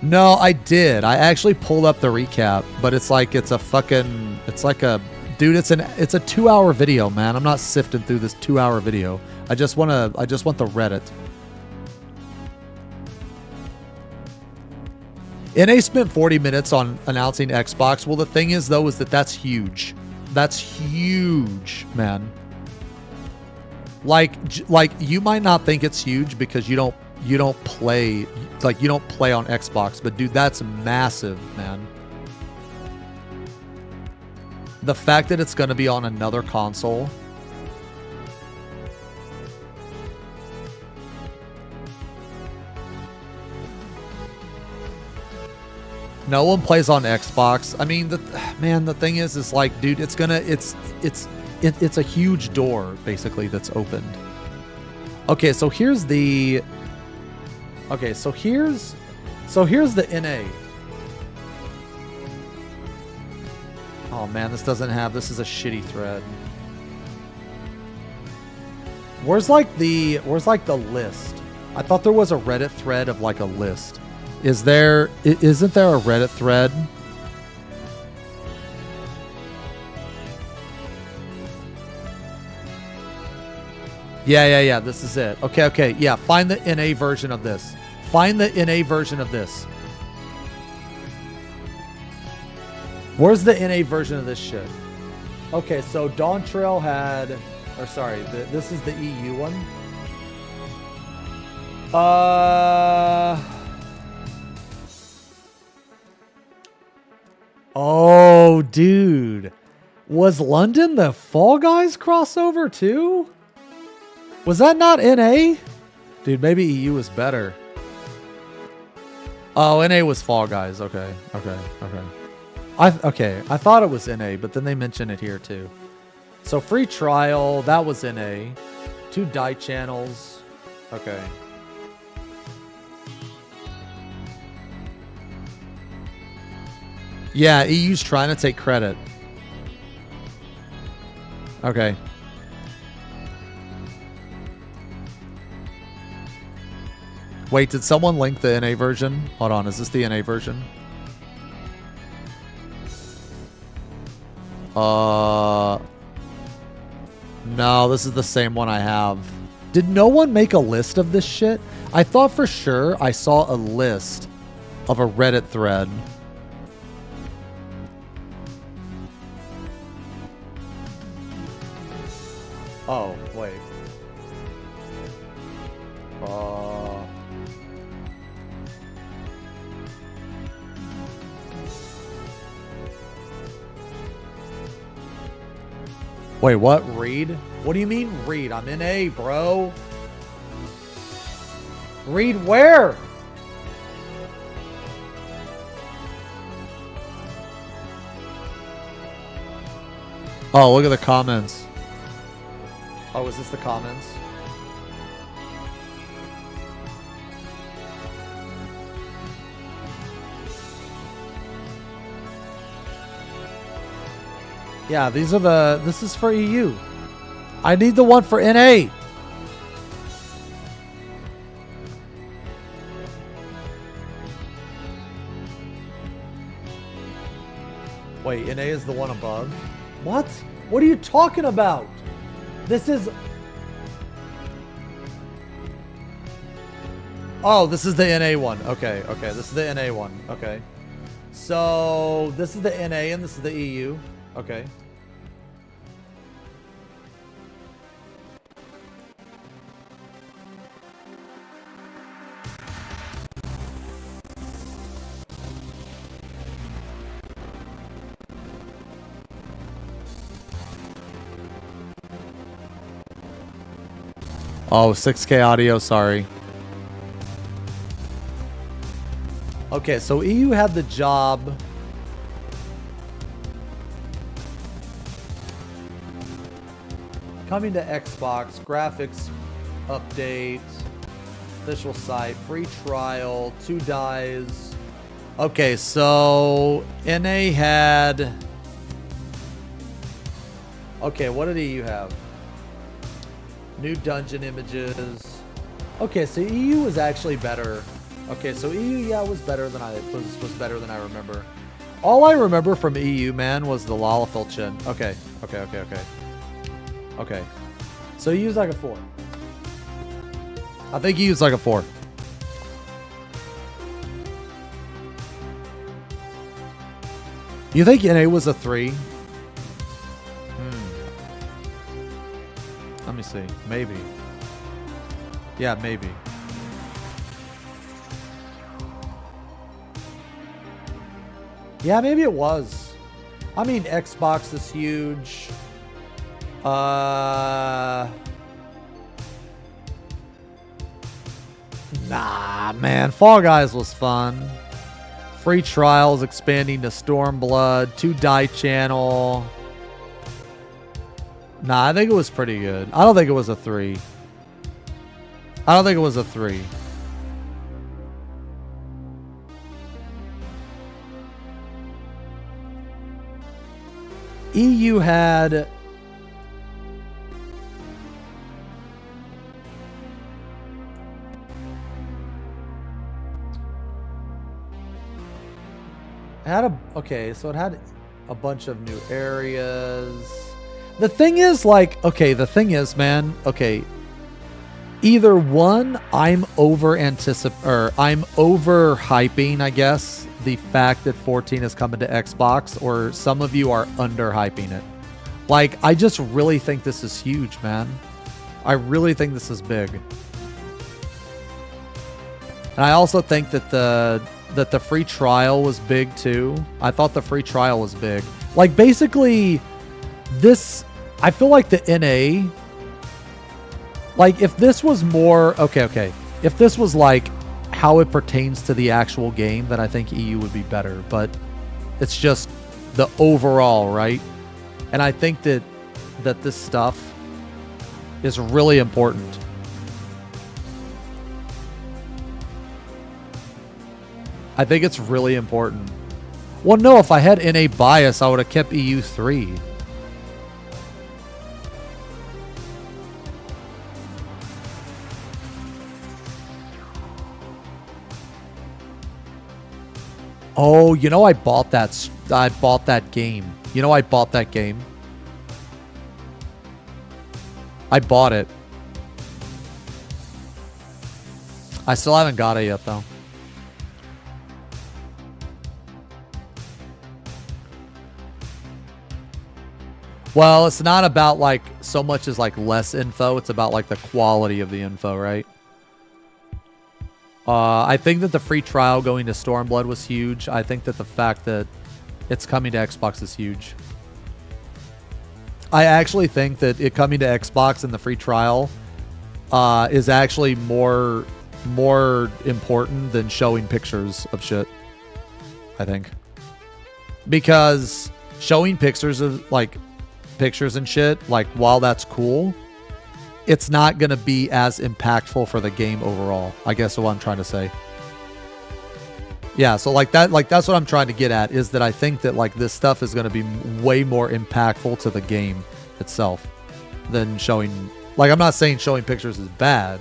No, I did. I actually pulled up the recap, but it's like a 2-hour video, man. I'm not sifting through this 2-hour video. I just want the Reddit. NA spent 40 minutes on announcing Xbox. Well, the thing is, though, is that's huge. That's huge, man. Like you might not think it's huge because you don't play on Xbox, but dude, that's massive, man. The fact that it's going to be on another console. No one plays on Xbox. I mean, the thing is like, dude, it's a huge door basically that's opened. Okay, so here's the NA. Oh man, this is a shitty thread. Where's like the list? I thought there was a Reddit thread of like a list. Isn't there a Reddit thread? Yeah, this is it. Okay, yeah, find the NA version of this. Find the NA version of this. Where's the NA version of this shit? Okay, so DawnTrail had... Or sorry, this is the EU one. Oh, dude. Was London the Fall Guys crossover too? Was that not NA? Dude, maybe EU was better. Oh, NA was Fall Guys. Okay. I thought it was NA, but then they mention it here too. So free trial, that was NA. 2 die channels. Okay. Yeah, EU's trying to take credit. Okay. Wait, did someone link the NA version? Hold on, is this the NA version? No, this is the same one I have. Did no one make a list of this shit? I thought for sure I saw a list of a Reddit thread. Oh, wait. Wait, what? Read? What do you mean read? I'm in A, bro. Read where? Oh, look at the comments. Oh, is this the comments? Yeah, this is for EU. I need the one for NA. Wait, NA is the one above? What? What are you talking about? This is... Oh, this is the NA one. Okay, this is the NA one. Okay. So, this is the NA and this is the EU. Okay. Oh, 6K audio, sorry. Okay, so EU had the job. Coming to Xbox, graphics update, official site, free trial, 2 dies. Okay, so NA had... Okay, what did EU have? New dungeon images. Okay, so EU was actually better. Okay, so EU, yeah, was better than I better than I remember. All I remember from EU, man, was the Lalafell chin. Okay. Okay. So EU's like a 4. I think EU's like a 4. You think NA was a 3? Let me see. Maybe. Yeah, maybe. Yeah, maybe it was. I mean, Xbox is huge. Nah, man. Fall Guys was fun. Free trials expanding to Stormblood. 2 die channel. Nah, I think it was pretty good. I don't think it was a 3. I don't think it was a 3. EU had... Okay, so it had a bunch of new areas. The thing is, like, okay, the thing is, man, okay, either one, I'm overhyping, I guess, the fact that 14 is coming to Xbox, or some of you are underhyping it. Like, I just really think this is huge, man. I really think this is big. And I also think that the free trial was big too. I thought the free trial was big. Like, basically, this, I feel like the NA, like, if this was more, okay. If this was like how it pertains to the actual game, then I think EU would be better. But it's just the overall, right? And I think that this stuff is really important. I think it's really important. Well, no, if I had NA bias, I would have kept EU 3. Oh, you know, I bought that game. You know, I bought that game. I bought it. I still haven't got it yet, though. Well, it's not about, like, so much as, like, less info. It's about, like, the quality of the info, right? I think that the free trial going to Stormblood was huge. I think that the fact that it's coming to Xbox is huge. I actually think that it coming to Xbox and the free trial is actually more important than showing pictures of shit, I think. Because showing pictures of, like, pictures and shit, like, while that's cool, it's not going to be as impactful for the game overall, I guess is what I'm trying to say. Yeah, so like that's what I'm trying to get at, is that I think that, like, this stuff is going to be way more impactful to the game itself than showing, like, I'm not saying showing pictures is bad.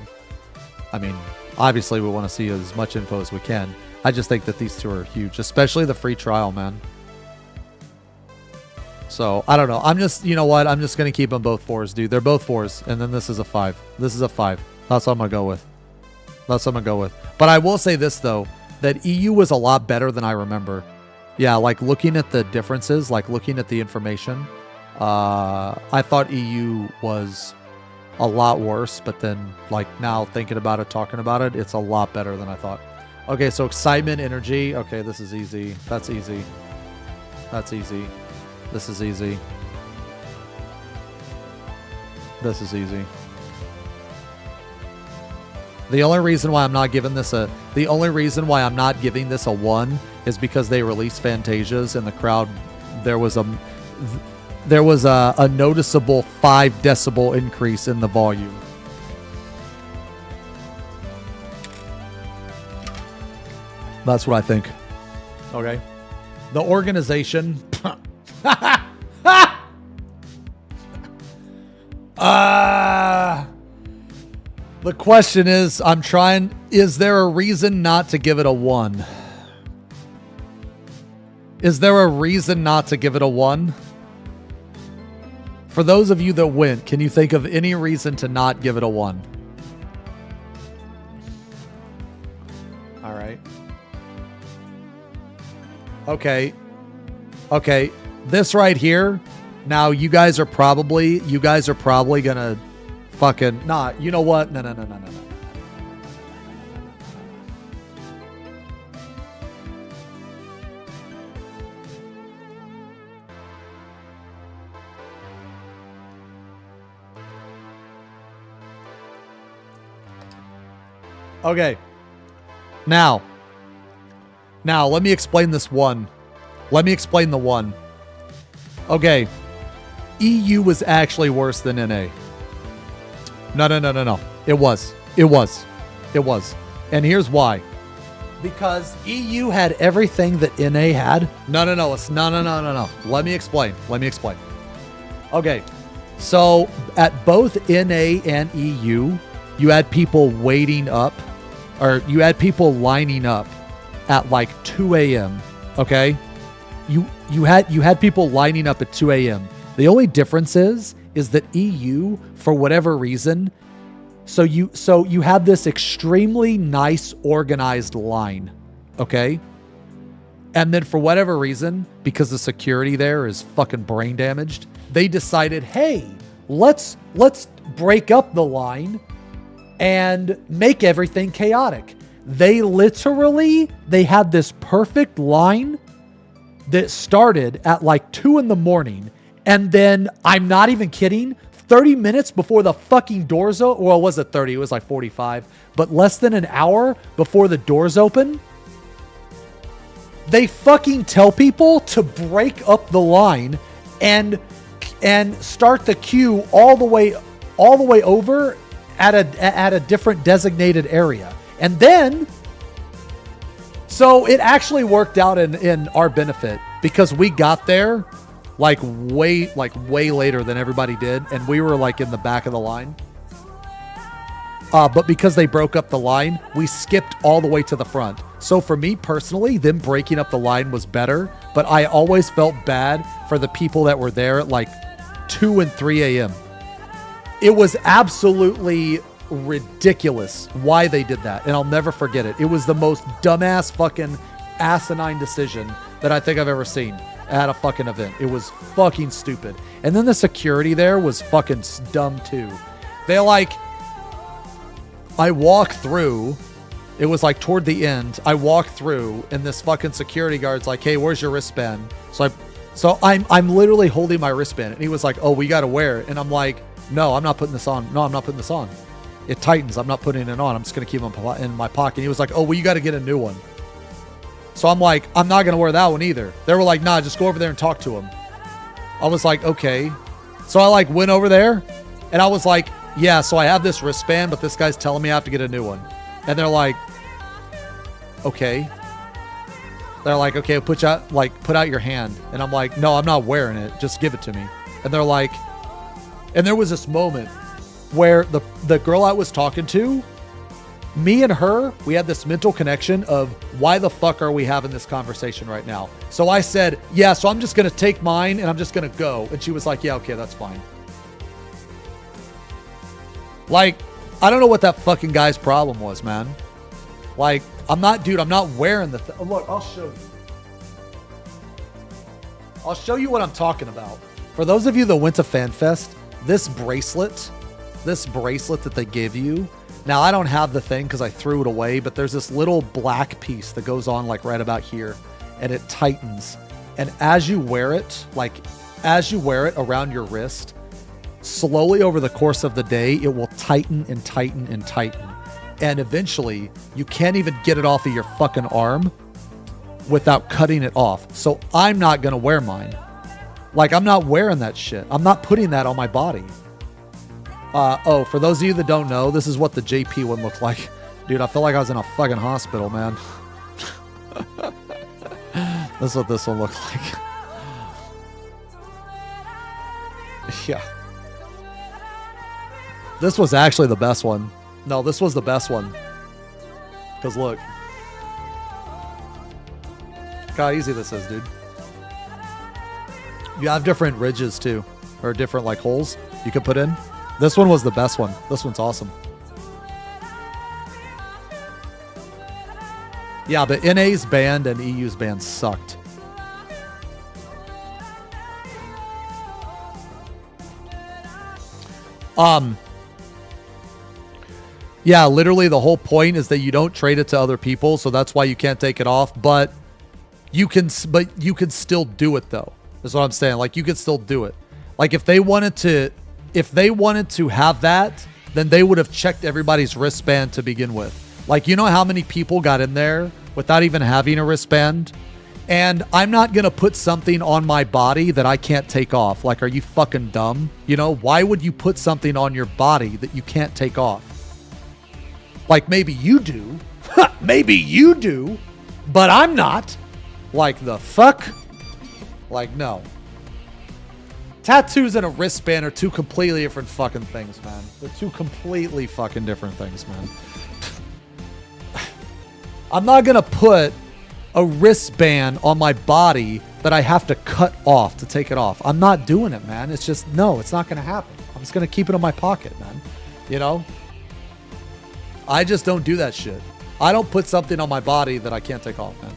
I mean, obviously we want to see as much info as we can. I just think that these two are huge, especially the free trial, man. So, I don't know. I'm just, you know what? I'm just going to keep them both 4s, dude. They're both 4s. And then this is a 5. This is a 5. That's what I'm going to go with. That's what I'm going to go with. But I will say this, though, that EU was a lot better than I remember. Yeah, like, looking at the differences, like, looking at the information, I thought EU was a lot worse. But then, like, now thinking about it, talking about it, it's a lot better than I thought. Okay, so excitement, energy. Okay, this is easy. That's easy. That's easy. This is easy. This is easy. The only reason why I'm not giving this a 1 is because they released Fantasias and the crowd, there was a noticeable 5 decibel increase in the volume. That's what I think. Okay. The organization. The question is, is there a reason not to give it a 1? Is there a reason not to give it a 1? For those of you that went, can you think of any reason to not give it a 1? All right. Okay. This right here. Now you guys are probably gonna fucking you know what? No. Okay. Now let me explain this 1. Let me explain the 1. Okay. EU was actually worse than NA. No. It was. And here's why. Because EU had everything that NA had. No. Let me explain. Okay. So at both NA and EU, you had people waiting up, or you had people lining up at like 2 a.m. Okay? You had people lining up at 2 a.m. The only difference is that EU, for whatever reason, so you have this extremely nice organized line, okay? And then for whatever reason, because the security there is fucking brain damaged, they decided, hey, let's break up the line and make everything chaotic. They had this perfect line that started at like 2 a.m. And then, I'm not even kidding, 30 minutes before the fucking doors open, well, it wasn't 30, it was like 45, but less than an hour before the doors open, they fucking tell people to break up the line and start the queue all the way over at a different designated area. And then, so it actually worked out in our benefit because we got there like way later than everybody did, and we were like in the back of the line. But because they broke up the line, we skipped all the way to the front. So for me personally, them breaking up the line was better, but I always felt bad for the people that were there at like 2 and 3 a.m. It was absolutely ridiculous why they did that, and I'll never forget it. It was the most dumbass fucking asinine decision that I think I've ever seen at a fucking event. It was fucking stupid. And then the security there was fucking dumb too. I walked through, it was like toward the end, I walked through and this fucking security guard's like, hey, where's your wristband? So I'm literally holding my wristband, and he was like, oh, we gotta wear it. And I'm like, no, I'm not putting this on. It tightens. I'm not putting it on. I'm just gonna keep it in my pocket. And he was like, oh, well, you gotta get a new one. So I'm like, I'm not going to wear that one either. They were like, nah, just go over there and talk to him. I was like, okay. So I like went over there and I was like, yeah, so I have this wristband, but this guy's telling me I have to get a new one. And they're like, okay. They're like, okay, put out your hand. And I'm like, no, I'm not wearing it. Just give it to me. And they're like, and there was this moment where the girl I was talking to, me and her, we had this mental connection of why the fuck are we having this conversation right now? So I said, yeah, so I'm just going to take mine and I'm just going to go. And she was like, yeah, okay, that's fine. Like, I don't know what that fucking guy's problem was, man. Like, I'm not wearing the look, I'll show you. I'll show you what I'm talking about. For those of you that went to FanFest, this bracelet that they give you, now, I don't have the thing because I threw it away, but there's this little black piece that goes on like right about here, and it tightens. And as you wear it around your wrist, slowly over the course of the day, it will tighten and tighten and tighten. And eventually, you can't even get it off of your fucking arm without cutting it off. So I'm not going to wear mine. Like, I'm not wearing that shit. I'm not putting that on my body. Oh, for those of you that don't know, this is what the JP one looked like. Dude, I feel like I was in a fucking hospital, man. That's what this one looked like. Yeah. This was actually the best one. No, this was the best one. Because look. Look how easy this is, dude. You have different ridges too. Or different like holes you could put in. This one was the best one. This one's awesome. Yeah, but NA's band and EU's band sucked. Yeah, literally the whole point is that you don't trade it to other people, so that's why you can't take it off, but you can still do it though. That's what I'm saying. Like, you could still do it. Like, if they wanted to have that, then they would have checked everybody's wristband to begin with. Like, you know how many people got in there without even having a wristband? And I'm not going to put something on my body that I can't take off. Like, are you fucking dumb? You know, why would you put something on your body that you can't take off? Like, maybe you do. Maybe you do. But I'm not. Like, the fuck? Like, no. Tattoos and a wristband are two completely different fucking things, man. They're two completely fucking different things, man. I'm not going to put a wristband on my body that I have to cut off to take it off. I'm not doing it, man. It's just, no, it's not going to happen. I'm just going to keep it in my pocket, man. You know? I just don't do that shit. I don't put something on my body that I can't take off, man.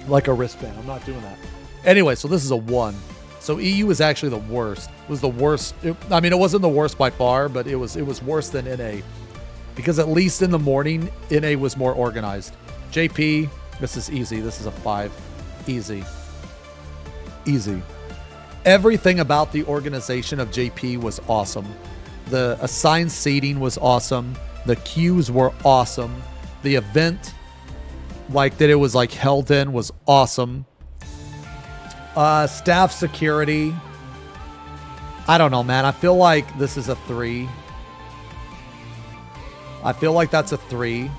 Like a wristband. I'm not doing that. Anyway, so this is a 1. So EU is actually the worst. It was the worst. I mean, it wasn't the worst by far, but it was worse than NA. Because at least in the morning, NA was more organized. JP, this is easy. This is a 5. Easy. Easy. Everything about the organization of JP was awesome. The assigned seating was awesome. The queues were awesome. The event, like that it was like held in, was awesome. Staff security. I don't know, man. I feel like this is a 3. I feel like that's a 3.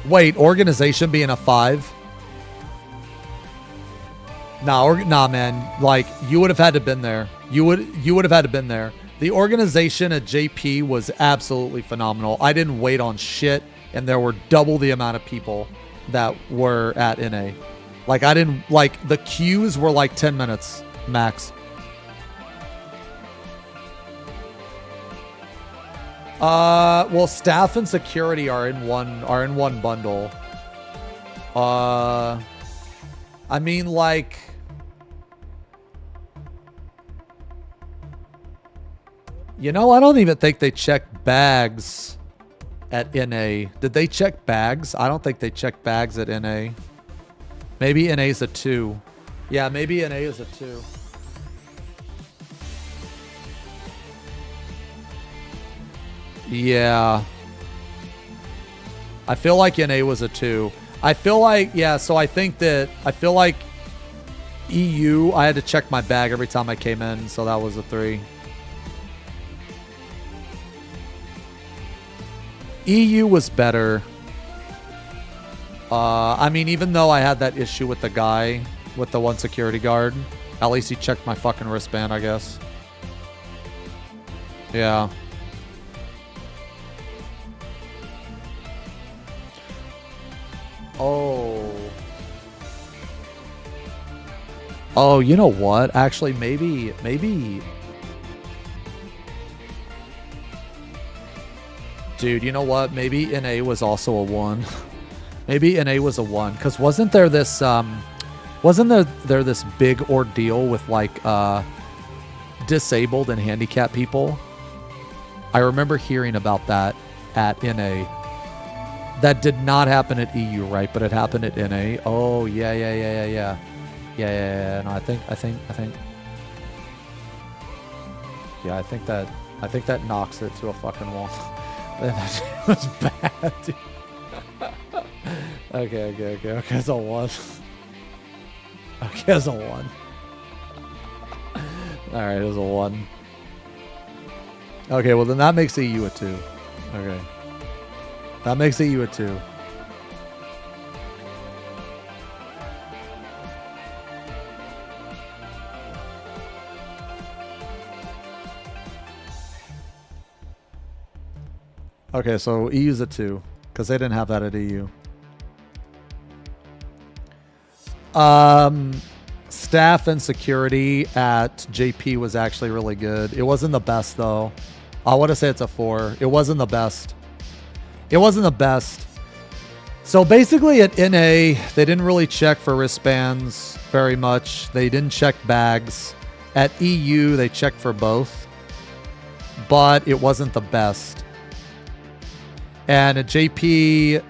Wait, organization being a 5? Nah, man. Like, you would have had to been there. You would have had to been there. The organization at JP was absolutely phenomenal. I didn't wait on shit, and there were double the amount of people that were at NA. Like, the queues were like 10 minutes max. Well, staff and security are in one bundle. I mean, like, you know, I don't even think they checked bags at NA. Did they check bags? I don't think they checked bags at NA. Maybe NA's a 2. Yeah, maybe NA is a 2. Yeah. I feel like NA was a 2. I feel like, yeah, so I feel like EU, I had to check my bag every time I came in, so that was a 3. EU was better. I mean, even though I had that issue with the guy, with the one security guard, at least he checked my fucking wristband, I guess. Yeah. Oh, you know what? Actually, maybe. Dude, you know what? Maybe NA was also a 1. Maybe NA was a 1. Because wasn't there this big ordeal with like disabled and handicapped people? I remember hearing about that at NA. That did not happen at EU, right? But it happened at NA. Oh, yeah. No, I think. Yeah, I think that knocks it to a fucking wall. That was bad, dude. Okay. It's a 1. Okay, it's a 1. Alright, it's a 1. Okay, well then that makes EU a 2. Okay. That makes EU a 2. Okay, so EU's a 2, because they didn't have that at EU. Staff and security at JP was actually really good. It wasn't the best, though. I want to say it's a 4. It wasn't the best. So basically at NA, they didn't really check for wristbands very much. They didn't check bags. At EU, they checked for both. But it wasn't the best. And at JP,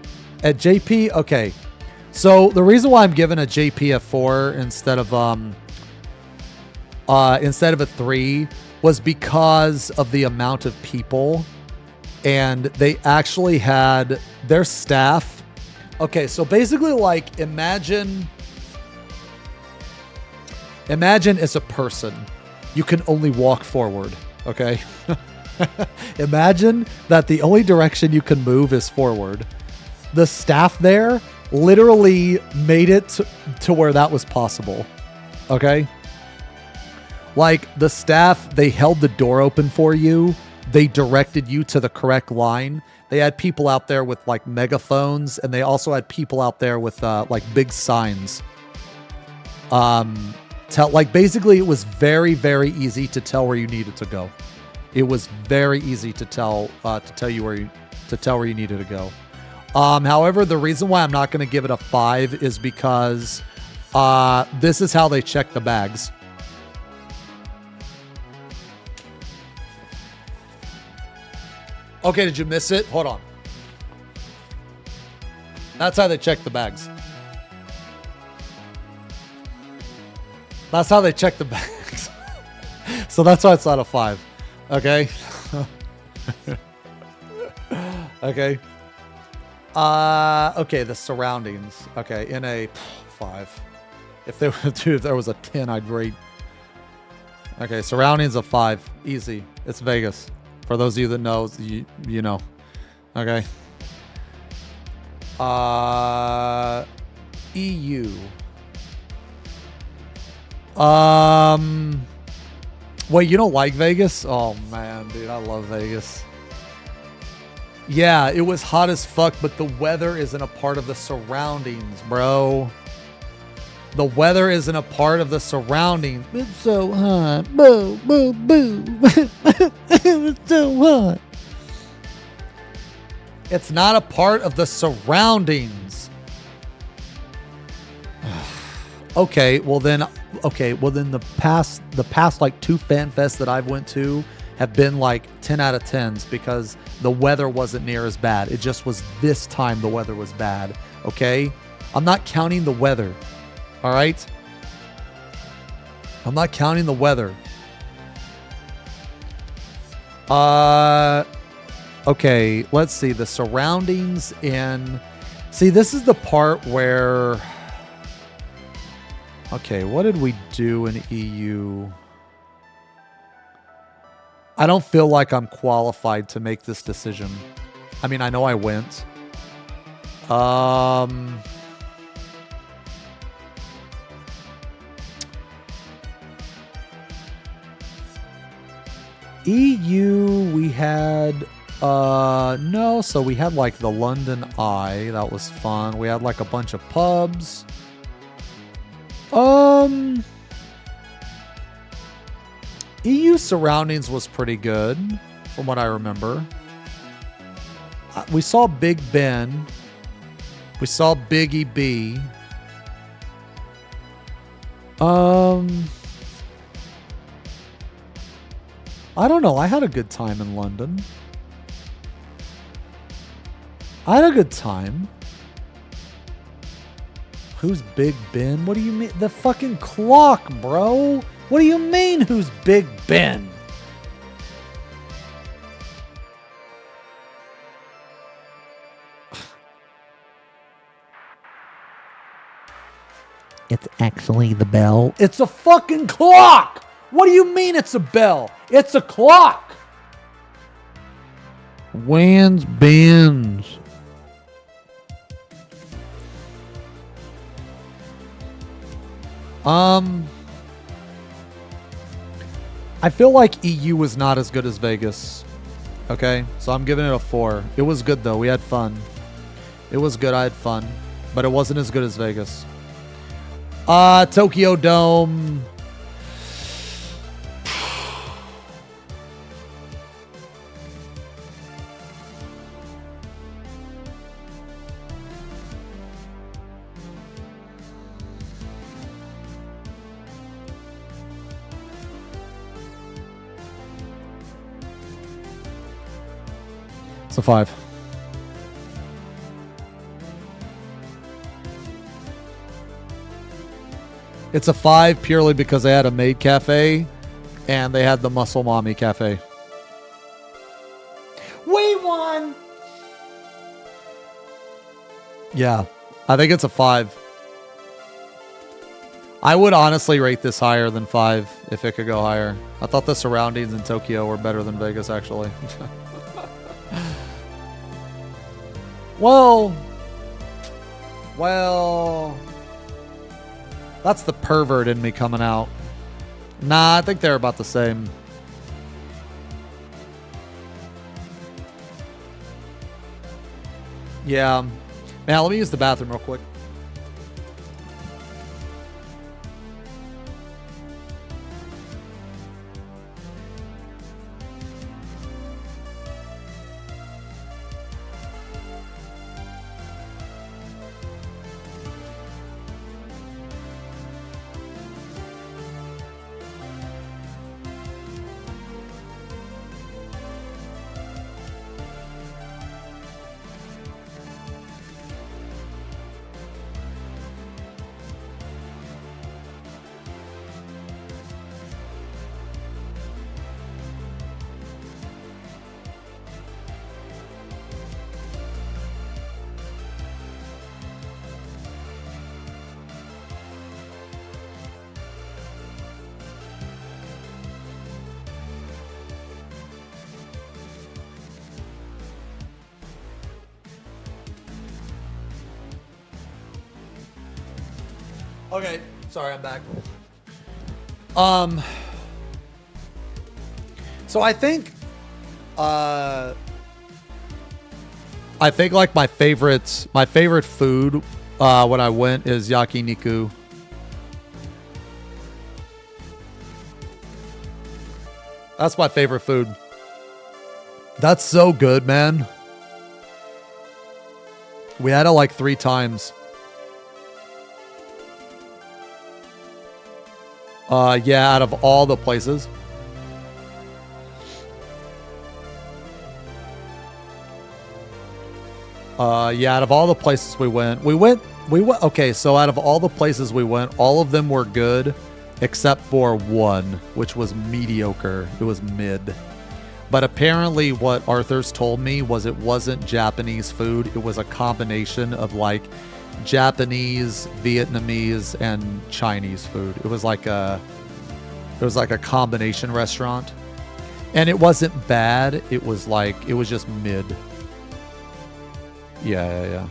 okay. So the reason why I'm giving a JP a 4 instead of a 3 was because of the amount of people, and they actually had their staff. Okay, so basically, like, imagine as a person, you can only walk forward. Okay. Imagine that the only direction you can move is forward. The staff there literally made it to where that was possible. Okay? Like, the staff, they held the door open for you. They directed you to the correct line. They had people out there with, like, megaphones, and they also had people out there with, like, big signs. Like, basically, it was very, very easy to tell where you needed to go. It was very easy to tell you where you needed to go. However, the reason why I'm not going to give it a 5 is because this is how they check the bags. Okay, did you miss it? Hold on. That's how they check the bags. That's how they check the bags. So that's why it's not a 5. Okay. Okay. Okay, the surroundings. Okay, in a 5. If there was a 10, I'd rate. Okay, surroundings of 5. Easy. It's Vegas. For those of you that know, you know. Okay. EU. Wait, you don't like Vegas? Oh man, dude, I love Vegas. Yeah, it was hot as fuck, but the weather isn't a part of the surroundings, bro. The weather isn't a part of the surroundings. It's so hot. Boo, boo, boo. It's so hot. It's not a part of the surroundings. Okay, well then the past like 2 FanFests that I've went to have been like 10 out of 10s because the weather wasn't near as bad. It just was this time the weather was bad. Okay? I'm not counting the weather. All right? I'm not counting the weather. Okay, let's see. The surroundings in... See, this is the part where... Okay, what did we do in EU? I don't feel like I'm qualified to make this decision. I mean, I know I went. EU, we had... no, so we had like the London Eye. That was fun. We had like a bunch of pubs. EU surroundings was pretty good, from what I remember. We saw Big Ben. We saw Biggie B. I don't know. I had a good time in London. I had a good time. Who's Big Ben? What do you mean? The fucking clock, bro. What do you mean, who's Big Ben? It's actually the bell. It's a fucking clock! What do you mean it's a bell? It's a clock! When's Ben's? I feel like EU was not as good as Vegas. Okay, so I'm giving it a 4. It was good though. We had fun. It was good. I had fun, but it wasn't as good as Vegas. Tokyo Dome. It's a 5. It's a 5 purely because they had a maid cafe and they had the Muscle Mommy cafe. We won! Yeah, I think it's a 5. I would honestly rate this higher than 5 if it could go higher. I thought the surroundings in Tokyo were better than Vegas, actually. Well, that's the pervert in me coming out. Nah, I think they're about the same. Yeah. Man, let me use the bathroom real quick. Okay, sorry, I'm back. So I think like my favorite food when I went is yakiniku. That's my favorite food. That's so good, man. We had it like 3 times. Yeah, out of all the places. Yeah, out of all the places we went, okay, so out of all the places we went, all of them were good, except for one, which was mediocre. It was mid. But apparently what Arthur's told me was it wasn't Japanese food. It was a combination of like Japanese, Vietnamese, and Chinese food. It was like a combination restaurant. And it wasn't bad. It was just mid. Yeah.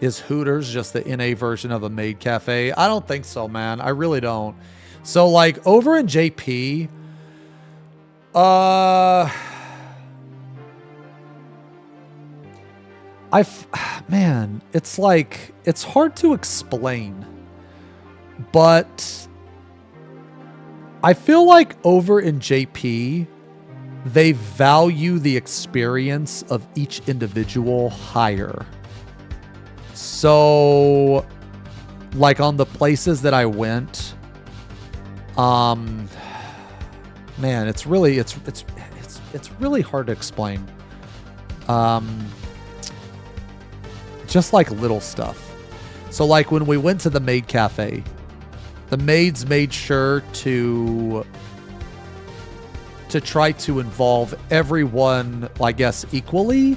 Is Hooters just the NA version of a maid cafe? I don't think so, man. I really don't. So like over in JP, man, it's like, it's hard to explain, but I feel like over in JP, they value the experience of each individual higher. So, like on the places that I went, man, it's really hard to explain. Just like little stuff. So like when we went to the maid cafe, the maids made sure to try to involve everyone, I guess, equally.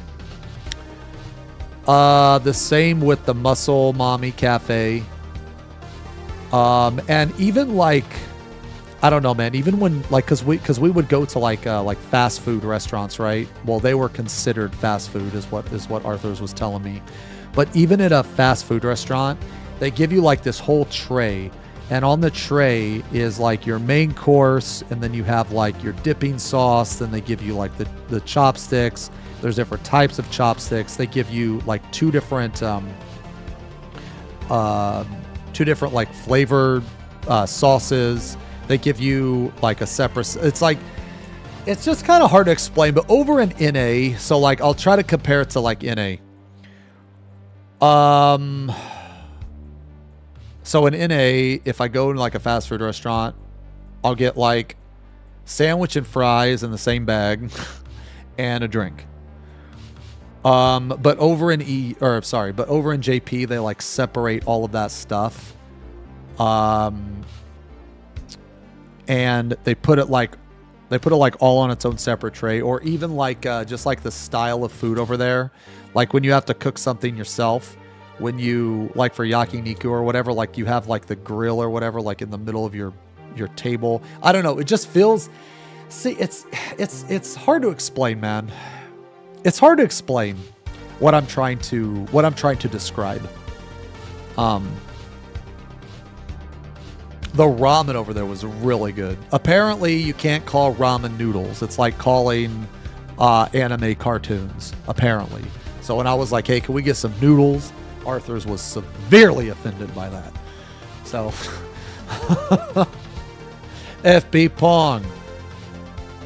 The same with the Muscle Mommy Cafe. And even like, I don't know, man, even when like, cause we would go to like fast food restaurants, right? Well, they were considered fast food is what Arthur's was telling me. But even at a fast food restaurant, they give you like this whole tray. And on the tray is like your main course, and then you have like your dipping sauce. Then they give you like the chopsticks. There's different types of chopsticks. They give you like two different like flavored sauces. They give you like a separate. It's just kind of hard to explain. But over in NA, so like I'll try to compare it to like NA. So in NA, if I go to like a fast food restaurant, I'll get like sandwich and fries in the same bag and a drink. But over in over in JP, they like separate all of that stuff. And they put it like all on its own separate tray, or even like just like the style of food over there. Like when you have to cook something yourself, when you like for yakiniku or whatever, like you have like the grill or whatever, like in the middle of your table. I don't know. It just feels, it's hard to explain, man. It's hard to explain what I'm trying to describe. The ramen over there was really good. Apparently you can't call ramen noodles. It's like calling anime cartoons, apparently. So when I was like, hey, can we get some noodles? Arthur's was severely offended by that. So, FB Pong.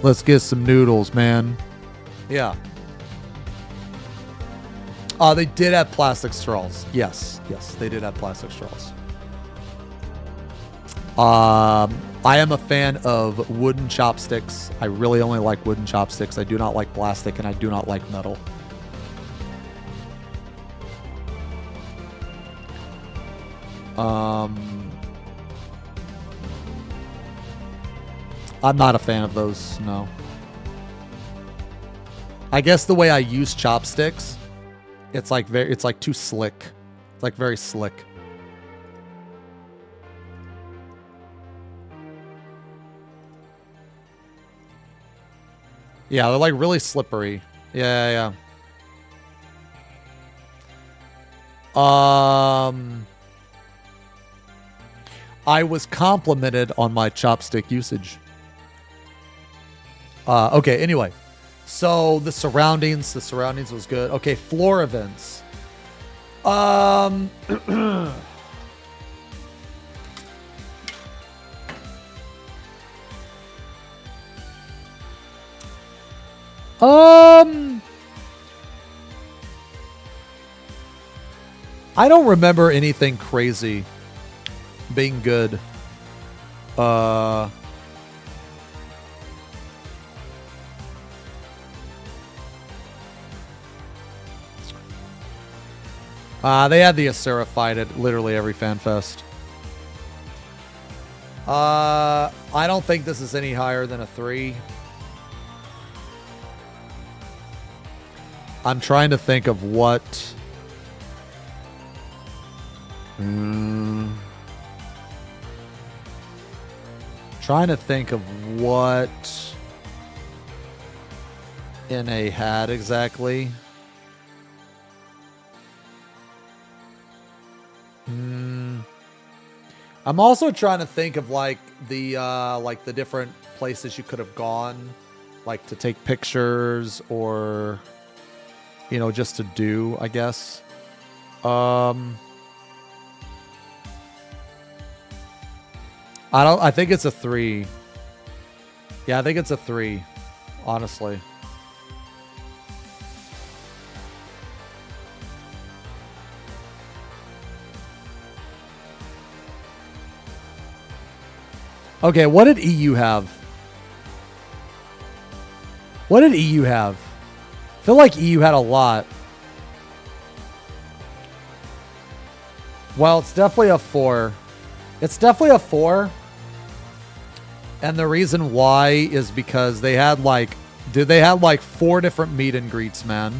Let's get some noodles, man. Yeah. They did have plastic straws. Yes, they did have plastic straws. I am a fan of wooden chopsticks. I really only like wooden chopsticks. I do not like plastic, and I do not like metal. I'm not a fan of those, no. I guess the way I use chopsticks, it's like too slick. It's like very slick. Yeah, they're like really slippery. Yeah. I was complimented on my chopstick usage. Okay, anyway. So the surroundings was good. Okay, floor events. I don't remember anything crazy being good. They had the Asura fight at literally every FanFest. I don't think this is any higher than a 3. I'm trying to think of what... Trying to think of what NA had exactly. I'm also trying to think of like the different places you could have gone, like to take pictures or, you know, just to do, I guess. I think it's a 3. Yeah, I think it's a 3, honestly. Okay, what did EU have? What did EU have? I feel like EU had a lot. Well, it's definitely a 4. It's definitely a 4. And the reason why is because they had like, dude, they had like 4 different meet and greets, man.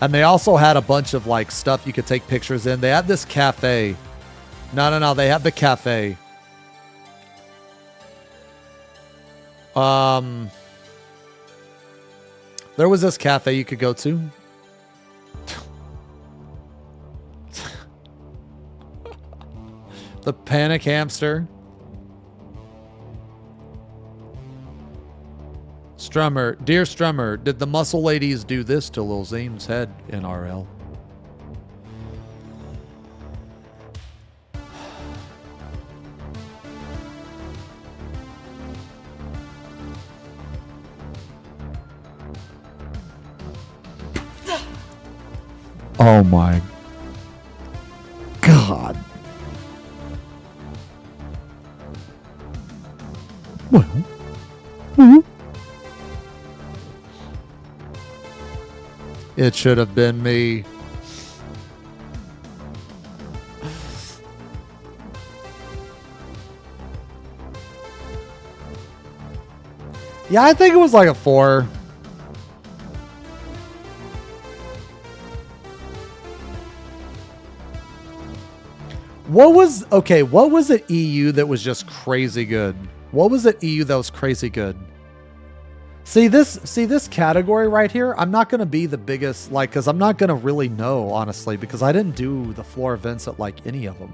And they also had a bunch of like stuff you could take pictures in. They had this cafe. No. They had the cafe. There was this cafe you could go to. The Panic Hamster. Strummer, dear Strummer, did the muscle ladies do this to Lil Zane's head in RL? Oh my God. Well. It should have been me. Yeah, I think it was like a 4. What was it EU that was just crazy good? What was it EU that was crazy good? See this category right here? I'm not going to be the biggest, like, because I'm not going to really know, honestly, because I didn't do the floor events at, like, any of them.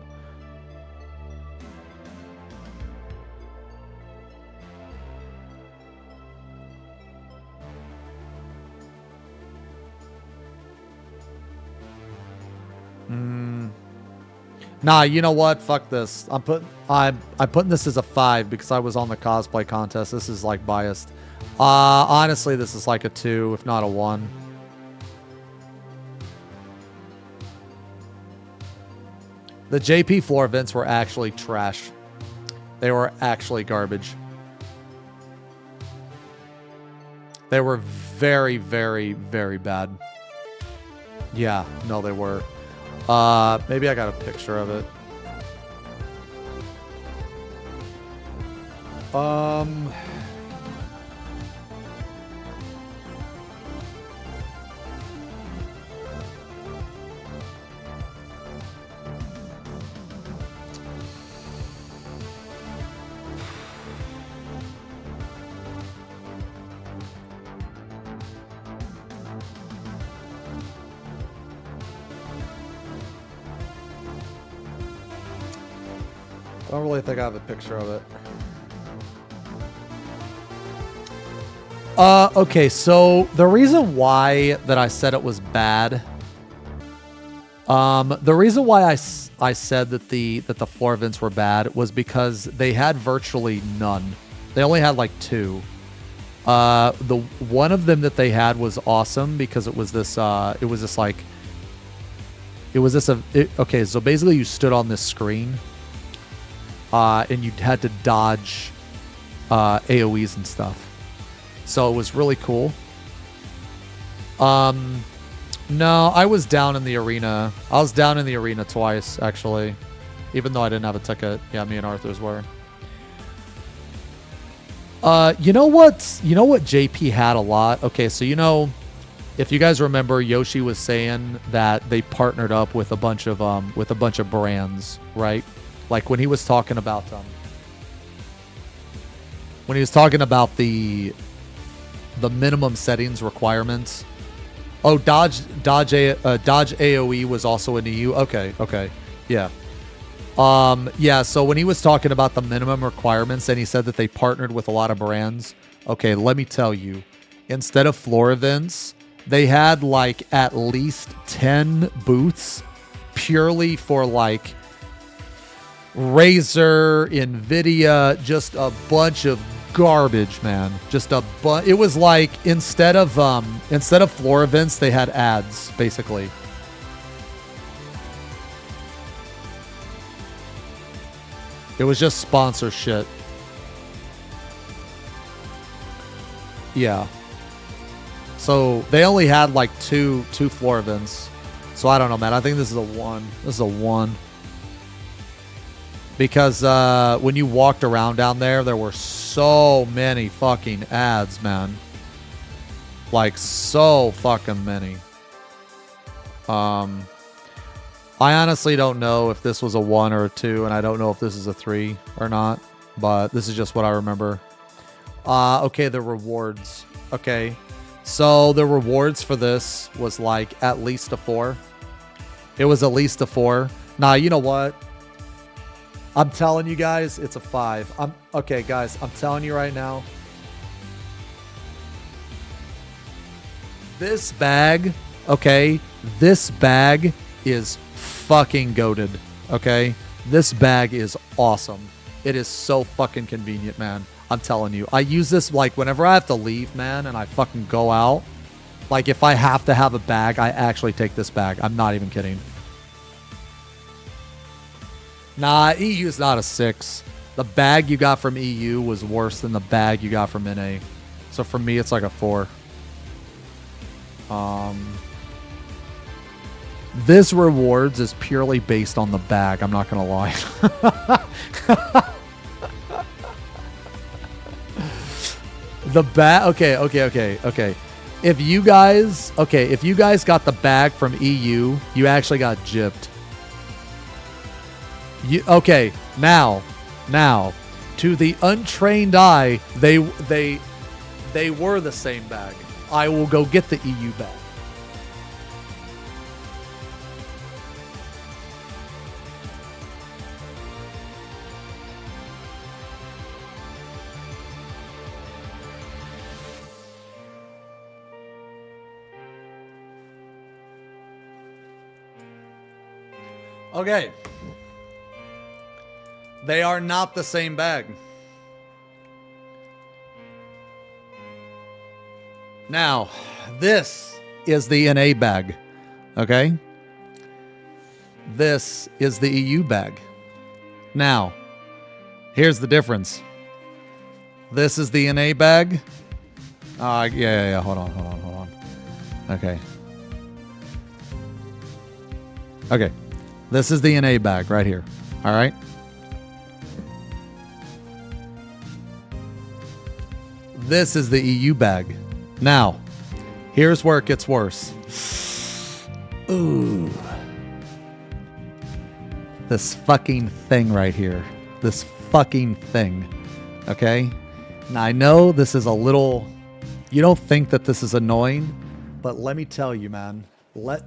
Nah, you know what? Fuck this. I'm putting this as a 5 because I was on the cosplay contest. This is, like, biased. Honestly, this is like a 2, if not a 1. The JP floor events were actually trash. They were actually garbage. They were very, very, very bad. Yeah, no, they were. Maybe I got a picture of it. I don't really think I have a picture of it. Okay, so the reason why that I said it was bad, the reason why I said that the floor events were bad was because they had virtually none. They only had like 2. The one of them that they had was awesome because it was this okay, so basically you stood on this screen. And you had to dodge AoEs and stuff. So it was really cool. No, I was down in the arena. I was down in the arena twice, actually. Even though I didn't have a ticket. Yeah, me and Arthur's were. You know what JP had a lot? Okay, so if you guys remember, Yoshi was saying that they partnered up with a bunch of brands, right? Like when he was talking about the minimum settings requirements. Oh, dodge AoE was also in EU. Okay, yeah. Yeah. So when he was talking about the minimum requirements, and he said that they partnered with a lot of brands. Okay, let me tell you, instead of floor events, they had like at least 10 booths purely for like Razer, Nvidia, just a bunch of garbage, man. Just a bunch. It was like instead of floor events, they had ads basically. It was just sponsor shit. Yeah. So they only had like two floor events. So I don't know, man. I think this is a 1. This is a 1. Because when you walked around down there were so many fucking ads, man. Like, so fucking many. I honestly don't know if this was a 1 or a 2, and I don't know if this is a 3 or not. But this is just what I remember. Okay, the rewards. Okay. So the rewards for this was like at least a 4. It was at least a 4. Nah, you know what? I'm telling you guys, it's a 5. Okay, guys, I'm telling you right now. This bag, okay? This bag is fucking goated, okay? This bag is awesome. It is so fucking convenient, man. I'm telling you. I use this like whenever I have to leave, man, and I fucking go out. Like if I have to have a bag, I actually take this bag. I'm not even kidding. Nah, EU's not a 6. The bag you got from EU was worse than the bag you got from NA. So for me, it's like a 4. This rewards is purely based on the bag. I'm not going to lie. The bag. Okay. If you guys got the bag from EU, you actually got gypped. Now, to the untrained eye, they were the same bag. I will go get the EU bag. Okay. They are not the same bag. Now, this is the NA bag. Okay? This is the EU bag. Now, here's the difference. This is the NA bag. Yeah. Hold on. Okay. This is the NA bag right here. All right? This is the EU bag. Now, here's where it gets worse. Ooh. This fucking thing right here. This fucking thing. Okay? Now, I know this is a little... You don't think that this is annoying, but let me tell you, man. Let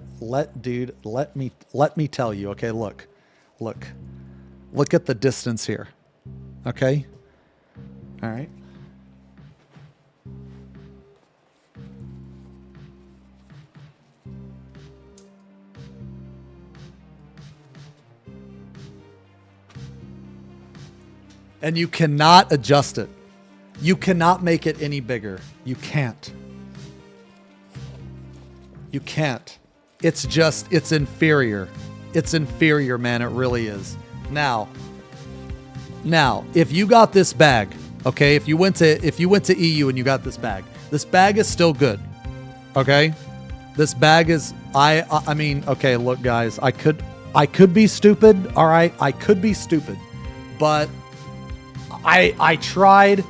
me tell you. Okay, look at the distance here. Okay? All right? And you cannot adjust it. You cannot make it any bigger. You can't. You can't. It's inferior. It's inferior, man. It really is. Now, if you got this bag, okay, if you went to EU and you got this bag is still good. Okay? This bag is I mean, okay, look guys, I could be stupid, all right? I could be stupid. But I tried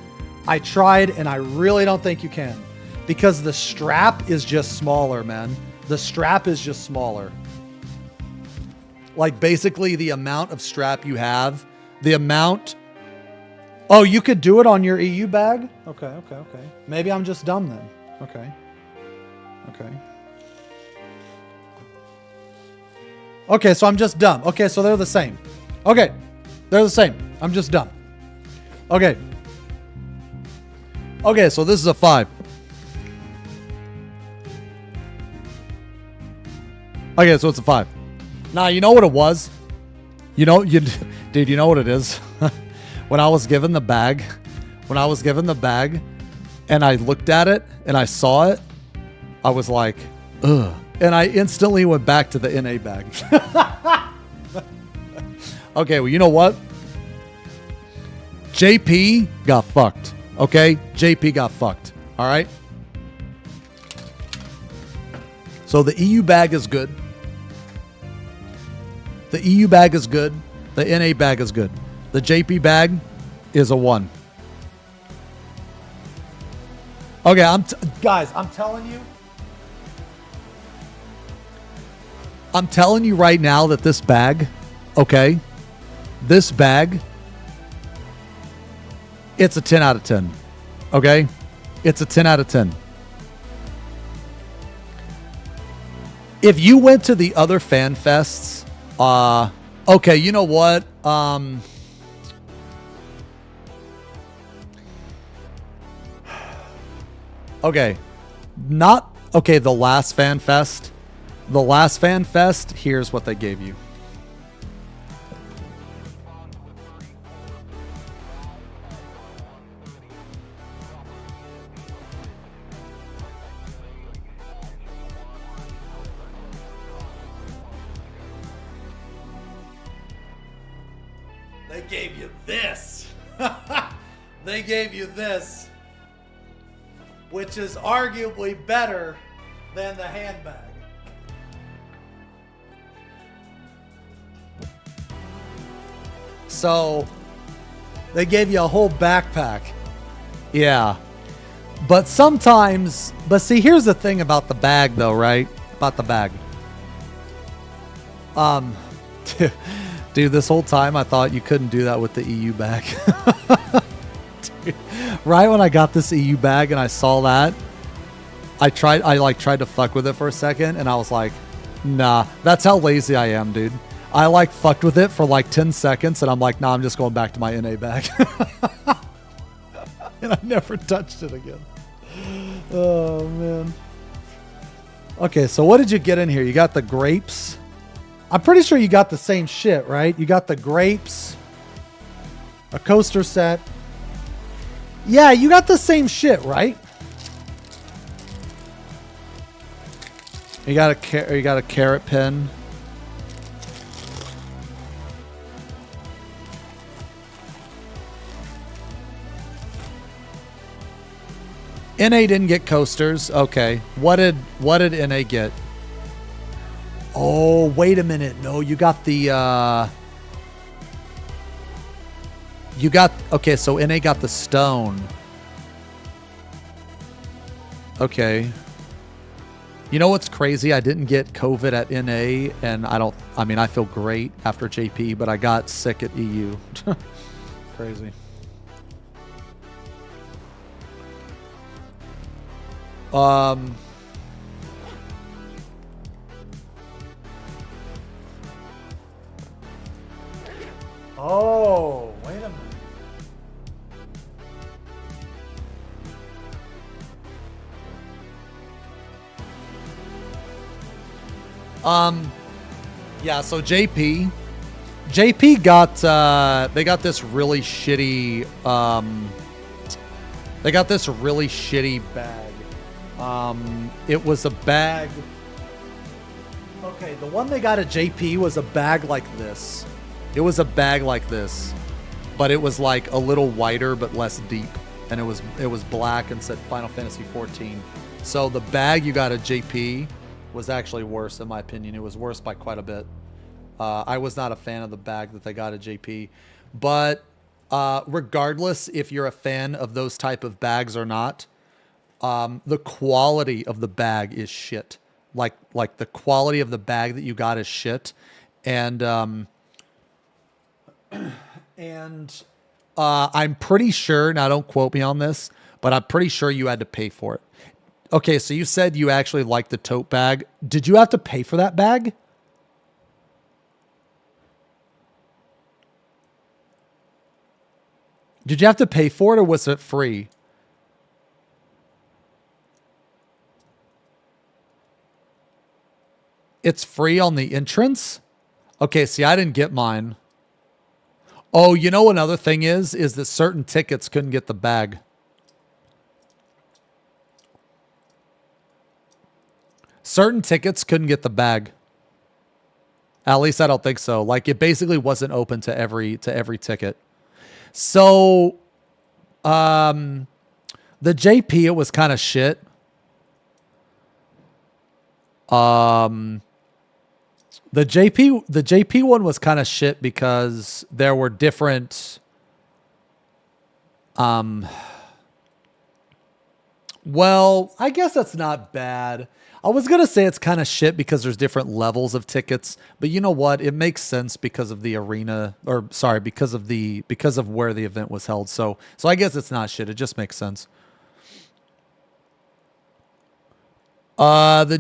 and I really don't think you can. Because the strap is just smaller, man. The strap is just smaller. Like basically the amount of strap you have, the amount... Oh, you could do it on your EU bag? Okay. Maybe I'm just dumb then. Okay. Okay, so I'm just dumb. Okay, so they're the same. Okay, they're the same. I'm just dumb. Okay, so this is a 5. Okay, so it's a 5. Nah, you know what it was? Dude, you know what it is? When I was given the bag, and I looked at it and I saw it, I was like, ugh. And I instantly went back to the NA bag. Okay, well, you know what? JP got fucked. Okay? JP got fucked. All right. So the EU bag is good. The EU bag is good. The NA bag is good. The JP bag is a 1. Okay, guys, I'm telling you right now that this bag, okay, this bag, it's a 10 out of 10. Okay? It's a 10 out of 10. If you went to the other fan fests, okay, you know what? Okay. The last fan fest. The last fan fest, here's what they gave you. They gave you this. They gave you this. Which is arguably better than the handbag. So, they gave you a whole backpack. Yeah. But sometimes, see, here's the thing about the bag though, right? About the bag. Dude, this whole time I thought you couldn't do that with the EU bag. Dude, right when I got this EU bag and I saw that, I tried to fuck with it for a second and I was like, nah, that's how lazy I am, dude. I fucked with it for 10 seconds and I'm like, nah, I'm just going back to my NA bag. And I never touched it again. Oh, man. Okay, so what did you get in here? You got the grapes. I'm pretty sure you got the same shit, right? You got the grapes, a coaster set. Yeah, you got the same shit, right? You got a carrot pin. NA didn't get coasters. Okay. What did NA get? Oh, wait a minute. No, you got the okay, so NA got the stone. Okay. You know what's crazy? I didn't get COVID at NA and I feel great after JP, but I got sick at EU. Crazy. Oh, wait a minute. Yeah, so JP got they got this really shitty bag. It was a bag. Okay, the one they got at JP was a bag like this. It was a bag like this, but it was a little wider but less deep, and it was black and said Final Fantasy 14. So the bag you got at JP was actually worse, in my opinion. It was worse by quite a bit. I was not a fan of the bag that they got at JP, but regardless if you're a fan of those type of bags or not, the quality of the bag is shit. Like the quality of the bag that you got is shit, and I'm pretty sure. Now, don't quote me on this, but I'm pretty sure you had to pay for it. Okay, so you said you actually liked the tote bag. Did you have to pay for that bag? Did you have to pay for it, or was it free? It's free on the entrance? Okay, see, I didn't get mine. Oh, you know another thing is that certain tickets couldn't get the bag. Certain tickets couldn't get the bag. At least I don't think so. It basically wasn't open to every ticket. So, The JP, it was kind of shit. The JP one was kind of shit because there were different well, I guess that's not bad. I was going to say it's kind of shit because there's different levels of tickets, but you know what? It makes sense because of the arena, or sorry, because of where the event was held. So I guess it's not shit. It just makes sense. The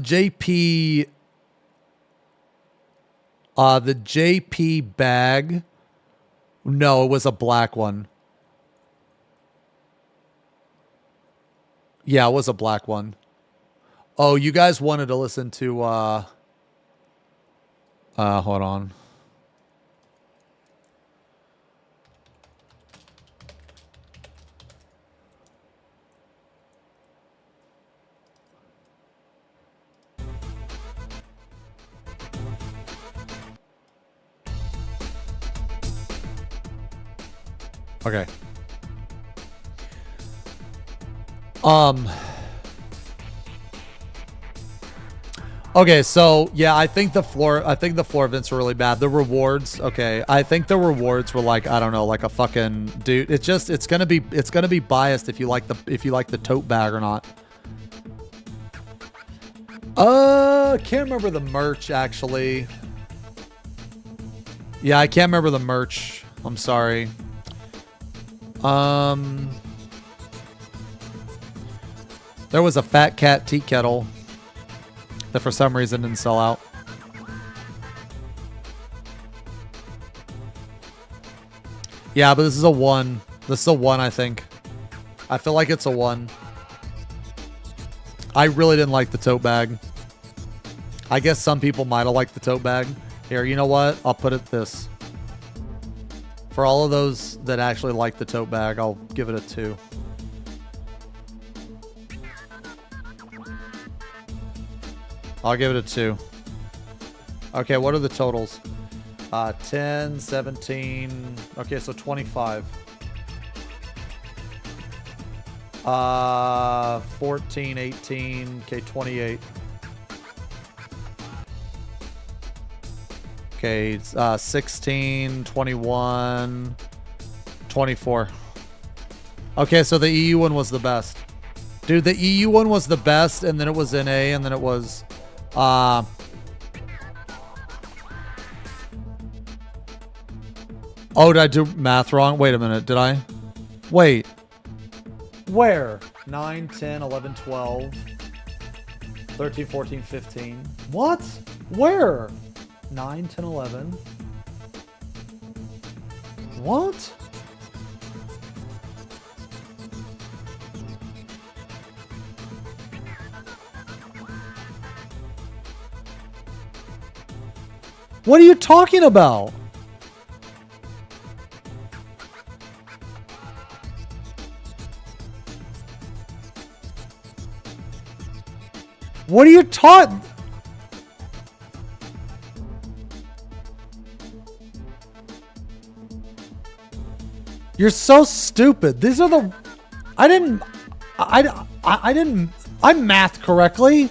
JP bag. No, it was a black one. Yeah, it was a black one. Oh, you guys wanted to listen to hold on. Okay. Okay, so yeah, I think the floor events were really bad. The rewards, okay. I think the rewards were like, I don't know, like a fucking dude. It's gonna be biased if you like the tote bag or not. Can't remember the merch actually. Yeah, I can't remember the merch. I'm sorry. There was a Fat Cat tea kettle that for some reason didn't sell out. Yeah, but this is a 1. This is a 1, I think. I feel like it's a 1. I really didn't like the tote bag. I guess some people might have liked the tote bag. Here, you know what? I'll put it this. For all of those that actually like the tote bag, I'll give it a 2. I'll give it a 2. Okay, what are the totals? 10, 17. Okay, so 25. 14, 18. Okay, 28. Okay, 16, 21, 24. Okay, so the EU one was the best. Dude, the EU one was the best, and then it was NA, and then it was... Oh, did I do math wrong? Wait a minute. Did I? Wait. Where? 9, 10, 11, 12, 13, 14, 15. What? Where? 9, 10, 11. What? What are you talking about? What are you talking? You're so stupid. These are the... I didn't math correctly.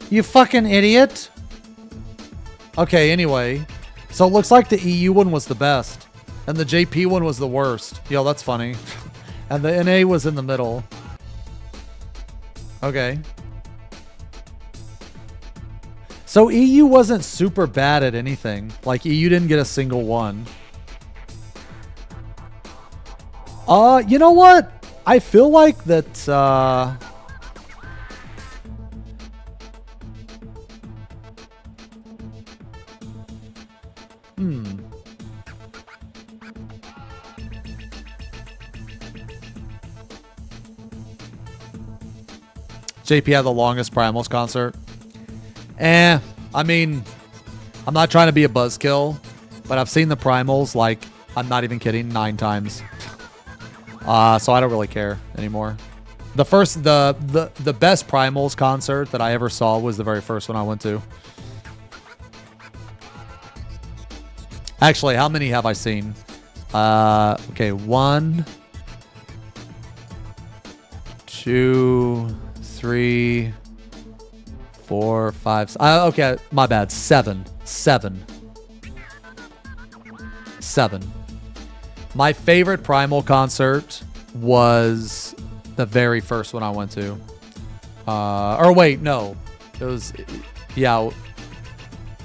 You fucking idiot. Okay, anyway. So it looks like the EU one was the best. And the JP one was the worst. Yo, that's funny. And the NA was in the middle. Okay. So EU wasn't super bad at anything. Like, EU didn't get a single one. You know what? I feel like that, JP had the longest Primals concert. I mean, I'm not trying to be a buzzkill, but I've seen the Primals, like, I'm not even kidding, 9 times. So I don't really care anymore. The best Primals concert that I ever saw was the very first one I went to. Actually, how many have I seen? Okay, 1, 2, 3, 4, 5. Okay, my bad. 7. My favorite Primal concert was the very first one I went to. Or wait, no. It was, yeah,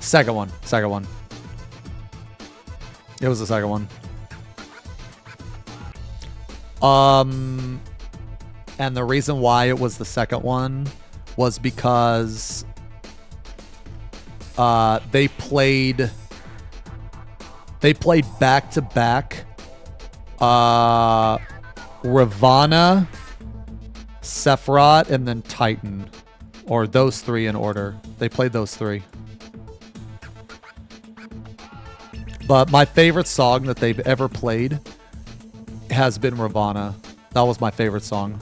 second one. It was the second one. And the reason why it was the second one was because they played back to back Ravana, Sephiroth, and then Titan, or those three in order. They played those three. But my favorite song that they've ever played has been Ravana. That was my favorite song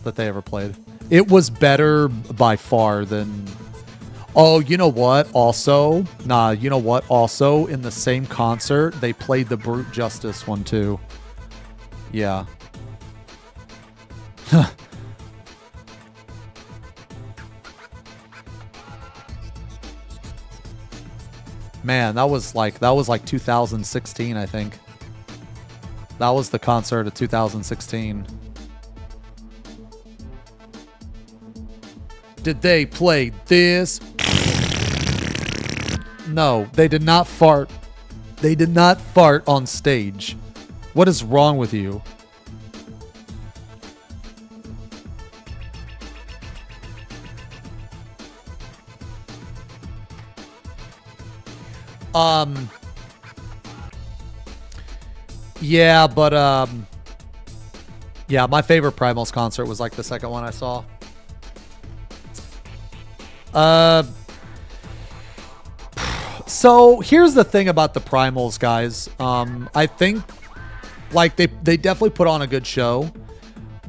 that they ever played. It was better by far than... Oh, you know what? Also, Also, in the same concert, they played the Brute Justice one too. Yeah. Man, that was like 2016, I think. That was the concert of 2016. Did they play this? No, they did not fart. They did not fart on stage. What is wrong with you? Yeah, but yeah, my favorite Primals concert was like the second one I saw. So here's the thing about the Primals, guys. I think like they definitely put on a good show,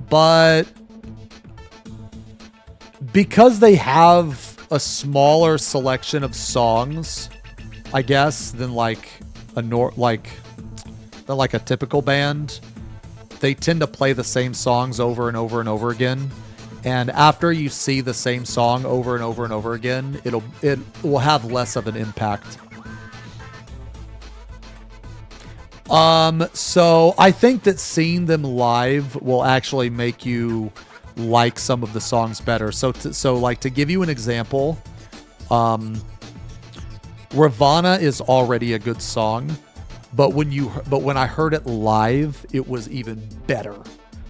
but because they have a smaller selection of songs, I guess, than like a typical band, they tend to play the same songs over and over and over again. And after you see the same song over and over and over again, it will have less of an impact. So I think that seeing them live will actually make you like some of the songs better. So like to give you an example, Ravana is already a good song, but when I heard it live, it was even better.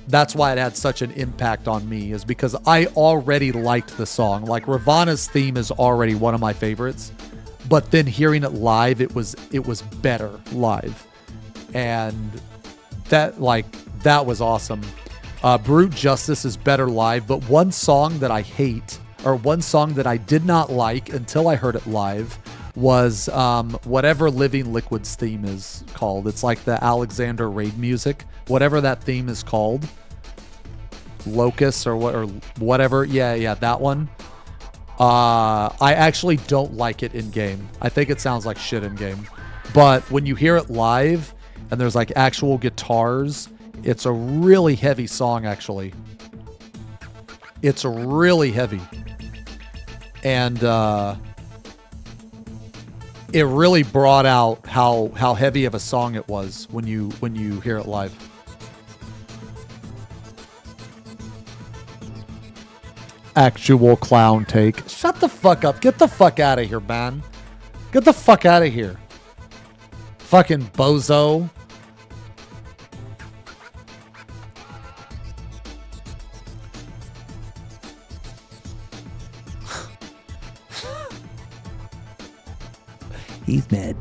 That's why it had such an impact on me, is because I already liked the song. Like Ravana's theme is already one of my favorites, but then hearing it live, it was better live. And that was awesome. Brute Justice is better live, but one song that I hate, or one song that I did not like until I heard it live, was whatever Living Liquid's theme is called. It's like the Alexander Raid music, whatever that theme is called, Locust or whatever. Yeah, that one. I actually don't like it in game. I think it sounds like shit in game, but when you hear it live and there's like actual guitars, it's a really heavy song. Actually, it's really heavy, and it really brought out how heavy of a song it was when you hear it live. Actual clown take. Shut the fuck up. Get the fuck out of here, man. Get the fuck out of here. Fucking bozo. He's mad.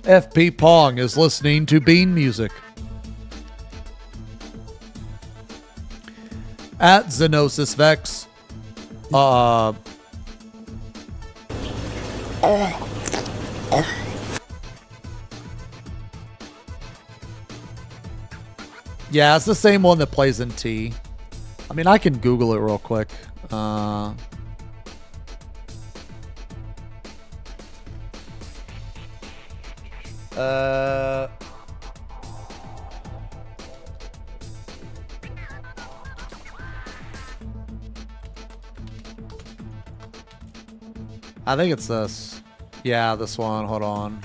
FP Pong is listening to Bean Music. At XenosysVex. Yeah, it's the same one that plays in T. I mean, I can Google it real quick. I think it's this. Yeah, this one. Hold on.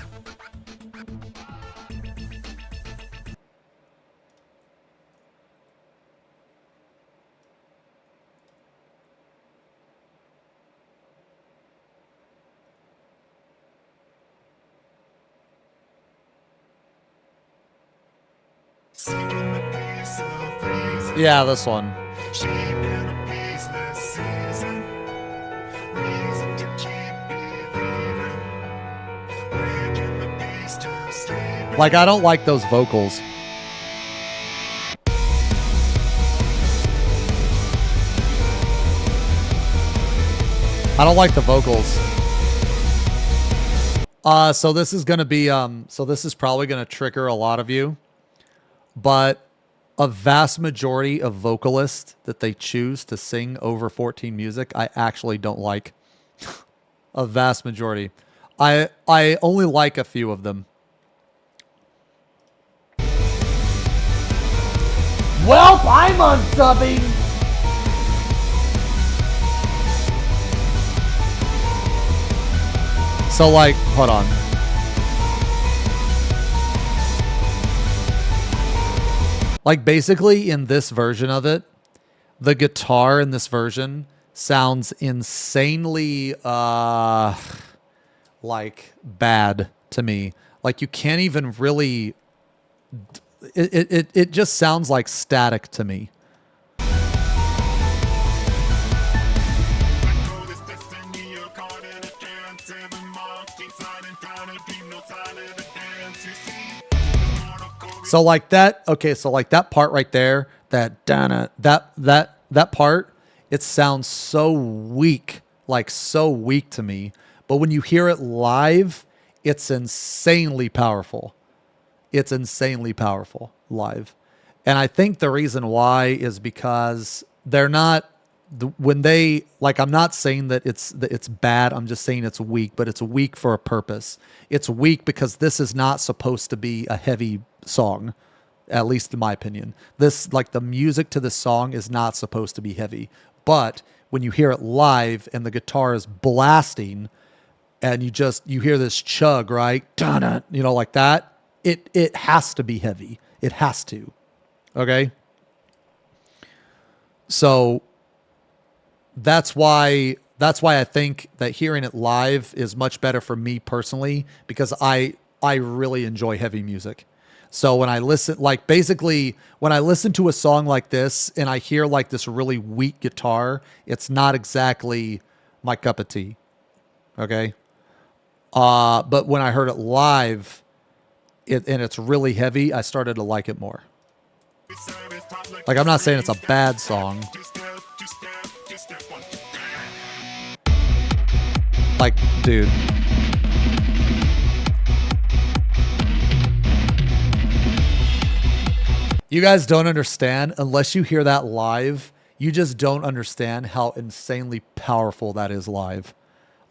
Yeah, this one. Like, I don't like those vocals. I don't like the vocals. So this is gonna be so this is probably gonna trigger a lot of you, but a vast majority of vocalists that they choose to sing over 14 music, I actually don't like. A vast majority. I only like a few of them. Well, I'm unsubbing. So, like, hold on. Like, basically, in this version of it, the guitar in this version sounds insanely, like, bad to me. Like, you can't even really... It just sounds like static to me. So like that, okay, so like that part right there, that part, it sounds so weak, like so weak to me. But when you hear it live, it's insanely powerful. It's insanely powerful live. And I think the reason why is because they're not, when they, like, I'm not saying that it's bad, I'm just saying it's weak, but it's weak for a purpose. It's weak because this is not supposed to be a heavy song, at least in my opinion. This, like, the music to this song is not supposed to be heavy. But when you hear it live and the guitar is blasting and you hear this chug, right? Dun-dun, you know, like that. It has to be heavy. It has to. Okay? So that's why I think that hearing it live is much better for me personally, because I really enjoy heavy music. So when I listen, like, basically when I listen to a song like this and I hear like this really weak guitar, it's not exactly my cup of tea. Okay? But when I heard it live, and it's really heavy, I started to like it more. Like, I'm not saying it's a bad song. Like, dude. You guys don't understand, unless you hear that live, you just don't understand how insanely powerful that is live.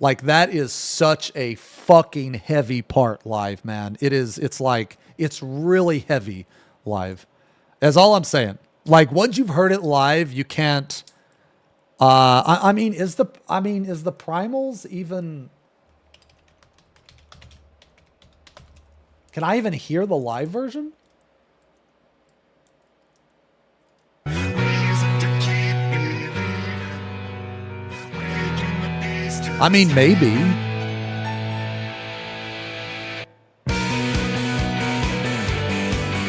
Like, that is such a fucking heavy part live, man. It's like, it's really heavy live. That's all I'm saying. Like, once you've heard it live, you can't, I mean, is the primals even, can I even hear the live version? I mean, maybe.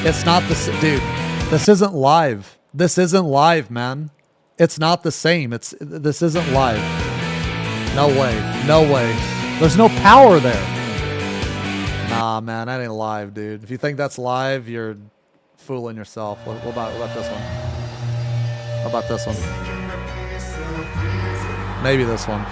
It's not the dude. This isn't live. This isn't live, man. It's not the same. This isn't live. No way. No way. There's no power there. Nah, man, that ain't live, dude. If you think that's live, you're fooling yourself. What about this one? How about this one? Maybe this one.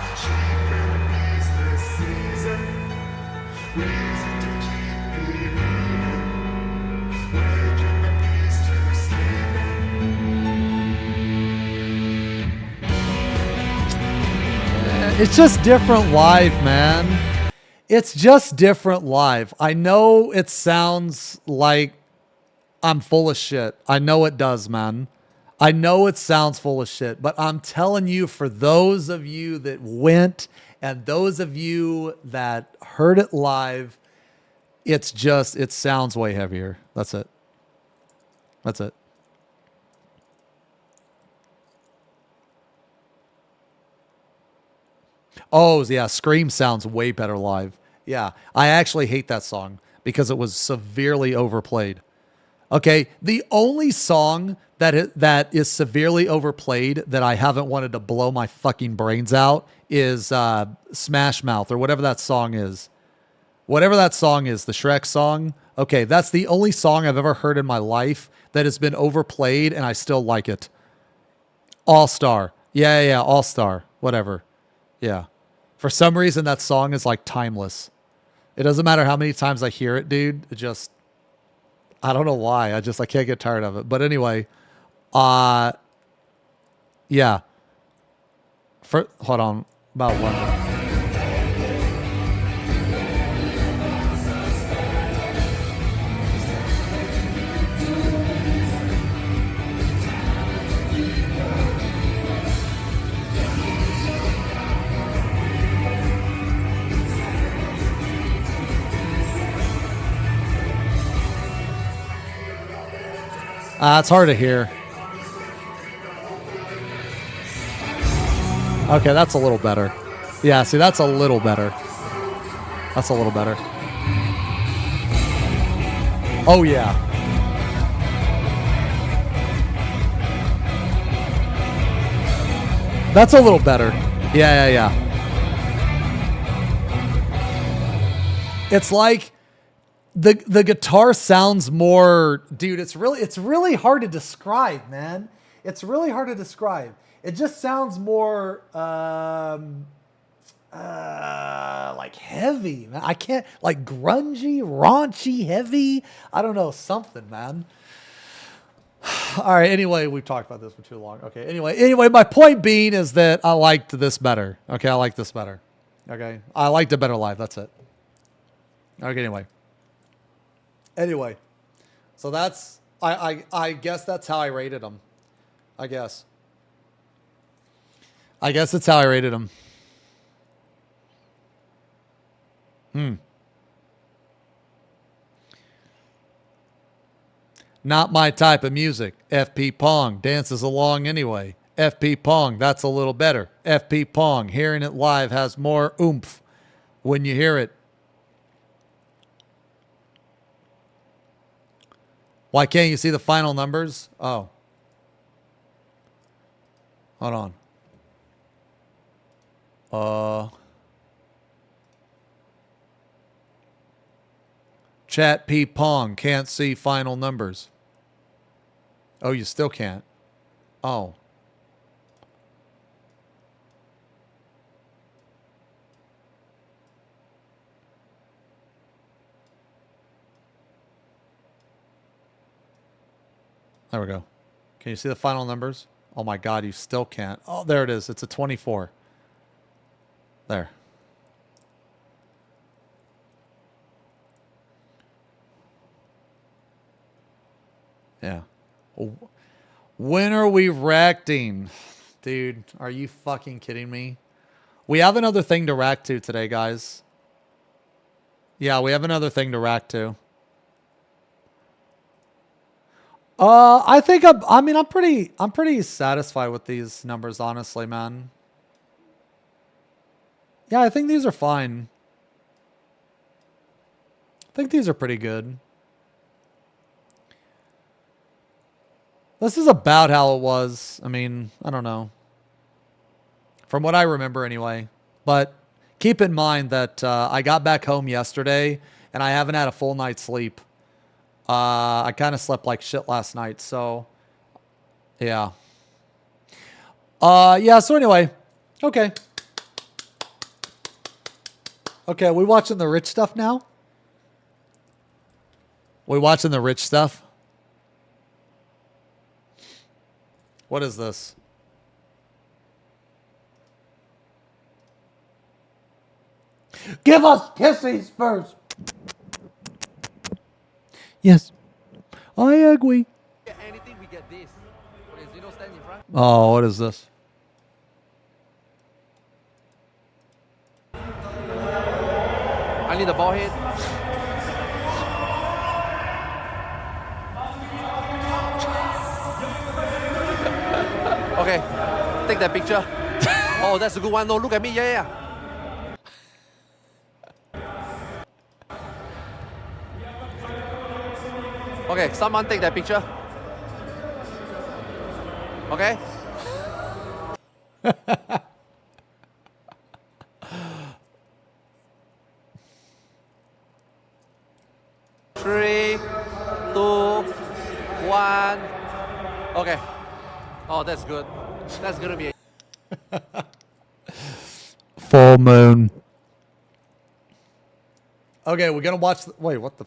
It's just different live, man. It's just different live. I know it sounds like I'm full of shit. I know it does, man. I know it sounds full of shit, but I'm telling you, for those of you that went and those of you that heard it live, it sounds way heavier. That's it. That's it. Oh, yeah, Scream sounds way better live. Yeah, I actually hate that song because it was severely overplayed. Okay, the only song that is severely overplayed that I haven't wanted to blow my fucking brains out is Smash Mouth or whatever that song is. Whatever that song is, the Shrek song. Okay, that's the only song I've ever heard in my life that has been overplayed and I still like it. All-Star. Yeah, All-Star. Whatever. Yeah. For some reason, that song is like timeless. It doesn't matter how many times I hear it, dude. It just... I don't know why. I can't get tired of it. But anyway, yeah. Hold on. About one minute. It's hard to hear. Okay, that's a little better. Yeah, see, that's a little better. That's a little better. Oh, yeah. That's a little better. Yeah. It's like... The guitar sounds more, dude. It's really hard to describe, man. It's really hard to describe. It just sounds more like heavy, man. I can't, like grungy, raunchy, heavy. I don't know, something, man. All right. Anyway, we've talked about this for too long. Okay. Anyway, my point being is that I liked this better. Okay, I like this better. Okay, I liked it better live. That's it. Okay. Anyway, so that's, I guess that's how I rated them. I guess that's how I rated them. Not my type of music. FP Pong dances along anyway. FP Pong, that's a little better. FP Pong, hearing it live has more oomph when you hear it. Why can't you see the final numbers? Oh. Hold on. Chat P Pong can't see final numbers. Oh, you still can't? Oh. There we go. Can you see the final numbers? Oh my God, you still can't. Oh, there it is. It's a 24. There. Yeah. When are we reacting? Dude, are you fucking kidding me? We have another thing to react to today, guys. Yeah, we have another thing to react to. I think I'm pretty satisfied with these numbers, honestly, man. Yeah, I think these are fine. I think these are pretty good. This is about how it was. I mean, I don't know. From what I remember anyway. But keep in mind that I got back home yesterday and I haven't had a full night's sleep. I kind of slept like shit last night, so yeah. Yeah, so anyway. Okay. Okay, are we watching the rich stuff now? We watching the rich stuff? What is this? Give us kisses first. Yes, I agree. Anything, we get this. For the Oh, what is this? I need a ball head. Okay, take that picture. Oh, that's a good one. No, look at me. Yeah. Okay, someone take that picture. Okay. Three, two, one. Okay. Oh, that's good. That's gonna be Full moon. Okay, we're gonna watch. Wait, what the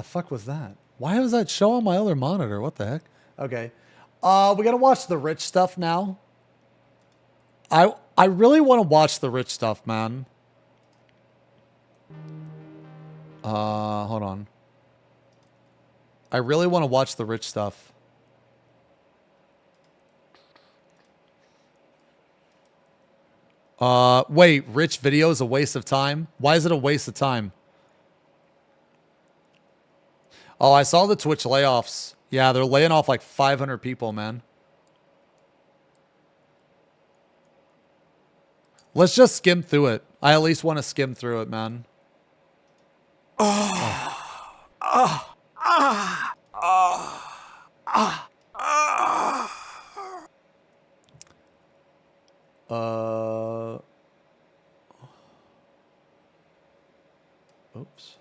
fuck was that? Why was that show on my other monitor? What the heck? Okay, we're gonna watch the rich stuff now. I really want to watch the rich stuff, man. Hold on. I really want to watch the rich stuff. Wait, rich video is a waste of time? Why is it a waste of time? Oh, I saw the Twitch layoffs. Yeah, they're laying off like 500 people, man. Let's just skim through it. I at least want to skim through it, man. Oops.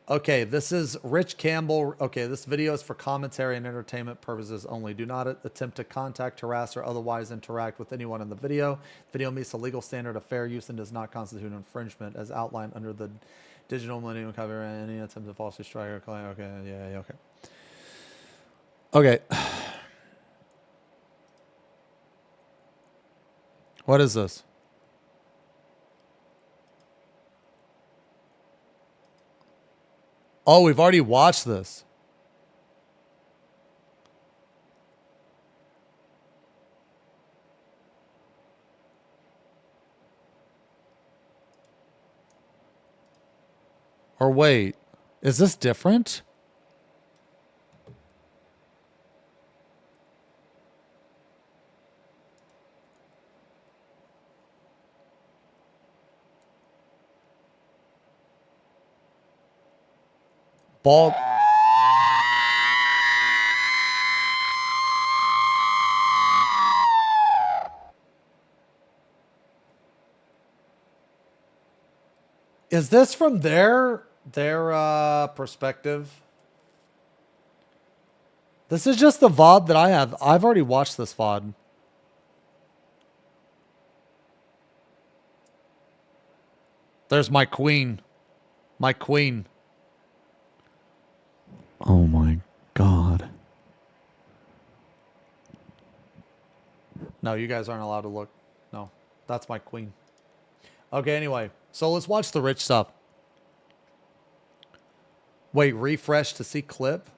Okay, this is Rich Campbell. Okay, this video is for commentary and entertainment purposes only. Do not attempt to contact, harass, or otherwise interact with anyone in the video. Video meets the legal standard of fair use and does not constitute infringement as outlined under the Digital Millennium Copyright. Any attempt to falsely strike or claim. Okay, yeah, okay. Okay. What is this? Oh, we've already watched this. Or wait, is this different? Ball. Is this from their perspective? This is just the VOD that I have. I've already watched this VOD. There's my queen. My queen. Oh my God. No, you guys aren't allowed to look. No, that's my queen. Okay, anyway. So let's watch the rich stuff. Wait, refresh to see clip?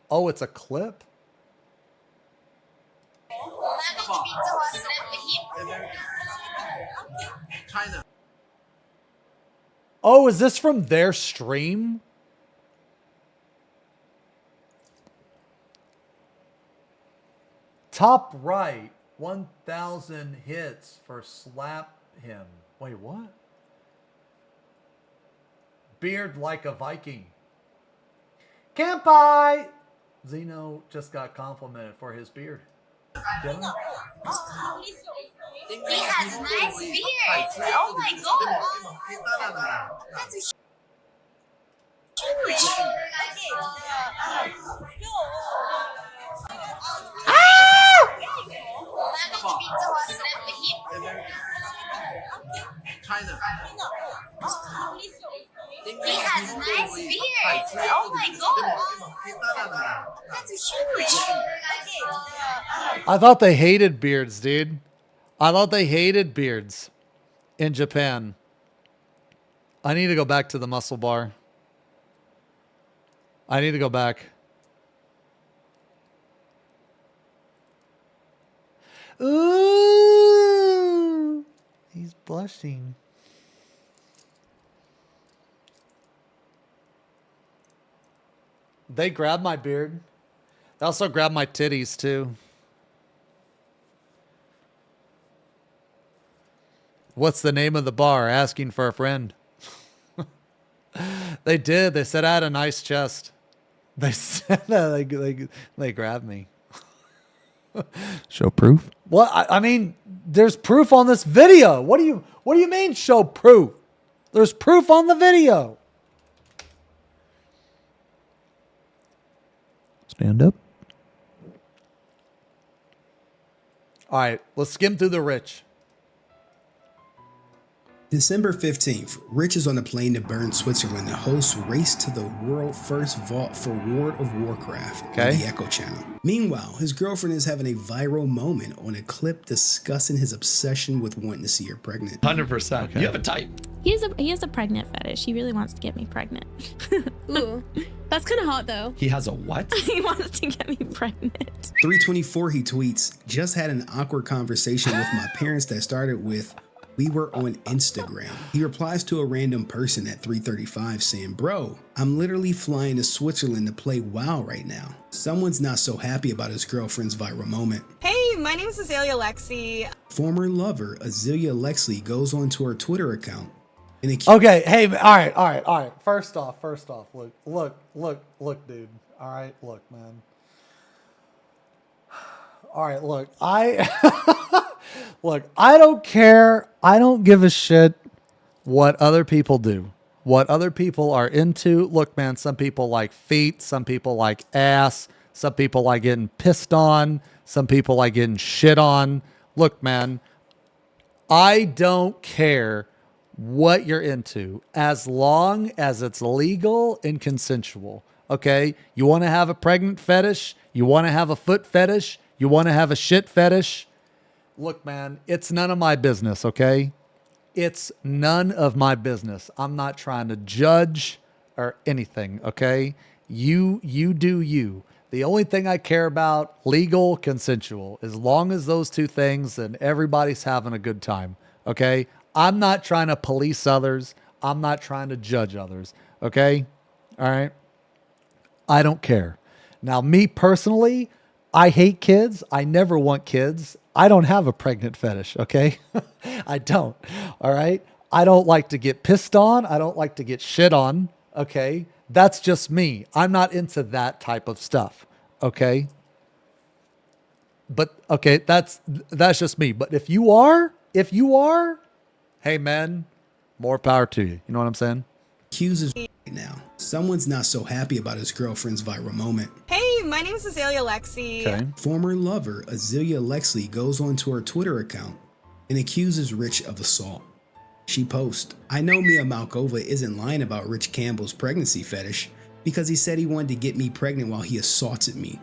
Oh, it's a clip? China. Oh, is this from their stream? Top right, 1,000 hits for slap him. Wait, what? Beard like a Viking. Campai! Xeno just got complimented for his beard. Dylan? He has a nice beard. Oh my God. That's a huge. China. He has a nice beard. Oh my God. That's a huge. I thought they hated beards, dude. I thought they hated beards in Japan. I need to go back to the muscle bar. I need to go back. Ooh. He's blushing. They grabbed my beard. They also grabbed my titties, too. What's the name of the bar? Asking for a friend. They did. They said I had a nice chest. They said that they grabbed me. Show proof? Well, I mean, there's proof on this video. What do you mean show proof? There's proof on the video. Stand up. All right, let's skim through the Rich. December 15th, Rich is on a plane to Bern, Switzerland to host Race to the World First Vault for World of Warcraft on the Echo channel. Meanwhile, his girlfriend is having a viral moment on a clip discussing his obsession with wanting to see her pregnant. 100%. Okay. You have a type. He has a pregnant fetish. He really wants to get me pregnant. Ooh, that's kind of hot though. He has a what? He wants to get me pregnant. 324, he tweets, just had an awkward conversation with my parents that started with, we were on Instagram. He replies to a random person at 3:35 saying, bro, I'm literally flying to Switzerland to play WoW right now. Someone's not so happy about his girlfriend's viral moment. Hey, my name is Azalea Lexi. Former lover Azalea Lexi goes onto her Twitter account and Okay, hey, all right. First off, look, dude. All right, look, man. All right, look, look, I don't care. I don't give a shit what other people do, what other people are into. Look, man, some people like feet. Some people like ass. Some people like getting pissed on. Some people like getting shit on. Look, man, I don't care what you're into as long as it's legal and consensual. Okay? You want to have a pregnant fetish? You want to have a foot fetish? You want to have a shit fetish? Look, man, it's none of my business, okay? It's none of my business. I'm not trying to judge or anything, okay? You do you. The only thing I care about, legal, consensual. As long as those two things, then everybody's having a good time, okay? I'm not trying to police others. I'm not trying to judge others, okay? All right? I don't care. Now, me personally, I hate kids. I never want kids. I don't have a pregnant fetish, okay? I don't, all right? I don't like to get pissed on. I don't like to get shit on, okay? That's just me. I'm not into that type of stuff, okay? But, okay, that's just me. But if you are, hey, man, more power to you. You know what I'm saying? Accuses now. Someone's not so happy about his girlfriend's viral moment. Hey, my name is Azalea Lexi. Okay. Former lover Azalea Lexi goes onto her Twitter account and accuses Rich of assault. She posts, I know Mia Malkova isn't lying about Rich Campbell's pregnancy fetish because he said he wanted to get me pregnant while he assaulted me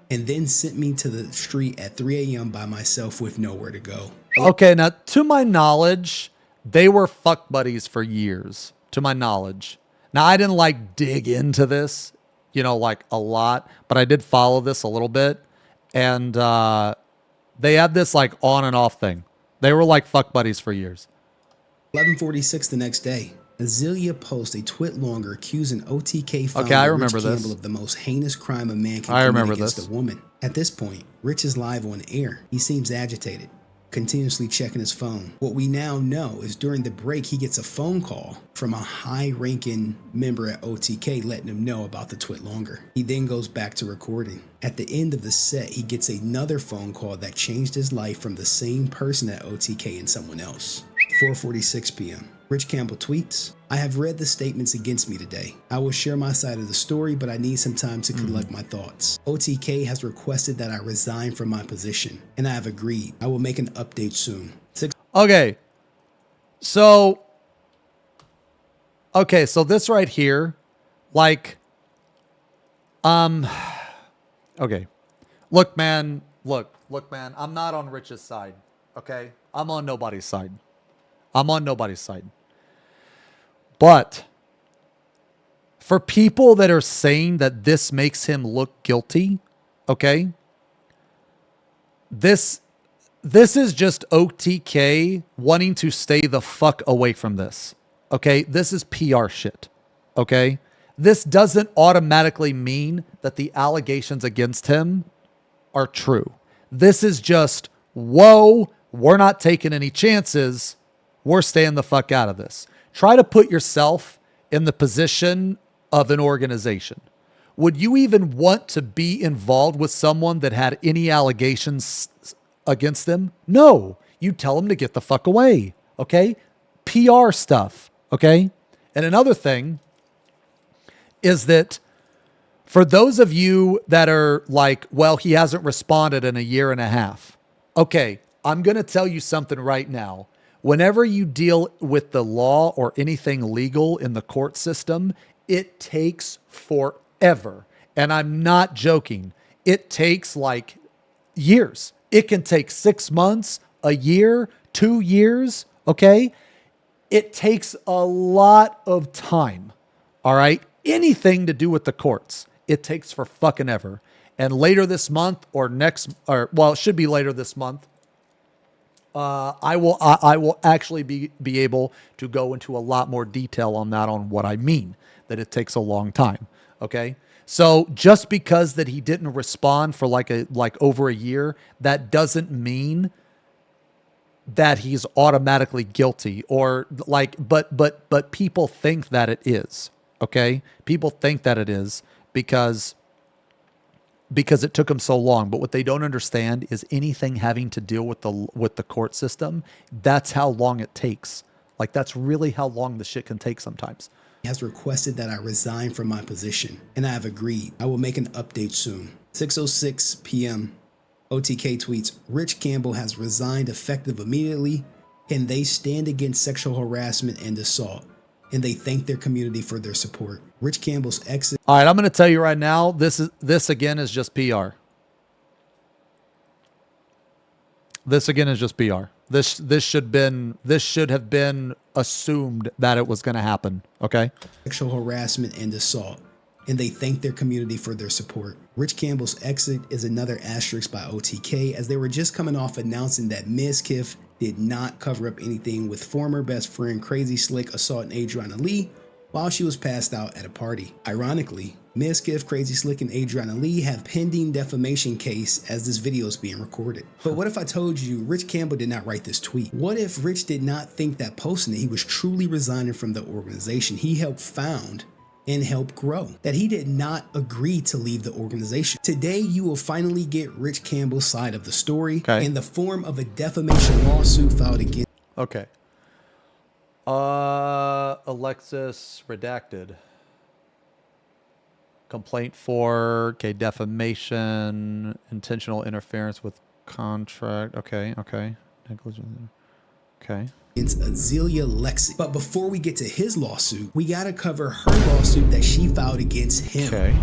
and then sent me to the street at 3 a.m. by myself with nowhere to go. Okay, now, to my knowledge, they were fuck buddies for years, to my knowledge. Now, I didn't like dig into this, you know, like a lot, but I did follow this a little bit. And they had this like on and off thing. They were like fuck buddies for years. 11:46 the next day, Azalea posts a twit longer accusing OTK founder I remember Rich this. Campbell of the most heinous crime a man can I commit remember against this. a woman. At this point, Rich is live on air. He seems agitated, continuously checking his phone. What we now know is during the break, he gets a phone call from a high-ranking member at OTK letting him know about the twit longer. He then goes back to recording. At the end of the set, he gets another phone call that changed his life from the same person at OTK and someone else. 4:46 p.m. Rich Campbell tweets, I have read the statements against me today. I will share my side of the story, but I need some time to collect my thoughts. OTK has requested that I resign from my position, and I have agreed. I will make an update soon. Okay. So this right here, like, okay. Look, man, I'm not on Rich's side, okay? I'm on nobody's side. But for people that are saying that this makes him look guilty, okay? This This is just OTK wanting to stay the fuck away from this. Okay? This is PR shit. Okay? This doesn't automatically mean that the allegations against him are true. This is just, whoa, we're not taking any chances. We're staying the fuck out of this. Try to put yourself in the position of an organization. Would you even want to be involved with someone that had any allegations against them? No. You tell them to get the fuck away. Okay? PR stuff. Okay? And another thing is that for those of you that are like, well, he hasn't responded in a year and a half. Okay, I'm going to tell you something right now. Whenever you deal with the law or anything legal in the court system, it takes forever. And I'm not joking. It takes like years. It can take 6 months, a year, 2 years. Okay. It takes a lot of time. All right. Anything to do with the courts, it takes for fucking ever. And later this month it should be later this month. I will actually be able to go into a lot more detail on that, on what I mean, that it takes a long time. Okay. So just because that he didn't respond for like over a year, that doesn't mean that he's automatically guilty, or like, but people think that it is. Okay. People think that it is because it took him so long. But what they don't understand is anything having to deal with the court system, that's how long it takes. Like, that's really how long the shit can take sometimes. He has requested that I resign from my position, and I have agreed. I will make an update soon. 6:06 p.m. OTK tweets, Rich Campbell has resigned effective immediately, and they stand against sexual harassment and assault, and they thank their community for their support. Rich Campbell's exit. All right, I'm going to tell you right now, this again is just PR. This again is just PR. This should have been assumed that it was going to happen. Okay. Sexual harassment and assault, and they thank their community for their support. Rich Campbell's exit is another asterisk by OTK, as they were just coming off announcing that Mizkif did not cover up anything with former best friend Crazy Slick assaulting Adriana Lee while she was passed out at a party. Ironically, Mizkif, Crazy Slick, and Adriana Lee have pending defamation case as this video is being recorded. But what if I told you Rich Campbell did not write this tweet? What if Rich did not think that posting that he was truly resigning from the organization he helped found and help grow, that he did not agree to leave the organization? Today, you will finally get Rich Campbell's side of the story in the form of a defamation lawsuit filed against. Okay. Alexis redacted. Complaint for defamation, intentional interference with contract. Okay. Negligence. Okay. It's Azealia Lexi. But before we get to his lawsuit, we gotta cover her lawsuit that she filed against him. Okay.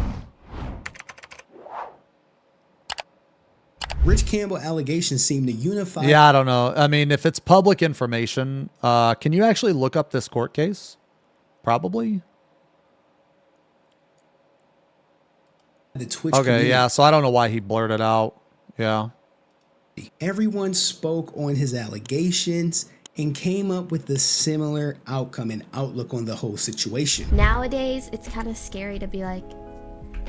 Rich Campbell allegations seem to unify. Yeah, I don't know. I mean, if it's public information, can you actually look up this court case? Probably. The Twitch okay, community. yeah, so I don't know why he blurted out. Yeah. Everyone spoke on his allegations and came up with a similar outcome and outlook on the whole situation. Nowadays, it's kind of scary to be like,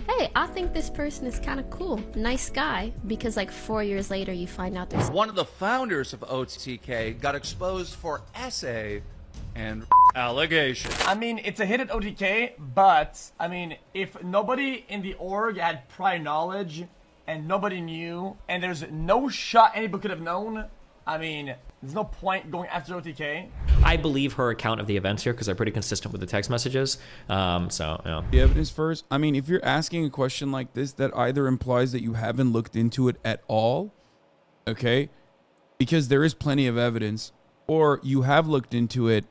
hey, I think this person is kind of cool, nice guy, because like 4 years later you find out there's one of the founders of OTK got exposed for essay and allegation. I mean, it's a hit at OTK, but I mean, if nobody in the org had prior knowledge and nobody knew, and there's no shot anybody could have known, I mean, there's no point going after OTK. I believe her account of the events here because they're pretty consistent with the text messages. So, yeah. The evidence first. I mean, if you're asking a question like this, that either implies that you haven't looked into it at all, okay? Because there is plenty of evidence, or you have looked into it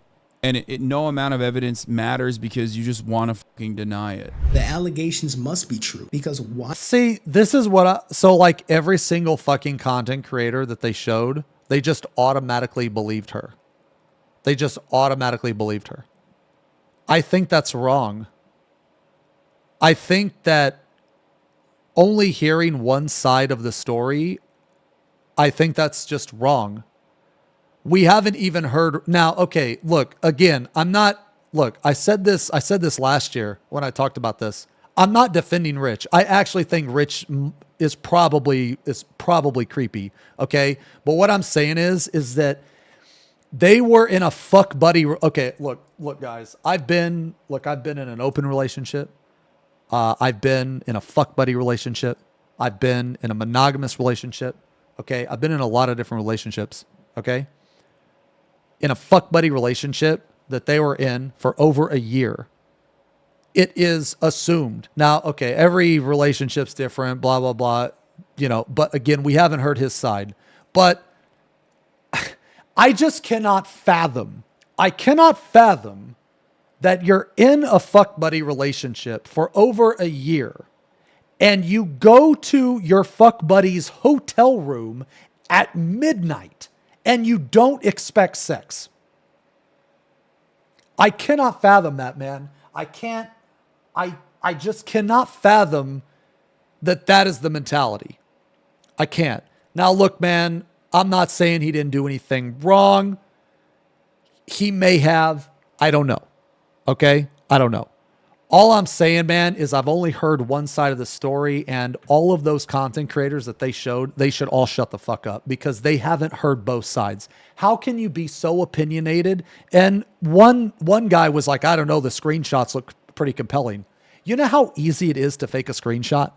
and no amount of evidence matters because you just want to fucking deny it. The allegations must be true because why? See, this is what so like every single fucking content creator that they showed, they just automatically believed her. They just automatically believed her. I think that's wrong. I think that only hearing one side of the story I think that's just wrong. We haven't even heard. Now, okay, look, again, I said this last year when I talked about this. I'm not defending Rich. I actually think Rich is probably creepy, okay? But what I'm saying is that they were in a fuck buddy. Okay, look, guys. I've been in an open relationship. I've been in a fuck buddy relationship. I've been in a monogamous relationship. Okay, I've been in a lot of different relationships. Okay, in a fuck buddy relationship that they were in for over a year. It is assumed. Now, okay, every relationship's different, blah, blah, blah, but again, we haven't heard his side. But I just cannot fathom that you're in a fuck buddy relationship for over a year and you go to your fuck buddy's hotel room at midnight and you don't expect sex. I cannot fathom that, man. I just cannot fathom that is the mentality. I can't. Now, look, man, I'm not saying he didn't do anything wrong. He may have. I don't know. Okay? I don't know. All I'm saying, man, is I've only heard one side of the story, and all of those content creators that they showed, they should all shut the fuck up because they haven't heard both sides. How can you be so opinionated? And one guy was like, I don't know, the screenshots look pretty compelling. You know how easy it is to fake a screenshot?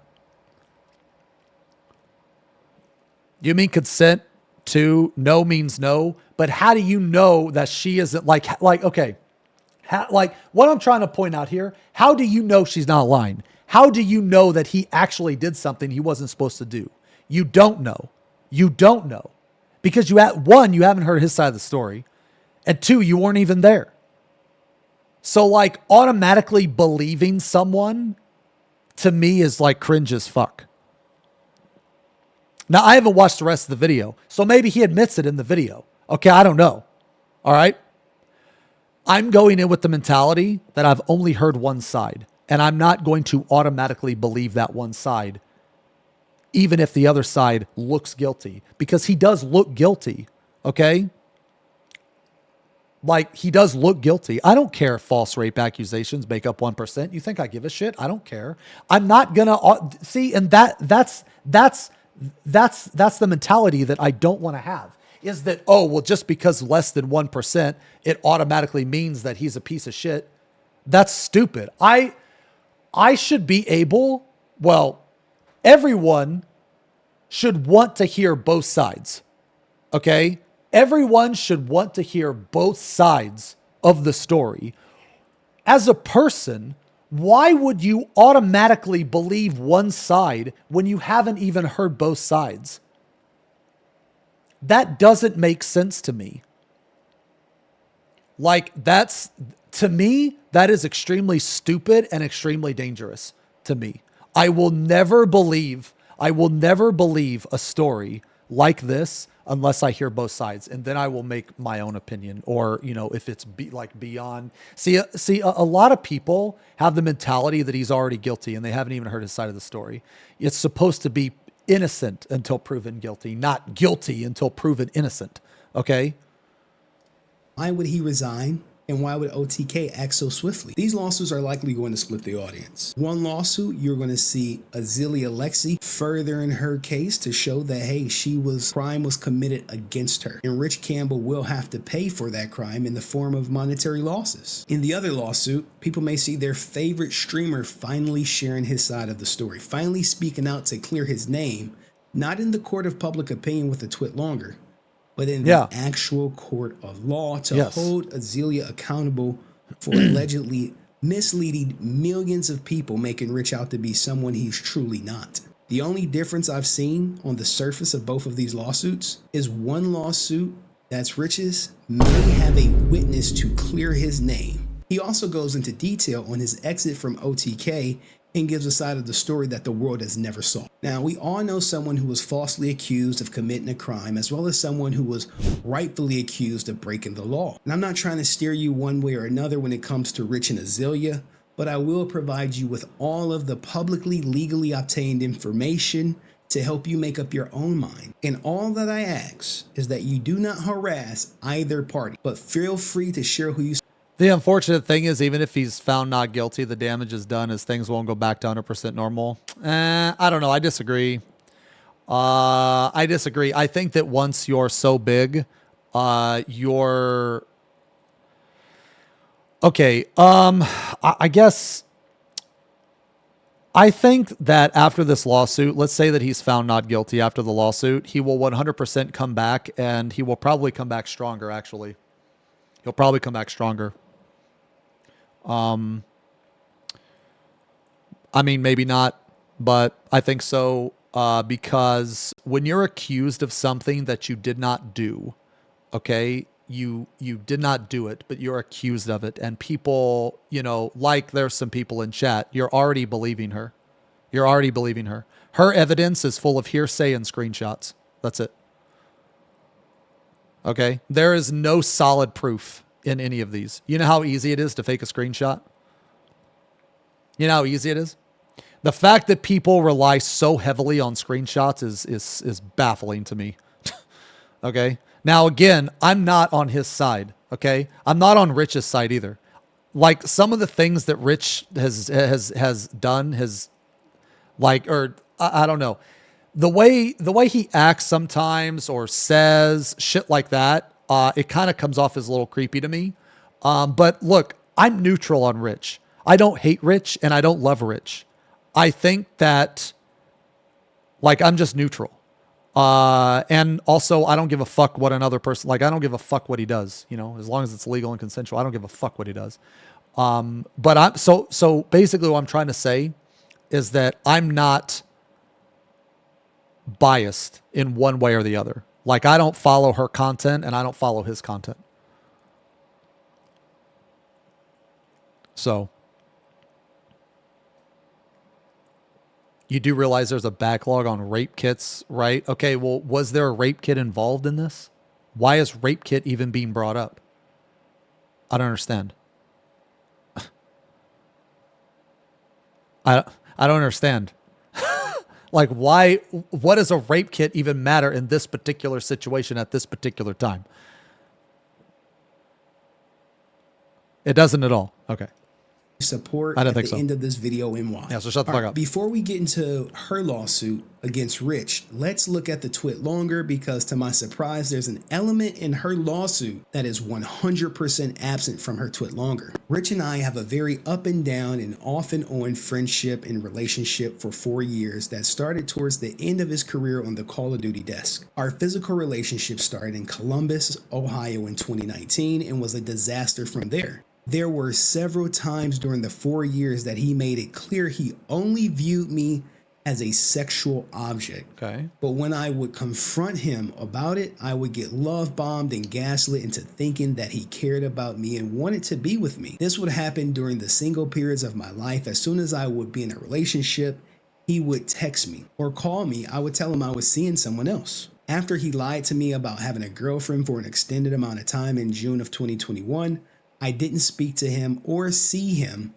You mean consent to no means no, but how do you know that she isn't okay? What I'm trying to point out here, how do you know she's not lying? How do you know that he actually did something he wasn't supposed to do? You don't know. You don't know. Because you haven't heard his side of the story. And two, you weren't even there. So automatically believing someone to me is cringe as fuck. Now, I haven't watched the rest of the video, so maybe he admits it in the video. Okay, I don't know. All right? I'm going in with the mentality that I've only heard one side, and I'm not going to automatically believe that one side, even if the other side looks guilty, because he does look guilty, okay? He does look guilty. I don't care if false rape accusations make up 1%. You think I give a shit? I don't care. I'm not going to see, and that's the mentality that I don't want to have. Is that, just because less than 1%, it automatically means that he's a piece of shit. That's stupid. I should be able, everyone should want to hear both sides. Okay? Everyone should want to hear both sides of the story. As a person, why would you automatically believe one side when you haven't even heard both sides? That doesn't make sense to me. To me, that is extremely stupid and extremely dangerous to me. I will never believe a story like this unless I hear both sides, and then I will make my own opinion. Or, if it's beyond. See, a lot of people have the mentality that he's already guilty and they haven't even heard his side of the story. It's supposed to be innocent until proven guilty, not guilty until proven innocent. Okay? Why would he resign? And why would OTK act so swiftly? These lawsuits are likely going to split the audience. One lawsuit, you're going to see Xeno furthering her case to show that, hey, crime was committed against her. And Rich Campbell will have to pay for that crime in the form of monetary losses. In the other lawsuit, people may see their favorite streamer finally sharing his side of the story, finally speaking out to clear his name, not in the court of public opinion with a twit longer, but in the actual court of law to hold Xeno accountable for allegedly misleading millions of people, making Rich out to be someone he's truly not. The only difference I've seen on the surface of both of these lawsuits is one lawsuit that's Rich's may have a witness to clear his name. He also goes into detail on his exit from OTK and gives a side of the story that the world has never saw. Now, we all know someone who was falsely accused of committing a crime, as well as someone who was rightfully accused of breaking the law. And I'm not trying to steer you one way or another when it comes to Rich and Xeno, but I will provide you with all of the publicly legally obtained information to help you make up your own mind. And all that I ask is that you do not harass either party, but feel free to share who you. The unfortunate thing is, even if he's found not guilty, the damage is done as things won't go back to 100% normal. I don't know. I disagree. I disagree. I think that once you're so big, you're... Okay, I guess... I think that after this lawsuit, let's say that he's found not guilty after the lawsuit, he will 100% come back, and he will probably come back stronger, actually. He'll probably come back stronger. I mean, maybe not, but I think so, because when you're accused of something that you did not do, okay, you did not do it, but you're accused of it, and people, you know, like there's some people in chat, you're already believing her. You're already believing her. Her evidence is full of hearsay and screenshots. That's it. Okay? There is no solid proof in any of these. You know how easy it is to fake a screenshot? You know how easy it is? The fact that people rely so heavily on screenshots is baffling to me. Okay? Now, again, I'm not on his side, okay? I'm not on Rich's side either. Like, some of the things that Rich has done has, like, or I don't know. The way he acts sometimes or says shit like that, it kind of comes off as a little creepy to me. But look, I'm neutral on Rich. I don't hate Rich and I don't love Rich. I think that, like, I'm just neutral. And also, I don't give a fuck what another person, like, I don't give a fuck what he does, you know, as long as it's legal and consensual, I don't give a fuck what he does. But so basically what I'm trying to say is that I'm not biased in one way or the other. Like, I don't follow her content and I don't follow his content. So you do realize there's a backlog on rape kits, right? Okay, well, was there a rape kit involved in this? Why is rape kit even being brought up? I don't understand. I don't understand. Like, why, what does a rape kit even matter in this particular situation at this particular time? It doesn't at all. Okay. Support at the end of this video and why. Yeah, so shut the fuck up. Before we get into her lawsuit against Rich, let's look at the twit longer, because to my surprise, there's an element in her lawsuit that is 100% absent from her twit longer. Rich and I have a very up and down and off and on friendship and relationship for 4 years that started towards the end of his career on the Call of Duty desk. Our physical relationship started in Columbus, Ohio in 2019 and was a disaster from there. There were several times during the 4 years that he made it clear he only viewed me as a sexual object. Okay. But when I would confront him about it, I would get love bombed and gaslit into thinking that he cared about me and wanted to be with me. This would happen during the single periods of my life. As soon as I would be in a relationship, he would text me or call me. I would tell him I was seeing someone else. After he lied to me about having a girlfriend for an extended amount of time in June of 2021, I didn't speak to him or see him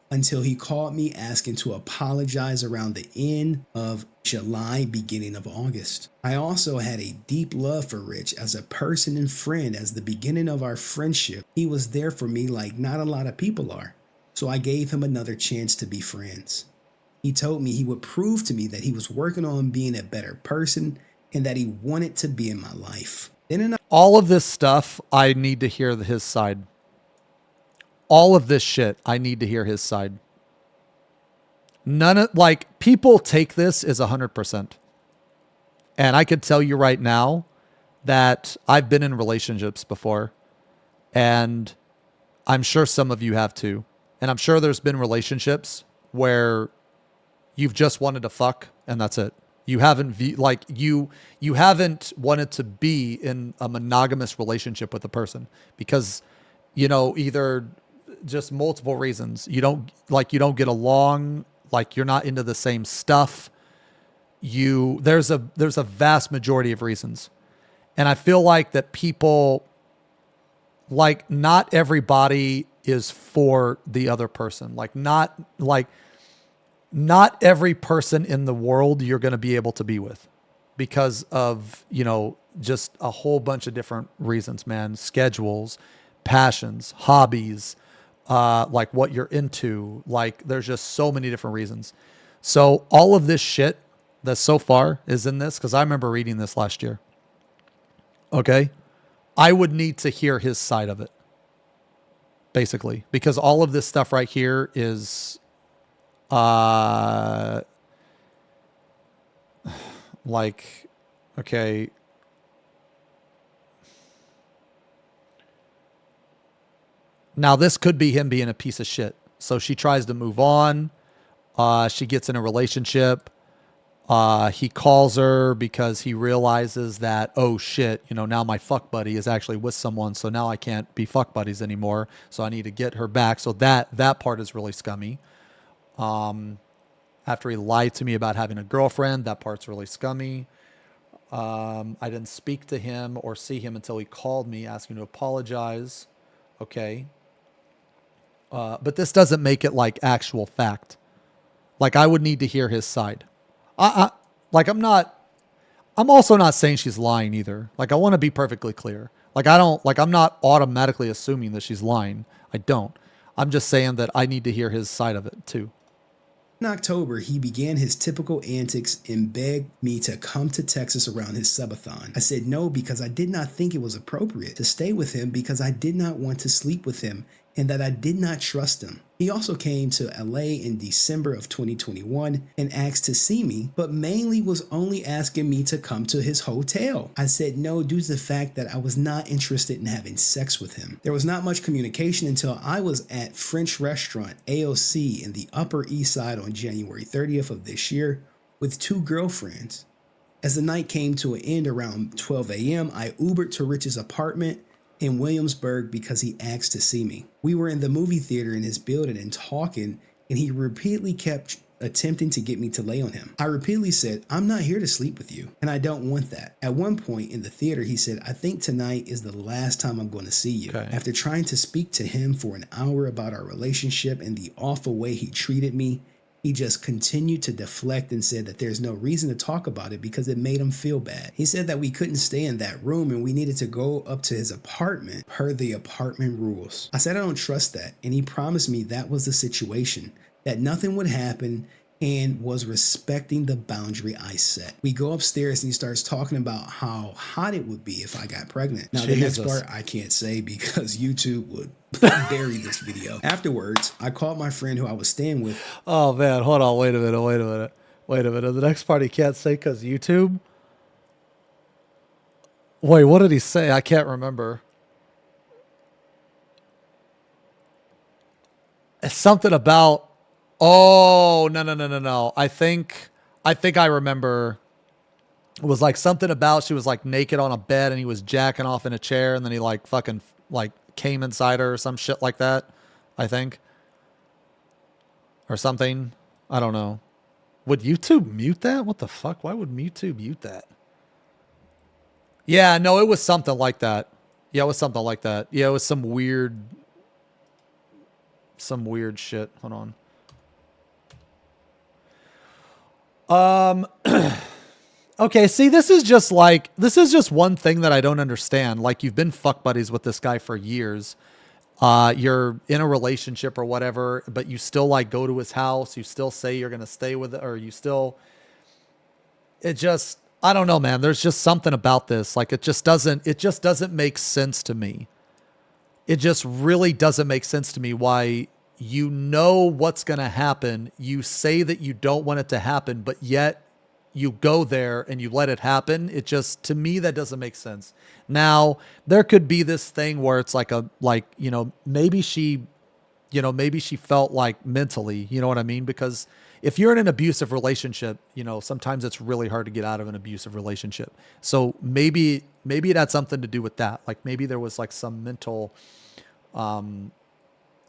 until he called me asking to apologize around the end of July, beginning of August. I also had a deep love for Rich as a person and friend. As the beginning of our friendship, he was there for me like not a lot of people are. So I gave him another chance to be friends. He told me he would prove to me that he was working on being a better person and that he wanted to be in my life. All of this stuff, I need to hear his side. All of this shit, I need to hear his side. None of, like, people take this as 100%. And I could tell you right now that I've been in relationships before, and I'm sure some of you have too. And I'm sure there's been relationships where you've just wanted to fuck and that's it. You haven't you haven't wanted to be in a monogamous relationship with a person because, you know, either just multiple reasons. You don't get along, like you're not into the same stuff. There's a vast majority of reasons. And I feel like that people, like, not everybody is for the other person. Like, not like not every person in the world you're going to be able to be with because of, you know, just a whole bunch of different reasons, man. Schedules, passions, hobbies, like what you're into. Like there's just so many different reasons. So all of this shit that so far is in this, because I remember reading this last year. Okay. I would need to hear his side of it, basically, because all of this stuff right here is like, okay. Now this could be him being a piece of shit. So she tries to move on. She gets in a relationship. He calls her because he realizes that, oh shit, you know, now my fuck buddy is actually with someone. So now I can't be fuck buddies anymore. So I need to get her back. So that part is really scummy. After he lied to me about having a girlfriend, that part's really scummy. I didn't speak to him or see him until he called me asking to apologize. Okay. But this doesn't make it like actual fact. Like I would need to hear his side. I'm also not saying she's lying either. Like I want to be perfectly clear. I'm not automatically assuming that she's lying. I don't. I'm just saying that I need to hear his side of it too. In October, he began his typical antics and begged me to come to Texas around his subathon. I said no because I did not think it was appropriate to stay with him because I did not want to sleep with him and that I did not trust him. He also came to LA in December of 2021 and asked to see me, but mainly was only asking me to come to his hotel. I said no due to the fact that I was not interested in having sex with him. There was not much communication until I was at French restaurant AOC in the Upper East Side on January 30th of this year with 2 girlfriends. As the night came to an end around 12 a.m., I Ubered to Rich's apartment in Williamsburg because he asked to see me. We were in the movie theater in his building and talking, and he repeatedly kept attempting to get me to lay on him. I repeatedly said, I'm not here to sleep with you, and I don't want that. At one point in the theater, he said, I think tonight is the last time I'm going to see you. Okay. After trying to speak to him for an hour about our relationship and the awful way he treated me, he just continued to deflect and said that there's no reason to talk about it because it made him feel bad. He said that we couldn't stay in that room and we needed to go up to his apartment per the apartment rules. I said I don't trust that, and he promised me that was the situation, that nothing would happen, and was respecting the boundary I set. We go upstairs and he starts talking about how hot it would be if I got pregnant. Now, the next part I can't say because YouTube would bury this video. Afterwards, I called my friend who I was staying with. Oh man, hold on, wait a minute. The next part he can't say because YouTube? Wait, what did he say? I can't remember. It's something about, oh, no. I think I remember. It was like something about she was like naked on a bed and he was jacking off in a chair and then he like fucking like came inside her or some shit like that, I think. Or something. I don't know. Would YouTube mute that? What the fuck? Why would YouTube mute that? Yeah, no, it was something like that. Yeah, it was something like that. Yeah, it was some weird shit. Hold on. Okay, see, this is just one thing that I don't understand. Like, you've been fuck buddies with this guy for years. You're in a relationship or whatever, but you still like go to his house. You still say you're going to stay with it, or you still, I don't know, man. There's just something about this. Like, it just doesn't make sense to me. It just really doesn't make sense to me why you know what's going to happen. You say that you don't want it to happen, but yet you go there and you let it happen. It just, to me, that doesn't make sense. Now, there could be this thing where it's maybe she felt like mentally, you know what I mean? Because if you're in an abusive relationship, sometimes it's really hard to get out of an abusive relationship. So maybe it had something to do with that. Like maybe there was like some mental,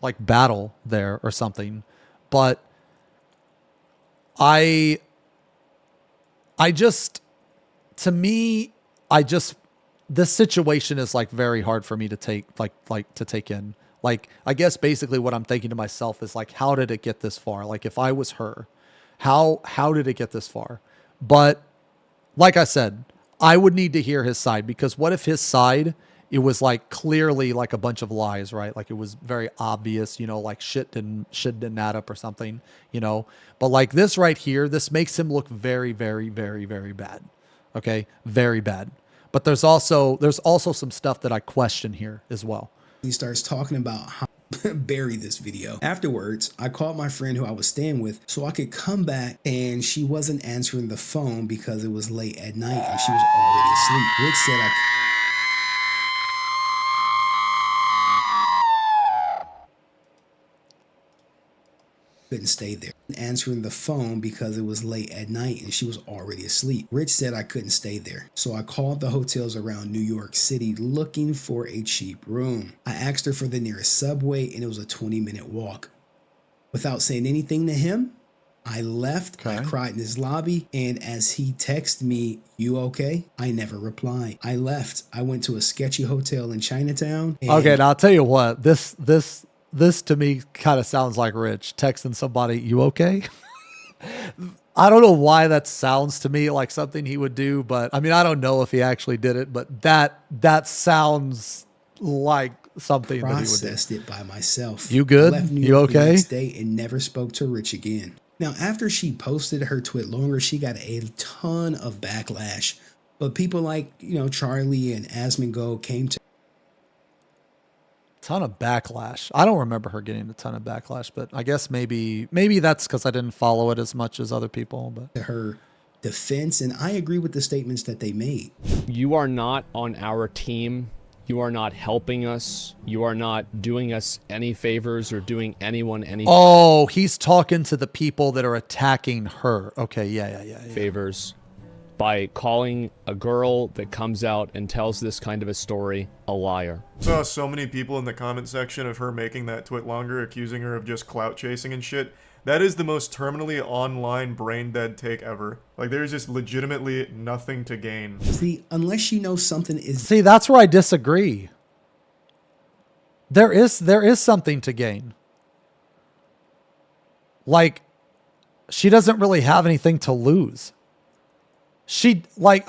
like battle there or something. But this situation is like very hard for me to take, to take in. Like, I guess basically what I'm thinking to myself is like, how did it get this far? Like if I was her, How did it get this far? But like I said, I would need to hear his side, because what if his side, it was like clearly like a bunch of lies, right? Like it was very obvious, you know, like shit didn't add up or something, you know. But like this right here, this makes him look very, very, very, very bad. Okay, very bad. But there's also some stuff that I question here as well. He starts talking about how bury this video. Afterwards, I called my friend who I was staying with so I could come back, and she wasn't answering the phone because it was late at night and she was already asleep. Rich said I couldn't stay there. Answering the phone because it was late at night and she was already asleep. Rich said I couldn't stay there. So I called the hotels around New York City looking for a cheap room. I asked her for the nearest subway and it was a 20-minute walk. Without saying anything to him, I left. I cried in his lobby, and as he texted me, "You okay?" I never replied. I left. I went to a sketchy hotel in Chinatown. Okay, now I'll tell you what, this to me kind of sounds like Rich texting somebody, "You okay?" I don't know why that sounds to me like something he would do, but I mean, I don't know if he actually did it, but that sounds like something that he would do. Processed it by myself. You good? I left New You York okay? the next day and never spoke to Rich again. Now, after she posted her tweet longer, she got a ton of backlash, but people like, you know, Charlie and Asmongo came to ton of backlash. I don't remember her getting a ton of backlash, but I guess maybe that's because I didn't follow it as much as other people. But her defense, and I agree with the statements that they made. You are not on our team. You are not helping us. You are not doing us any favors or doing anyone any Oh, he's talking to the people that are attacking her. Okay, yeah. favors by calling a girl that comes out and tells this kind of a story a liar. Saw so many people in the comment section of her making that twit longer, accusing her of just clout chasing and shit. That is the most terminally online brain dead take ever. Like, there's just legitimately nothing to gain. See, unless you know something is... See, that's where I disagree. There is something to gain. Like, she doesn't really have anything to lose. She, like,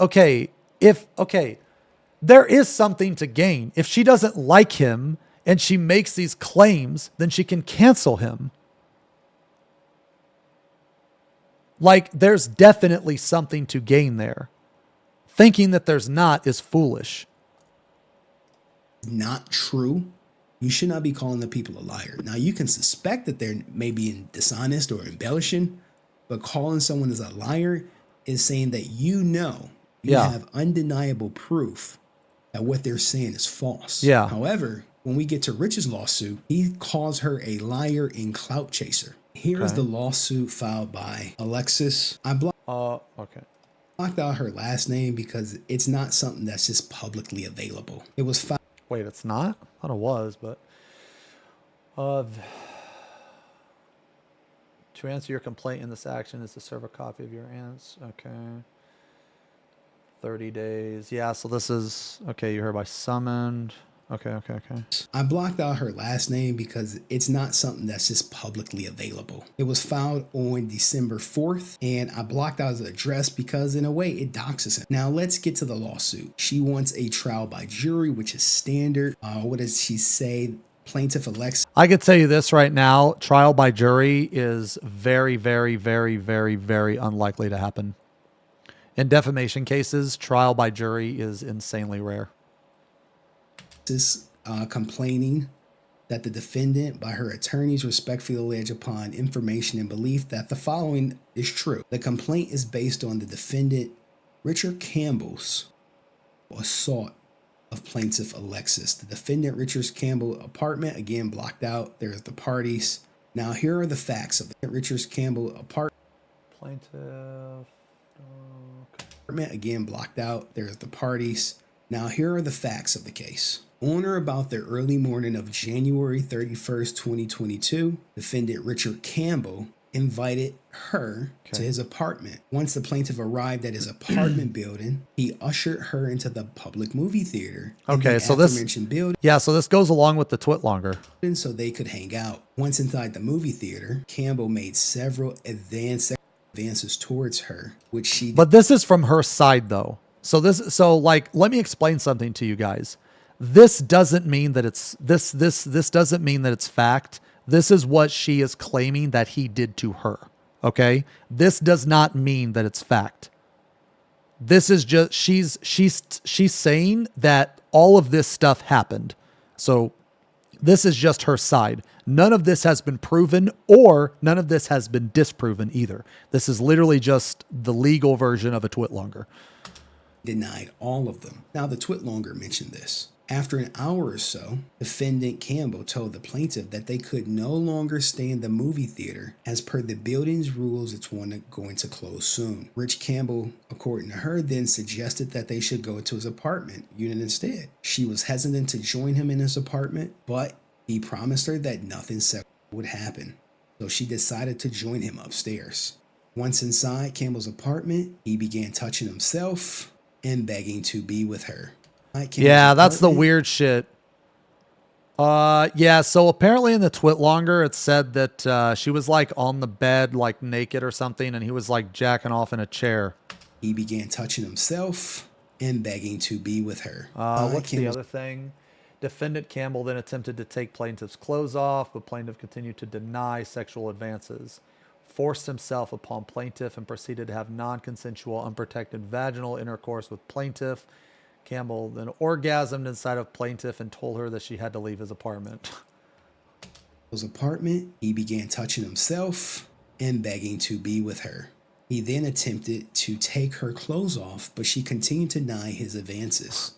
there is something to gain. If she doesn't like him and she makes these claims, then she can cancel him. Like, there's definitely something to gain there. Thinking that there's not is foolish. Not true. You should not be calling the people a liar. Now, you can suspect that they're maybe dishonest or embellishing, but calling someone as a liar is saying that you have undeniable proof that what they're saying is false. Yeah. However, when we get to Rich's lawsuit, he calls her a liar and clout chaser. Here's the lawsuit filed by Alexis. I blocked out her last name because it's not something that's just publicly available. It was filed. Wait, it's not? I thought it was, but to answer your complaint in this action is to serve a copy of your answer. Okay. 30 days. Yeah, so this is okay, you hereby summoned. Okay. I blocked out her last name because it's not something that's just publicly available. It was filed on December 4th, and I blocked out his address because in a way it doxes him. Now let's get to the lawsuit. She wants a trial by jury, which is standard. What does she say? Plaintiff Alexa. I could tell you this right now, trial by jury is very, very, very, very, very unlikely to happen. In defamation cases, trial by jury is insanely rare. Complaining that the defendant by her attorneys respectfully allege upon information and belief that the following is true. The complaint is based on the defendant Richard Campbell's assault of plaintiff Alexis. The defendant Richard Campbell apartment, again blocked out. There's the parties. Now here are the facts of the Richard Campbell apartment. Plaintiff apartment, again blocked out. There's the parties. Now here are the facts of the case. On or about the early morning of January 31st, 2022, defendant Richard Campbell invited her to his apartment. Once the plaintiff arrived at his apartment building, he ushered her into the public movie theater. Okay, so building, so this goes along with the twit longer. So they could hang out. Once inside the movie theater, Campbell made several advanced advances towards her, which she. But this is from her side, though. So like, let me explain something to you guys. This doesn't mean that it's this doesn't mean that it's fact. This is what she is claiming that he did to her. Okay? This does not mean that it's fact. This is just she's saying that all of this stuff happened. So this is just her side. None of this has been proven, or none of this has been disproven either. This is literally just the legal version of a twitlonger. Denied all of them. Now, the twitlonger mentioned this. After an hour or so, defendant Campbell told the plaintiff that they could no longer stay in the movie theater. As per the building's rules, it's going to close soon. Rich Campbell, according to her, then suggested that they should go to his apartment unit instead. She was hesitant to join him in his apartment, but he promised her that nothing sexual would happen. So she decided to join him upstairs. Once inside Campbell's apartment, he began touching himself and begging to be with her. Yeah, that's the weird shit. Yeah, so apparently in the twitlonger, it said that she was like on the bed, like naked or something, and he was like jacking off in a chair. He began touching himself and begging to be with her. What's the other thing? Defendant Campbell then attempted to take plaintiff's clothes off, but plaintiff continued to deny sexual advances. Forced himself upon plaintiff and proceeded to have non-consensual, unprotected vaginal intercourse with plaintiff. Campbell then orgasmed inside of plaintiff and told her that she had to leave his apartment. His apartment, he began touching himself and begging to be with her. He then attempted to take her clothes off, but she continued to deny his advances.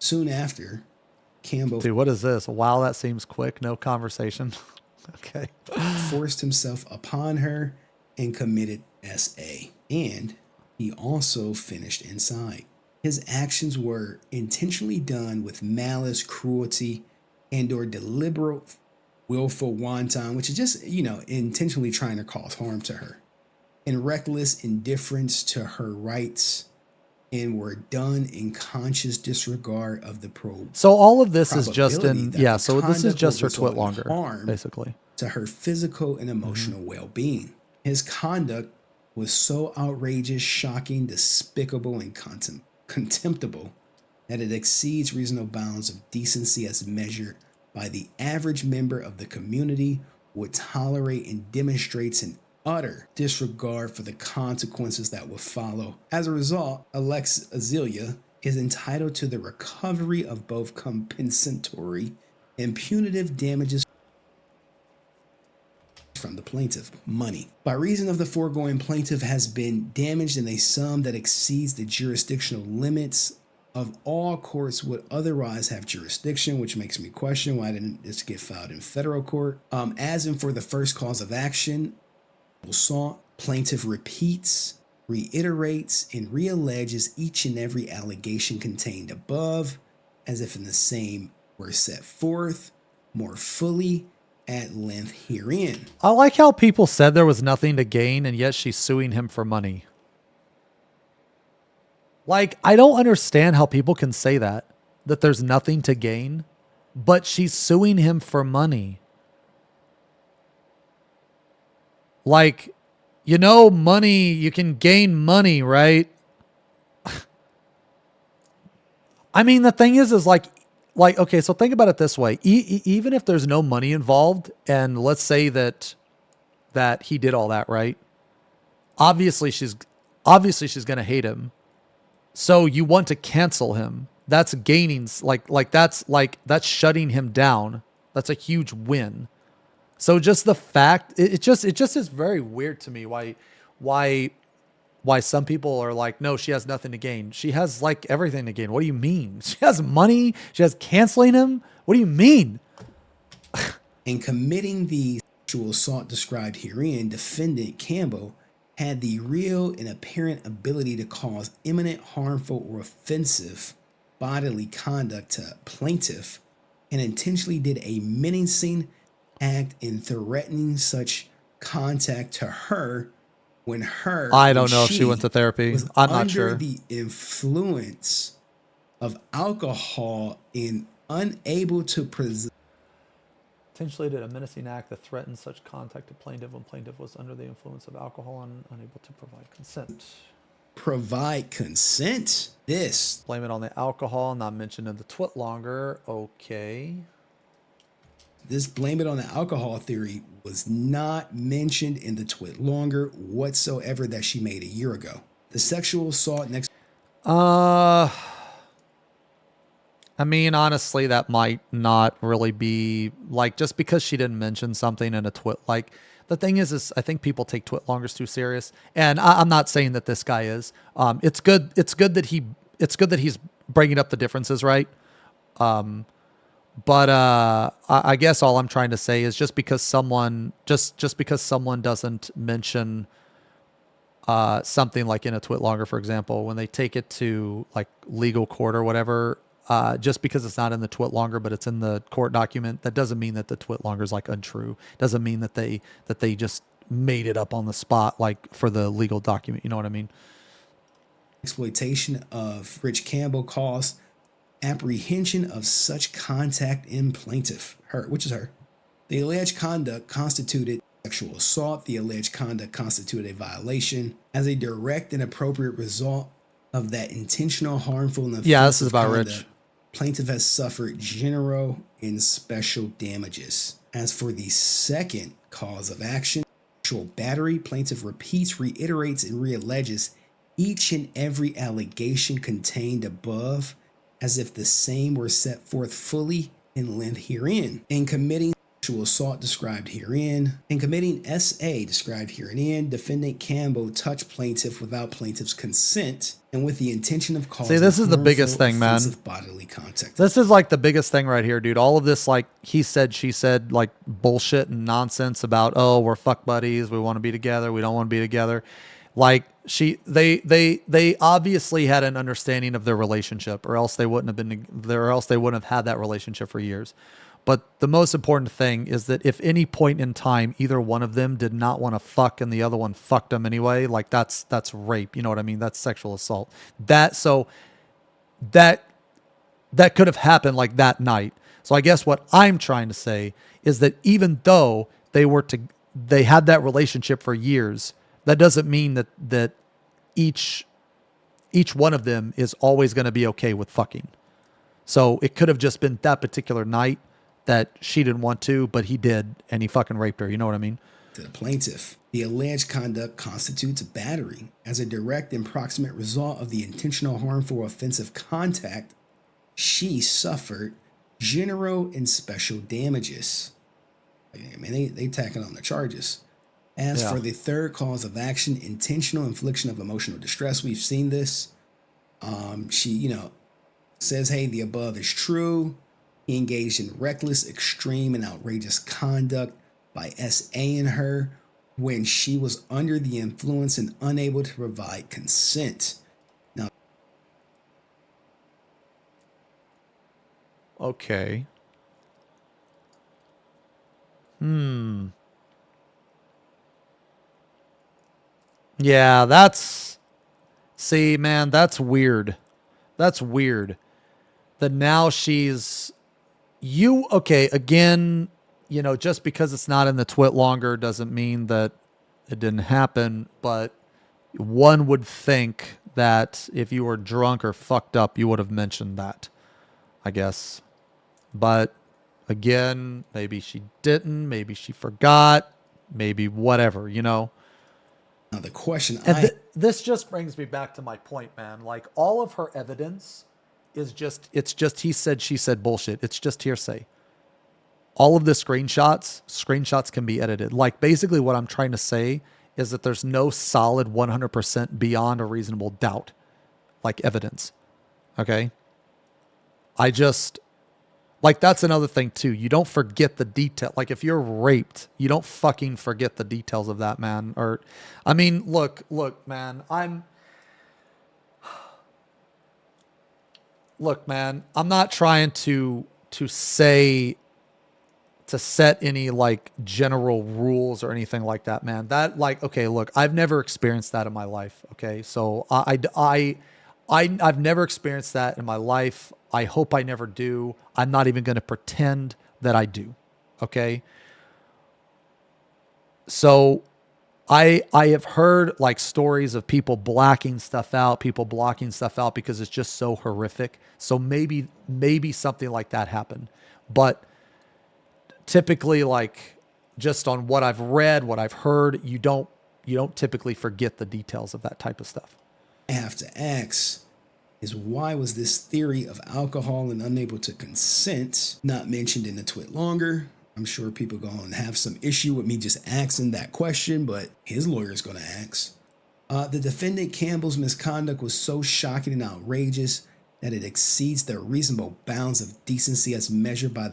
Soon after, Campbell... Dude, what is this? Wow, that seems quick. No conversation. Okay. Forced himself upon her and committed SA. And he also finished inside. His actions were intentionally done with malice, cruelty, and or deliberate, willful wanton, which is just, intentionally trying to cause harm to her, and reckless indifference to her rights, and were done in conscious disregard of the probe. So all of this is just so this is just her twitlonger, basically. To her physical and emotional well-being. His conduct was so outrageous, shocking, despicable, and contemptible that it exceeds reasonable bounds of decency as measured by the average member of the community would tolerate, and demonstrates an utter disregard for the consequences that would follow. As a result, Azealia is entitled to the recovery of both compensatory and punitive damages from the plaintiff. Money. By reason of the foregoing, plaintiff has been damaged in a sum that exceeds the jurisdictional limits of all courts would otherwise have jurisdiction, which makes me question why didn't this get filed in federal court. As in for the first cause of action, assault, plaintiff repeats, reiterates, and realleges each and every allegation contained above, as if in the same were set forth more fully at length herein. I like how people said there was nothing to gain, and yet she's suing him for money. Like, I don't understand how people can say that there's nothing to gain, but she's suing him for money. Like, money, you can gain money, right? I mean, the thing is like, okay, so think about it this way. Even if there's no money involved, and let's say that he did all that, right? Obviously she's going to hate him. So you want to cancel him. That's gaining, that's shutting him down. That's a huge win. So just the fact, it just is very weird to me why some people are like, no, she has nothing to gain. She has like everything to gain. What do you mean? She has money. She has canceling him. What do you mean? In committing the sexual assault described herein, defendant Campbell had the real and apparent ability to cause imminent, harmful, or offensive bodily conduct to plaintiff, and intentionally did a menacing act in threatening such contact to her when I don't know if she went to therapy. I'm not sure. Under the influence of alcohol and unable to intentionally did a menacing act that threatened such contact to plaintiff when plaintiff was under the influence of alcohol and unable to provide consent. Provide consent? This. Blame it on the alcohol, not mentioned in the twit longer. Okay. This blame it on the alcohol theory was not mentioned in the twit longer whatsoever that she made a year ago. The sexual assault next. I mean, honestly, that might not really be like just because she didn't mention something in a twit. Like the thing is I think people take twit longers too serious, and I'm not saying that this guy is. It's good that he's bringing up the differences, right? But I guess all I'm trying to say is just because someone doesn't mention something like in a twit longer, for example, when they take it to like legal court or whatever, just because it's not in the twit longer but it's in the court document, that doesn't mean that the twit longer is like untrue. Doesn't mean that they just made it up on the spot like for the legal document. You know what I mean? Exploitation of Rich Campbell caused apprehension of such contact in plaintiff, which is her. The alleged conduct constituted sexual assault. The alleged conduct constituted a violation as a direct and appropriate result of that intentional, harmful, and offensive this is about conduct. Rich. Plaintiff has suffered general and special damages. As for the second cause of action, sexual battery, plaintiff repeats, reiterates, and realleges each and every allegation contained above as if the same were set forth fully in length herein. In committing sexual assault described herein, in committing SA described herein, defendant Campbell touched plaintiff without plaintiff's consent and with the intention of causing. See, this is the biggest thing, man. Bodily contact. This is like the biggest thing right here, dude. All of this, like he said, she said, like bullshit and nonsense about, oh, we're fuck buddies, we want to be together, we don't want to be together. Like they obviously had an understanding of their relationship, or else they wouldn't have been there, or else they wouldn't have had that relationship for years. But the most important thing is that if any point in time either one of them did not want to fuck and the other one fucked them anyway, like that's rape. You know what I mean? That's sexual assault. That could have happened like that night. So I guess what I'm trying to say is that even though they had that relationship for years, that doesn't mean that each one of them is always going to be okay with fucking. So it could have just been that particular night that she didn't want to, but he did, and he fucking raped her. You know what I mean? To the plaintiff, the alleged conduct constitutes battery as a direct and proximate result of the intentional, harmful, offensive contact. She suffered general and special damages. I mean, they tacking on the charges. As for the third cause of action, intentional infliction of emotional distress, we've seen this. She, says, hey, the above is true. He engaged in reckless, extreme, and outrageous conduct by SA-ing her when she was under the influence and unable to provide consent. Now, okay. Yeah, see, man, that's weird. That's weird. That now okay, again, just because it's not in the twit longer doesn't mean that it didn't happen, but one would think that if you were drunk or fucked up, you would have mentioned that, I guess. But again, maybe she didn't, maybe she forgot, maybe whatever, Now the question this just brings me back to my point, man. Like all of her evidence is it's just he said, she said bullshit. It's just hearsay. All of the screenshots can be edited. Like basically what I'm trying to say is that there's no solid 100% beyond a reasonable doubt, like evidence. Okay. Like that's another thing too. You don't forget the detail. Like if you're raped, you don't fucking forget the details of that, man. Or, I mean, look, man, I'm not trying to set any like general rules or anything like that, man. That like, okay, look, I've never experienced that in my life. Okay. So I've never experienced that in my life. I hope I never do. I'm not even going to pretend that I do. Okay. So I have heard like stories of people blocking stuff out, because it's just so horrific. So maybe something like that happened. But typically, like, just on what I've read, what I've heard, you don't typically forget the details of that type of stuff. I have to ask is, why was this theory of alcohol and unable to consent not mentioned in the twit longer? I'm sure people are going to have some issue with me just asking that question, but his lawyer's going to ask. The defendant Campbell's misconduct was so shocking and outrageous that it exceeds the reasonable bounds of decency as measured by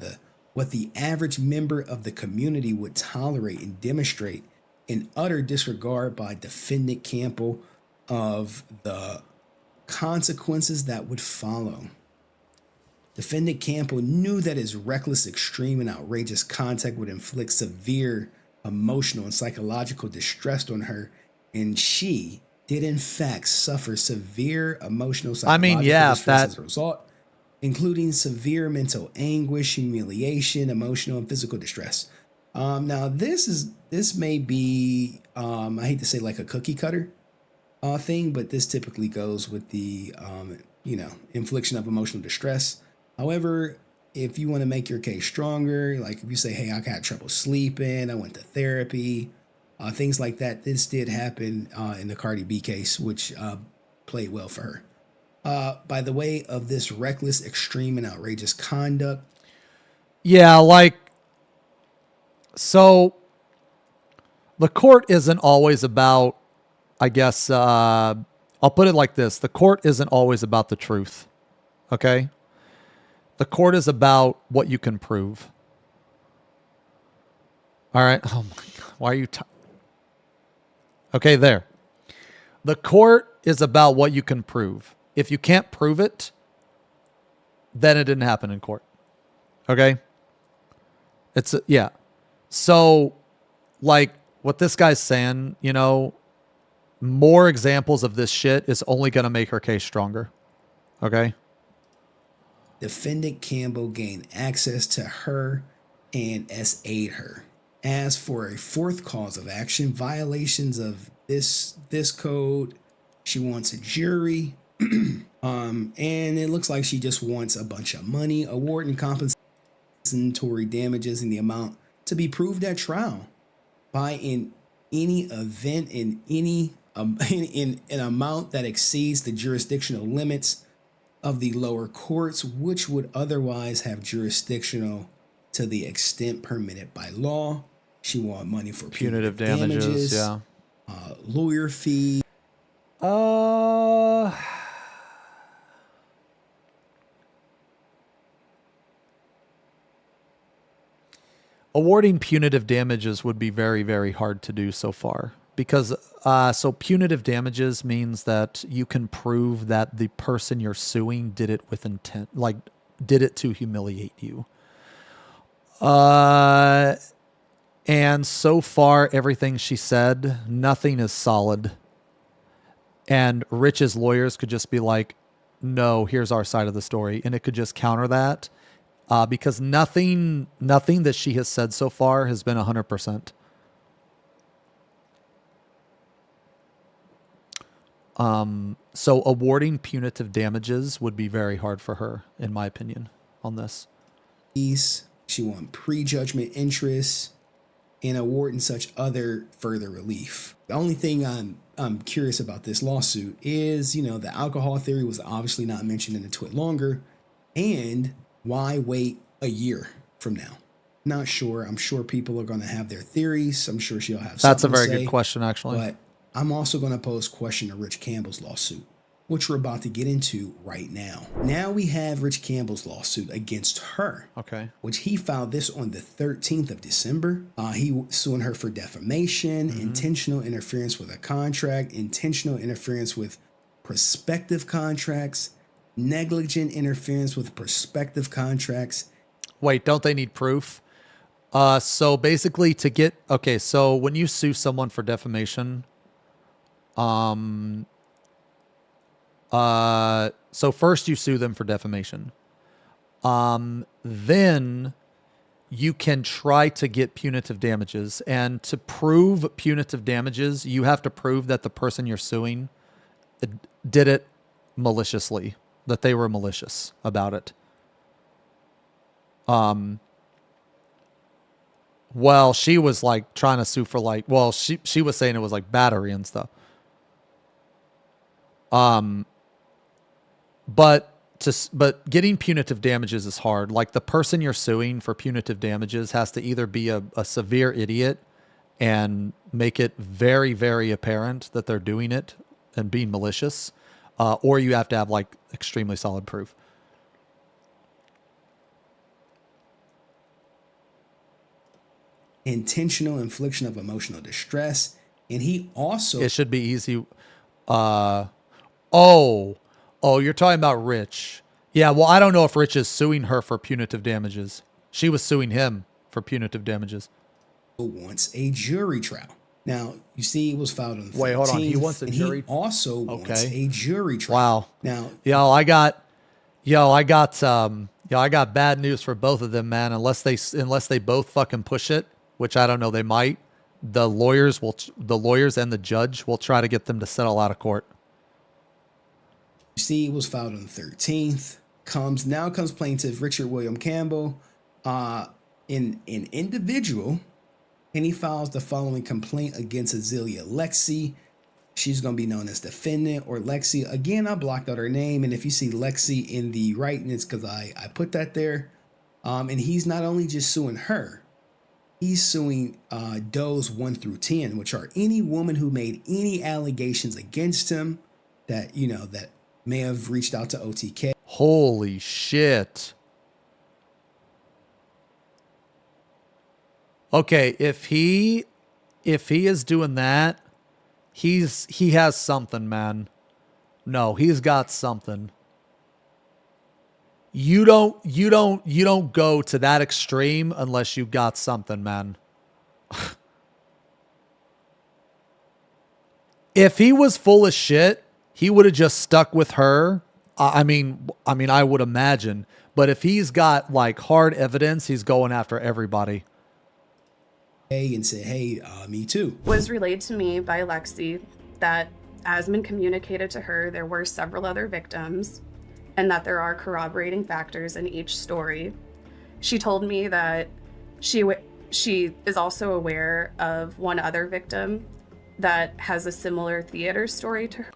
what the average member of the community would tolerate and demonstrate in utter disregard by defendant Campbell of the consequences that would follow. Defendant Campbell knew that his reckless, extreme, and outrageous contact would inflict severe emotional and psychological distress on her, and she did in fact suffer severe emotional, psychological distress as a result, including severe mental anguish, humiliation, emotional and physical distress. Now this may be, I hate to say like a cookie cutter thing, but this typically goes with the, infliction of emotional distress. However, if you want to make your case stronger, like if you say, hey, I got trouble sleeping, I went to therapy, things like that, this did happen in the Cardi B case, which played well for her. By the way of this reckless, extreme, and outrageous conduct. Yeah, like, so the court isn't always about, I guess, I'll put it like this. The court isn't always about the truth, okay? The court is about what you can prove. All right. Oh my God. Why are you... Okay, there. The court is about what you can prove. If you can't prove it, then it didn't happen in court. Okay? Yeah. So, like, what this guy's saying, more examples of this shit is only going to make her case stronger. Okay? Defendant Campbell gained access to her and SA'd her. As for a fourth cause of action, violations of this code, she wants a jury, and it looks like she just wants a bunch of money, award and compensatory damages in the amount to be proved at trial by in any event in an amount that exceeds the jurisdictional limits of the lower courts, which would otherwise have jurisdictional to the extent permitted by law. She want money for punitive damages, yeah. Lawyer fee. Awarding punitive damages would be very, very hard to do so far. Because, so punitive damages means that you can prove that the person you're suing did it with intent, like did it to humiliate you. And so far, everything she said, nothing is solid. And Rich's lawyers could just be like, no, here's our side of the story. And it could just counter that. Because nothing that she has said so far has been 100%. So awarding punitive damages would be very hard for her, in my opinion, on this. She want prejudgment interest and awarding such other further relief. The only thing I'm curious about this lawsuit is, the alcohol theory was obviously not mentioned in the twit longer, and why wait a year from now? Not sure. I'm sure people are going to have their theories. I'm sure she'll have something That's a very to say, good question, actually. But I'm also going to pose a question to Rich Campbell's lawsuit, which we're about to get into right now. Now we have Rich Campbell's lawsuit against her. Okay. Which he filed this on the 13th of December. He suing her for defamation, intentional interference with a contract, intentional interference with prospective contracts, negligent interference with prospective contracts. Wait, don't they need proof? So basically so when you sue someone for defamation, so first you sue them for defamation. Then you can try to get punitive damages. And to prove punitive damages, you have to prove that the person you're suing did it maliciously, that they were malicious about it. Well, she was like trying to sue for like, well, she was saying it was like battery and stuff. But getting punitive damages is hard. Like the person you're suing for punitive damages has to either be a severe idiot and make it very, very apparent that they're doing it and being malicious, or you have to have like extremely solid proof. Intentional infliction of emotional distress, and he also... It should be easy. Oh, you're talking about Rich. Yeah, well, I don't know if Rich is suing her for punitive damages. She was suing him for punitive damages. Wants a jury trial. Now, you see, it was filed on the 13th. Wait, hold on. He wants a jury. He also wants a jury trial. Wow. Now, I got bad news for both of them, man. Unless they both fucking push it, which I don't know, they might. The lawyers and the judge will try to get them to settle out of court. You see, it was filed on the 13th. Now comes plaintiff Richard William Campbell, an individual, and he files the following complaint against Azealia Lexi. She's going to be known as defendant or Lexi. Again, I blocked out her name, and if you see Lexi in the writing, it's because I put that there. And he's not only just suing her, he's suing does 1 through 10, which are any woman who made any allegations against him that, that may have reached out to OTK. Holy shit. Okay, if he is doing that, he has something, man. No, he's got something. You don't go to that extreme unless you got something, man. If he was full of shit, he would have just stuck with her. I mean, I would imagine. But if he's got like hard evidence, he's going after everybody. And say, hey, me too. Was relayed to me by Lexi that, as been communicated to her, there were several other victims and that there are corroborating factors in each story. She told me that she is also aware of one other victim that has a similar theater story to her.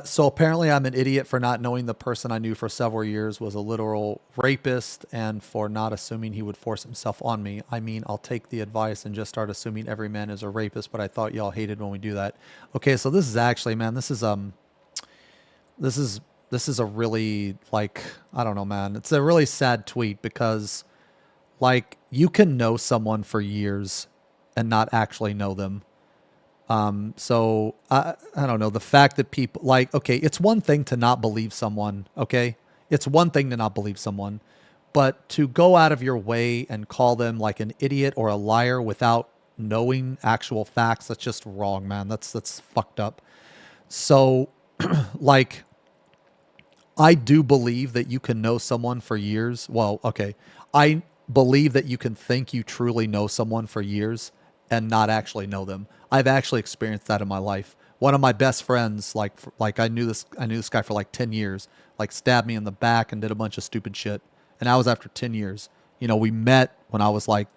So apparently I'm an idiot for not knowing the person I knew for several years was a literal rapist and for not assuming he would force himself on me. I mean, I'll take the advice and just start assuming every man is a rapist, but I thought y'all hated when we do that. Okay, so this is actually, man, this is a really, like, I don't know, man. It's a really sad tweet because, like, you can know someone for years and not actually know them. So I don't know, the fact that people like, okay, it's one thing to not believe someone. Okay. It's one thing to not believe someone, but to go out of your way and call them like an idiot or a liar without knowing actual facts, that's just wrong, man. That's fucked up. So like, I do believe that you can know someone for years. Well, okay. I believe that you can think you truly know someone for years and not actually know them. I've actually experienced that in my life. One of my best friends, like I knew this guy for like 10 years, like stabbed me in the back and did a bunch of stupid shit. And that was after 10 years. You know, we met when I was like,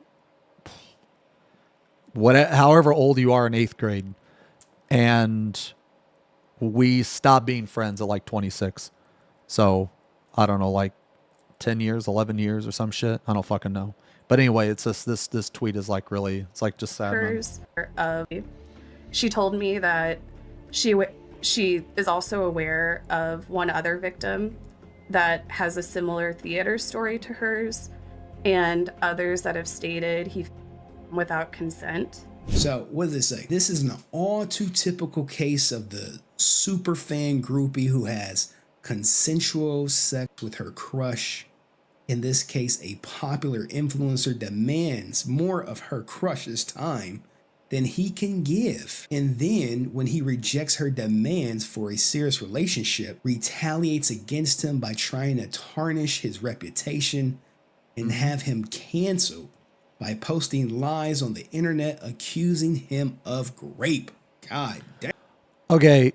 however old you are in 8th grade. And we stopped being friends at like 26. So I don't know, like 10 years, 11 years or some shit. I don't fucking know. But anyway, it's just this tweet is like really, it's like just sad. She told me that she is also aware of one other victim that has a similar theater story to hers, and others that have stated he without consent. So what does it say? This is an all too typical case of the super fan groupie who has consensual sex with her crush. In this case, a popular influencer demands more of her crush's time than he can give. And then when he rejects her demands for a serious relationship, retaliates against him by trying to tarnish his reputation and have him canceled by posting lies on the internet accusing him of rape. God damn. Okay,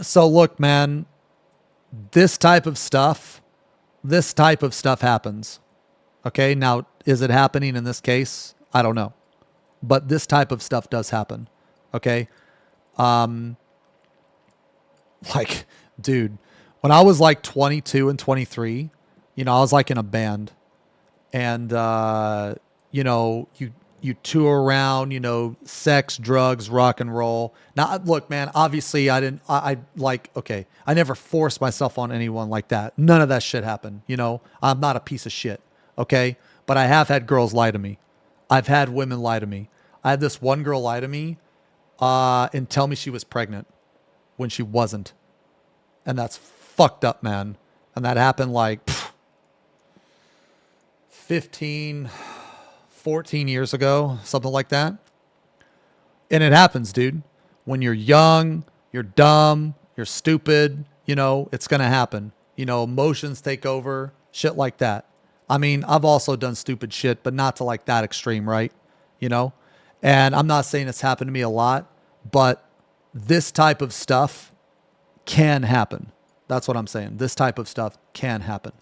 so look, man, this type of stuff happens. Okay, now, is it happening in this case? I don't know. But this type of stuff does happen. Okay? Like, dude, when I was like 22 and 23, you know, I was like in a band. And, you know, you tour around, you know, sex, drugs, rock and roll. Now, look, man, obviously I never forced myself on anyone like that. None of that shit happened. You know, I'm not a piece of shit. Okay. But I have had girls lie to me. I've had women lie to me. I had this one girl lie to me, and tell me she was pregnant when she wasn't. And that's fucked up, man. And that happened like 15, 14 years ago, something like that. And it happens, dude. When you're young, you're dumb, you're stupid, you know, it's going to happen. You know, emotions take over, shit like that. I mean, I've also done stupid shit, but not to like that extreme, right? You know? And I'm not saying it's happened to me a lot, but this type of stuff can happen. That's what I'm saying. This type of stuff can happen.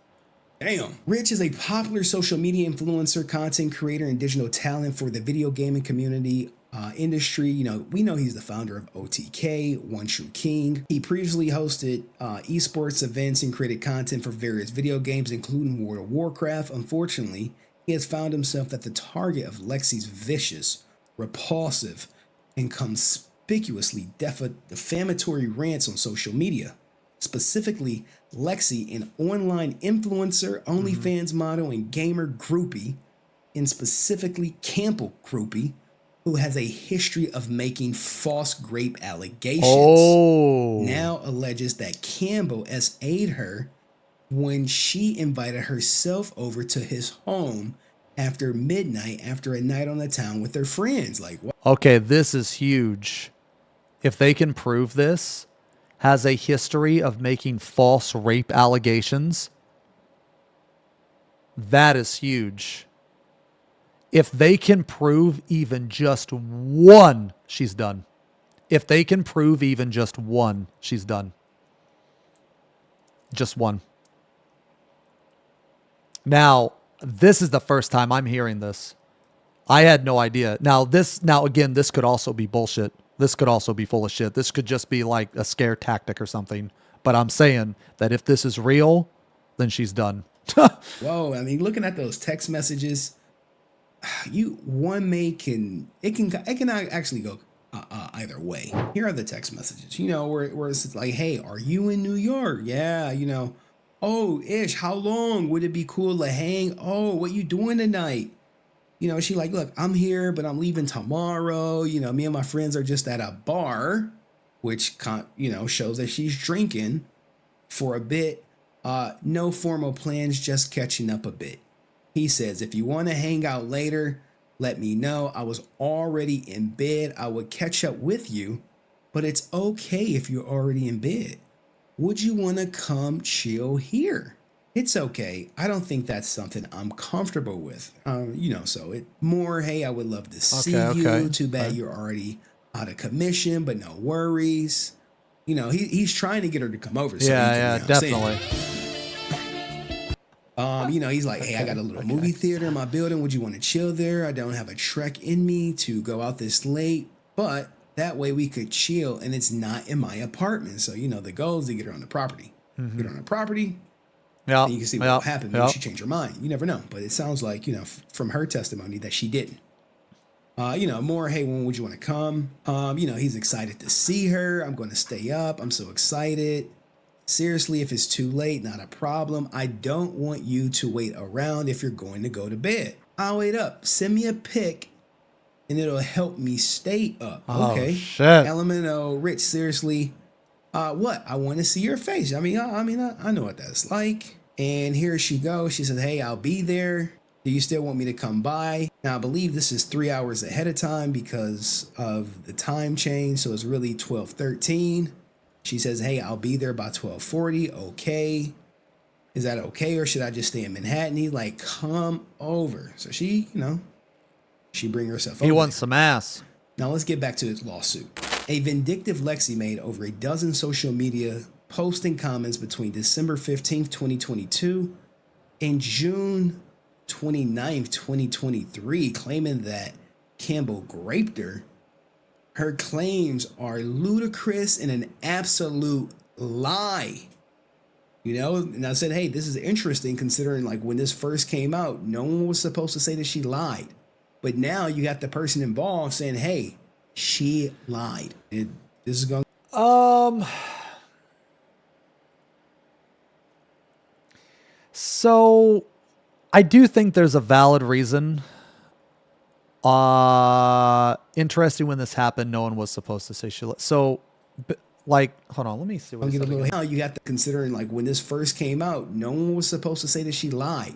Damn. Rich is a popular social media influencer, content creator, and digital talent for the video gaming community industry. You know, we know he's the founder of OTK, One True King. He previously hosted esports events and created content for various video games, including World of Warcraft. Unfortunately, he has found himself at the target of Lexi's vicious, repulsive, and conspicuously defamatory rants on social media. Specifically, Lexi, an online influencer, OnlyFans model, and gamer groupie, and specifically Campbell groupie, who has a history of making false rape allegations, now alleges that Campbell SA'd her when she invited herself over to his home after midnight after a night on the town with her friends. Like, what? Okay, this is huge. If they can prove this, has a history of making false rape allegations, that is huge. If they can prove even just one, she's done. If they can prove even just one, she's done. Just one. Now, this is the first time I'm hearing this. I had no idea. Now again, this could also be bullshit. This could also be full of shit. This could just be like a scare tactic or something. But I'm saying that if this is real, then she's done. Whoa, I mean, looking at those text messages, it can actually go either way. Here are the text messages, you know, where it's like, hey, are you in New York? Yeah, you know, oh, Ish, how long would it be cool to hang? Oh, what you doing tonight? You know, she like, look, I'm here, but I'm leaving tomorrow. You know, me and my friends are just at a bar, which, you know, shows that she's drinking for a bit. No formal plans, just catching up a bit. He says, if you want to hang out later, let me know. I was already in bed. I would catch up with you, but it's okay if you're already in bed. Would you want to come chill here? It's okay. I don't think that's something I'm comfortable with. You know, so it more, hey, I would love to see you. Too bad you're already out of commission, but no worries. You know, he's trying to get her to come over. So yeah, definitely. You know, he's like, hey, I got a little movie theater in my building. Would you want to chill there? I don't have a trek in me to go out this late, but that way we could chill and it's not in my apartment. So, you know, the goal is to get her on the property. Get her on the property. Yeah, you can see what will happen. Maybe she changed her mind. You never know. But it sounds like, you know, from her testimony that she didn't. You know, more, hey, when would you want to come? You know, he's excited to see her. I'm going to stay up. I'm so excited. Seriously, if it's too late, not a problem. I don't want you to wait around if you're going to go to bed. I'll wait up. Send me a pic and it'll help me stay up. Okay. Shit. LMNO, Rich, seriously. What? I want to see your face. I know what that's like. And here she goes. She said, hey, I'll be there. Do you still want me to come by? Now, I believe this is 3 hours ahead of time because of the time change. So it's really 12:13. She says, hey, I'll be there by 12:40. Okay. Is that okay, or should I just stay in Manhattan? He's like, come over. So she, she bring herself over. He wants some ass. Now let's get back to his lawsuit. A vindictive Lexi made over a dozen social media posts and comments between December 15th, 2022 and June 29th, 2023, claiming that Campbell raped her. Her claims are ludicrous and an absolute lie. And I said, hey, this is interesting considering like when this first came out, no one was supposed to say that she lied. But now you got the person involved saying, hey, she lied. This is going So I do think there's a valid reason. Interesting when this happened, no one was supposed to say she lied. So like, hold on, let me see what now you got to considering like when this first came out, no one was supposed to say that she lied.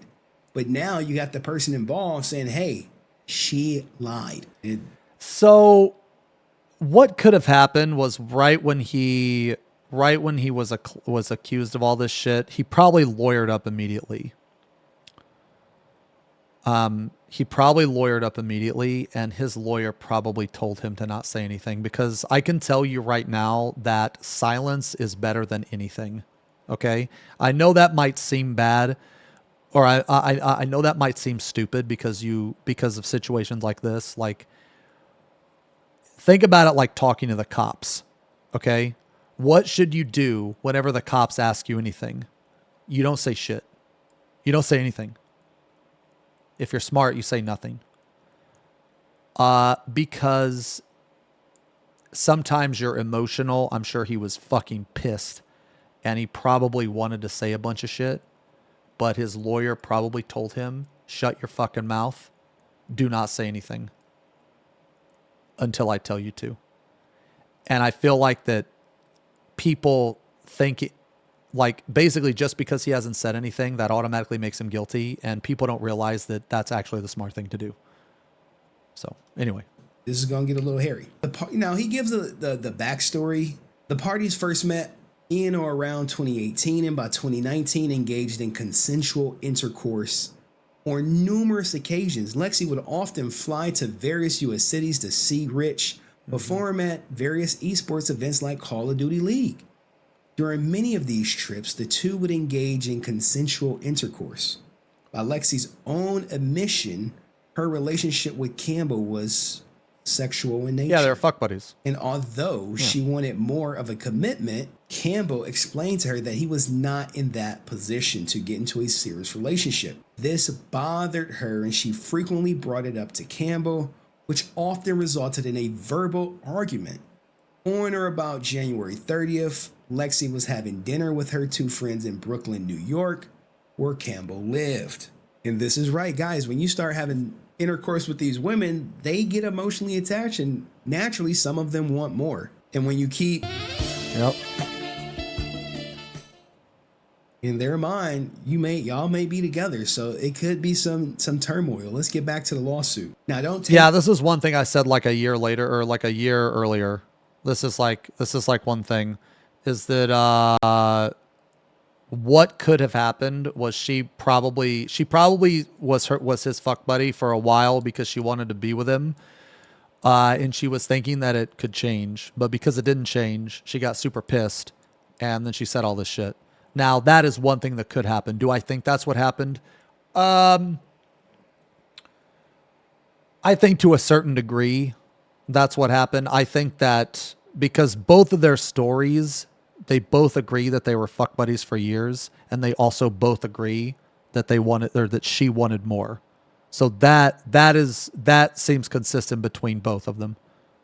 But now you got the person involved saying, hey, she lied. So what could have happened was right when he was accused of all this shit, he probably lawyered up immediately. And his lawyer probably told him to not say anything, because I can tell you right now that silence is better than anything. Okay? I know that might seem bad, or I know that might seem stupid because of situations like this. Like, think about it like talking to the cops. Okay? What should you do whenever the cops ask you anything? You don't say shit. You don't say anything. If you're smart, you say nothing. Because sometimes you're emotional. I'm sure he was fucking pissed, and he probably wanted to say a bunch of shit, but his lawyer probably told him, shut your fucking mouth. Do not say anything until I tell you to. And I feel like that people think like basically just because he hasn't said anything, that automatically makes him guilty, and people don't realize that that's actually the smart thing to do. So anyway, this is going to get a little hairy. Now he gives the backstory. The parties first met in or around 2018, and by 2019 engaged in consensual intercourse on numerous occasions. Lexi would often fly to various U.S. cities to see Rich perform at various esports events like Call of Duty League. During many of these trips, the two would engage in consensual intercourse. By Lexi's own admission, her relationship with Campbell was sexual in nature. Yeah, they're fuck buddies. And although she wanted more of a commitment, Campbell explained to her that he was not in that position to get into a serious relationship. This bothered her, and she frequently brought it up to Campbell, which often resulted in a verbal argument. On or about January 30th, Lexi was having dinner with her two friends in Brooklyn, New York, where Campbell lived. And this is right, guys. When you start having intercourse with these women, they get emotionally attached, and naturally some of them want more. And when you keep in their mind, y'all may be together, so it could be some turmoil. Let's get back to the lawsuit. Now, this is one thing I said like a year later, or like a year earlier. This is like one thing, is that what could have happened was she probably was his fuck buddy for a while because she wanted to be with him, and she was thinking that it could change, but because it didn't change, she got super pissed, and then she said all this shit. Now that is one thing that could happen. Do I think that's what happened? I think to a certain degree, that's what happened. I think that because both of their stories, they both agree that they were fuck buddies for years, and they also both agree that they wanted, or that she wanted more. So that seems consistent between both of them.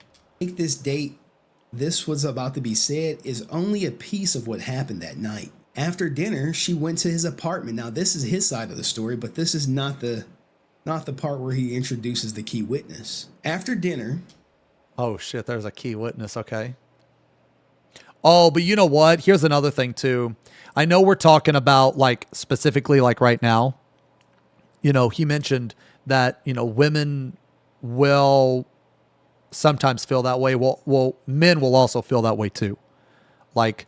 I think this date, this was about to be said, is only a piece of what happened that night. After dinner, she went to his apartment. Now, this is his side of the story, but this is not the part where he introduces the key witness. After dinner. Oh shit, there's a key witness, okay. Oh, but you know what? Here's another thing too. I know we're talking about like specifically like right now. You know, he mentioned that, you know, women will sometimes feel that way. Well, men will also feel that way too. Like,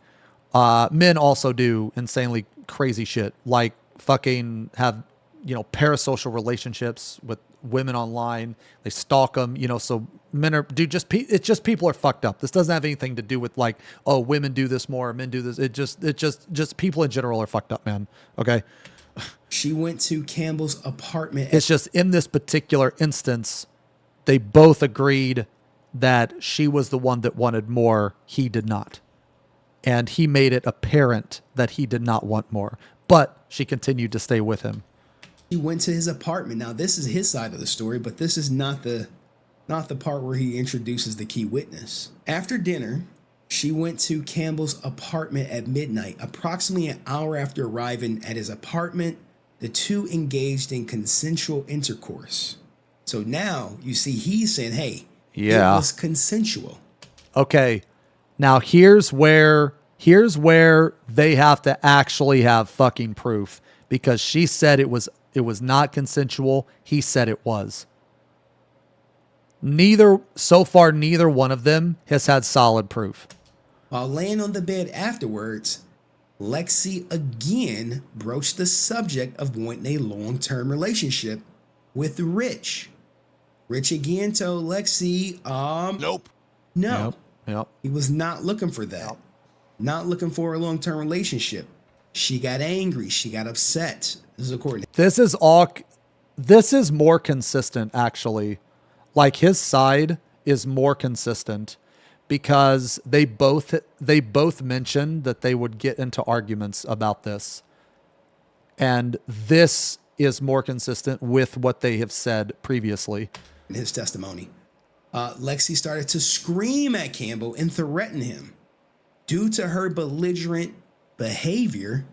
Men also do insanely crazy shit, like fucking have, you know, parasocial relationships with women online. They stalk them, you know, so men are, dude, it's just people are fucked up. This doesn't have anything to do with like, oh, women do this more, men do this. It just people in general are fucked up, man. Okay. She went to Campbell's apartment. It's just in this particular instance, they both agreed that she was the one that wanted more. He did not. And he made it apparent that he did not want more, but she continued to stay with him. He went to his apartment. Now, this is his side of the story, but this is not the part where he introduces the key witness. After dinner, she went to Campbell's apartment at midnight. Approximately an hour after arriving at his apartment, the two engaged in consensual intercourse. So now you see he's saying, hey, it was consensual. Okay. Now here's where they have to actually have fucking proof, because she said it was not consensual. He said it was. Neither one of them has had solid proof. While laying on the bed afterwards, Lexi again broached the subject of wanting a long-term relationship with Rich. Rich again told Lexi, nope. No. Yep. He was not looking for that. Not looking for a long-term relationship. She got angry. She got upset. This is according. This is more consistent, actually. Like, his side is more consistent because they both mentioned that they would get into arguments about this. And this is more consistent with what they have said previously. In his testimony, Lexi started to scream at Campbell and threaten him. Due to her belligerent behavior,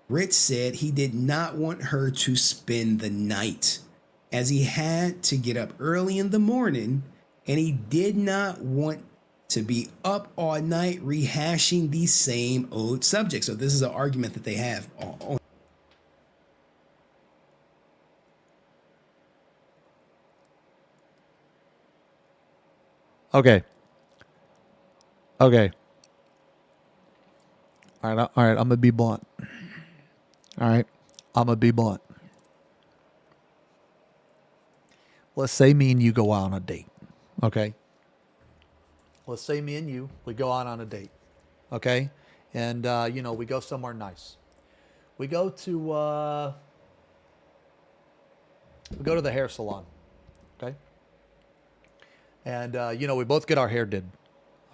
Rich said he did not want her to spend the night, as he had to get up early in the morning and he did not want to be up all night rehashing the same old subject. So this is an argument that they have. Okay. All right, I'm going to be blunt. All right, I'm going to be blunt. Let's say me and you go out on a date, okay? Let's say me and you, we go out on a date, okay? And, you know, we go somewhere nice. We go to the hair salon, okay? And, you know, we both get our hair did,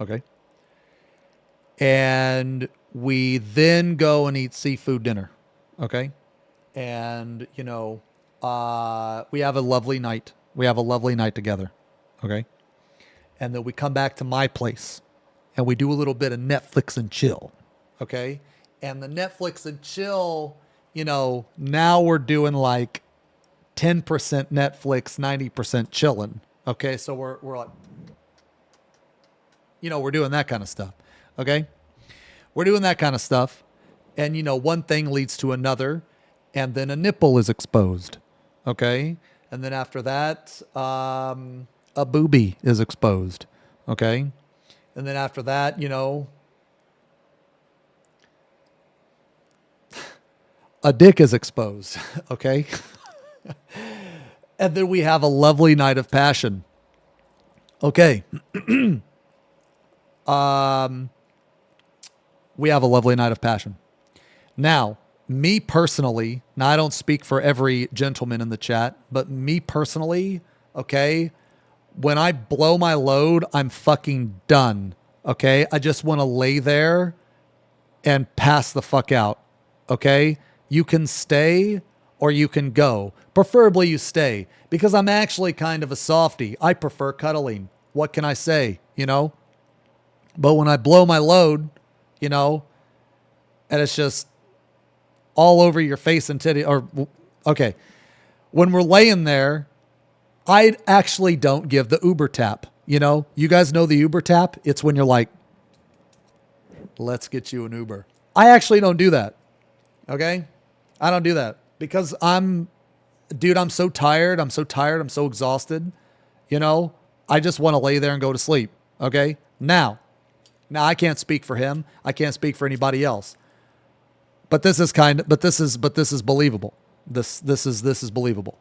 okay? And we then go and eat seafood dinner, okay? And, you know, we have a lovely night. We have a lovely night together, okay? And then we come back to my place and we do a little bit of Netflix and chill, okay? And the Netflix and chill, you know, now we're doing like 10% Netflix, 90% chilling, okay? So we're like, you know, we're doing that kind of stuff, okay? We're doing that kind of stuff. And, you know, one thing leads to another, and then a nipple is exposed, okay? And then after that, a boobie is exposed, okay? And then after that, you know, a dick is exposed, okay? And then we have a lovely night of passion. Okay. We have a lovely night of passion. Now, me personally, now I don't speak for every gentleman in the chat, but me personally, okay, when I blow my load, I'm fucking done, okay? I just want to lay there and pass the fuck out, okay? You can stay or you can go. Preferably you stay, because I'm actually kind of a softie. I prefer cuddling. What can I say, you know? But when I blow my load, you know, and it's just all over your face and titty, or, okay, when we're laying there, I actually don't give the Uber tap. You know, you guys know the Uber tap? It's when you're like, let's get you an Uber. I actually don't do that. Okay? I don't do that because I'm so tired. I'm so exhausted. You know, I just want to lay there and go to sleep. Okay? Now, Now, I can't speak for him. I can't speak for anybody else. But this is believable. This is believable.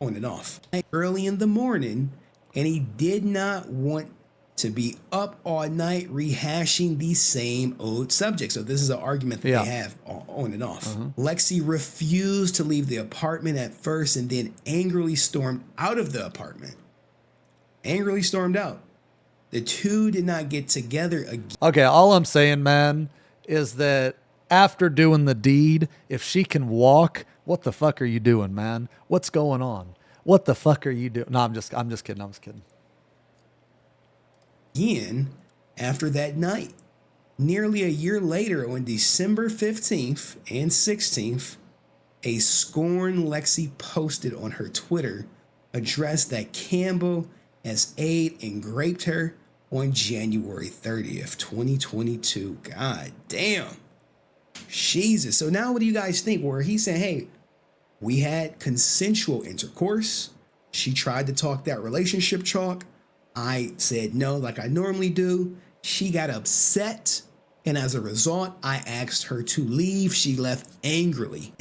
On and off early in the morning, and he did not want to be up all night rehashing the same old subject. So this is an argument that they have on and off. Lexi refused to leave the apartment at first and then angrily stormed out of the apartment. Angrily stormed out. The two did not get together again. Okay, all I'm saying, man, is that after doing the deed, if she can walk, what the fuck are you doing, man? What's going on? What the fuck are you doing? No, I'm just kidding. Again after that night. Nearly a year later, on December 15th and 16th, a scorn Lexi posted on her Twitter addressed that Campbell as aid and raped her on January 30th, 2022. God damn. Jesus. So now what do you guys think? Where he said, hey, we had consensual intercourse. She tried to talk that relationship talk. I said no like I normally do. She got upset. And as a result, I asked her to leave. She left angrily.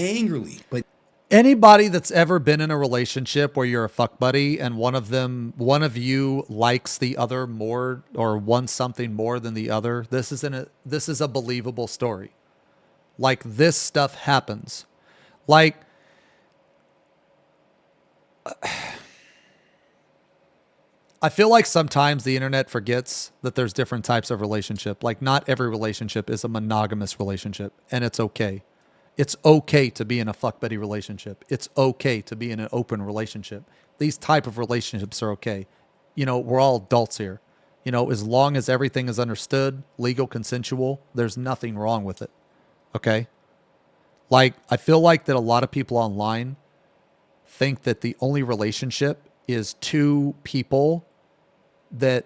But anybody that's ever been in a relationship where you're a fuck buddy and one of you likes the other more or wants something more than the other, this is a believable story. Like, this stuff happens. Like, I feel like sometimes the internet forgets that there's different types of relationship. Like, not every relationship is a monogamous relationship, and it's okay. It's okay to be in a fuck buddy relationship. It's okay to be in an open relationship. These type of relationships are okay. You know, we're all adults here. You know, as long as everything is understood, legal, consensual, there's nothing wrong with it. Okay? Like, I feel like that a lot of people online think that the only relationship is two people that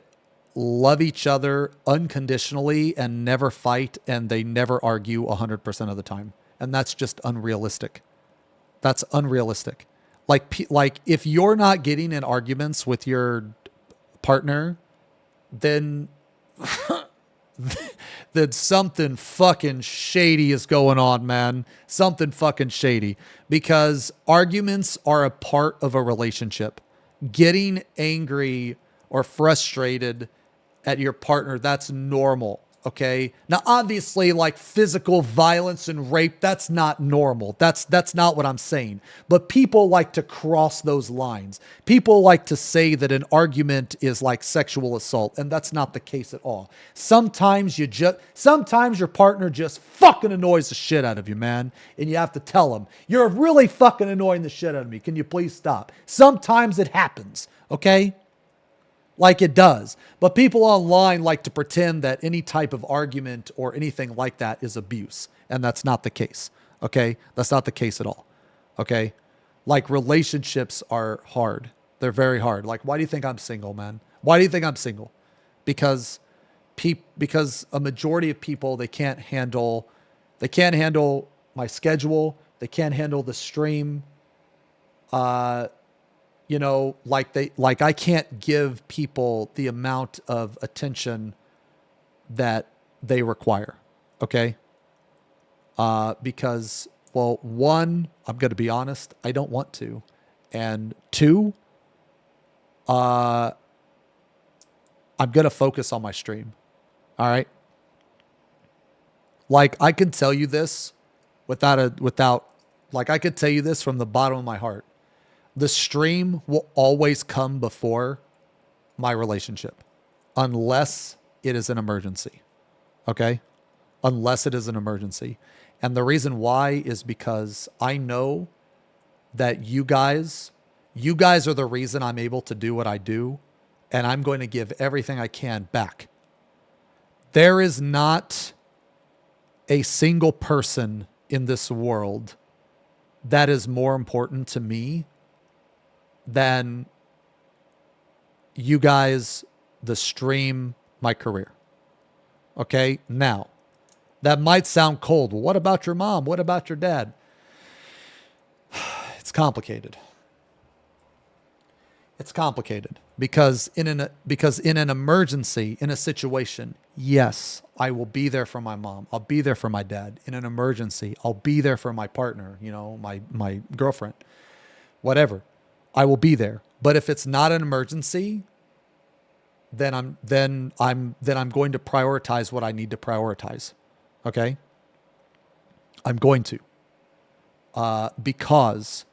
love each other unconditionally and never fight, and they never argue 100% of the time. And that's just unrealistic. That's unrealistic. Like if you're not getting in arguments with your partner, then then something fucking shady is going on, man. Something fucking shady. Because arguments are a part of a relationship. Getting angry or frustrated at your partner, that's normal. Okay. Now, obviously, like physical violence and rape, that's not normal. That's not what I'm saying. But people like to cross those lines. People like to say that an argument is like sexual assault, and that's not the case at all. Sometimes your partner just fucking annoys the shit out of you, man. And you have to tell them, you're really fucking annoying the shit out of me. Can you please stop? Sometimes it happens. Okay. Like, it does. But people online like to pretend that any type of argument or anything like that is abuse. And that's not the case. Okay? That's not the case at all. Okay? Like, relationships are hard. They're very hard. Like, why do you think I'm single, man? Why do you think I'm single? Because a majority of people, they can't handle my schedule. They can't handle the stream. You know, like I can't give people the amount of attention that they require. Okay. Because, well, one, I'm going to be honest, I don't want to. And two, I'm going to focus on my stream. All right. Like, I can tell you this I could tell you this from the bottom of my heart. The stream will always come before my relationship, unless it is an emergency. Okay? Unless it is an emergency. And the reason why is because I know that you guys are the reason I'm able to do what I do, and I'm going to give everything I can back. There is not a single person in this world that is more important to me than you guys, the stream, my career. Okay? Now, that might sound cold. Well, what about your mom? What about your dad? It's complicated. It's complicated because in an emergency, in a situation, yes, I will be there for my mom. I'll be there for my dad. In an emergency, I'll be there for my partner, my girlfriend, whatever. I will be there. But if it's not an emergency, then I'm going to prioritize what I need to prioritize. Okay? I'm going to. Because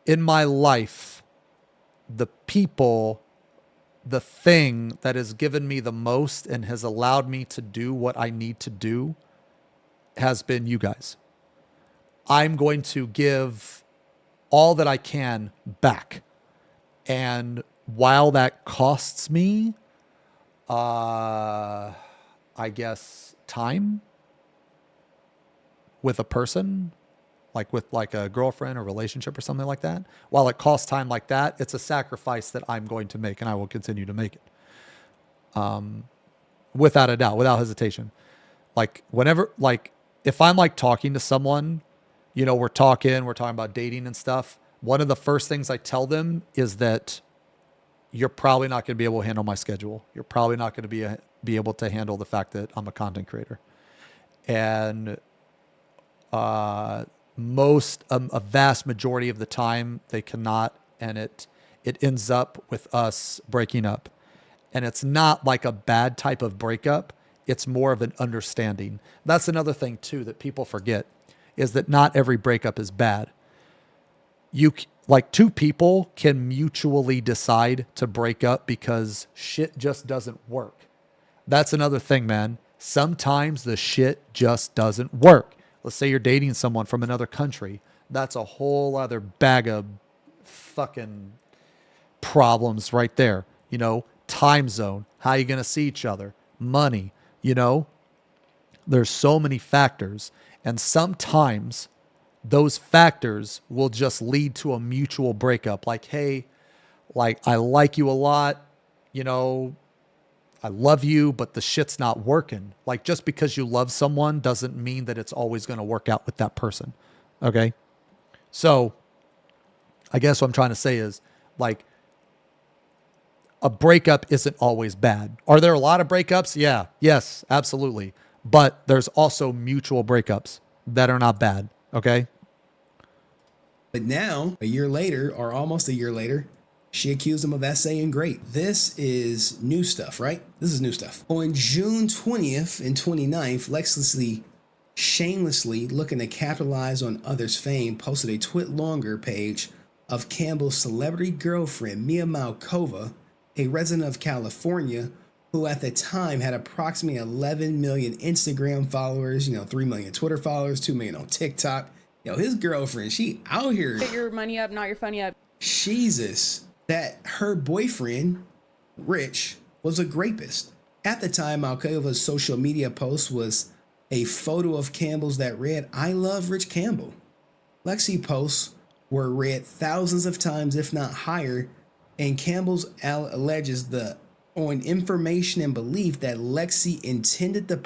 in my life, the thing that has given me the most and has allowed me to do what I need to do has been you guys. I'm going to give all that I can back. And while that costs me, I guess, time with a person, like with a girlfriend or relationship or something like that, while it costs time like that, it's a sacrifice that I'm going to make and I will continue to make it. Without a doubt, without hesitation. If I'm talking to someone, we're talking about dating and stuff. One of the first things I tell them is that you're probably not going to be able to handle my schedule. You're probably not going to be able to handle the fact that I'm a content creator. And a vast majority of the time they cannot, and it ends up with us breaking up. And it's not like a bad type of breakup. It's more of an understanding. That's another thing too that people forget, is that not every breakup is bad. Two people can mutually decide to break up because shit just doesn't work. That's another thing, man. Sometimes the shit just doesn't work. Let's say you're dating someone from another country. That's a whole other bag of fucking problems right there. Time zone, how you going to see each other, money, there's so many factors. And sometimes those factors will just lead to a mutual breakup. Hey, I like you a lot, I love you, but the shit's not working. Just because you love someone doesn't mean that it's always going to work out with that person. Okay? So I guess what I'm trying to say is a breakup isn't always bad. Are there a lot of breakups? Yeah. Yes, absolutely. But there's also mutual breakups that are not bad. Okay? But now, a year later, or almost a year later, she accused him of essaying great. This is new stuff, right? This is new stuff. On June 20th and 29th, Lexlessly, shamelessly looking to capitalize on others' fame, posted a twit longer page of Campbell's celebrity girlfriend, Mia Malkova, a resident of California, who at the time had approximately 11 million Instagram followers, 3 million Twitter followers, 2 million on TikTok. His girlfriend, she out here. Get your money up, not your funny up. Jesus. That her boyfriend, Rich, was a rapist. At the time, Malkova's social media post was a photo of Campbell's that read, "I love Rich Campbell." Lexi posts were read thousands of times, if not higher, and Campbell's alleges on information and belief that Lexi intended the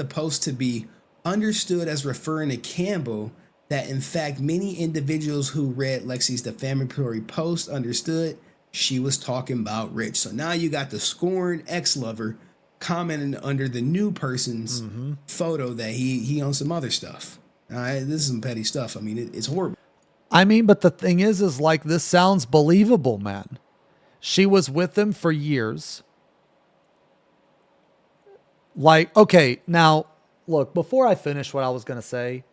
post to be understood as referring to Campbell, that in fact many individuals who read Lexi's defamatory post understood she was talking about Rich. So now you got the scorned ex-lover commenting under the new person's photo that he owns some other stuff. All right, this is some petty stuff. I mean, it's horrible. But the thing is this sounds believable, man. She was with him for years. Okay, now look, before I finish what I was going to say,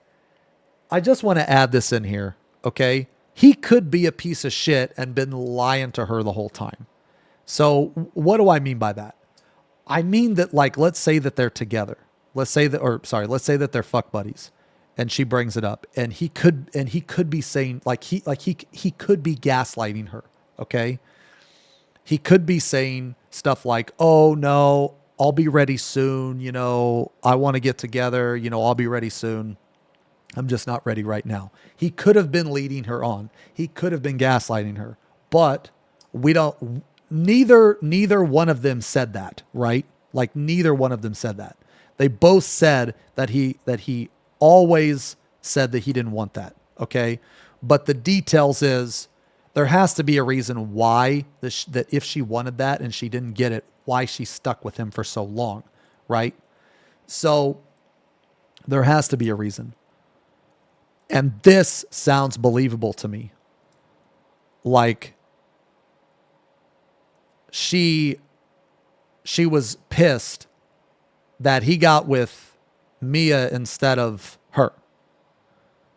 I just want to add this in here, okay? He could be a piece of shit and been lying to her the whole time. So what do I mean by that? I mean that, let's say that they're together. Let's say that they're fuck buddies, and she brings it up, and he could be saying he could be gaslighting her, okay? He could be saying stuff like, "Oh no, I'll be ready soon. I want to get together. I'll be ready soon. I'm just not ready right now." He could have been leading her on. He could have been gaslighting her, but neither one of them said that, right? Neither one of them said that. They both said that he always said that he didn't want that. Okay. But the details is There has to be a reason why that if she wanted that and she didn't get it, why she stuck with him for so long, right? So there has to be a reason. And this sounds believable to me. Like she was pissed that he got with Mia instead of her.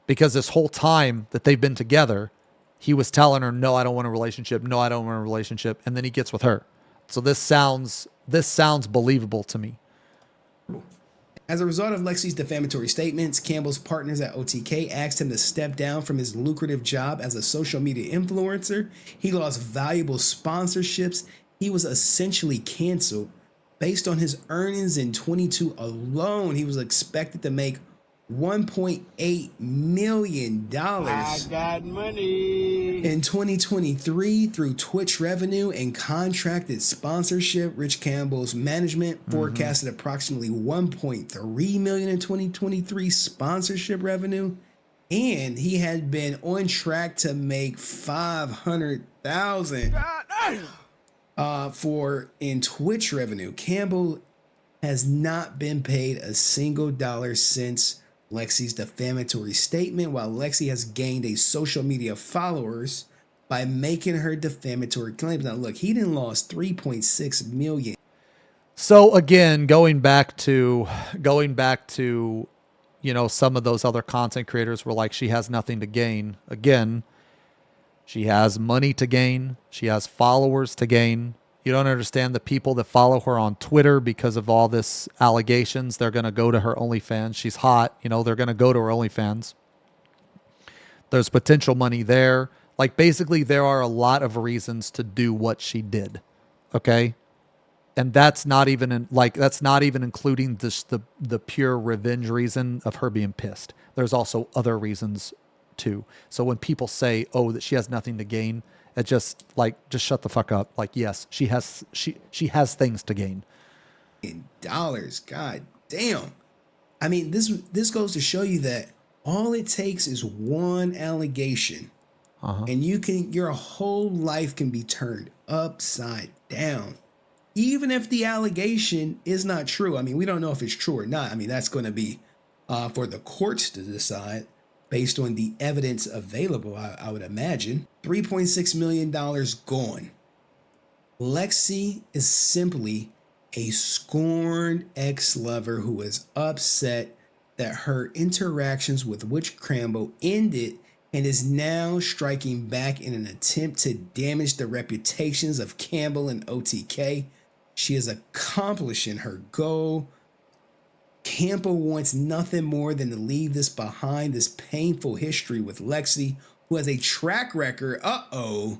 Because this whole time that they've been together, he was telling her, no, I don't want a relationship. No, I don't want a relationship. And then he gets with her. So this sounds believable to me. As a result of Lexi's defamatory statements, Campbell's partners at OTK asked him to step down from his lucrative job as a social media influencer. He lost valuable sponsorships. He was essentially canceled. Based on his earnings in 22 alone, he was expected to make $1.8 million I got money in 2023 through Twitch revenue and contracted sponsorship. Rich Campbell's management forecasted approximately $1.3 million in 2023 sponsorship revenue, and he had been on track to make $500,000 in Twitch revenue. Campbell has not been paid a single dollar since Lexi's defamatory statement, while Lexi has gained a social media followers by making her defamatory claims. Now, look, he didn't lost $3.6 million. So again, going back to, you know, some of those other content creators were like, she has nothing to gain. Again, she has money to gain. She has followers to gain. You don't understand the people that follow her on Twitter because of all this allegations. They're going to go to her OnlyFans. She's hot. You know, they're going to go to her OnlyFans. There's potential money there. Like, basically, there are a lot of reasons to do what she did. Okay? And that's not even that's not even including this, the pure revenge reason of her being pissed. There's also other reasons too. So when people say, oh, that she has nothing to gain, it just shut the fuck up. Like, yes, she has things to gain. In dollars, god damn. I mean, this goes to show you that all it takes is one allegation, and your whole life can be turned upside down. Even if the allegation is not true. I mean, we don't know if it's true or not. I mean, that's going to be for the courts to decide based on the evidence available, I would imagine. $3.6 million gone. Lexi is simply a scorned ex-lover who is upset that her interactions with Rich Campbell ended and is now striking back in an attempt to damage the reputations of Campbell and OTK. She is accomplishing her goal. Campbell wants nothing more than to leave this behind, this painful history with Lexi, who has a track record, of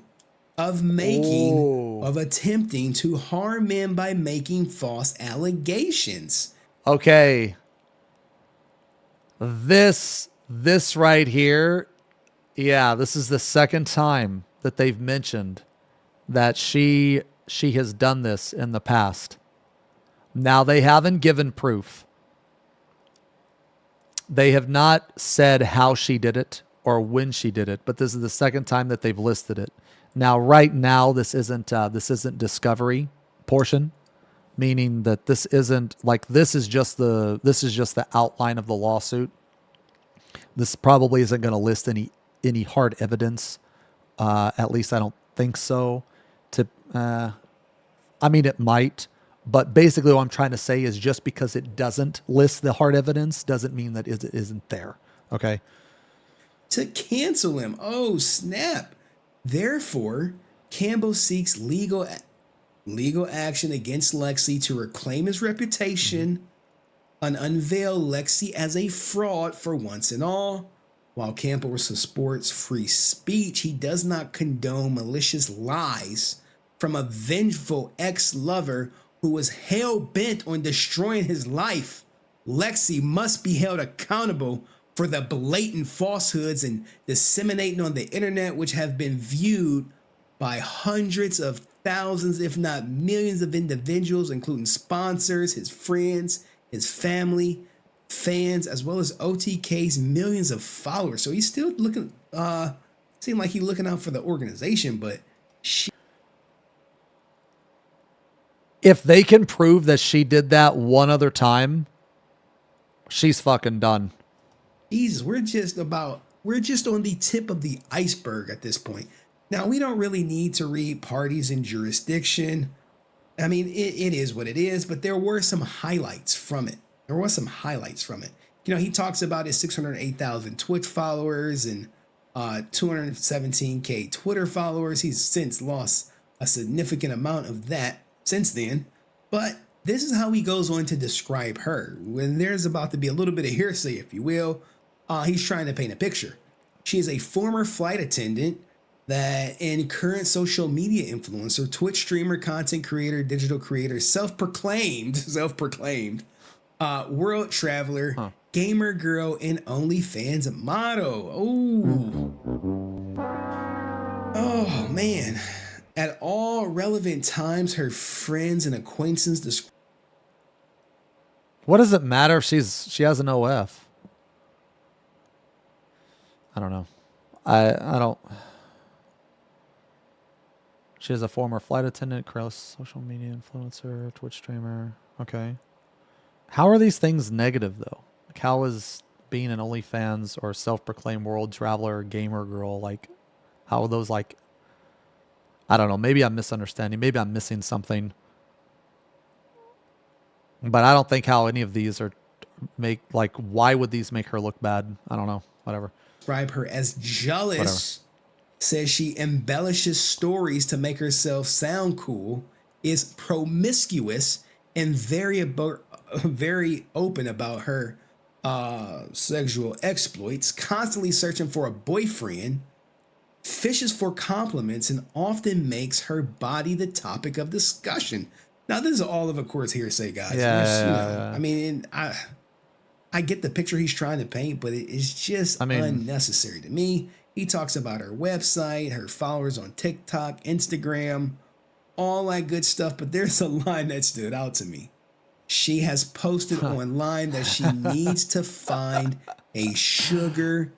attempting to harm men by making false allegations. Okay. This right here, yeah, this is the second time that they've mentioned that she has done this in the past. Now, they haven't given proof. They have not said how she did it or when she did it, but this is the second time that they've listed it. Now, right now, this isn't discovery portion, meaning that this isn't like this is just the outline of the lawsuit. This probably isn't going to list any hard evidence. At least I don't think so. I mean, it might. But basically what I'm trying to say is just because it doesn't list the hard evidence doesn't mean that it isn't there. Okay. To cancel him. Oh, snap. Therefore, Campbell seeks legal action against Lexi to reclaim his reputation and unveil Lexi as a fraud for once and all. While Campbell supports free speech, he does not condone malicious lies from a vengeful ex-lover who was hell-bent on destroying his life. Lexi must be held accountable for the blatant falsehoods and disseminating on the internet, which have been viewed by hundreds of thousands, if not millions of individuals, including sponsors, his friends, his family, fans, as well as OTK's millions of followers. So he's still looking Seemed like he looking out for the organization, but if they can prove that she did that one other time, she's fucking done. Jesus, we're just on the tip of the iceberg at this point. Now, we don't really need to read parties and jurisdiction. I mean, it is what it is, but there were some highlights from it. You know, he talks about his 608,000 Twitch followers and 217K Twitter followers. He's since lost a significant amount of that since then. But this is how he goes on to describe her. When there's about to be a little bit of hearsay, if you will, he's trying to paint a picture. She is a former flight attendant and current social media influencer, Twitch streamer, content creator, digital creator, self-proclaimed world traveler, gamer girl, and OnlyFans model. Oh man. At all relevant times, her friends and acquaintances What does it matter if she has an OF? I don't know. I don't. She is a former flight attendant, cross social media influencer, Twitch streamer. Okay. How are these things negative though? Like, how is being an OnlyFans or self-proclaimed world traveler, gamer girl, like, how are those like? I don't know. Maybe I'm misunderstanding. Maybe I'm missing something. But I don't think how any of these are why would these make her look bad? I don't know. Whatever. Describe her as jealous. Whatever. Says she embellishes stories to make herself sound cool, is promiscuous, and very open about her sexual exploits, constantly searching for a boyfriend, fishes for compliments, and often makes her body the topic of discussion. Now, this is all of course, hearsay, guys. Yeah. I mean, I get the picture he's trying to paint, but it's just unnecessary to me. He talks about her website, her followers on TikTok, Instagram, all that good stuff. But there's a line that stood out to me. She has posted online that she needs to find a sugar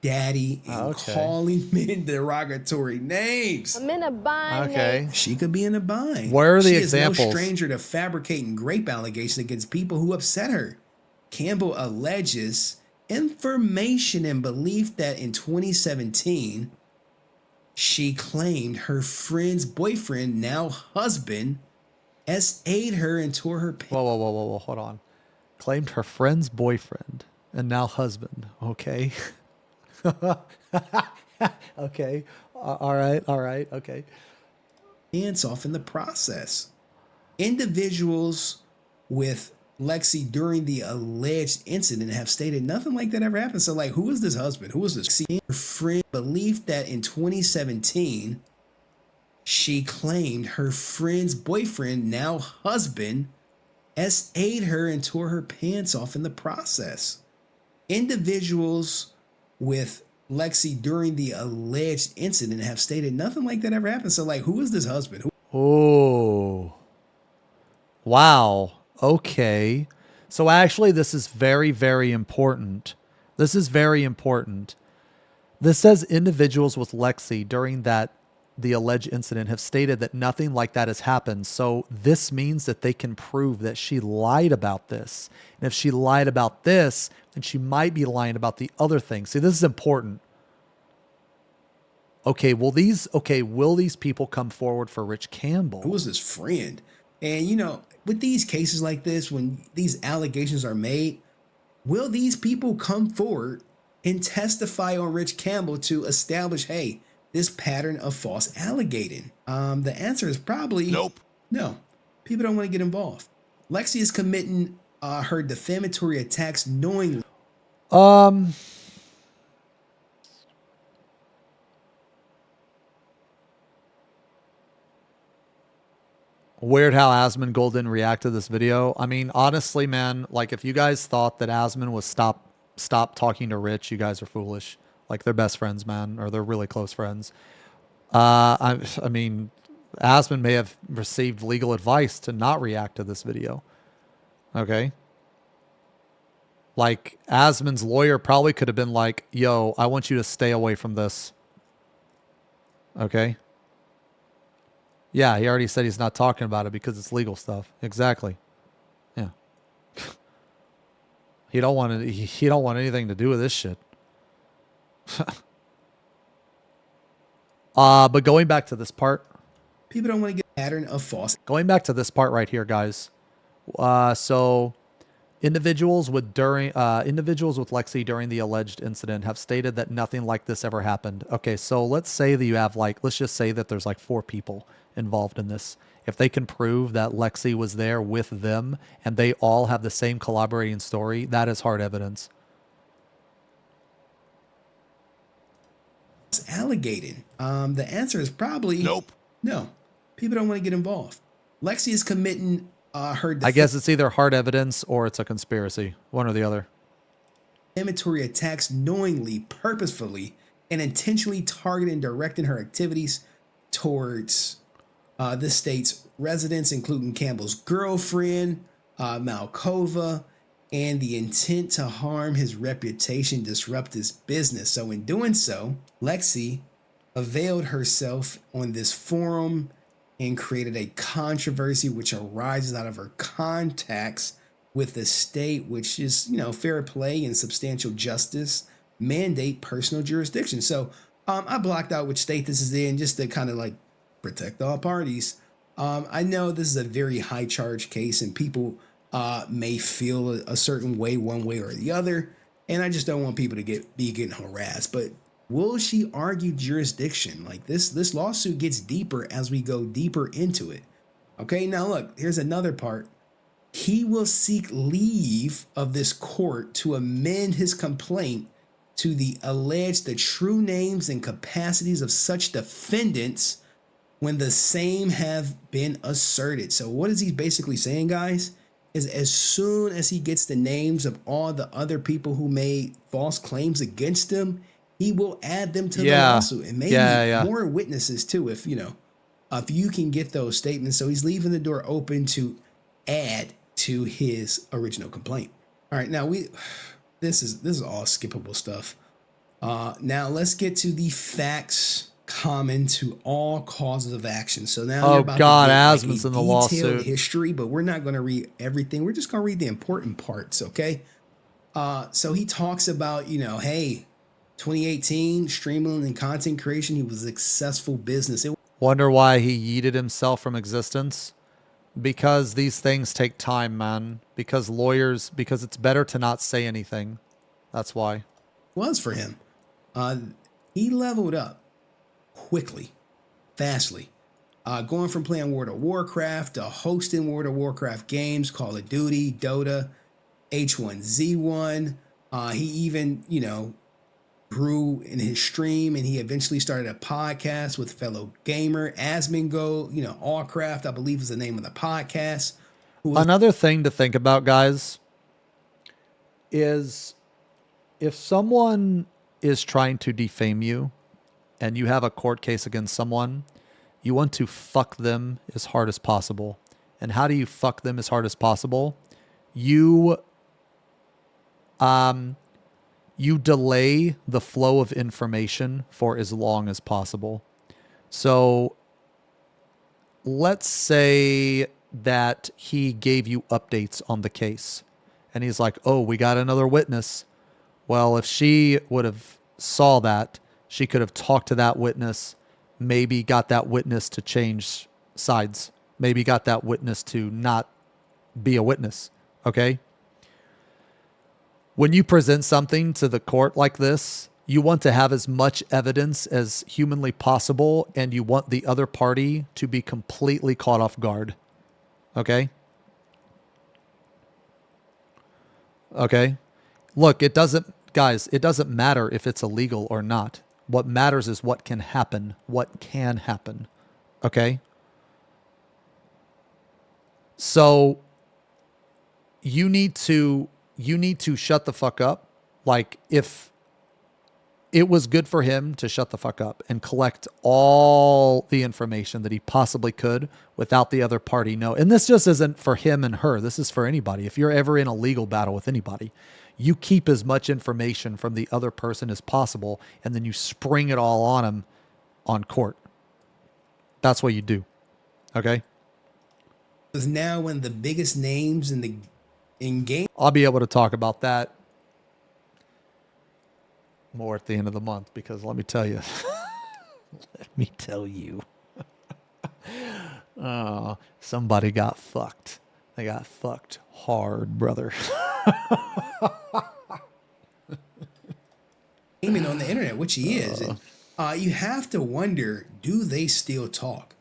daddy and calling men derogatory names. I'm in a bind. Okay. She could be in a bind. Where are the she examples? She is no stranger to fabricating grape allegations against people who upset her. Campbell alleges information and belief that in 2017, she claimed her friend's boyfriend, now husband, SA'd her and tore her pants. Whoa, hold on. Claimed her friend's boyfriend and now husband. Okay. Okay. All right. Okay. Pants off in the process. Individuals with Lexi during the alleged incident have stated nothing like that ever happened. So, like, who is this husband? Who is this? Her friend believed that in 2017, she claimed her friend's boyfriend, now husband, SA'd her and tore her pants off in the process. Individuals with Lexi during the alleged incident have stated nothing like that ever happened. So, like, who is this husband? Oh. Wow. Okay. So actually, this is very, very important. This is very important. This says individuals with Lexi during the alleged incident have stated that nothing like that has happened. So this means that they can prove that she lied about this. And if she lied about this, then she might be lying about the other things. See, this is important. Okay, will these people come forward for Rich Campbell? Who was his friend? And, you know, with these cases like this, when these allegations are made, will these people come forward and testify on Rich Campbell to establish, hey, this pattern of false allegating? The answer is probably nope. No, people don't want to get involved. Lexi is committing her defamatory attacks knowingly. Weird how Asmongold didn't react to this video. I mean, honestly, man, like, if you guys thought that Asmon was stop talking to Rich, you guys are foolish. Like, they're best friends, man, or they're really close friends. I mean, Asmon may have received legal advice to not react to this video. Okay? Like, Asmon's lawyer probably could have been like, yo, I want you to stay away from this. Okay. Yeah, he already said he's not talking about it because it's legal stuff. Exactly. Yeah. He don't want it, he don't want anything to do with this shit. But going back to this part. People don't want to get a pattern of false. Going back to this part right here, guys. So individuals with Lexi during the alleged incident have stated that nothing like this ever happened. Okay, so let's say that you have let's just say that there's 4 people involved in this. If they can prove that Lexi was there with them and they all have the same collaborating story, that is hard evidence. Alligating. The answer is probably nope. No. People don't want to get involved. Lexi is committing her I guess it's either hard evidence or it's a conspiracy. One or the other. Defamatory attacks knowingly, purposefully, and intentionally targeting and directing her activities towards the state's residents, including Campbell's girlfriend, Malkova, and the intent to harm his reputation, disrupt his business. So in doing so, Lexi availed herself on this forum and created a controversy which arises out of her contacts with the state, which is, fair play and substantial justice mandate personal jurisdiction. So I blocked out which state this is in just to kind of protect all parties. I know this is a very high charge case and people may feel a certain way, one way or the other. And I just don't want people to be getting harassed. But will she argue jurisdiction? This lawsuit gets deeper as we go deeper into it. Okay, now look, here's another part. He will seek leave of this court to amend his complaint to allege the true names and capacities of such defendants when the same have been asserted. So what is he basically saying, guys? Is as soon as he gets the names of all the other people who made false claims against him, he will add them to the lawsuit and maybe more witnesses too, if you can get those statements. So he's leaving the door open to add to his original complaint. All right, now this is all skippable stuff. Now let's get to the facts common to all causes of action. So now in the lawsuit. History, but we're not going to read everything. We're just going to read the important parts, okay? So he talks about, hey, 2018, streaming and content creation, he was a successful business. Wonder why he yeeted himself from existence? Because these things take time, man. Because it's better to not say anything. That's why. Was for him. He leveled up quickly, fastly, going from playing World of Warcraft to hosting World of Warcraft games, Call of Duty, Dota, H1Z1. He even, grew in his stream, and he eventually started a podcast with fellow gamer Asmongo, Allcraft, I believe is the name of the podcast. Another thing to think about, guys, is if someone is trying to defame you and you have a court case against someone, you want to fuck them as hard as possible. And how do you fuck them as hard as possible? You delay the flow of information for as long as possible. So let's say that he gave you updates on the case and he's like, oh, we got another witness. Well, if she would have saw that, she could have talked to that witness, maybe got that witness to change sides, maybe got that witness to not be a witness. Okay? When you present something to the court like this, you want to have as much evidence as humanly possible, and you want the other party to be completely caught off guard. Okay? Okay? Look, it doesn't matter if it's illegal or not. What matters is what can happen. What can happen. Okay? So you need to shut the fuck up. Like, if it was good for him to shut the fuck up and collect all the information that he possibly could without the other party know. And this just isn't for him and her. This is for anybody. If you're ever in a legal battle with anybody, you keep as much information from the other person as possible, and then you spring it all on him on court. That's what you do. Okay? Is now one of the biggest names in game. I'll be able to talk about that more at the end of the month because let me tell you. Let me tell you. Somebody got fucked. They got fucked hard, brother. Gaming on the internet, which he is. And, you have to wonder, do they still talk?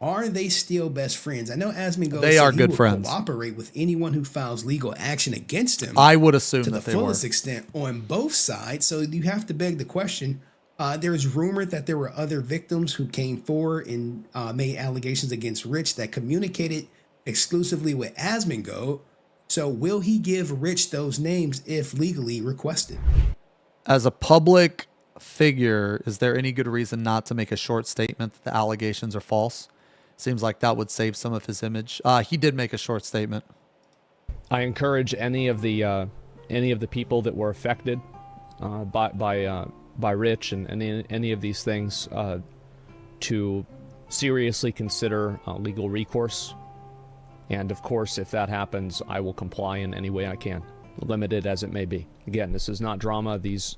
Are they still best friends? I know Asmongold they are good friends. Cooperate with anyone who files legal action against him. I would assume to that the they fullest were. extent on both sides. So you have to beg the question. There is rumored that there were other victims who came forward and made allegations against Rich that communicated exclusively with Asmongold. So will he give Rich those names if legally requested? As a public figure, is there any good reason not to make a short statement that the allegations are false? Seems like that would save some of his image. He did make a short statement. I encourage any of the people that were affected by Rich and any of these things to seriously consider legal recourse. And of course, if that happens, I will comply in any way I can, limited as it may be. Again, this is not drama. These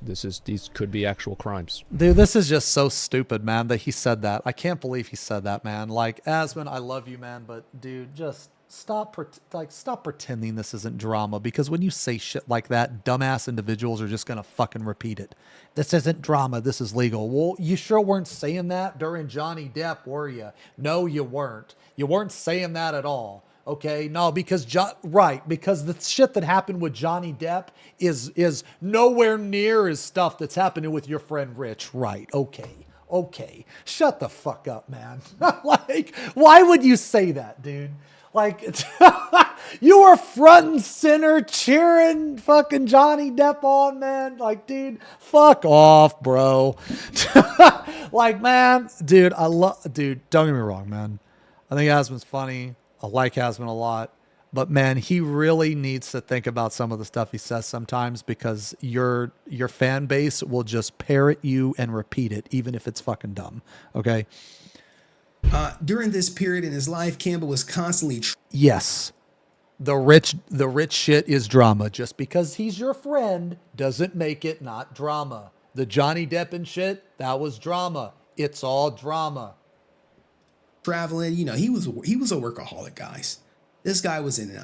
could be actual crimes. Dude, this is just so stupid, man, that he said that. I can't believe he said that, man. Like, Asmon, I love you, man, but dude, just stop pretending this isn't drama, because when you say shit like that, dumbass individuals are just gonna fucking repeat it. This isn't drama, this is legal. Well, you sure weren't saying that during Johnny Depp, were you? No, you weren't. You weren't saying that at all. Okay, no, because because the shit that happened with Johnny Depp is nowhere near as stuff that's happening with your friend Rich. Right? Okay, shut the fuck up, man. Like, why would you say that, dude? Like, you were front and center cheering fucking Johnny Depp on, man. Like, dude, fuck off, bro. Like, man, dude, dude, don't get me wrong, man. I think Asmon's funny. I like Asmon a lot, but man, he really needs to think about some of the stuff he says sometimes, because your fan base will just parrot you and repeat it, even if it's fucking dumb. Okay. During this period in his life, Campbell was constantly. Yes. The rich shit is drama. Just because he's your friend doesn't make it not drama. The Johnny Depp and shit, that was drama. It's all drama. Traveling, he was a workaholic, guys. This guy was in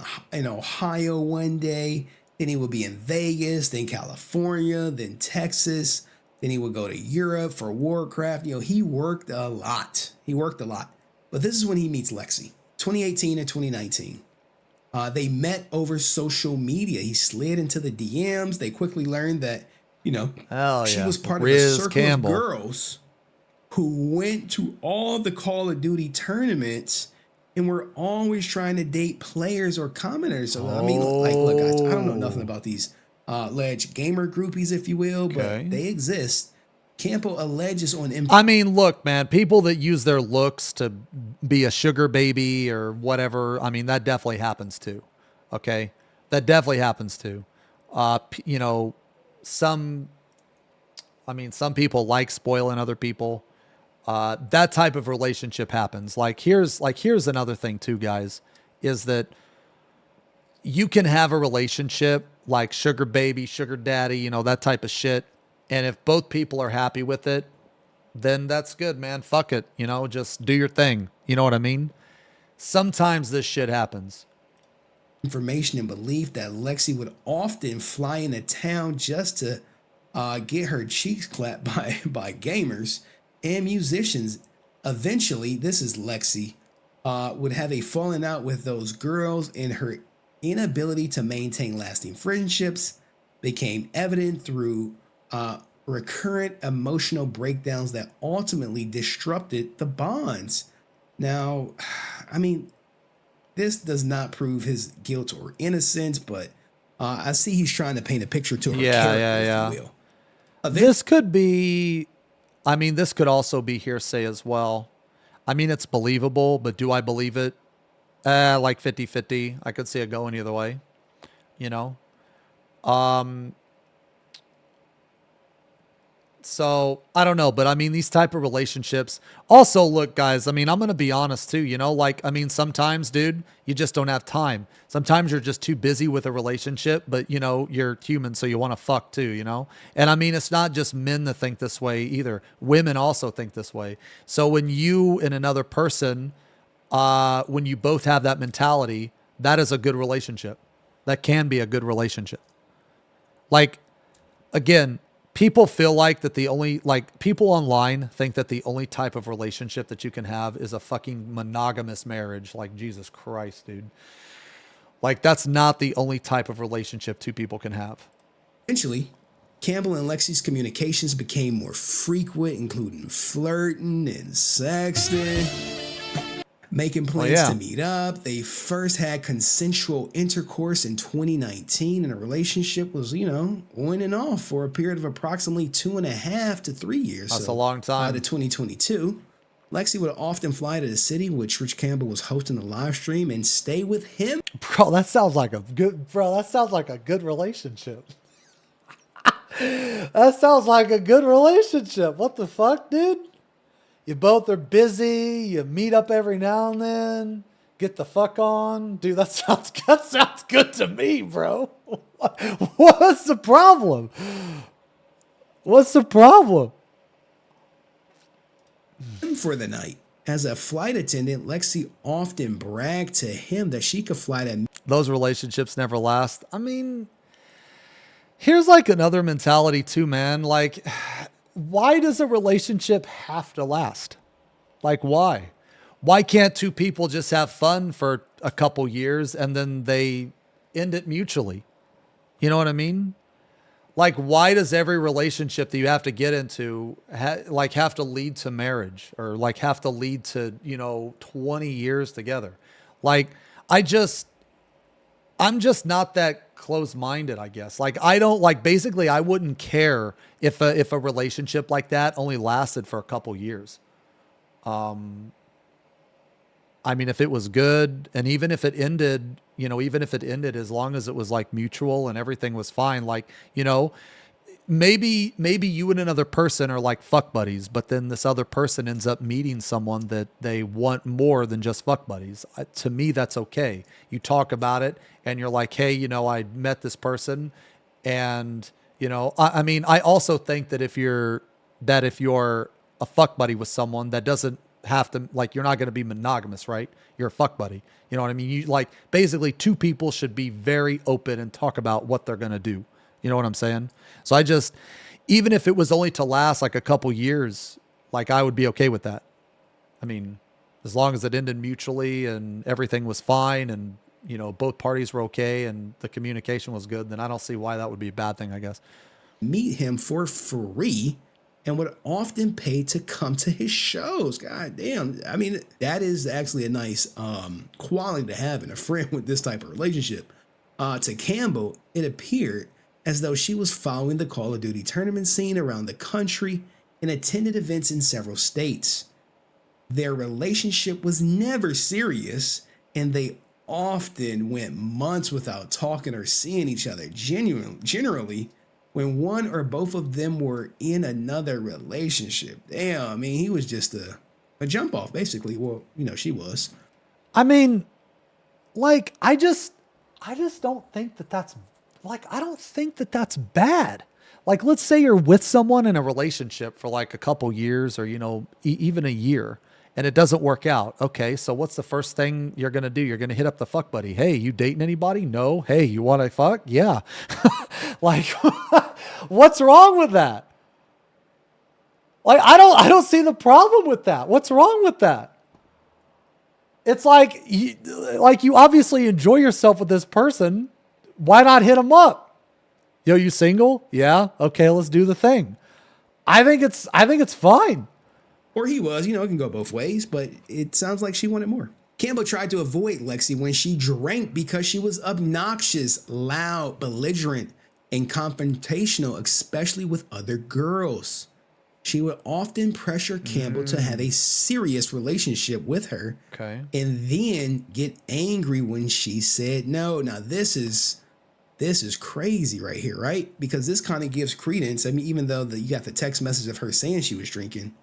Ohio one day, then he would be in Vegas, then California, then Texas, then he would go to Europe for Warcraft. He worked a lot. But this is when he meets Lexi, 2018 and 2019. They met over social media. He slid into the DMs. They quickly learned that, she was part of a circle of girls who went to all the Call of Duty tournaments and were always trying to date players or commenters. So, I mean, look, guys, I don't know nothing about these alleged gamer groupies, if you will, but they exist. Campbell alleges on... I mean, look, man, people that use their looks to be a sugar baby or whatever, I mean, that definitely happens too, okay? That definitely happens too. Some people like spoiling other people. That type of relationship happens. Here's another thing too, guys, is that you can have a relationship like sugar baby, sugar daddy, that type of shit. And if both people are happy with it, then that's good, man. Fuck it. Just do your thing. You know what I mean? Sometimes this shit happens. Information and belief that Lexi would often fly into town just to get her cheeks clapped by gamers and musicians. Eventually, this is Lexi, would have a falling out with those girls, and her inability to maintain lasting friendships became evident through recurrent emotional breakdowns that ultimately disrupted the bonds. Now, I mean, this does not prove his guilt or innocence, but I see he's trying to paint a picture to her character, if you will. This could be... this could also be hearsay as well. It's believable, but do I believe it? Like 50-50. I could see it going either way. So I don't know, but I mean, these type of relationships also, look, guys, I mean, I'm going to be honest too, you know, like, I mean, sometimes, dude, you just don't have time. Sometimes you're just too busy with a relationship, but you know, you're human. So you want to fuck too, you know? And I mean, it's not just men that think this way either. Women also think this way. So when you and another person, when you both have that mentality, that is a good relationship. That can be a good relationship. Like, again, people feel like that people online think that the only type of relationship that you can have is a fucking monogamous marriage. Like, Jesus Christ, dude. Like, that's not the only type of relationship two people can have. Eventually, Campbell and Lexi's communications became more frequent, including flirting and sexting. Making plans to meet up. They first had consensual intercourse in 2019, and the relationship was, you know, on and off for a period of approximately 2.5 to 3 years. That's a long time. By the 2022, Lexi would often fly to the city, which Rich Campbell was hosting a live stream, and stay with him. Bro, that sounds like a good relationship. That sounds like a good relationship. What the fuck, dude? You both are busy. You meet up every now and then. Get the fuck on. Dude, that sounds good to me, bro. What's the problem? What's the problem? For the night. As a flight attendant, Lexi often bragged to him that she could fly to... Those relationships never last. I mean, here's like another mentality too, man. Like... why does a relationship have to last? Like, why? Why can't two people just have fun for a couple years and then they end it mutually? You know what I mean? Like, why does every relationship that you have to get into have to lead to marriage or like have to lead to, you know, 20 years together? Like, I'm just not that close-minded, I guess. Like, I don't like, basically I wouldn't care if a relationship like that only lasted for a couple years. I mean, if it was good, and even if it ended, you know, as long as it was like mutual and everything was fine, like, you know, maybe you and another person are like fuck buddies, but then this other person ends up meeting someone that they want more than just fuck buddies. To me, that's okay. You talk about it and you're like, hey, you know, I met this person, and, you know, I mean, I also think that if you're a fuck buddy with someone, that doesn't have to, like, you're not going to be monogamous, right? You're a fuck buddy. You know what I mean? You, like, basically two people should be very open and talk about what they're going to do. You know what I'm saying? So I just, even if it was only to last like a couple years, like, I would be okay with that. I mean, as long as it ended mutually and everything was fine and, you know, both parties were okay and the communication was good, then I don't see why that would be a bad thing, I guess. Meet him for free and would often pay to come to his shows. God damn. I mean, that is actually a nice quality to have in a friend with this type of relationship. To Campbell, it appeared as though she was following the Call of Duty tournament scene around the country and attended events in several states. Their relationship was never serious, and they often went months without talking or seeing each other. Generally, when one or both of them were in another relationship. Damn, I mean, he was just a jump off, basically. Well, you know, she was. I mean, like, I just don't think that that's, like, I don't think that that's bad. Like, let's say you're with someone in a relationship for like a couple years or, you know, even a year, and it doesn't work out. Okay, so what's the first thing you're going to do? You're going to hit up the fuck buddy. Hey, you dating anybody? No. Hey, you want to fuck? Yeah. Like, what's wrong with that? Like, I don't see the problem with that. What's wrong with that? It's like you obviously enjoy yourself with this person. Why not hit them up? Yo, you single? Yeah. Okay, let's do the thing. I think it's fine. Or he was, you know, it can go both ways, but it sounds like she wanted more. Campbell tried to avoid Lexi when she drank because she was obnoxious, loud, belligerent, and confrontational, especially with other girls. She would often pressure Campbell to have a serious relationship with her, and then get angry when she said no. Now, this is This is crazy right here, right? Because this kind of gives credence. I mean, even though you got the text message of her saying she was drinking,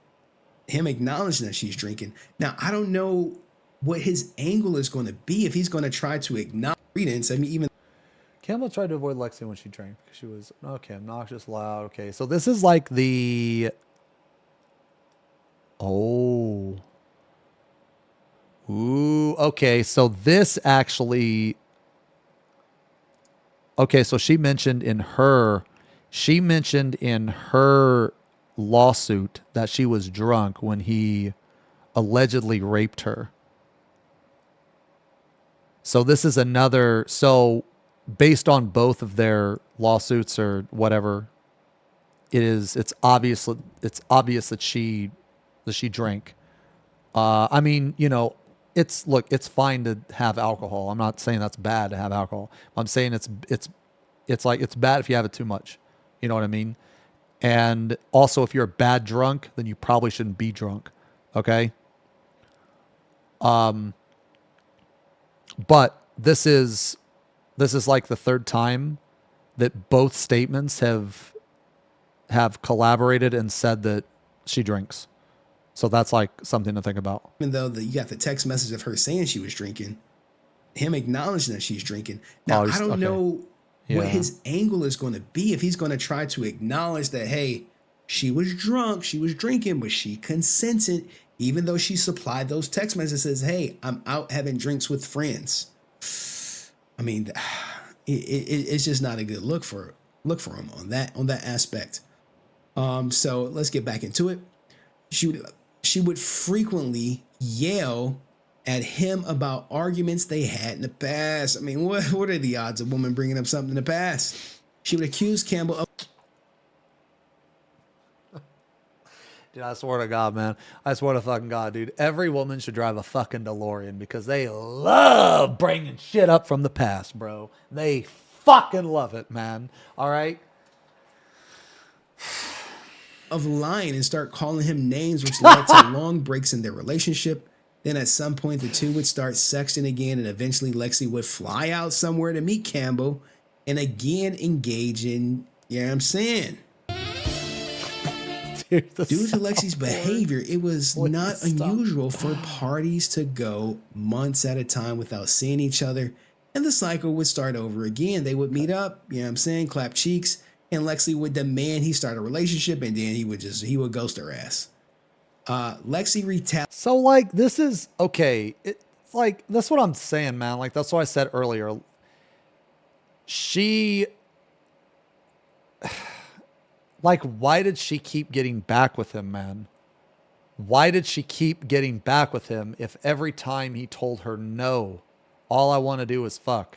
him acknowledging that she's drinking. Now, I don't know what his angle is going to be if he's going to try to acknowledge credence. I mean, even Campbell tried to avoid Lexi when she drank because she was, okay, obnoxious, loud. Okay, so this is like the... Oh. Ooh, okay, so this actually... Okay, so she mentioned in her lawsuit that she was drunk when he allegedly raped her. So this is another, so based on both of their lawsuits or whatever, it's obvious that she drank. I mean, you know, it's fine to have alcohol. I'm not saying that's bad to have alcohol. I'm saying it's like it's bad if you have it too much. You know what I mean? And also, if you're a bad drunk, then you probably shouldn't be drunk. Okay. But this is like the third time that both statements have collaborated and said that she drinks. So that's like something to think about. even though you got the text message of her saying she was drinking, him acknowledging that she's drinking. Now, I don't know what his angle is going to be if he's going to try to acknowledge that, hey, she was drunk, she was drinking, but she consented, even though she supplied those text messages, hey, I'm out having drinks with friends. I mean, it's just not a good look for him on that aspect. So let's get back into it. She would frequently yell at him about arguments they had in the past. I mean, what are the odds of a woman bringing up something in the past? She would accuse Campbell of... Dude, I swear to God, man. I swear to fucking God, dude. Every woman should drive a fucking DeLorean because they love bringing shit up from the past, bro. They fucking love it, man. All right? Of lying and start calling him names, which led to long breaks in their relationship. Then at some point, the two would start sexting again, and eventually Lexi would fly out somewhere to meet Campbell and again engage in, you know what I'm saying? Due to Lexi's behavior, it was not unusual for parties to go months at a time without seeing each other, and the cycle would start over again. They would meet up, you know what I'm saying, clap cheeks, and Lexi would demand he start a relationship, and then he would ghost her ass. Lexi retaliated. So, like, this is, okay, it's like, that's what I'm saying, man. Like, that's what I said earlier. She... Like, why did she keep getting back with him, man? Why did she keep getting back with him if every time he told her no, all I want to do is fuck?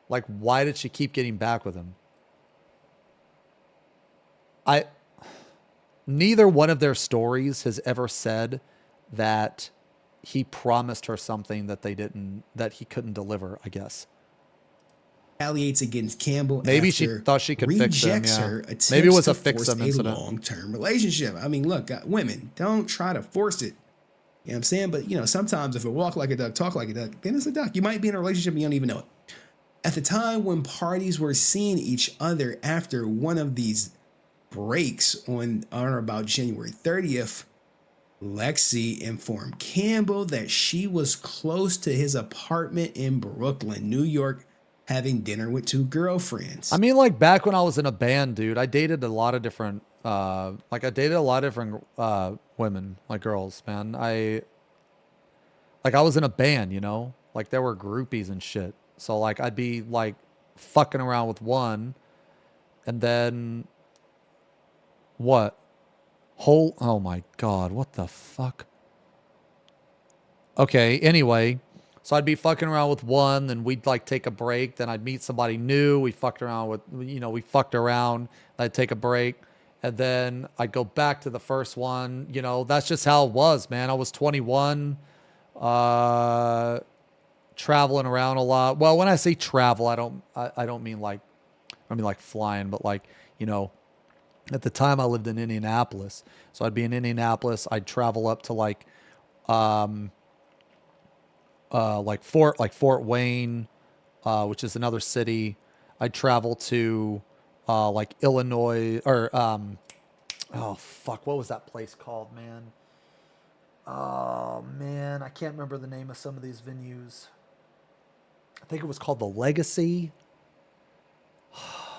Like, why did she keep getting back with him? Neither one of their stories has ever said that he promised her something that he couldn't deliver, I guess. Retaliates against Campbell. Maybe she thought she could fix him. Yeah. Her, maybe it was a fix him incident. Long-term relationship. I mean, look, women, don't try to force it. You know what I'm saying? But, you know, sometimes if it walk like a duck, talk like a duck, then it's a duck. You might be in a relationship and you don't even know it. At the time when parties were seeing each other after one of these breaks on or about January 30th, Lexi informed Campbell that she was close to his apartment in Brooklyn, New York, having dinner with two girlfriends. I mean, like, back when I was in a band, dude, I dated a lot of different, women, like girls, man. I was in a band, you know, like there were groupies and shit. So like, I'd be like fucking around with one and then oh my God, what the fuck? Okay. Anyway, so I'd be fucking around with one, then we'd like take a break. Then I'd meet somebody new. We fucked around. I'd take a break. And then I'd go back to the first one. You know, that's just how it was, man. I was 21, traveling around a lot. Well, when I say travel, I don't mean like flying, but like, you know, at the time I lived in Indianapolis. So I'd be in Indianapolis. I'd travel up to like Fort Wayne, which is another city. I'd travel to like Illinois or oh fuck, what was that place called, man? Oh man, I can't remember the name of some of these venues. I think it was called the Legacy.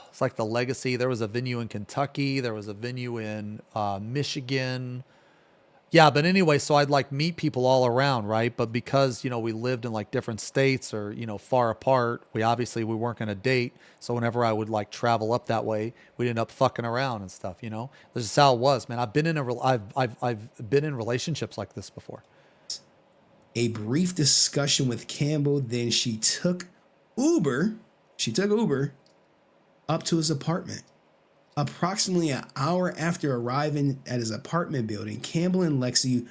It's like the Legacy. There was a venue in Kentucky. There was a venue in Michigan. Yeah, but anyway, so I'd like meet people all around, right? But because, you know, we lived in like different states or, you know, far apart, we weren't going to date. So whenever I would like travel up that way, we'd end up fucking around and stuff, you know? This is how it was, man. I've been in relationships like this before. A brief discussion with Campbell, then she took Uber up to his apartment. Approximately an hour after arriving at his apartment building, Campbell and Lexi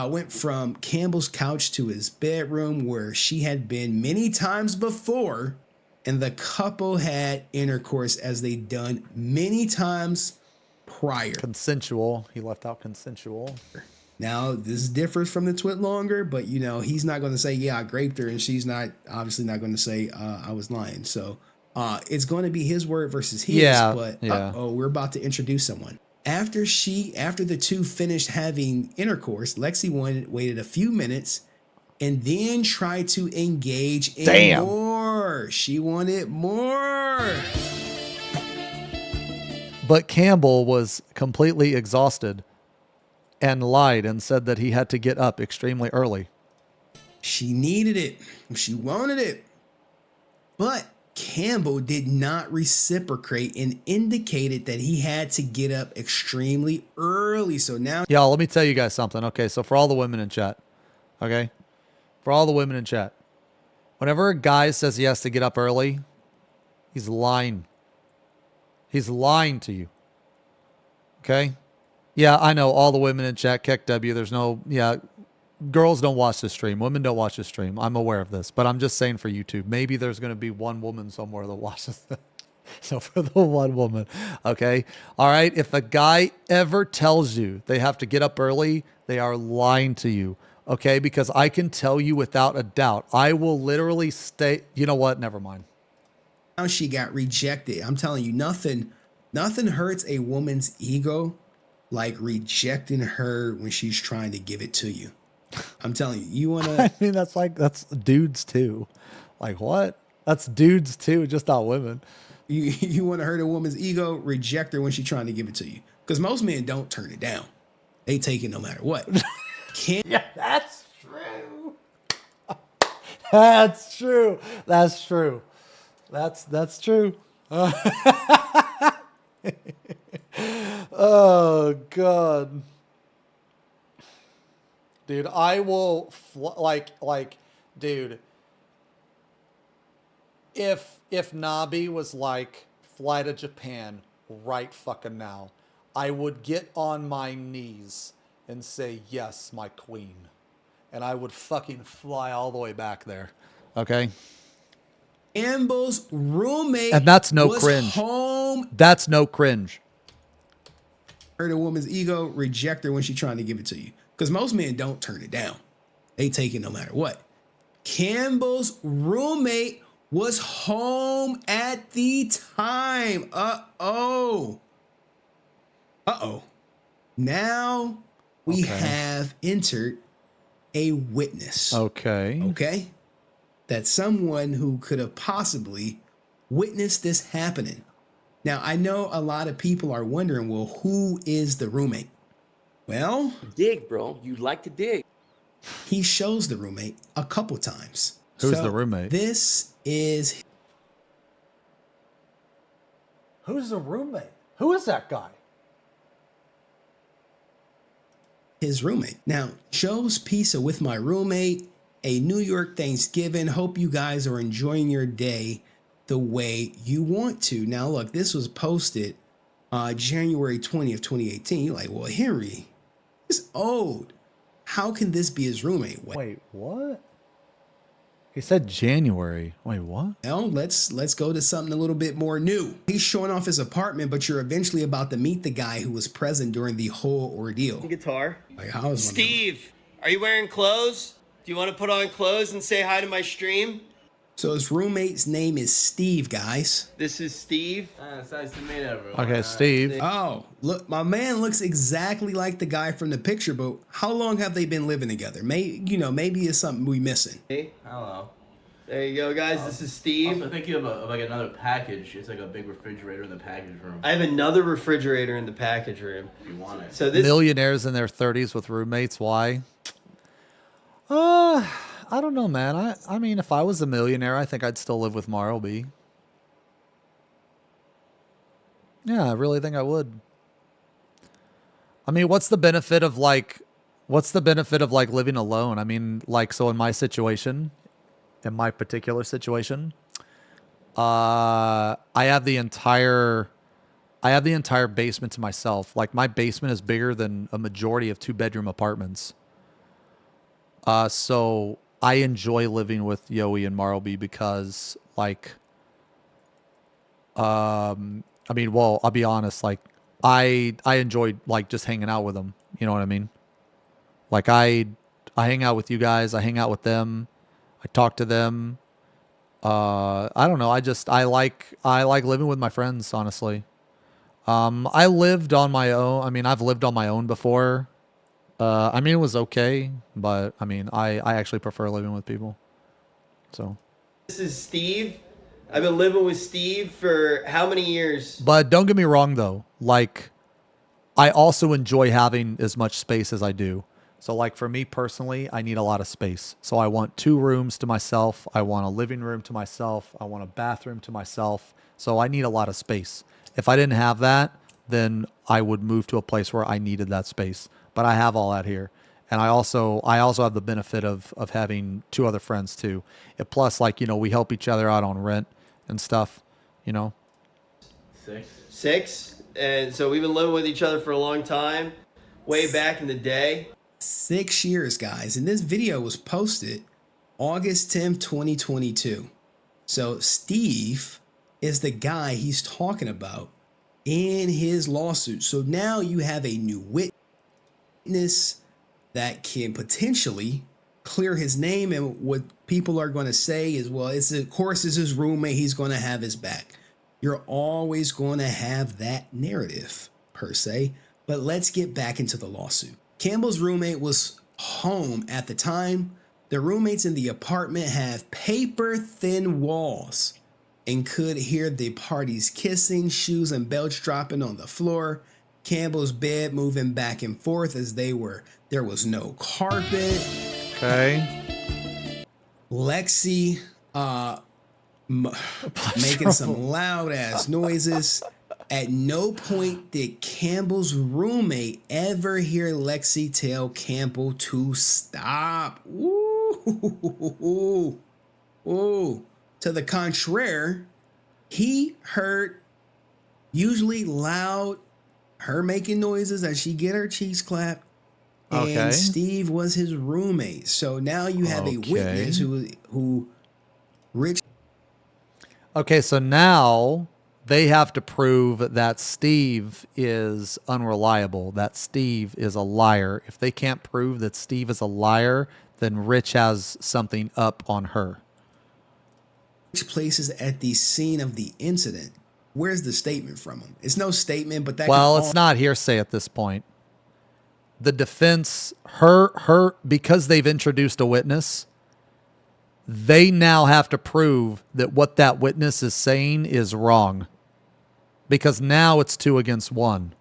went from Campbell's couch to his bedroom where she had been many times before, and the couple had intercourse as they'd done many times prior. Consensual. He left out consensual. Now, this differs from the twit longer, but, you know, he's not going to say, yeah, I raped her, and she's obviously not going to say, I was lying. So it's going to be his word versus his, we're about to introduce someone. After the two finished having intercourse, Lexi waited a few minutes and then tried to engage in more. She wanted more. But Campbell was completely exhausted and lied and said that he had to get up extremely early. She needed it. She wanted it. But Campbell did not reciprocate and indicated that he had to get up extremely early. So now... Y'all, let me tell you guys something. Okay, so for all the women in chat, okay? For all the women in chat, whenever a guy says he has to get up early, he's lying. He's lying to you. Okay? Yeah, I know all the women in chat, KEKW, there's no... Yeah, girls don't watch this stream. Women don't watch this stream. I'm aware of this. But I'm just saying for YouTube, maybe there's going to be one woman somewhere that watches this. So for the one woman, okay? All right? If a guy ever tells you they have to get up early, they are lying to you, okay? Because I can tell you without a doubt, I will literally stay... You know what? Never mind. Now she got rejected. I'm telling you, nothing hurts a woman's ego like rejecting her when she's trying to give it to you. I'm telling you, you want to... I mean, that's dudes too. Like what? That's dudes too, just not women. You want to hurt a woman's ego, reject her when she's trying to give it to you. Because most men don't turn it down. They take it no matter what. Yeah, that's true. That's true. That's true. That's true. Oh, God. Dude, I will dude, if Nabi was like, fly to Japan right fucking now, I would get on my knees and say, yes, my queen. And I would fucking fly all the way back there. Okay? Campbell's roommate, and that's no was cringe. Home. That's no cringe. Hurt a woman's ego, reject her when she's trying to give it to you. Because most men don't turn it down. They take it no matter what. Campbell's roommate was home at the time. Uh-oh. Now we have entered a witness. Okay. That's someone who could have possibly witnessed this happening. Now, I know a lot of people are wondering, well, who is the roommate? Well, dig, bro. You like to dig. He shows the roommate a couple times. Who's the roommate? This is... Who's the roommate? Who is that guy? His roommate. Now, Joe's piece of With My Roommate, a New York Thanksgiving. Hope you guys are enjoying your day the way you want to. Now, look, this was posted January 20th, 2018. You're like, well, Henry is old. How can this be his roommate? Wait, what? He said January. Wait, what? Well, let's go to something a little bit more new. He's showing off his apartment, but you're eventually about to meet the guy who was present during the whole ordeal. Guitar. Like, how is Steve, are you wearing clothes? Do you want to put on clothes and say hi to my stream? So his roommate's name is Steve, guys. This is Steve. It's nice to meet everyone. Okay, Steve. Oh, look, my man looks exactly like the guy from the picture, but how long have they been living together? Maybe it's something we missing. Hey, hello. There you go, guys. This is Steve. I'm thinking of like another package. It's like a big refrigerator in the package room. I have another refrigerator in the package room. If you want it. So this millionaires in their 30s with roommates. Why? I don't know, man. I mean, if I was a millionaire, I think I'd still live with Marlby. Yeah, I really think I would. I mean, what's the benefit of living alone? I mean, like, so in my situation, in my particular situation, I have the entire basement to myself. Like, my basement is bigger than a majority of 2-bedroom apartments. So I enjoy living with Yoey and Marlby because, like, I mean, well, I'll be honest, like, I enjoy, like, just hanging out with them. You know what I mean? Like, I hang out with you guys. I hang out with them. I talk to them. I don't know. I like living with my friends, honestly. I lived on my own. I mean, I've lived on my own before. I mean, it was okay, but I mean, I actually prefer living with people. So. This is Steve. I've been living with Steve for how many years? But don't get me wrong, though. Like, I also enjoy having as much space as I do. So, like, for me personally, I need a lot of space. So I want 2 rooms to myself. I want a living room to myself. I want a bathroom to myself. So I need a lot of space. If I didn't have that, then I would move to a place where I needed that space. But I have all that here. And I also have the benefit of having 2 other friends too. Plus, like, you know, we help each other out on rent and stuff, you know. 6. And so we've been living with each other for a long time, way back in the day. 6 years, guys. And this video was posted August 10th, 2022. So Steve is the guy he's talking about in his lawsuit. So now you have a new witness that can potentially clear his name, and what people are going to say is, well, it's of course it's his roommate, he's going to have his back. You're always going to have that narrative per se, but let's get back into the lawsuit. Campbell's roommate was home at the time. The roommates in the apartment have paper thin walls and could hear the parties kissing, shoes and belts dropping on the floor, Campbell's bed moving back and forth as there was no carpet. Okay. Lexi making some loud ass noises. At no point did Campbell's roommate ever hear Lexi tell Campbell to stop. Ooh. To the contrary, he heard usually loud her making noises as she get her cheeks clapped. Okay. And Steve was his roommate. So now you have a witness who Rich. Okay, so now they have to prove that Steve is unreliable, that Steve is a liar. If they can't prove that Steve is a liar, then Rich has something up on her. Rich places at the scene of the incident. Where's the statement from him? It's no statement, but that. Well, it's not hearsay at this point. The defense, because they've introduced a witness, they now have to prove that what that witness is saying is wrong. Because now it's 2 against 1.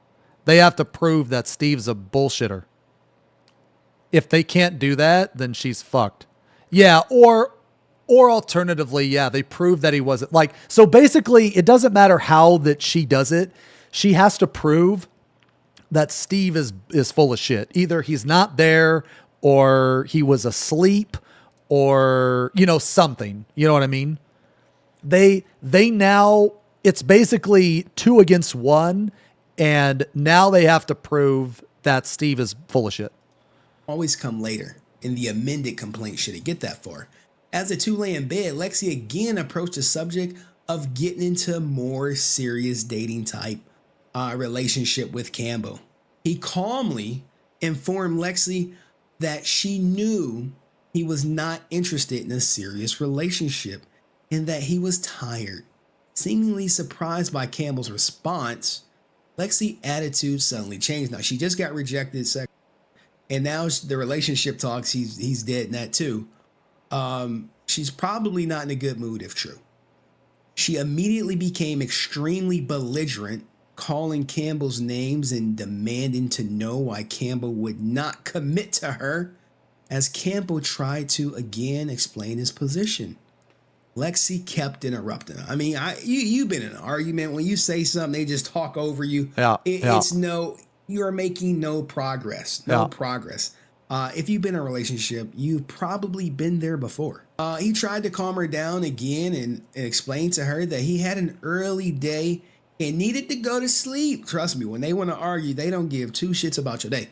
They have to prove that Steve's a bullshitter. If they can't do that, then she's fucked. Yeah, or alternatively, yeah, they prove that he wasn't. Like, so basically, it doesn't matter how that she does it. She has to prove that Steve is full of shit. Either he's not there, or he was asleep, or, you know, something. You know what I mean? They now, it's basically 2 against 1, and now they have to prove that Steve is full of shit. Always come later in the amended complaint, should it get that far. As the 2 lay in bed, Lexi again approached the subject of getting into a more serious dating type relationship with Campbell. He calmly informed Lexi that she knew he was not interested in a serious relationship and that he was tired. Seemingly surprised by Campbell's response, Lexi's attitude suddenly changed. Now, she just got rejected and now the relationship talks, he's dead in that too. She's probably not in a good mood if true. She immediately became extremely belligerent, calling Campbell's names and demanding to know why Campbell would not commit to her, as Campbell tried to again explain his position. Lexi kept interrupting her. I mean, you've been in an argument. When you say something, they just talk over you. It's you are making no progress. No progress. If you've been in a relationship, you've probably been there before. He tried to calm her down again and explain to her that he had an early day and needed to go to sleep. Trust me, when they want to argue, they don't give two shits about your day.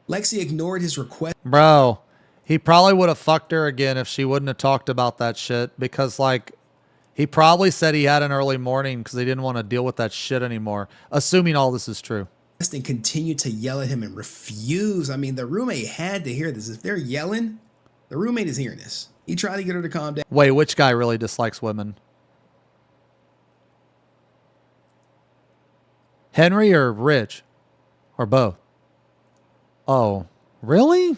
Lexi ignored his request. Bro, he probably would have fucked her again if she wouldn't have talked about that shit, because like he probably said he had an early morning because he didn't want to deal with that shit anymore, assuming all this is true. And continued to yell at him and refuse. I mean, the roommate had to hear this. If they're yelling, the roommate is hearing this. He tried to get her to calm down. Wait, which guy really dislikes women? Henry or Rich? Or both? Oh, really?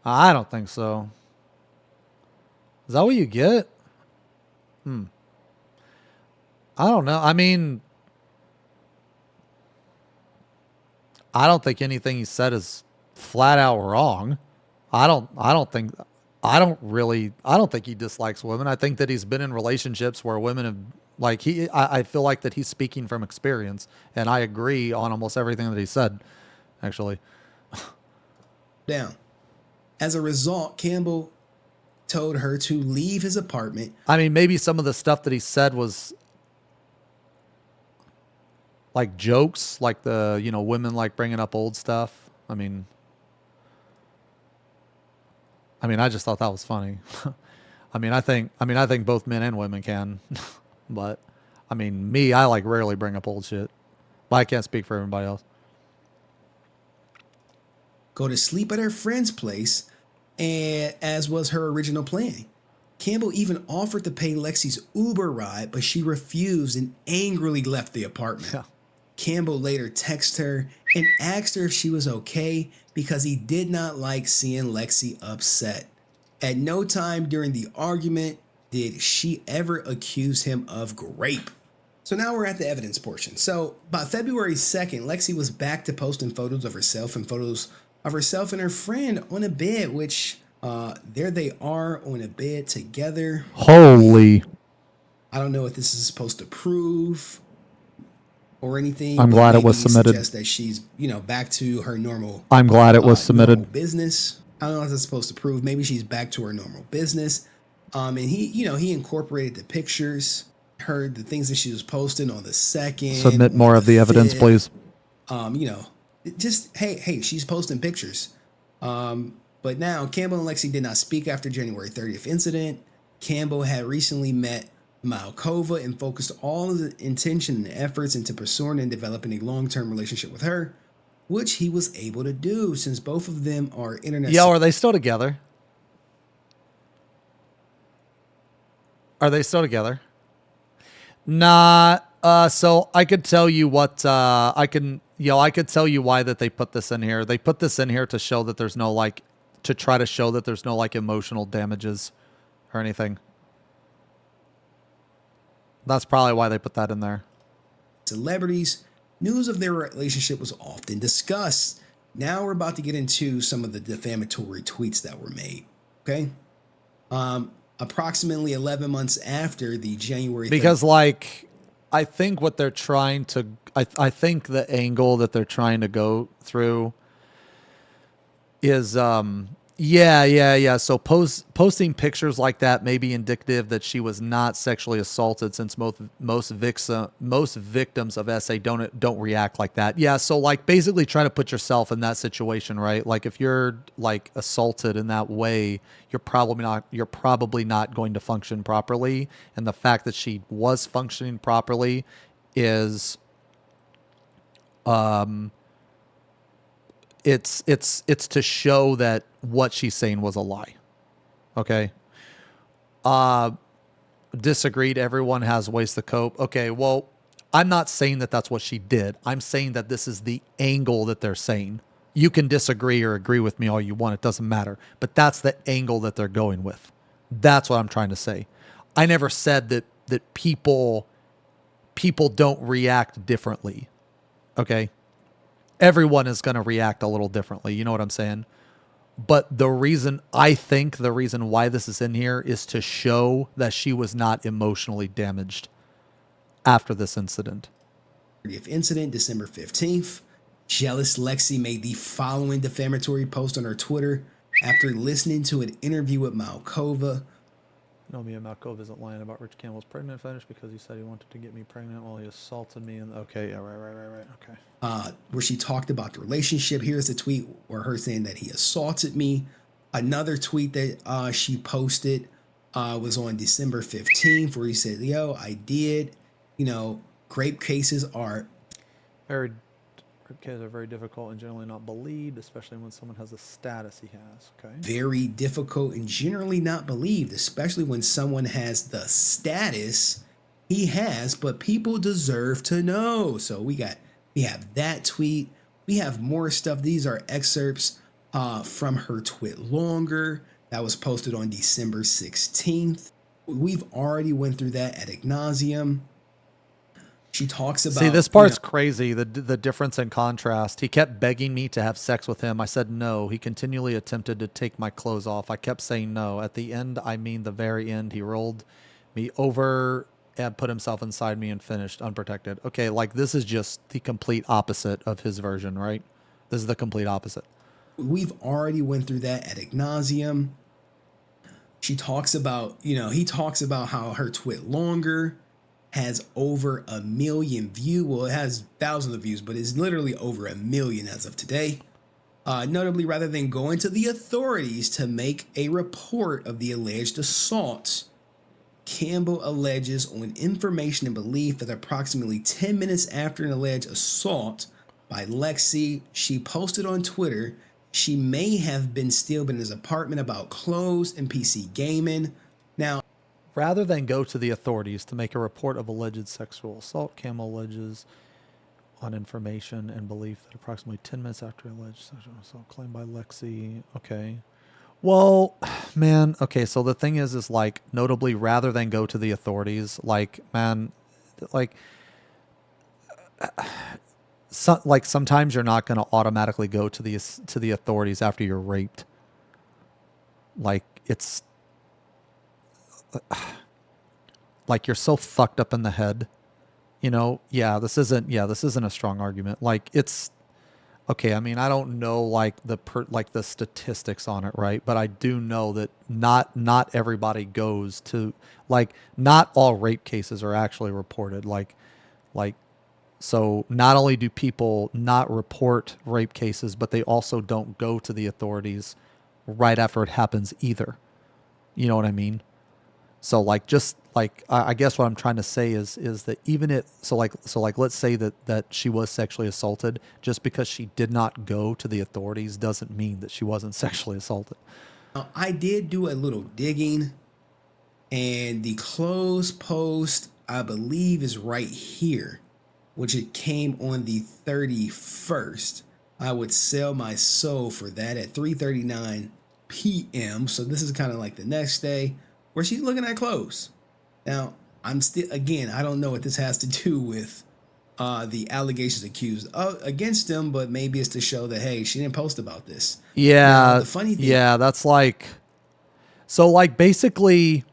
I don't think so. Is that what you get? I don't know. I mean, I don't think anything he said is flat out wrong. I don't think he dislikes women. I think that he's been in relationships where women have, like, I feel like that he's speaking from experience, and I agree on almost everything that he said, actually. Down. As a result, Campbell told her to leave his apartment. I mean, maybe some of the stuff that he said was like jokes, like the, women like bringing up old stuff. I mean, I just thought that was funny. I think both men and women can, but I like rarely bring up old shit, but I can't speak for everybody else. Go to sleep at her friend's place, and as was her original plan. Campbell even offered to pay Lexi's Uber ride, but she refused and angrily left the apartment. Yeah. Campbell later texted her and asked her if she was okay because he did not like seeing Lexi upset. At no time during the argument did she ever accuse him of rape. So now we're at the evidence portion. So by February 2nd, Lexi was back to posting photos of herself and photos of herself and her friend on a bed, which there they are on a bed together. Holy. I don't know what this is supposed to prove or anything. I'm glad it was submitted. Suggest that she's, back to her normal. I'm glad it was submitted. Business. I don't know what that's supposed to prove. Maybe she's back to her normal business. And he incorporated the pictures, heard the things that she was posting on the 2nd. Submit more of the evidence, please. Just, hey, she's posting pictures. But now Campbell and Lexi did not speak after January 30th incident. Campbell had recently met Malkova and focused all of the intention and efforts into pursuing and developing a long-term relationship with her, which he was able to do since both of them are internet. Yo, are they still together? Are they still together? Nah. So I could tell you what I could tell you why that they put this in here. They put this in here to show that there's no to try to show that there's no emotional damages or anything. That's probably why they put that in there. Celebrities, news of their relationship was often discussed. Now we're about to get into some of the defamatory tweets that were made. Okay. Approximately 11 months after the January 30th. Because I think what they're trying to, I think the angle that they're trying to go through is, So posting pictures like that may be indicative that she was not sexually assaulted, since most victims of SA don't react like that. Yeah. So basically try to put yourself in that situation, right? Like if you're assaulted in that way, you're probably not going to function properly. And the fact that she was functioning properly is, it's to show that what she's saying was a lie. Okay. disagreed. Everyone has ways to cope. Okay, well, I'm not saying that that's what she did. I'm saying that this is the angle that they're saying. You can disagree or agree with me all you want. It doesn't matter. But that's the angle that they're going with. That's what I'm trying to say. I never said that people don't react differently. Okay? Everyone is going to react a little differently. You know what I'm saying? But I think the reason why this is in here is to show that she was not emotionally damaged after this incident. 30th incident, December 15th. Jealous Lexi made the following defamatory post on her Twitter after listening to an interview with Malkova. No, me and Malkova isn't lying about Rich Campbell's pregnant fetish because he said he wanted to get me pregnant while he assaulted me. And okay, yeah, right, okay. Where she talked about the relationship. Here's the tweet where her saying that he assaulted me. Another tweet that she posted was on December 15th where he said, yo, I did. You know, rape cases are very difficult and generally not believed, especially when someone has the status he has. Okay. Very difficult and generally not believed, especially when someone has the status he has, but people deserve to know. So we have that tweet. We have more stuff. These are excerpts from her twit longer that was posted on December 16th. We've already went through that ad nauseum. She talks about... See, this part's crazy, the difference in contrast. He kept begging me to have sex with him. I said no. He continually attempted to take my clothes off. I kept saying no. At the end, I mean the very end, he rolled me over and put himself inside me and finished unprotected. Okay, like this is just the complete opposite of his version, right? This is the complete opposite. We've already went through that ad nauseum. She talks about, he talks about how her twit longer has over 1 million views. Well, it has thousands of views, but it's literally over 1 million as of today. Notably, rather than going to the authorities to make a report of the alleged assaults, Campbell alleges on information and belief that approximately 10 minutes after an alleged assault by Lexi, she posted on Twitter she may have been still in his apartment about clothes and PC gaming. Now, rather than go to the authorities to make a report of alleged sexual assault, Campbell alleges on information and belief that approximately 10 minutes after alleged sexual assault claimed by Lexi. Okay. Well, man, okay, so the thing is like, notably, rather than go to the authorities, like, man, like, sometimes you're not going to automatically go to the authorities after you're raped. Like, it's... like you're so fucked up in the head, this isn't a strong argument. Like it's okay. I mean, I don't know like the statistics on it, right? But I do know that not everybody goes to, like, not all rape cases are actually reported. Like, so not only do people not report rape cases, but they also don't go to the authorities right after it happens either. You know what I mean? So like, just like, I guess what I'm trying to say is that even let's say that she was sexually assaulted, just because she did not go to the authorities doesn't mean that she wasn't sexually assaulted. Now, I did do a little digging, and the closed post, I believe, is right here, which it came on the 31st. I would sell my soul for that at 3:39 p.m. So this is kind of like the next day, where she's looking at clothes. Now, I'm still, again, I don't know what this has to do with the allegations accused against them, but maybe it's to show that, hey, she didn't post about this. Yeah. Now, the funny thing, that's like, so like basically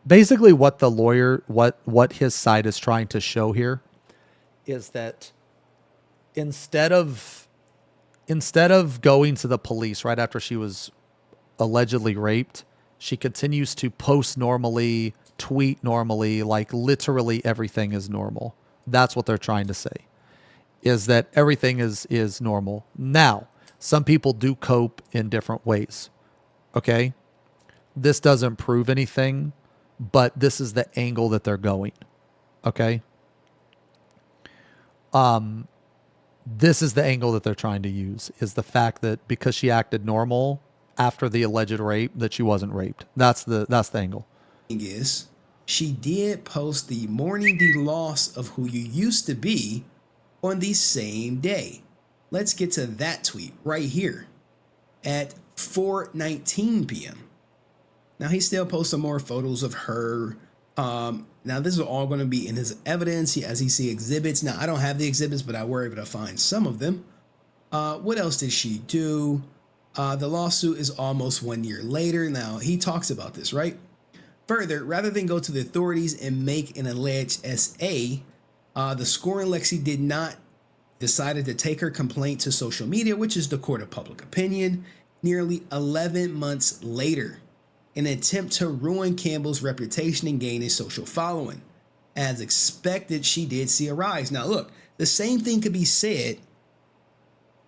what the lawyer, what his side is trying to show here is that instead of going to the police right after she was allegedly raped, she continues to post normally, tweet normally, like literally everything is normal. That's what they're trying to say, is that everything is normal. Now, some people do cope in different ways. Okay? This doesn't prove anything, but this is the angle that they're going. Okay? This is the angle that they're trying to use, is the fact that because she acted normal after the alleged rape, that she wasn't raped. That's the angle. Is she did post the mourning the loss of who you used to be on the same day. Let's get to that tweet right here at 4:19 p.m. Now he still posts some more photos of her. Now this is all going to be in his evidence as he see exhibits. Now I don't have the exhibits, but I were able to find some of them. What else did she do? The lawsuit is almost 1 year later. Now he talks about this, right? Further, rather than go to the authorities and make an alleged SA, the scoring Lexi did not decided to take her complaint to social media, which is the court of public opinion, nearly 11 months later, in an attempt to ruin Campbell's reputation and gain a social following. As expected, she did see a rise. Now look, the same thing could be said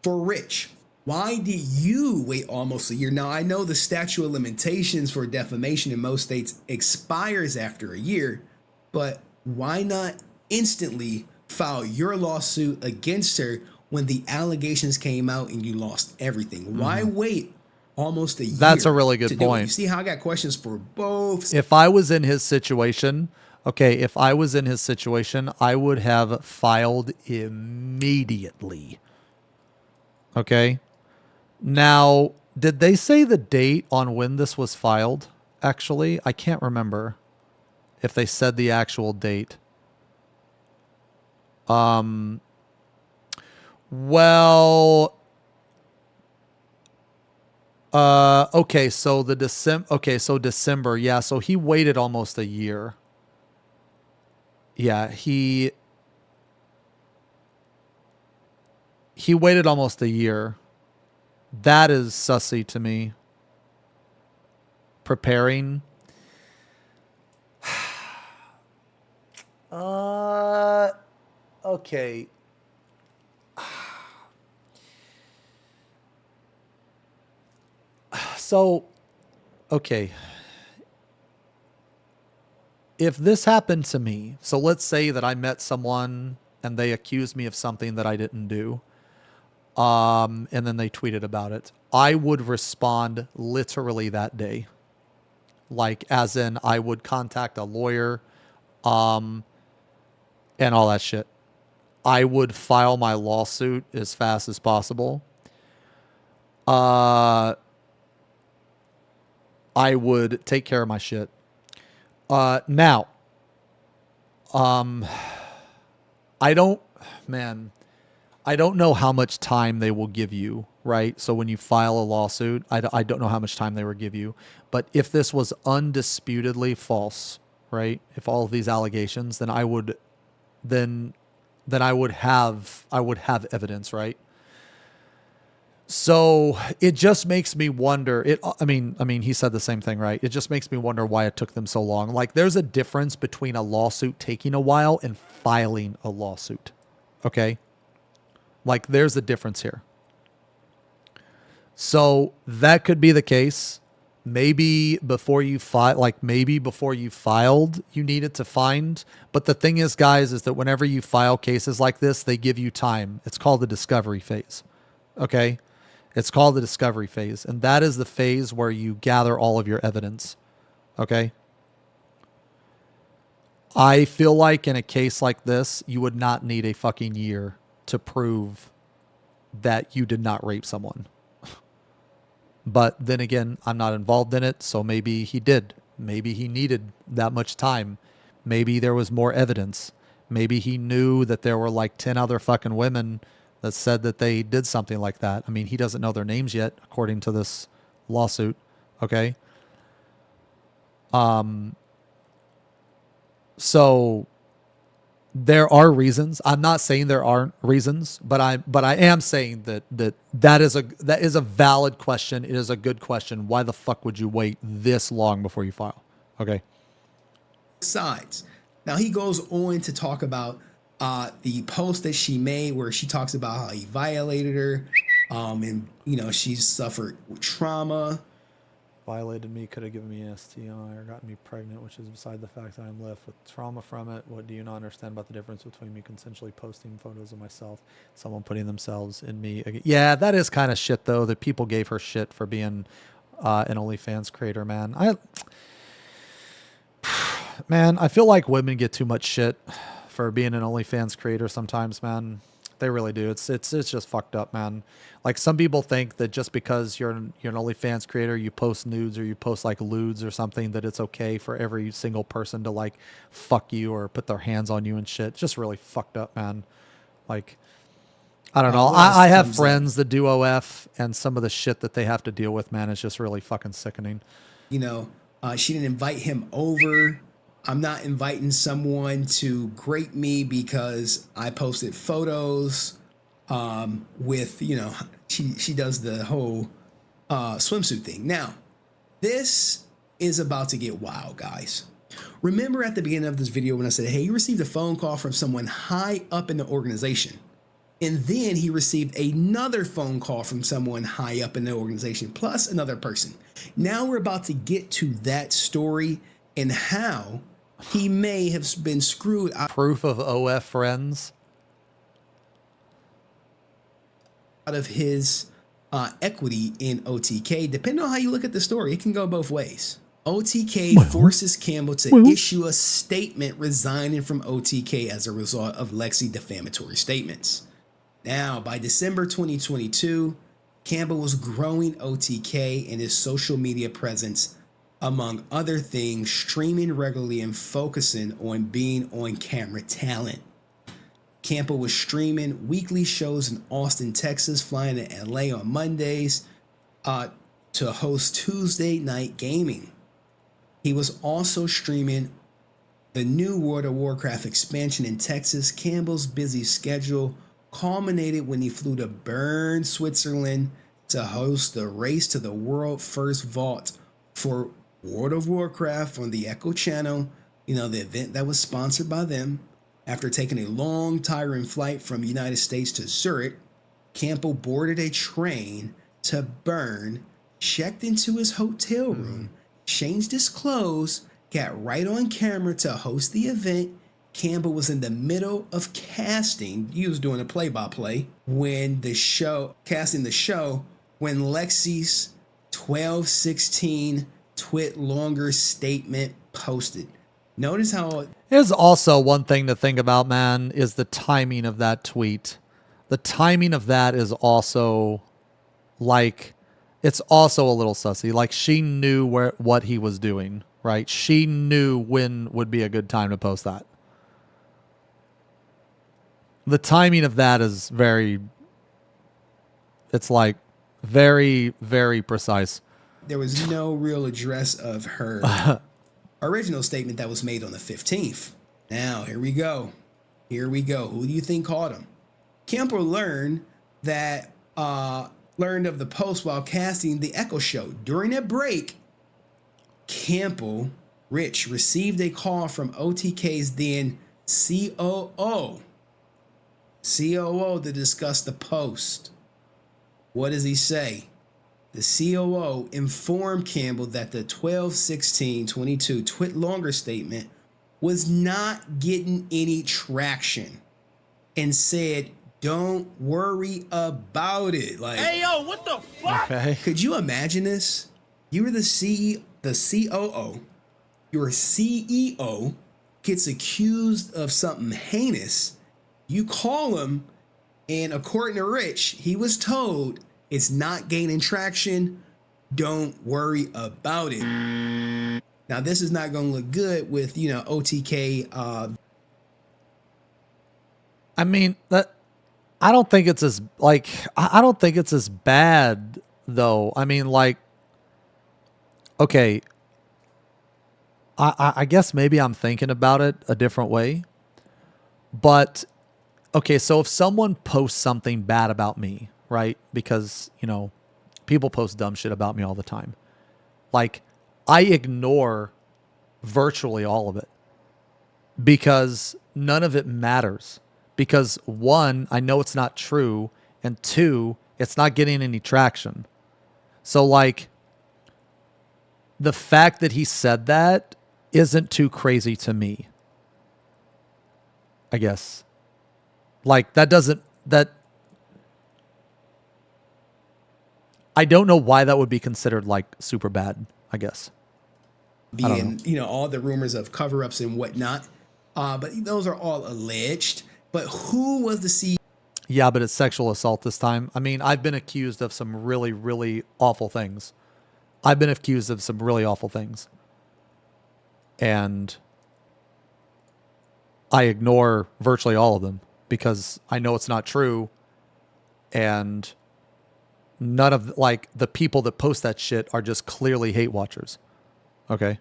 for Rich. Why did you wait almost a year? Now, I know the statute of limitations for defamation in most states expires after a year, but why not instantly file your lawsuit against her when the allegations came out and you lost everything? Why wait almost a year? That's a really good point. You see how I got questions for both? If I was in his situation, if I was in his situation, I would have filed immediately. Okay. Now, did they say the date on when this was filed? Actually, I can't remember if they said the actual date. Well, okay, so December, yeah, so he waited almost a year. Yeah, he waited almost a year. That is sussy to me. Preparing. Okay. So, okay. If this happened to me, so let's say that I met someone and they accused me of something that I didn't do. And then they tweeted about it. I would respond literally that day. Like, as in, I would contact a lawyer, and all that shit. I would file my lawsuit as fast as possible. I would take care of my shit. Now, I don't know how much time they will give you, right? So when you file a lawsuit, I don't know how much time they will give you. But if this was undisputedly false, right? If all of these allegations, then I would have evidence, right? So it just makes me wonder. I mean, he said the same thing, right? It just makes me wonder why it took them so long. Like, there's a difference between a lawsuit taking a while and filing a lawsuit. Okay? Like, there's a difference here. So that could be the case. Maybe before you filed, you needed to find. But the thing is, guys, is that whenever you file cases like this, they give you time. It's called the discovery phase. Okay? It's called the discovery phase. And that is the phase where you gather all of your evidence. Okay? I feel like in a case like this, you would not need a fucking year to prove that you did not rape someone. But then again, I'm not involved in it, so maybe he did. Maybe he needed that much time. Maybe there was more evidence. Maybe he knew that there were like 10 other fucking women that said that they did something like that. I mean, he doesn't know their names yet, according to this lawsuit. Okay? So there are reasons. I'm not saying there aren't reasons, but I am saying that is a valid question. It is a good question. Why the fuck would you wait this long before you file? Okay. Sides. Now he goes on to talk about the post that she made where she talks about how he violated her, and she's suffered trauma. Violated me, could have given me an STI or gotten me pregnant, which is beside the fact that I'm left with trauma from it. What do you not understand about the difference between me consensually posting photos of myself, someone putting themselves in me? Yeah, that is kind of shit, though, that people gave her shit for being an OnlyFans creator, man. Man, I feel like women get too much shit for being an OnlyFans creator sometimes, man. They really do. It's just fucked up, man. Like, some people think that just because you're an OnlyFans creator, you post nudes or you post like lewds or something, that it's okay for every single person to like fuck you or put their hands on you and shit. It's just really fucked up, man. Like, I don't know. I have friends that do OF, and some of the shit that they have to deal with, man, is just really fucking sickening. You know, she didn't invite him over. I'm not inviting someone to grate me because I posted photos with, you know, she does the whole swimsuit thing. Now, this is about to get wild, guys. Remember at the beginning of this video when I said, hey, you received a phone call from someone high up in the organization. And then he received another phone call from someone high up in the organization, plus another person. Now we're about to get to that story and how he may have been screwed out. Proof of OF friends. Out of his equity in OTK. Depending on how you look at the story, it can go both ways. OTK forces Campbell to issue a statement resigning from OTK as a result of Lexi defamatory statements. Now, by December 2022, Campbell was growing OTK and his social media presence, among other things, streaming regularly and focusing on being on-camera talent. Campbell was streaming weekly shows in Austin, Texas, flying to LA on Mondays to host Tuesday night gaming. He was also streaming the new World of Warcraft expansion in Texas. Campbell's busy schedule culminated when he flew to Bern, Switzerland to host the race to the world first vault for World of Warcraft on the Echo channel, you know, the event that was sponsored by them. After taking a long, tiring flight from the United States to Zurich, Campbell boarded a train to Bern, checked into his hotel room, changed his clothes, got right on camera to host the event. Campbell was in the middle of casting. He was doing a play-by-play when casting the show, when Lexi's 12/16 twit longer statement posted. Notice how Here's also one thing to think about, man, is the timing of that tweet. The timing of that is also like, it's also a little sussy. Like, she knew what he was doing, right? She knew when would be a good time to post that. The timing of that is it's like very, very precise. there was no real address of her original statement that was made on the 15th. Now, here we go. Here we go. Who do you think caught him? Campbell learned of the post while casting the Echo Show. During a break, Campbell, Rich, received a call from OTK's then COO to discuss the post. What does he say? The COO informed Campbell that the 12/16/22 twit longer statement was not getting any traction and said, "Don't worry about it." Like, hey, yo, what the fuck? Okay. Could you imagine this? You were the COO. Your CEO gets accused of something heinous. You call him, and according to Rich, he was told it's not gaining traction. Don't worry about it. Now, this is not going to look good with, OTK. I mean, I don't think it's as I don't think it's as bad though. I mean, like, okay, I guess maybe I'm thinking about it a different way, but okay, so if someone posts something bad about me, right? Because, people post dumb shit about me all the time. Like, I ignore virtually all of it because none of it matters. Because one, I know it's not true, and two, it's not getting any traction. So, like, the fact that he said that isn't too crazy to me, I guess. Like, I don't know why that would be considered, like, super bad, I guess. being, all the rumors of cover-ups and whatnot. But those are all alleged. But who was the CEO? Yeah, but it's sexual assault this time. I mean, I've been accused of some really, really awful things. And I ignore virtually all of them because I know it's not true. And none of the people that post that shit are just clearly hate watchers. Okay.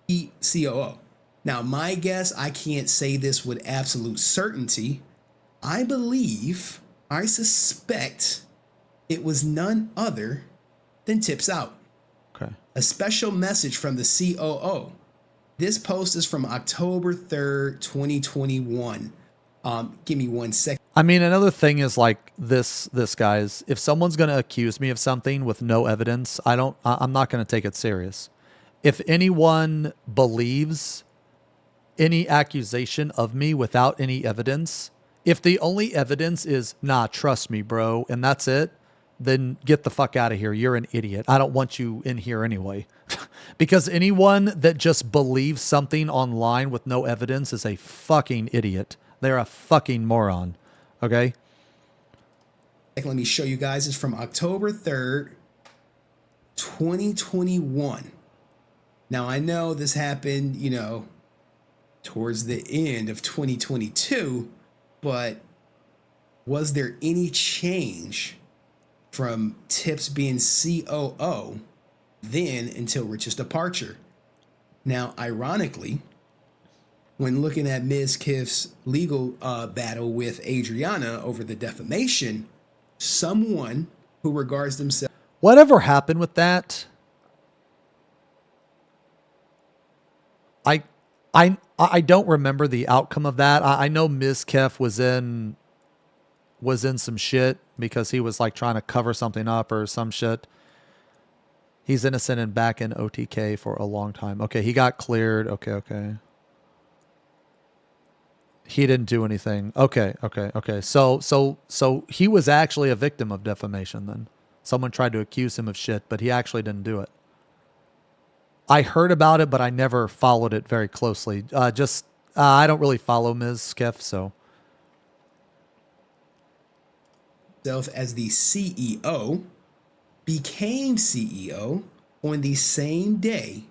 COO. Now, my guess, I can't say this with absolute certainty. I suspect it was none other than Tips Out. Okay. A special message from the COO. This post is from October 3rd, 2021. Give me 1 second. I mean, another thing is this guys, if someone's going to accuse me of something with no evidence, I'm not going to take it serious. If anyone believes any accusation of me without any evidence, if the only evidence is, nah, trust me, bro, and that's it, then get the fuck out of here. You're an idiot. I don't want you in here anyway. Because anyone that just believes something online with no evidence is a fucking idiot. They're a fucking moron. Okay? Let me show you guys. It's from October 3rd, 2021. Now, I know this happened, towards the end of 2022, but was there any change from Tips being COO then until Rich's departure? Now, ironically, when looking at Ms. Kiff's legal battle with Adriana over the defamation, someone who regards themselves... Whatever happened with that? I don't remember the outcome of that. I know Ms. Kiff was in some shit because he was trying to cover something up or some shit. He's innocent and back in OTK for a long time. Okay, he got cleared. Okay. He didn't do anything. Okay. So he was actually a victim of defamation then. Someone tried to accuse him of shit, but he actually didn't do it. I heard about it, but I never followed it very closely. I don't really follow Ms. Kiff, so. As the CEO, became CEO on the same day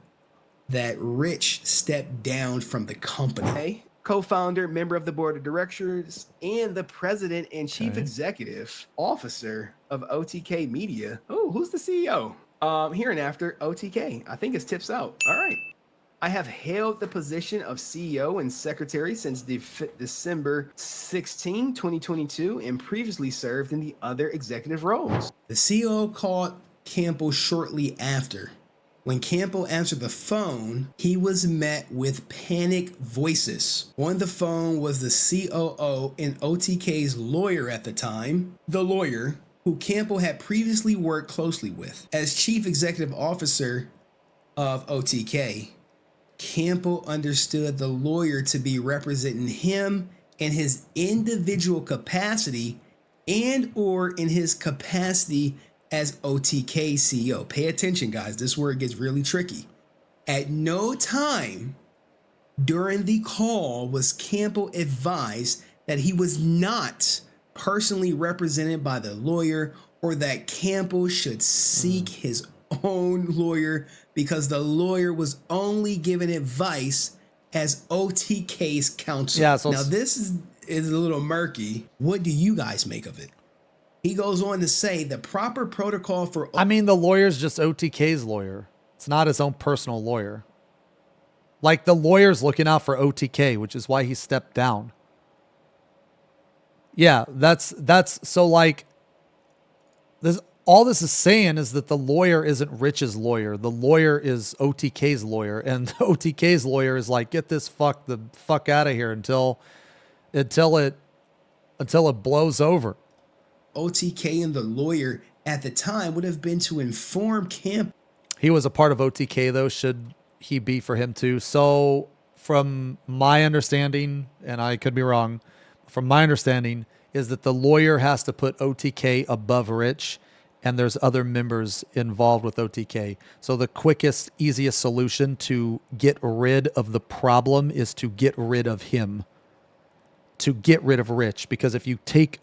that Rich stepped down from the company. Co-founder, member of the board of directors, and the president and chief executive officer of OTK Media. Oh, who's the CEO? Hereinafter, OTK. I think it's Tips Out. All right. I have held the position of CEO and secretary since December 16, 2022, and previously served in the other executive roles. The CEO called Campbell shortly after. When Campbell answered the phone, he was met with panic voices. On the phone was the COO and OTK's lawyer at the time. The lawyer, who Campbell had previously worked closely with. As chief executive officer of OTK, Campbell understood the lawyer to be representing him in his individual capacity and or in his capacity as OTK CEO. Pay attention, guys. This word gets really tricky. At no time during the call was Campbell advised that he was not personally represented by the lawyer or that Campbell should seek his own lawyer because the lawyer was only given advice as OTK's counsel. Yeah, so now this is a little murky. What do you guys make of it? He goes on to say the proper protocol for... I mean, the lawyer's just OTK's lawyer. It's not his own personal lawyer. The lawyer's looking out for OTK, which is why he stepped down. Yeah, that's so this. All this is saying is that the lawyer isn't Rich's lawyer. The lawyer is OTK's lawyer, and OTK's lawyer is get the fuck out of here until it blows over. OTK and the lawyer at the time would have been to inform Campbell. He was a part of OTK though. Should he be for him too? So from my understanding, and I could be wrong, from my understanding is that the lawyer has to put OTK above Rich. and there's other members involved with OTK. So the quickest, easiest solution to get rid of the problem is to get rid of him. To get rid of Rich, because if you take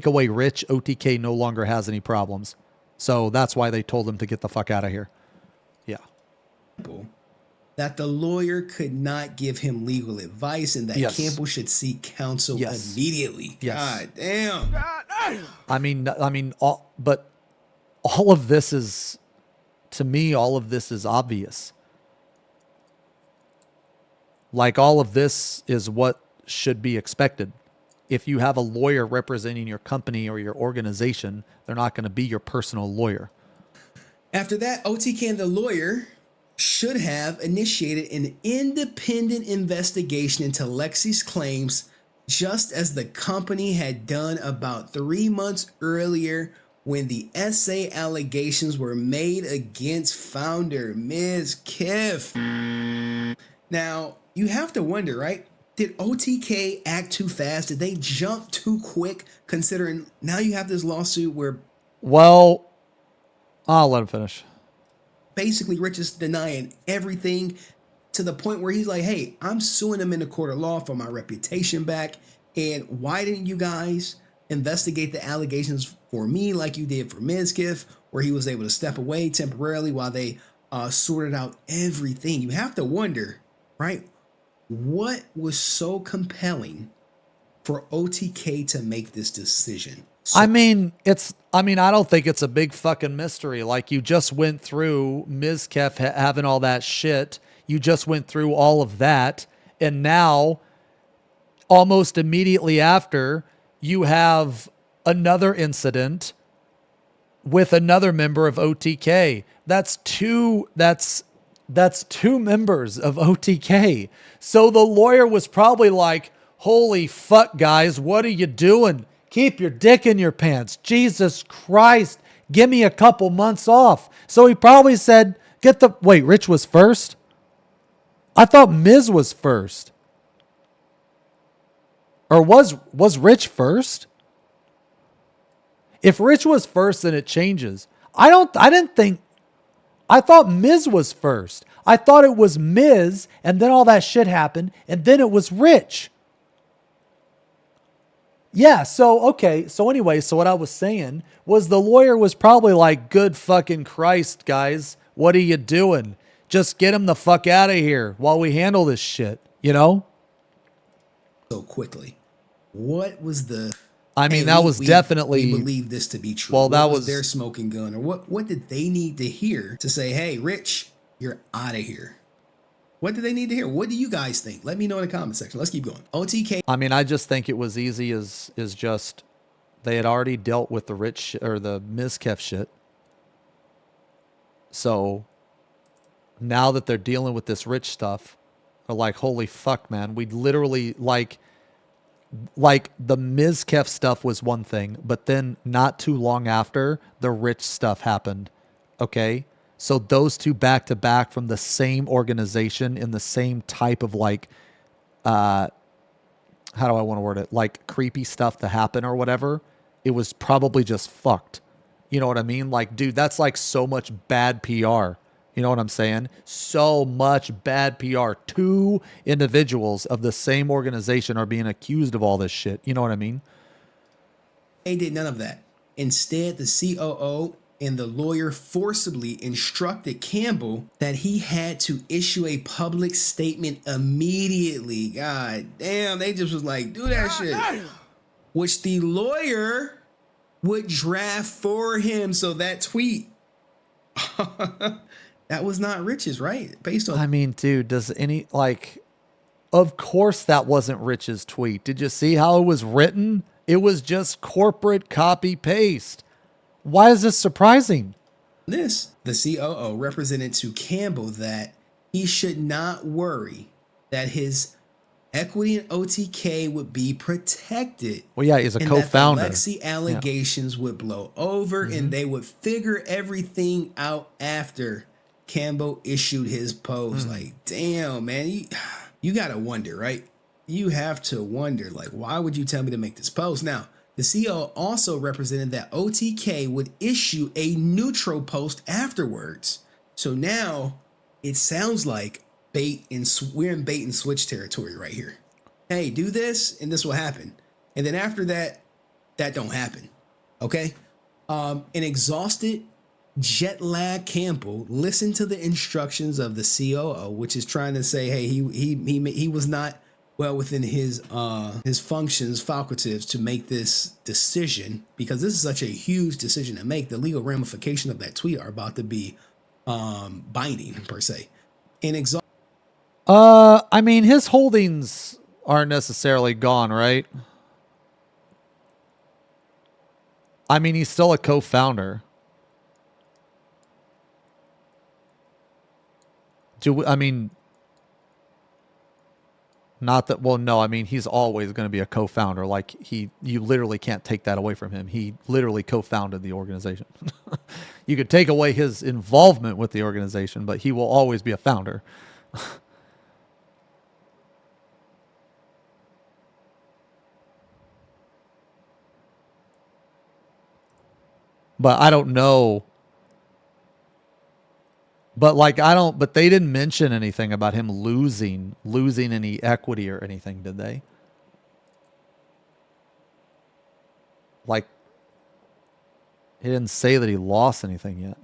away Rich, OTK no longer has any problems. So that's why they told him to get the fuck out of here. Yeah. That the lawyer could not give him legal advice and that Yes. Campbell should seek counsel Yes. immediately. Yes. God damn. I mean, but all of this is, to me, all of this is obvious. Like, all of this is what should be expected. If you have a lawyer representing your company or your organization, they're not going to be your personal lawyer. After that, OTK and the lawyer should have initiated an independent investigation into Lexi's claims, just as the company had done about 3 months earlier when the SA allegations were made against founder Ms. Kiff. Now, you have to wonder, right? Did OTK act too fast? Did they jump too quick, considering now you have this lawsuit where... Well, I'll let him finish. Basically, Rich is denying everything to the point where he's like, hey, I'm suing him in the court of law for my reputation back. And why didn't you guys investigate the allegations for me like you did for Mizkif, where he was able to step away temporarily while they sorted out everything? You have to wonder, right? What was so compelling for OTK to make this decision? I don't think it's a big fucking mystery. Like, you just went through Ms. Kef having all that shit. You just went through all of that. And now, almost immediately after, you have another incident with another member of OTK. That's two members of OTK. So the lawyer was probably like, holy fuck, guys, what are you doing? Keep your dick in your pants. Jesus Christ, give me a couple months off. So he probably said, wait, Rich was first? I thought Miz was first. Or was Rich first? If Rich was first, then it changes. I thought Miz was first. I thought it was Miz, and then all that shit happened, and then it was Rich. Yeah, so anyway, what I was saying was the lawyer was probably like, good fucking Christ, guys, what are you doing? Just get him the fuck out of here while we handle this shit, you know? So quickly. What was the... that was definitely... We believe this to be true. Well, that was their smoking gun? Or what did they need to hear to say, hey, Rich, you're out of here? What do they need to hear? What do you guys think? Let me know in the comment section. Let's keep going. OTK. I just think it was easy as just they had already dealt with the Rich or the Mizkef shit. So now that they're dealing with this Rich stuff, they're like, holy fuck, man. We literally like the Mizkef stuff was one thing, but then not too long after, the Rich stuff happened. Okay? So those two back to back from the same organization in the same type of how do I want to word it? Like creepy stuff to happen or whatever. It was probably just fucked. You know what I mean? Like, dude, that's like so much bad PR. You know what I'm saying? So much bad PR. Two individuals of the same organization are being accused of all this shit. You know what I mean? They did none of that. Instead, the COO and the lawyer forcibly instructed Campbell that he had to issue a public statement immediately. God damn, they just was like, do that shit. Which the lawyer would draft for him. So that tweet, that was not Rich's, right? Based on... dude, of course that wasn't Rich's tweet. Did you see how it was written? It was just corporate copy paste. Why is this surprising? The COO represented to Campbell that he should not worry that his equity in OTK would be protected. Well, yeah, he's a co-founder. That the Lexi allegations would blow over and they would figure everything out after Campbell issued his post. Like, damn, man, you got to wonder, right? You have to wonder, like, why would you tell me to make this post? Now, The CEO also represented that OTK would issue a neutral post afterwards. So now it sounds like we're in bait and switch territory right here. Hey, do this and this will happen. And then after that, that don't happen. Okay? An exhausted jet lag Campbell listened to the instructions of the COO, which is trying to say, hey, he was not well within his functions, faculties to make this decision, because this is such a huge decision to make. The legal ramifications of that tweet are about to be binding per se. And I mean, his holdings aren't necessarily gone, right? I mean, he's still a co-founder. Not that, well, no, I mean, he's always going to be a co-founder. Like, you literally can't take that away from him. He literally co-founded the organization. You could take away his involvement with the organization, but he will always be a founder. But I don't know. But but they didn't mention anything about him losing any equity or anything, did they? Like, he didn't say that he lost anything yet.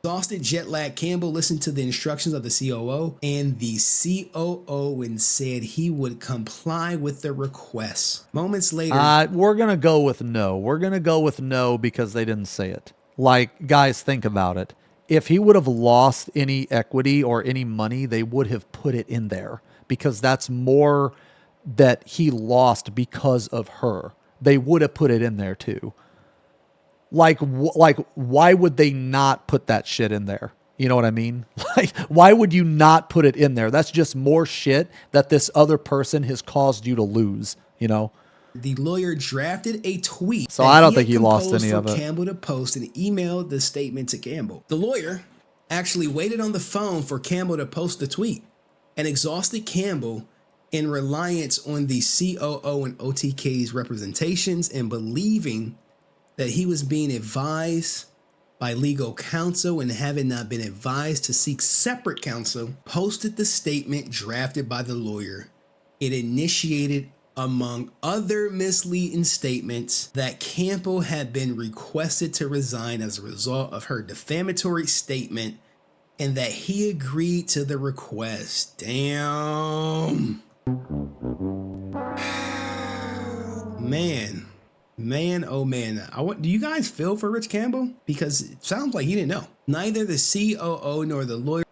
Exhausted jet lag Campbell listened to the instructions of the COO, and the COO and said he would comply with the request. Moments later, we're going to go with no. We're going to go with no because they didn't say it. Like, guys, think about it. If he would have lost any equity or any money, they would have put it in there, because that's more that he lost because of her. They would have put it in there too. Like, why would they not put that shit in there? You know what I mean? Like, why would you not put it in there? That's just more shit that this other person has caused you to lose, you know? The lawyer drafted a tweet. So I don't think he lost any of it. Campbell to post and emailed the statement to Campbell. The lawyer actually waited on the phone for Campbell to post the tweet, and exhausted Campbell in reliance on the COO and OTK's representations and believing that he was being advised by legal counsel and having not been advised to seek separate counsel, posted the statement drafted by the lawyer. It initiated, among other misleading statements, that Campbell had been requested to resign as a result of her defamatory statement and that he agreed to the request. Damn. Man, oh man. Do you guys feel for Rich Campbell? Because it sounds like he didn't know. Neither the COO nor the lawyer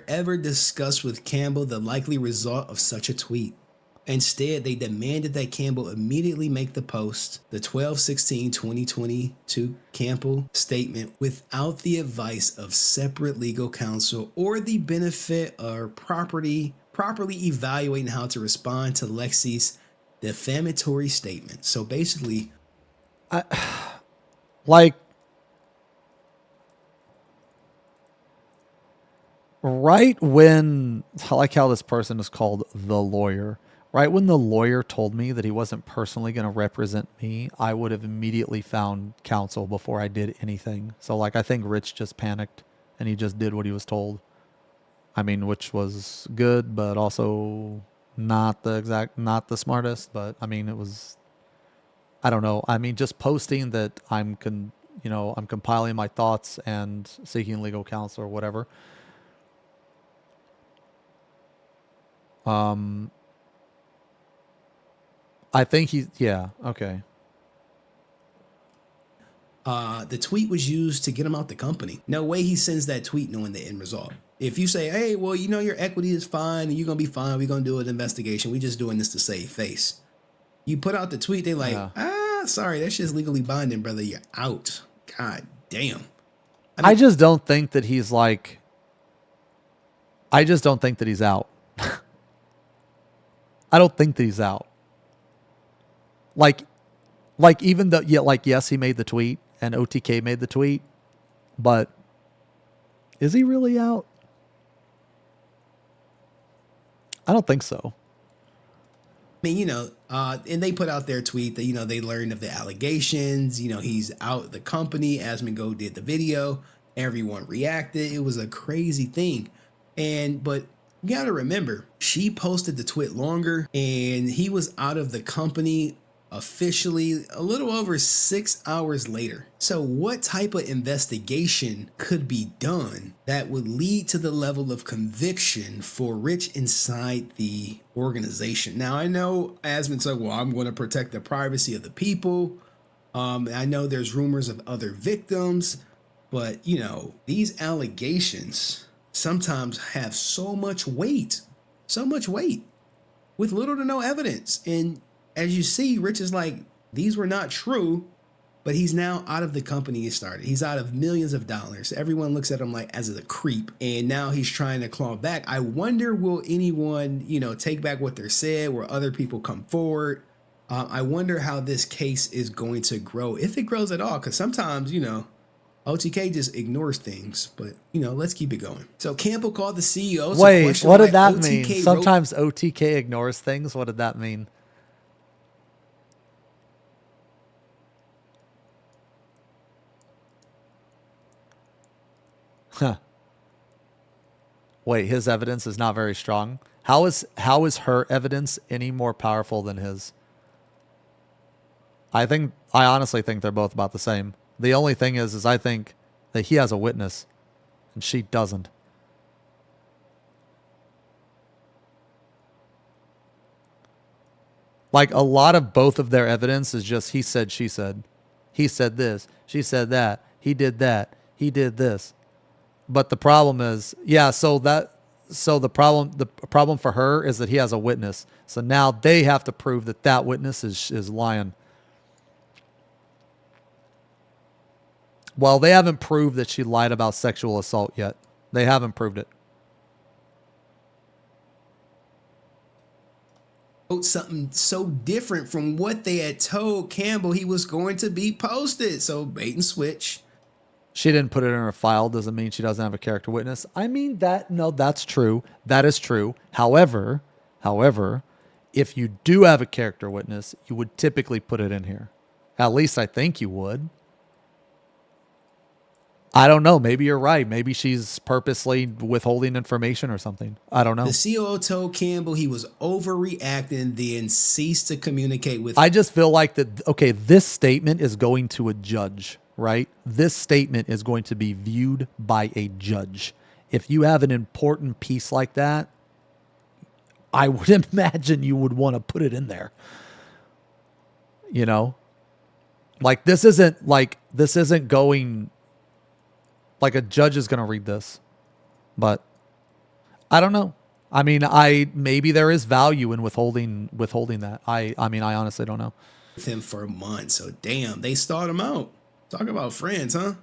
ever discussed with Campbell the likely result of such a tweet. Instead, they demanded that Campbell immediately make the post, the 12/16/2022 Campbell statement, without the advice of separate legal counsel or the benefit or properly evaluating how to respond to Lexi's defamatory statement. So basically, right when, I like how this person is called the lawyer. Right when the lawyer told me that he wasn't personally going to represent me, I would have immediately found counsel before I did anything. So, like, I think Rich just panicked and he just did what he was told. I mean, which was good, but also not the smartest. But I mean, it was, I don't know. I mean, just posting that I'm compiling my thoughts and seeking legal counsel or whatever. I think okay. The tweet was used to get him out the company. No way he sends that tweet knowing the end result. If you say, hey, well, you know, your equity is fine and you're going to be fine, we're going to do an investigation, we're just doing this to save face. You put out the tweet, they like, sorry, that shit's legally binding, brother, you're out. God damn. I just don't think that he's like, I just don't think that he's out. I don't think that he's out. Like even though, yes, he made the tweet and OTK made the tweet, But is he really out? I don't think so. I mean, and they put out their tweet that, they learned of the allegations, he's out the company. Asmongold did the video. Everyone reacted. It was a crazy thing. But you got to remember, she posted the tweet longer and he was out of the company officially a little over 6 hours later. So what type of investigation could be done that would lead to the level of conviction for Rich inside the organization? Now, I know Asmon said, well, I'm going to protect the privacy of the people. I know there's rumors of other victims, but these allegations sometimes have so much weight with little to no evidence. And as you see, Rich is like, these were not true, but he's now out of the company he started. He's out of millions of dollars. Everyone looks at him like as a creep, and now he's trying to claw back. I wonder, will anyone, take back what they said? Will other people come forward? I wonder how this case is going to grow, if it grows at all, because sometimes, OTK just ignores things, but let's keep it going. So Campbell called the CEO. Wait, what did that mean? Sometimes OTK ignores things. What did that mean? Huh. Wait, his evidence is not very strong. How is her evidence any more powerful than his? I honestly think they're both about the same. The only thing is I think that he has a witness and she doesn't. Like, a lot of both of their evidence is just he said, she said. He said this, she said that, he did that, he did this. But the problem is, the problem for her is that he has a witness. So now they have to prove that witness is lying. Well, they haven't proved that she lied about sexual assault yet. They haven't proved it. Something so different from what they had told Campbell he was going to be posted. So bait and switch. She didn't put it in her file doesn't mean she doesn't have a character witness. I mean, that's true. That is true. However, if you do have a character witness, you would typically put it in here. At least I think you would. I don't know. Maybe you're right. Maybe she's purposely withholding information or something. I don't know. The COO told Campbell he was overreacting, then ceased to communicate with. I just feel like that. Okay, this statement is going to a judge, right? This statement is going to be viewed by a judge. If you have an important piece like that, I would imagine you would want to put it in there. Like this isn't going. Like a judge is going to read this, but I don't know. I mean, maybe there is value in withholding that. I mean, I honestly don't know. With him for months, so damn, they start him out. Talk about friends, huh?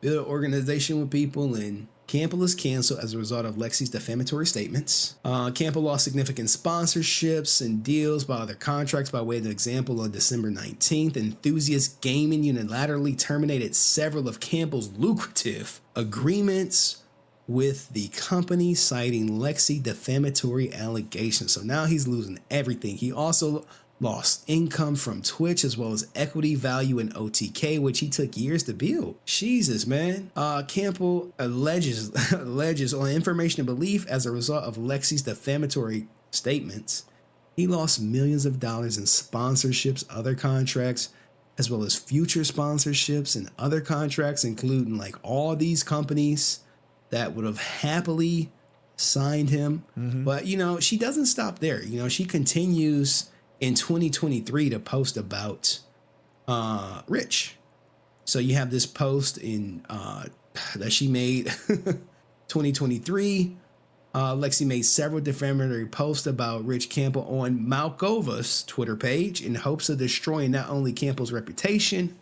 Build an organization with people, and Campbell is canceled as a result of Lexi's defamatory statements. Campbell lost significant sponsorships and deals by other contracts. By way of example, on December 19th, Enthusiast Gaming unilaterally terminated several of Campbell's lucrative agreements with the company, citing Lexi defamatory allegations. So now he's losing everything. He also lost income from Twitch as well as equity value in OTK, which he took years to build. Jesus, man. Campbell alleges on information and belief as a result of Lexi's defamatory statements. He lost millions of dollars in sponsorships, other contracts, as well as future sponsorships and other contracts, including like all these companies that would have happily signed him. Mm-hmm. But, she doesn't stop there. She continues in 2023 to post about Rich. So you have this post in that she made 2023. Lexi made several defamatory posts about Rich Campbell on Malkova's Twitter page in hopes of destroying not only Campbell's reputation,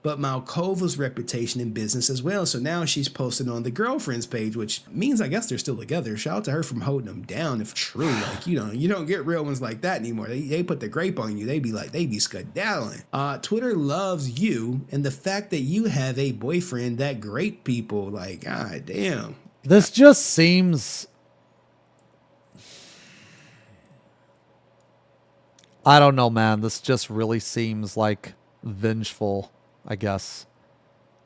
but Malkova's reputation in business as well. So now she's posted on the girlfriend's page, which means I guess they're still together. Shout out to her from holding them down if true. Like, you don't get real ones like that anymore. They put the grape on you. They be skedaddling. Twitter loves you and the fact that you have a boyfriend that grape people. Like, god damn. This just seems... I don't know, man. This just really seems like vengeful, I guess.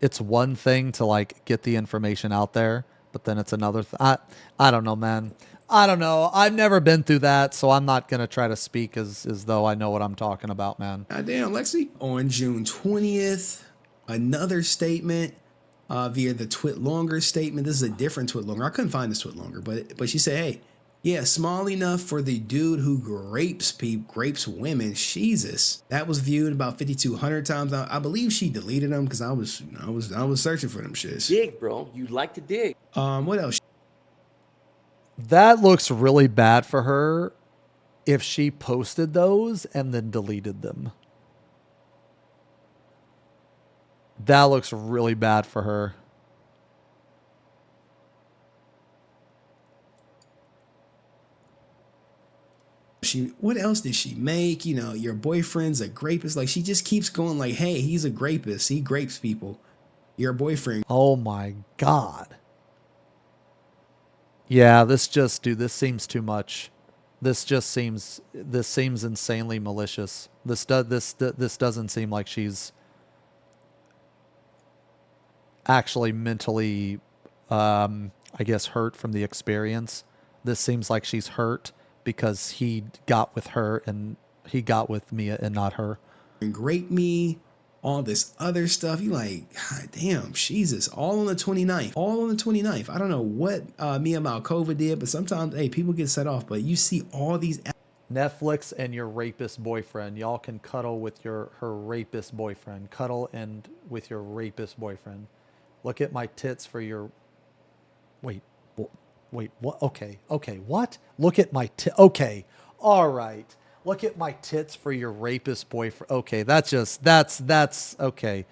It's one thing to like get the information out there, but then it's another I don't know, man. I don't know. I've never been through that, so I'm not gonna try to speak as though I know what I'm talking about, man. God damn, Lexi. On June 20th, another statement via the Twit Longer statement. This is a different Twit Longer. I couldn't find this Twit Longer, but she said, hey, yeah, small enough for the dude who grapes women. Jesus, that was viewed about 5,200 times. I believe she deleted them because I was searching for them shits. Dig, bro. You like to dig. What else? That looks really bad for her if she posted those and then deleted them. That looks really bad for her. What else did she make? You know, your boyfriend's a rapist. Like, she just keeps going like, hey, he's a rapist. He grapes people. Your boyfriend. Oh my God. Yeah, this seems too much. This seems insanely malicious. This doesn't seem like she's actually mentally, I guess, hurt from the experience. This seems like she's hurt because he got with her and he got with Mia and not her. And grape me, all this other stuff. You like, god damn, Jesus, all on the 29th. All on the 29th. I don't know what Mia Malkova did, but sometimes, hey, people get set off. But you see all these... Netflix and your rapist boyfriend. Y'all can cuddle with her rapist boyfriend. Cuddle and with your rapist boyfriend. Look at my tits for your... Wait, what? Okay, what? Look at my okay, all right. Look at my tits for your rapist boyfriend. Okay, that's okay.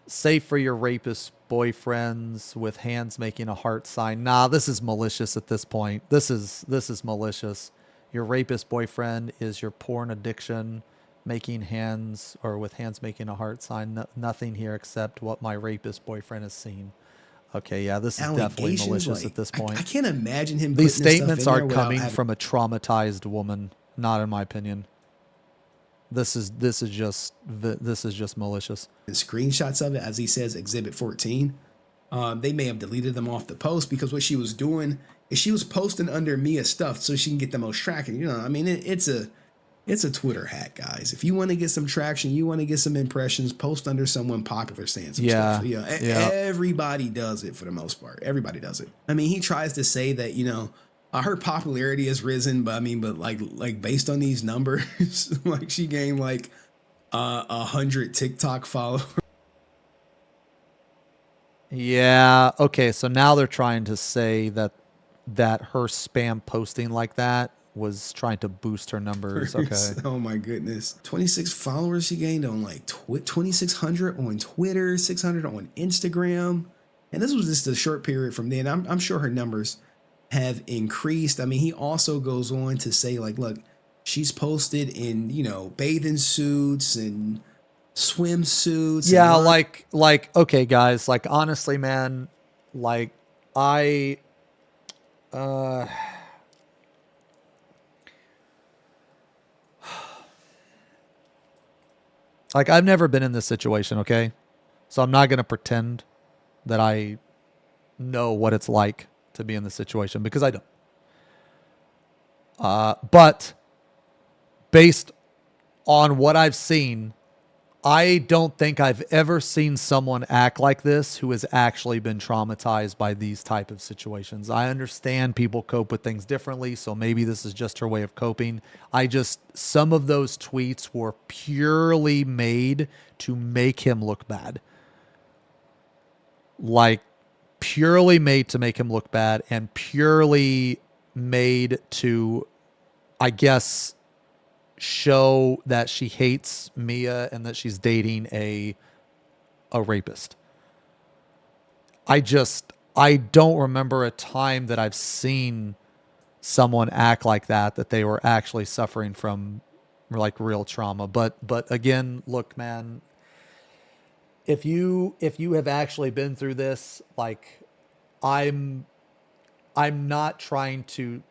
Safe for your rapist boyfriends with hands making a heart sign. Nah, this is malicious at this point. This is malicious. Your rapist boyfriend is your porn addiction, making hands or with hands making a heart sign. Nothing here except what my rapist boyfriend has seen. Okay, yeah, this is definitely malicious at this point. I can't imagine him. These statements are coming from a traumatized woman, not in my opinion. This is just malicious. And screenshots of it, as he says, Exhibit 14. They may have deleted them off the post because what she was doing is she was posting under Mia's stuff so she can get the most tracking. You know, I mean, it's a Twitter hack, guys. If you want to get some traction, you want to get some impressions, post under someone popular saying some stuff. You know, everybody does it for the most part. Everybody does it. I mean, he tries to say that, you know, her popularity has risen, but I mean, but like based on these numbers, like she gained like 100 TikTok followers. Yeah. Okay. So now they're trying to say that her spam posting like that was trying to boost her numbers. Okay. Oh my goodness. 26 followers she gained on like 2,600 on Twitter, 600 on Instagram. And this was just a short period from then. I'm sure her numbers have increased. I mean, he also goes on to say like, look, she's posted in, you know, bathing suits and swimsuits. Yeah. Like, okay, guys, like honestly, man, like like I've never been in this situation, okay? So I'm not going to pretend that I know what it's like to be in this situation because I don't. But based on what I've seen, I don't think I've ever seen someone act like this who has actually been traumatized by these type of situations. I understand people cope with things differently, so maybe this is just her way of coping. Some of those tweets were purely made to make him look bad. Like, purely made to make him look bad and purely made to, I guess, show that she hates Mia and that she's dating a rapist. I don't remember a time that I've seen someone act like that they were actually suffering from like real trauma. But again, look, man, if you have actually been through this, like I'm not trying to,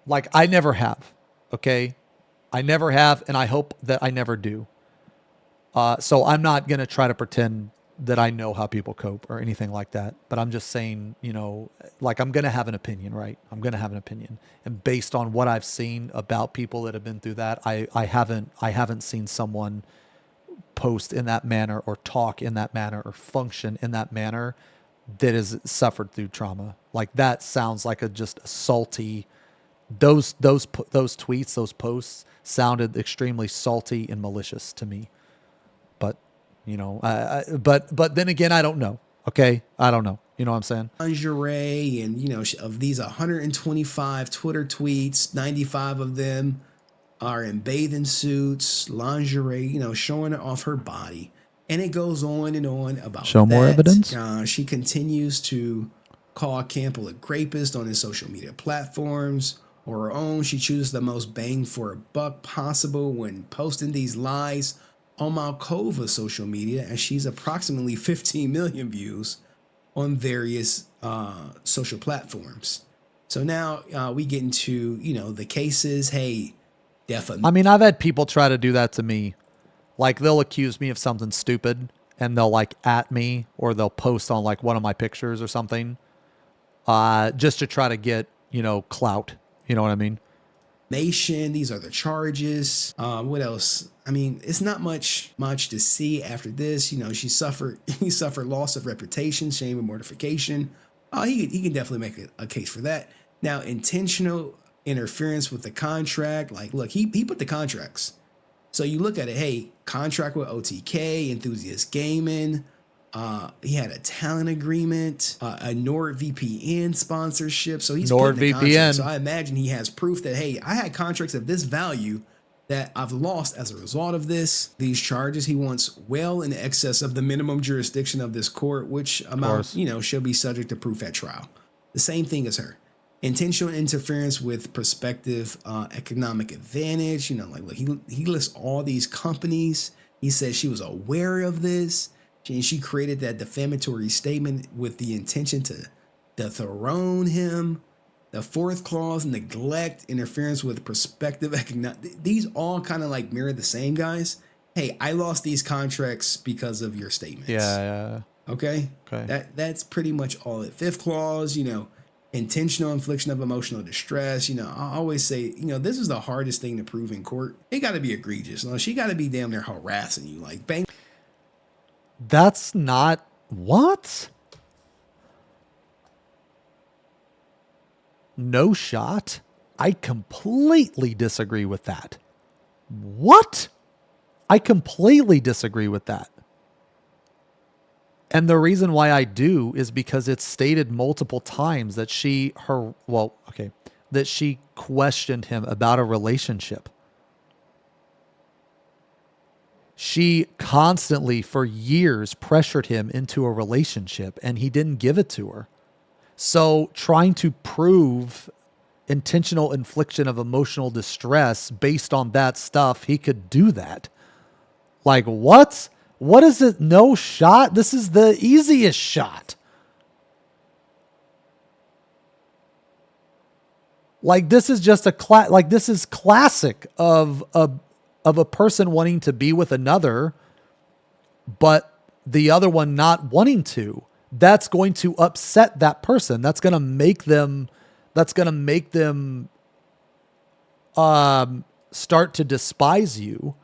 like, I never have, okay? I never have, and I hope that I never do. So I'm not going to try to pretend that I know how people cope or anything like that. But I'm just saying, you know, like I'm going to have an opinion, right? I'm going to have an opinion. And based on what I've seen about people that have been through that, I haven't seen someone post in that manner or talk in that manner or function in that manner that has suffered through trauma. Like that sounds like just a salty, those tweets, those posts sounded extremely salty and malicious to me. But, you know, but then again, I don't know. Okay. I don't know. You know what I'm saying? Lingerie, and, you know, of these 125 Twitter tweets, 95 of them are in bathing suits, lingerie, you know, showing off her body. And it goes on and on about Show more evidence. She continues to call Campbell a rapist on his social media platforms. Or her own, she chooses the most bang for a buck possible when posting these lies on Malkova's social media, and she's approximately 15 million views on various social platforms. So now we get into, you know, the cases. Hey, I mean, I've had people try to do that to me. Like they'll accuse me of something stupid and they'll like at me, or they'll post on like one of my pictures or something, just to try to get, you know, clout. You know what I mean? Nation, these are the charges. What else? I mean, it's not much to see after this. You know, he suffered loss of reputation, shame, and mortification. He can definitely make a case for that. Now, intentional interference with the contract. Like, look, he put the contracts. So you look at it, hey, contract with OTK, Enthusiast Gaming. He had a talent agreement, a NordVPN sponsorship. So he's putting the contract. So I imagine he has proof that, hey, I had contracts of this value that I've lost as a result of this. These charges he wants well in excess of the minimum jurisdiction of this court, which amount, you know, should be subject to proof at trial. The same thing as her. Intentional interference with prospective economic advantage. You know, like, look, he lists all these companies. He says she was aware of this. And she created that defamatory statement with the intention to dethrone him. The fourth clause, neglect, interference with prospective economic. These all kind of like mirror the same, guys. Hey, I lost these contracts because of your statements. Yeah. Okay. That's pretty much all it. Fifth clause, you know, intentional infliction of emotional distress. You know, I always say, you know, this is the hardest thing to prove in court. It got to be egregious. No, she got to be damn near harassing you, like bang. That's not what? No shot. I completely disagree with that. What? I completely disagree with that. And the reason why I do is because it's stated multiple times that she questioned him about a relationship. She constantly, for years, pressured him into a relationship, and he didn't give it to her. So trying to prove intentional infliction of emotional distress based on that stuff, he could do that. Like, what? What is it? No shot? This is the easiest shot. Like, this is just this is classic of a person wanting to be with another, but the other one not wanting to. That's going to upset that person. That's going to make them start to despise you.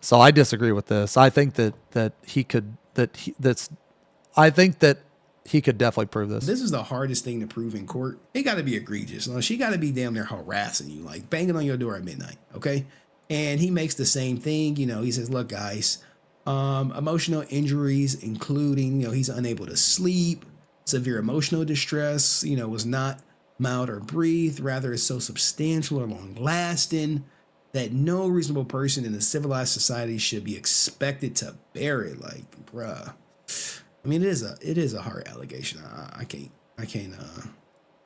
So I disagree with this. I think that he could definitely prove this. This is the hardest thing to prove in court. It got to be egregious. No, she got to be damn near harassing you, like banging on your door at midnight. Okay. And he makes the same thing. You know, he says, look, guys, emotional injuries, including, you know, he's unable to sleep, severe emotional distress, you know, was not mild or brief, rather is so substantial or long lasting. that no reasonable person in a civilized society should be expected to bear it. Like, bruh. I mean, it is a hard allegation.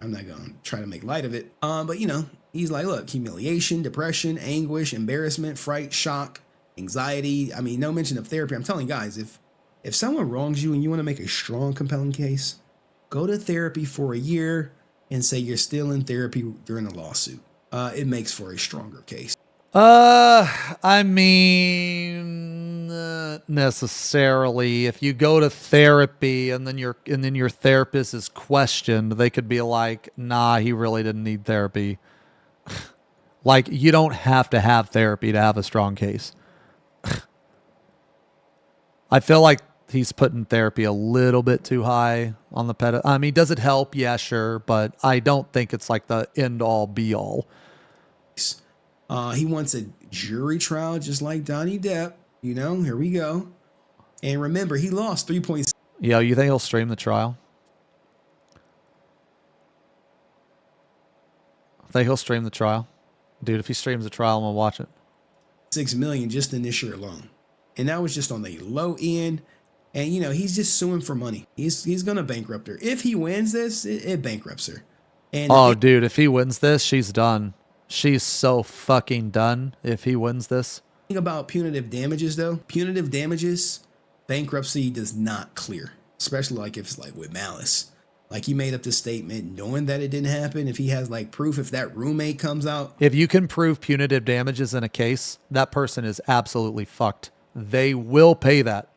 I'm not gonna try to make light of it. But you know, he's like, look, humiliation, depression, anguish, embarrassment, fright, shock, anxiety. I mean, no mention of therapy. I'm telling you guys, if someone wrongs you and you want to make a strong, compelling case, go to therapy for a year and say you're still in therapy during a lawsuit. It makes for a stronger case. I mean, not necessarily. If you go to therapy and then your therapist is questioned, they could be like, "Nah, he really didn't need therapy." Like, you don't have to have therapy to have a strong case. I feel like he's putting therapy a little bit too high on the pedestal. I mean, does it help? Yeah, sure, but I don't think it's like the end all be all. He wants a jury trial just like Donnie Depp. You know, here we go. And remember, he lost 3.6. Yeah, you think he'll stream the trial? I think he'll stream the trial. Dude, if he streams the trial, I'm going to watch it. 6 million just in this year alone. And that was just on the low end. And, you know, he's just suing for money. He's going to bankrupt her. If he wins this, it bankrupts her. And dude, if he wins this, she's done. She's so fucking done if he wins this. Thing about punitive damages, though, punitive damages, bankruptcy does not clear, especially like if it's like with malice. Like, he made up this statement knowing that it didn't happen. If he has like proof, if that roommate comes out. If you can prove punitive damages in a case, that person is absolutely fucked. They will pay that.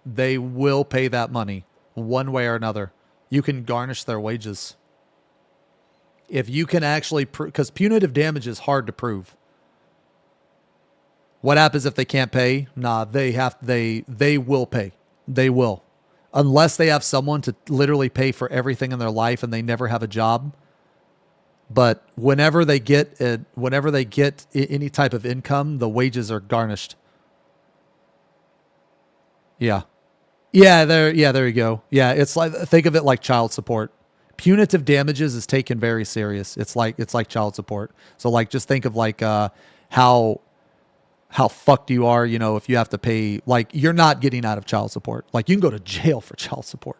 They will pay that money one way or another. You can garnish their wages. If you can actually prove, because punitive damage is hard to prove. What happens if they can't pay? Nah, they will pay. They will. Unless they have someone to literally pay for everything in their life and they never have a job. But whenever they get any type of income, the wages are garnished. Yeah. There you go. Yeah, it's like, think of it like child support. Punitive damages is taken very serious. It's like child support. So like, just think of like how fucked you are, you know, if you have to pay, like, you're not getting out of child support. Like, you can go to jail for child support.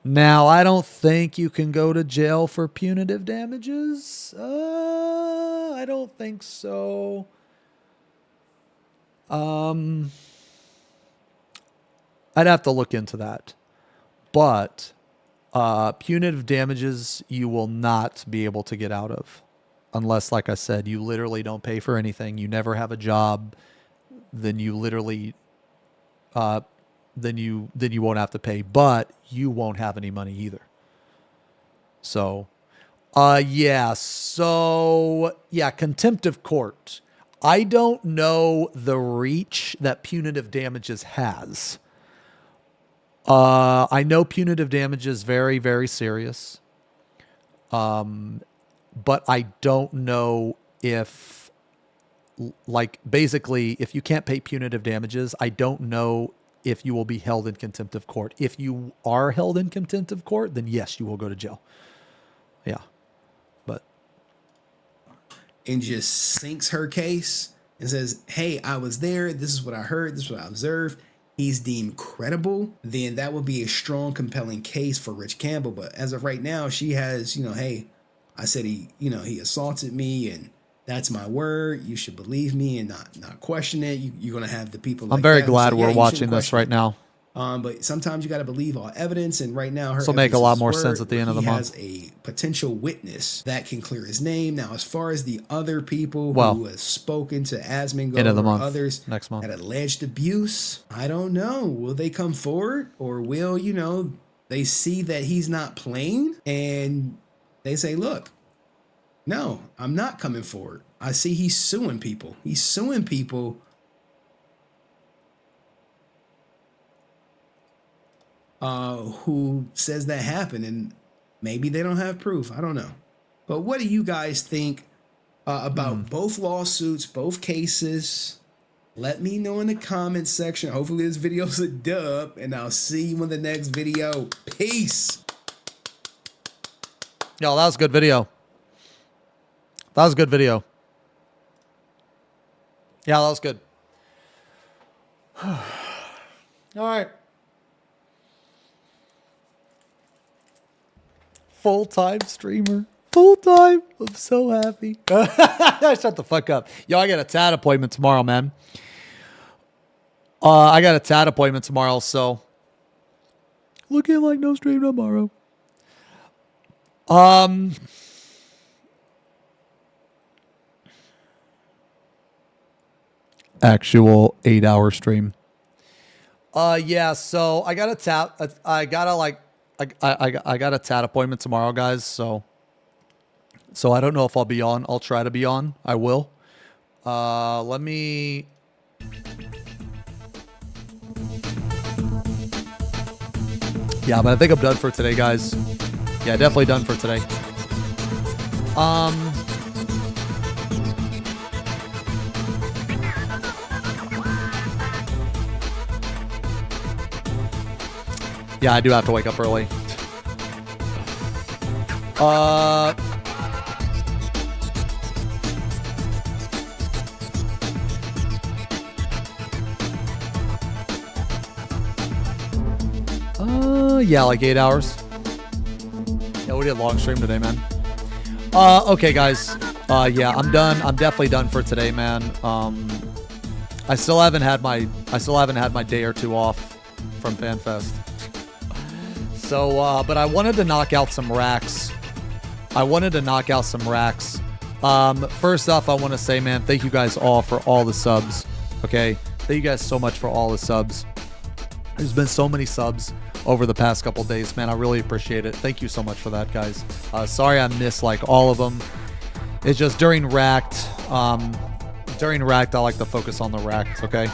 Now, I don't think you can go to jail for punitive damages. I don't think so. I'd have to look into that. But punitive damages you will not be able to get out of unless, like I said, you literally don't pay for anything. You never have a job. Then you literally, then you won't have to pay, but you won't have any money either. So, yeah. So yeah, contempt of court. I don't know the reach that punitive damages has. I know punitive damage is very, very serious. But I don't know if, like, basically, if you can't pay punitive damages, I don't know if you will be held in contempt of court. If you are held in contempt of court, then yes, you will go to jail. Yeah. But. And just sinks her case and says, hey, I was there. This is what I heard. This is what I observed. He's deemed credible, then that would be a strong, compelling case for Rich Campbell. But as of right now, she has, you know, hey, I said he assaulted me and that's my word. You should believe me and not question it. You're going to have the people. I'm very glad we're watching this right now. But sometimes you got to believe all evidence. And right now, this will make a lot more sense at the end of the month. He has a potential witness that can clear his name. Now, as far as the other people who have spoken to Asmongold or others next month, at alleged abuse, I don't know. Will they come forward, or will, you know, they see that he's not playing and they say, look, no, I'm not coming forward. I see he's suing people. He's suing people who says that happened, and maybe they don't have proof. I don't know. But what do you guys think about both lawsuits, both cases? Let me know in the comments section. Hopefully this video's a dub, and I'll see you in the next video. Peace. Yo, that was a good video. That was a good video. Yeah, that was good. All right. Full-time streamer. Full-time. I'm so happy. Shut the fuck up. Yo, I got a tat appointment tomorrow, man. I got a tat appointment tomorrow, so looking like no stream tomorrow. Actual 8-hour stream. Yeah, so I got a tat. I got a tat appointment tomorrow, guys. So I don't know if I'll be on. I'll try to be on. I will. Let me. Yeah, but I think I'm done for today, guys. Yeah, definitely done for today. Yeah, I do have to wake up early. Yeah, like 8 hours. Yeah, we did a long stream today, man. Okay, guys. Yeah, I'm done. I'm definitely done for today, man. I still haven't had my day or two off from FanFest. So, but I wanted to knock out some racks. First off, I want to say, man, thank you guys all for all the subs. Okay, thank you guys so much for all the subs. There's been so many subs over the past couple days, man. I really appreciate it. Thank you so much for that, guys. Sorry I missed like all of them. It's just during racked. During racked, I like to focus on the racked. Okay.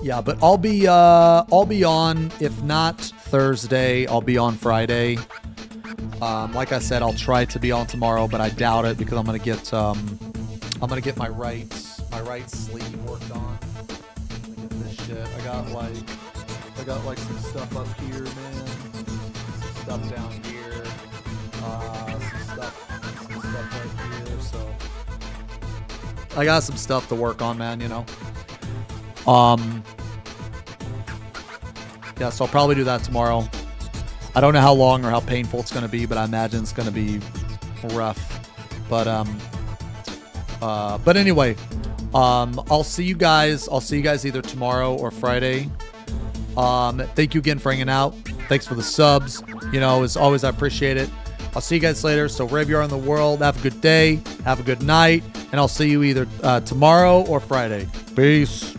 Yeah, but I'll be on. If not Thursday, I'll be on Friday. Like I said, I'll try to be on tomorrow, but I doubt it because I'm gonna get my right sleeve worked on. Shit. I got like some stuff up here, man. Some stuff down here. Some stuff right here. So I got some stuff to work on, man. You know. Yeah, so I'll probably do that tomorrow. I don't know how long or how painful it's gonna be, but I imagine it's gonna be rough. But anyway. I'll see you guys either tomorrow or Friday. Thank you again for hanging out. Thanks for the subs. You know, as always, I appreciate it. I'll see you guys later. So wherever you are in the world, have a good day, have a good night, and I'll see you either tomorrow or Friday. Peace.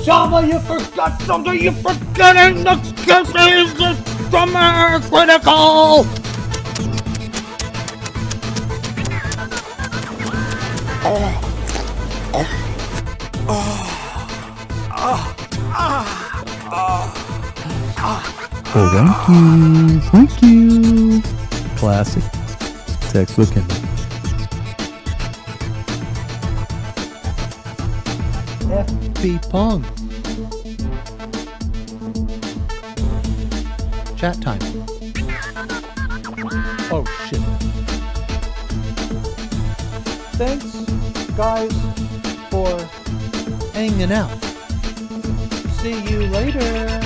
Java, you forgot something. You're forgetting the kisses. The summer critical. Oh, thank you. Classic textbook ending. FB Pong. Chat time. Oh shit. Thanks guys for hanging out. See you later.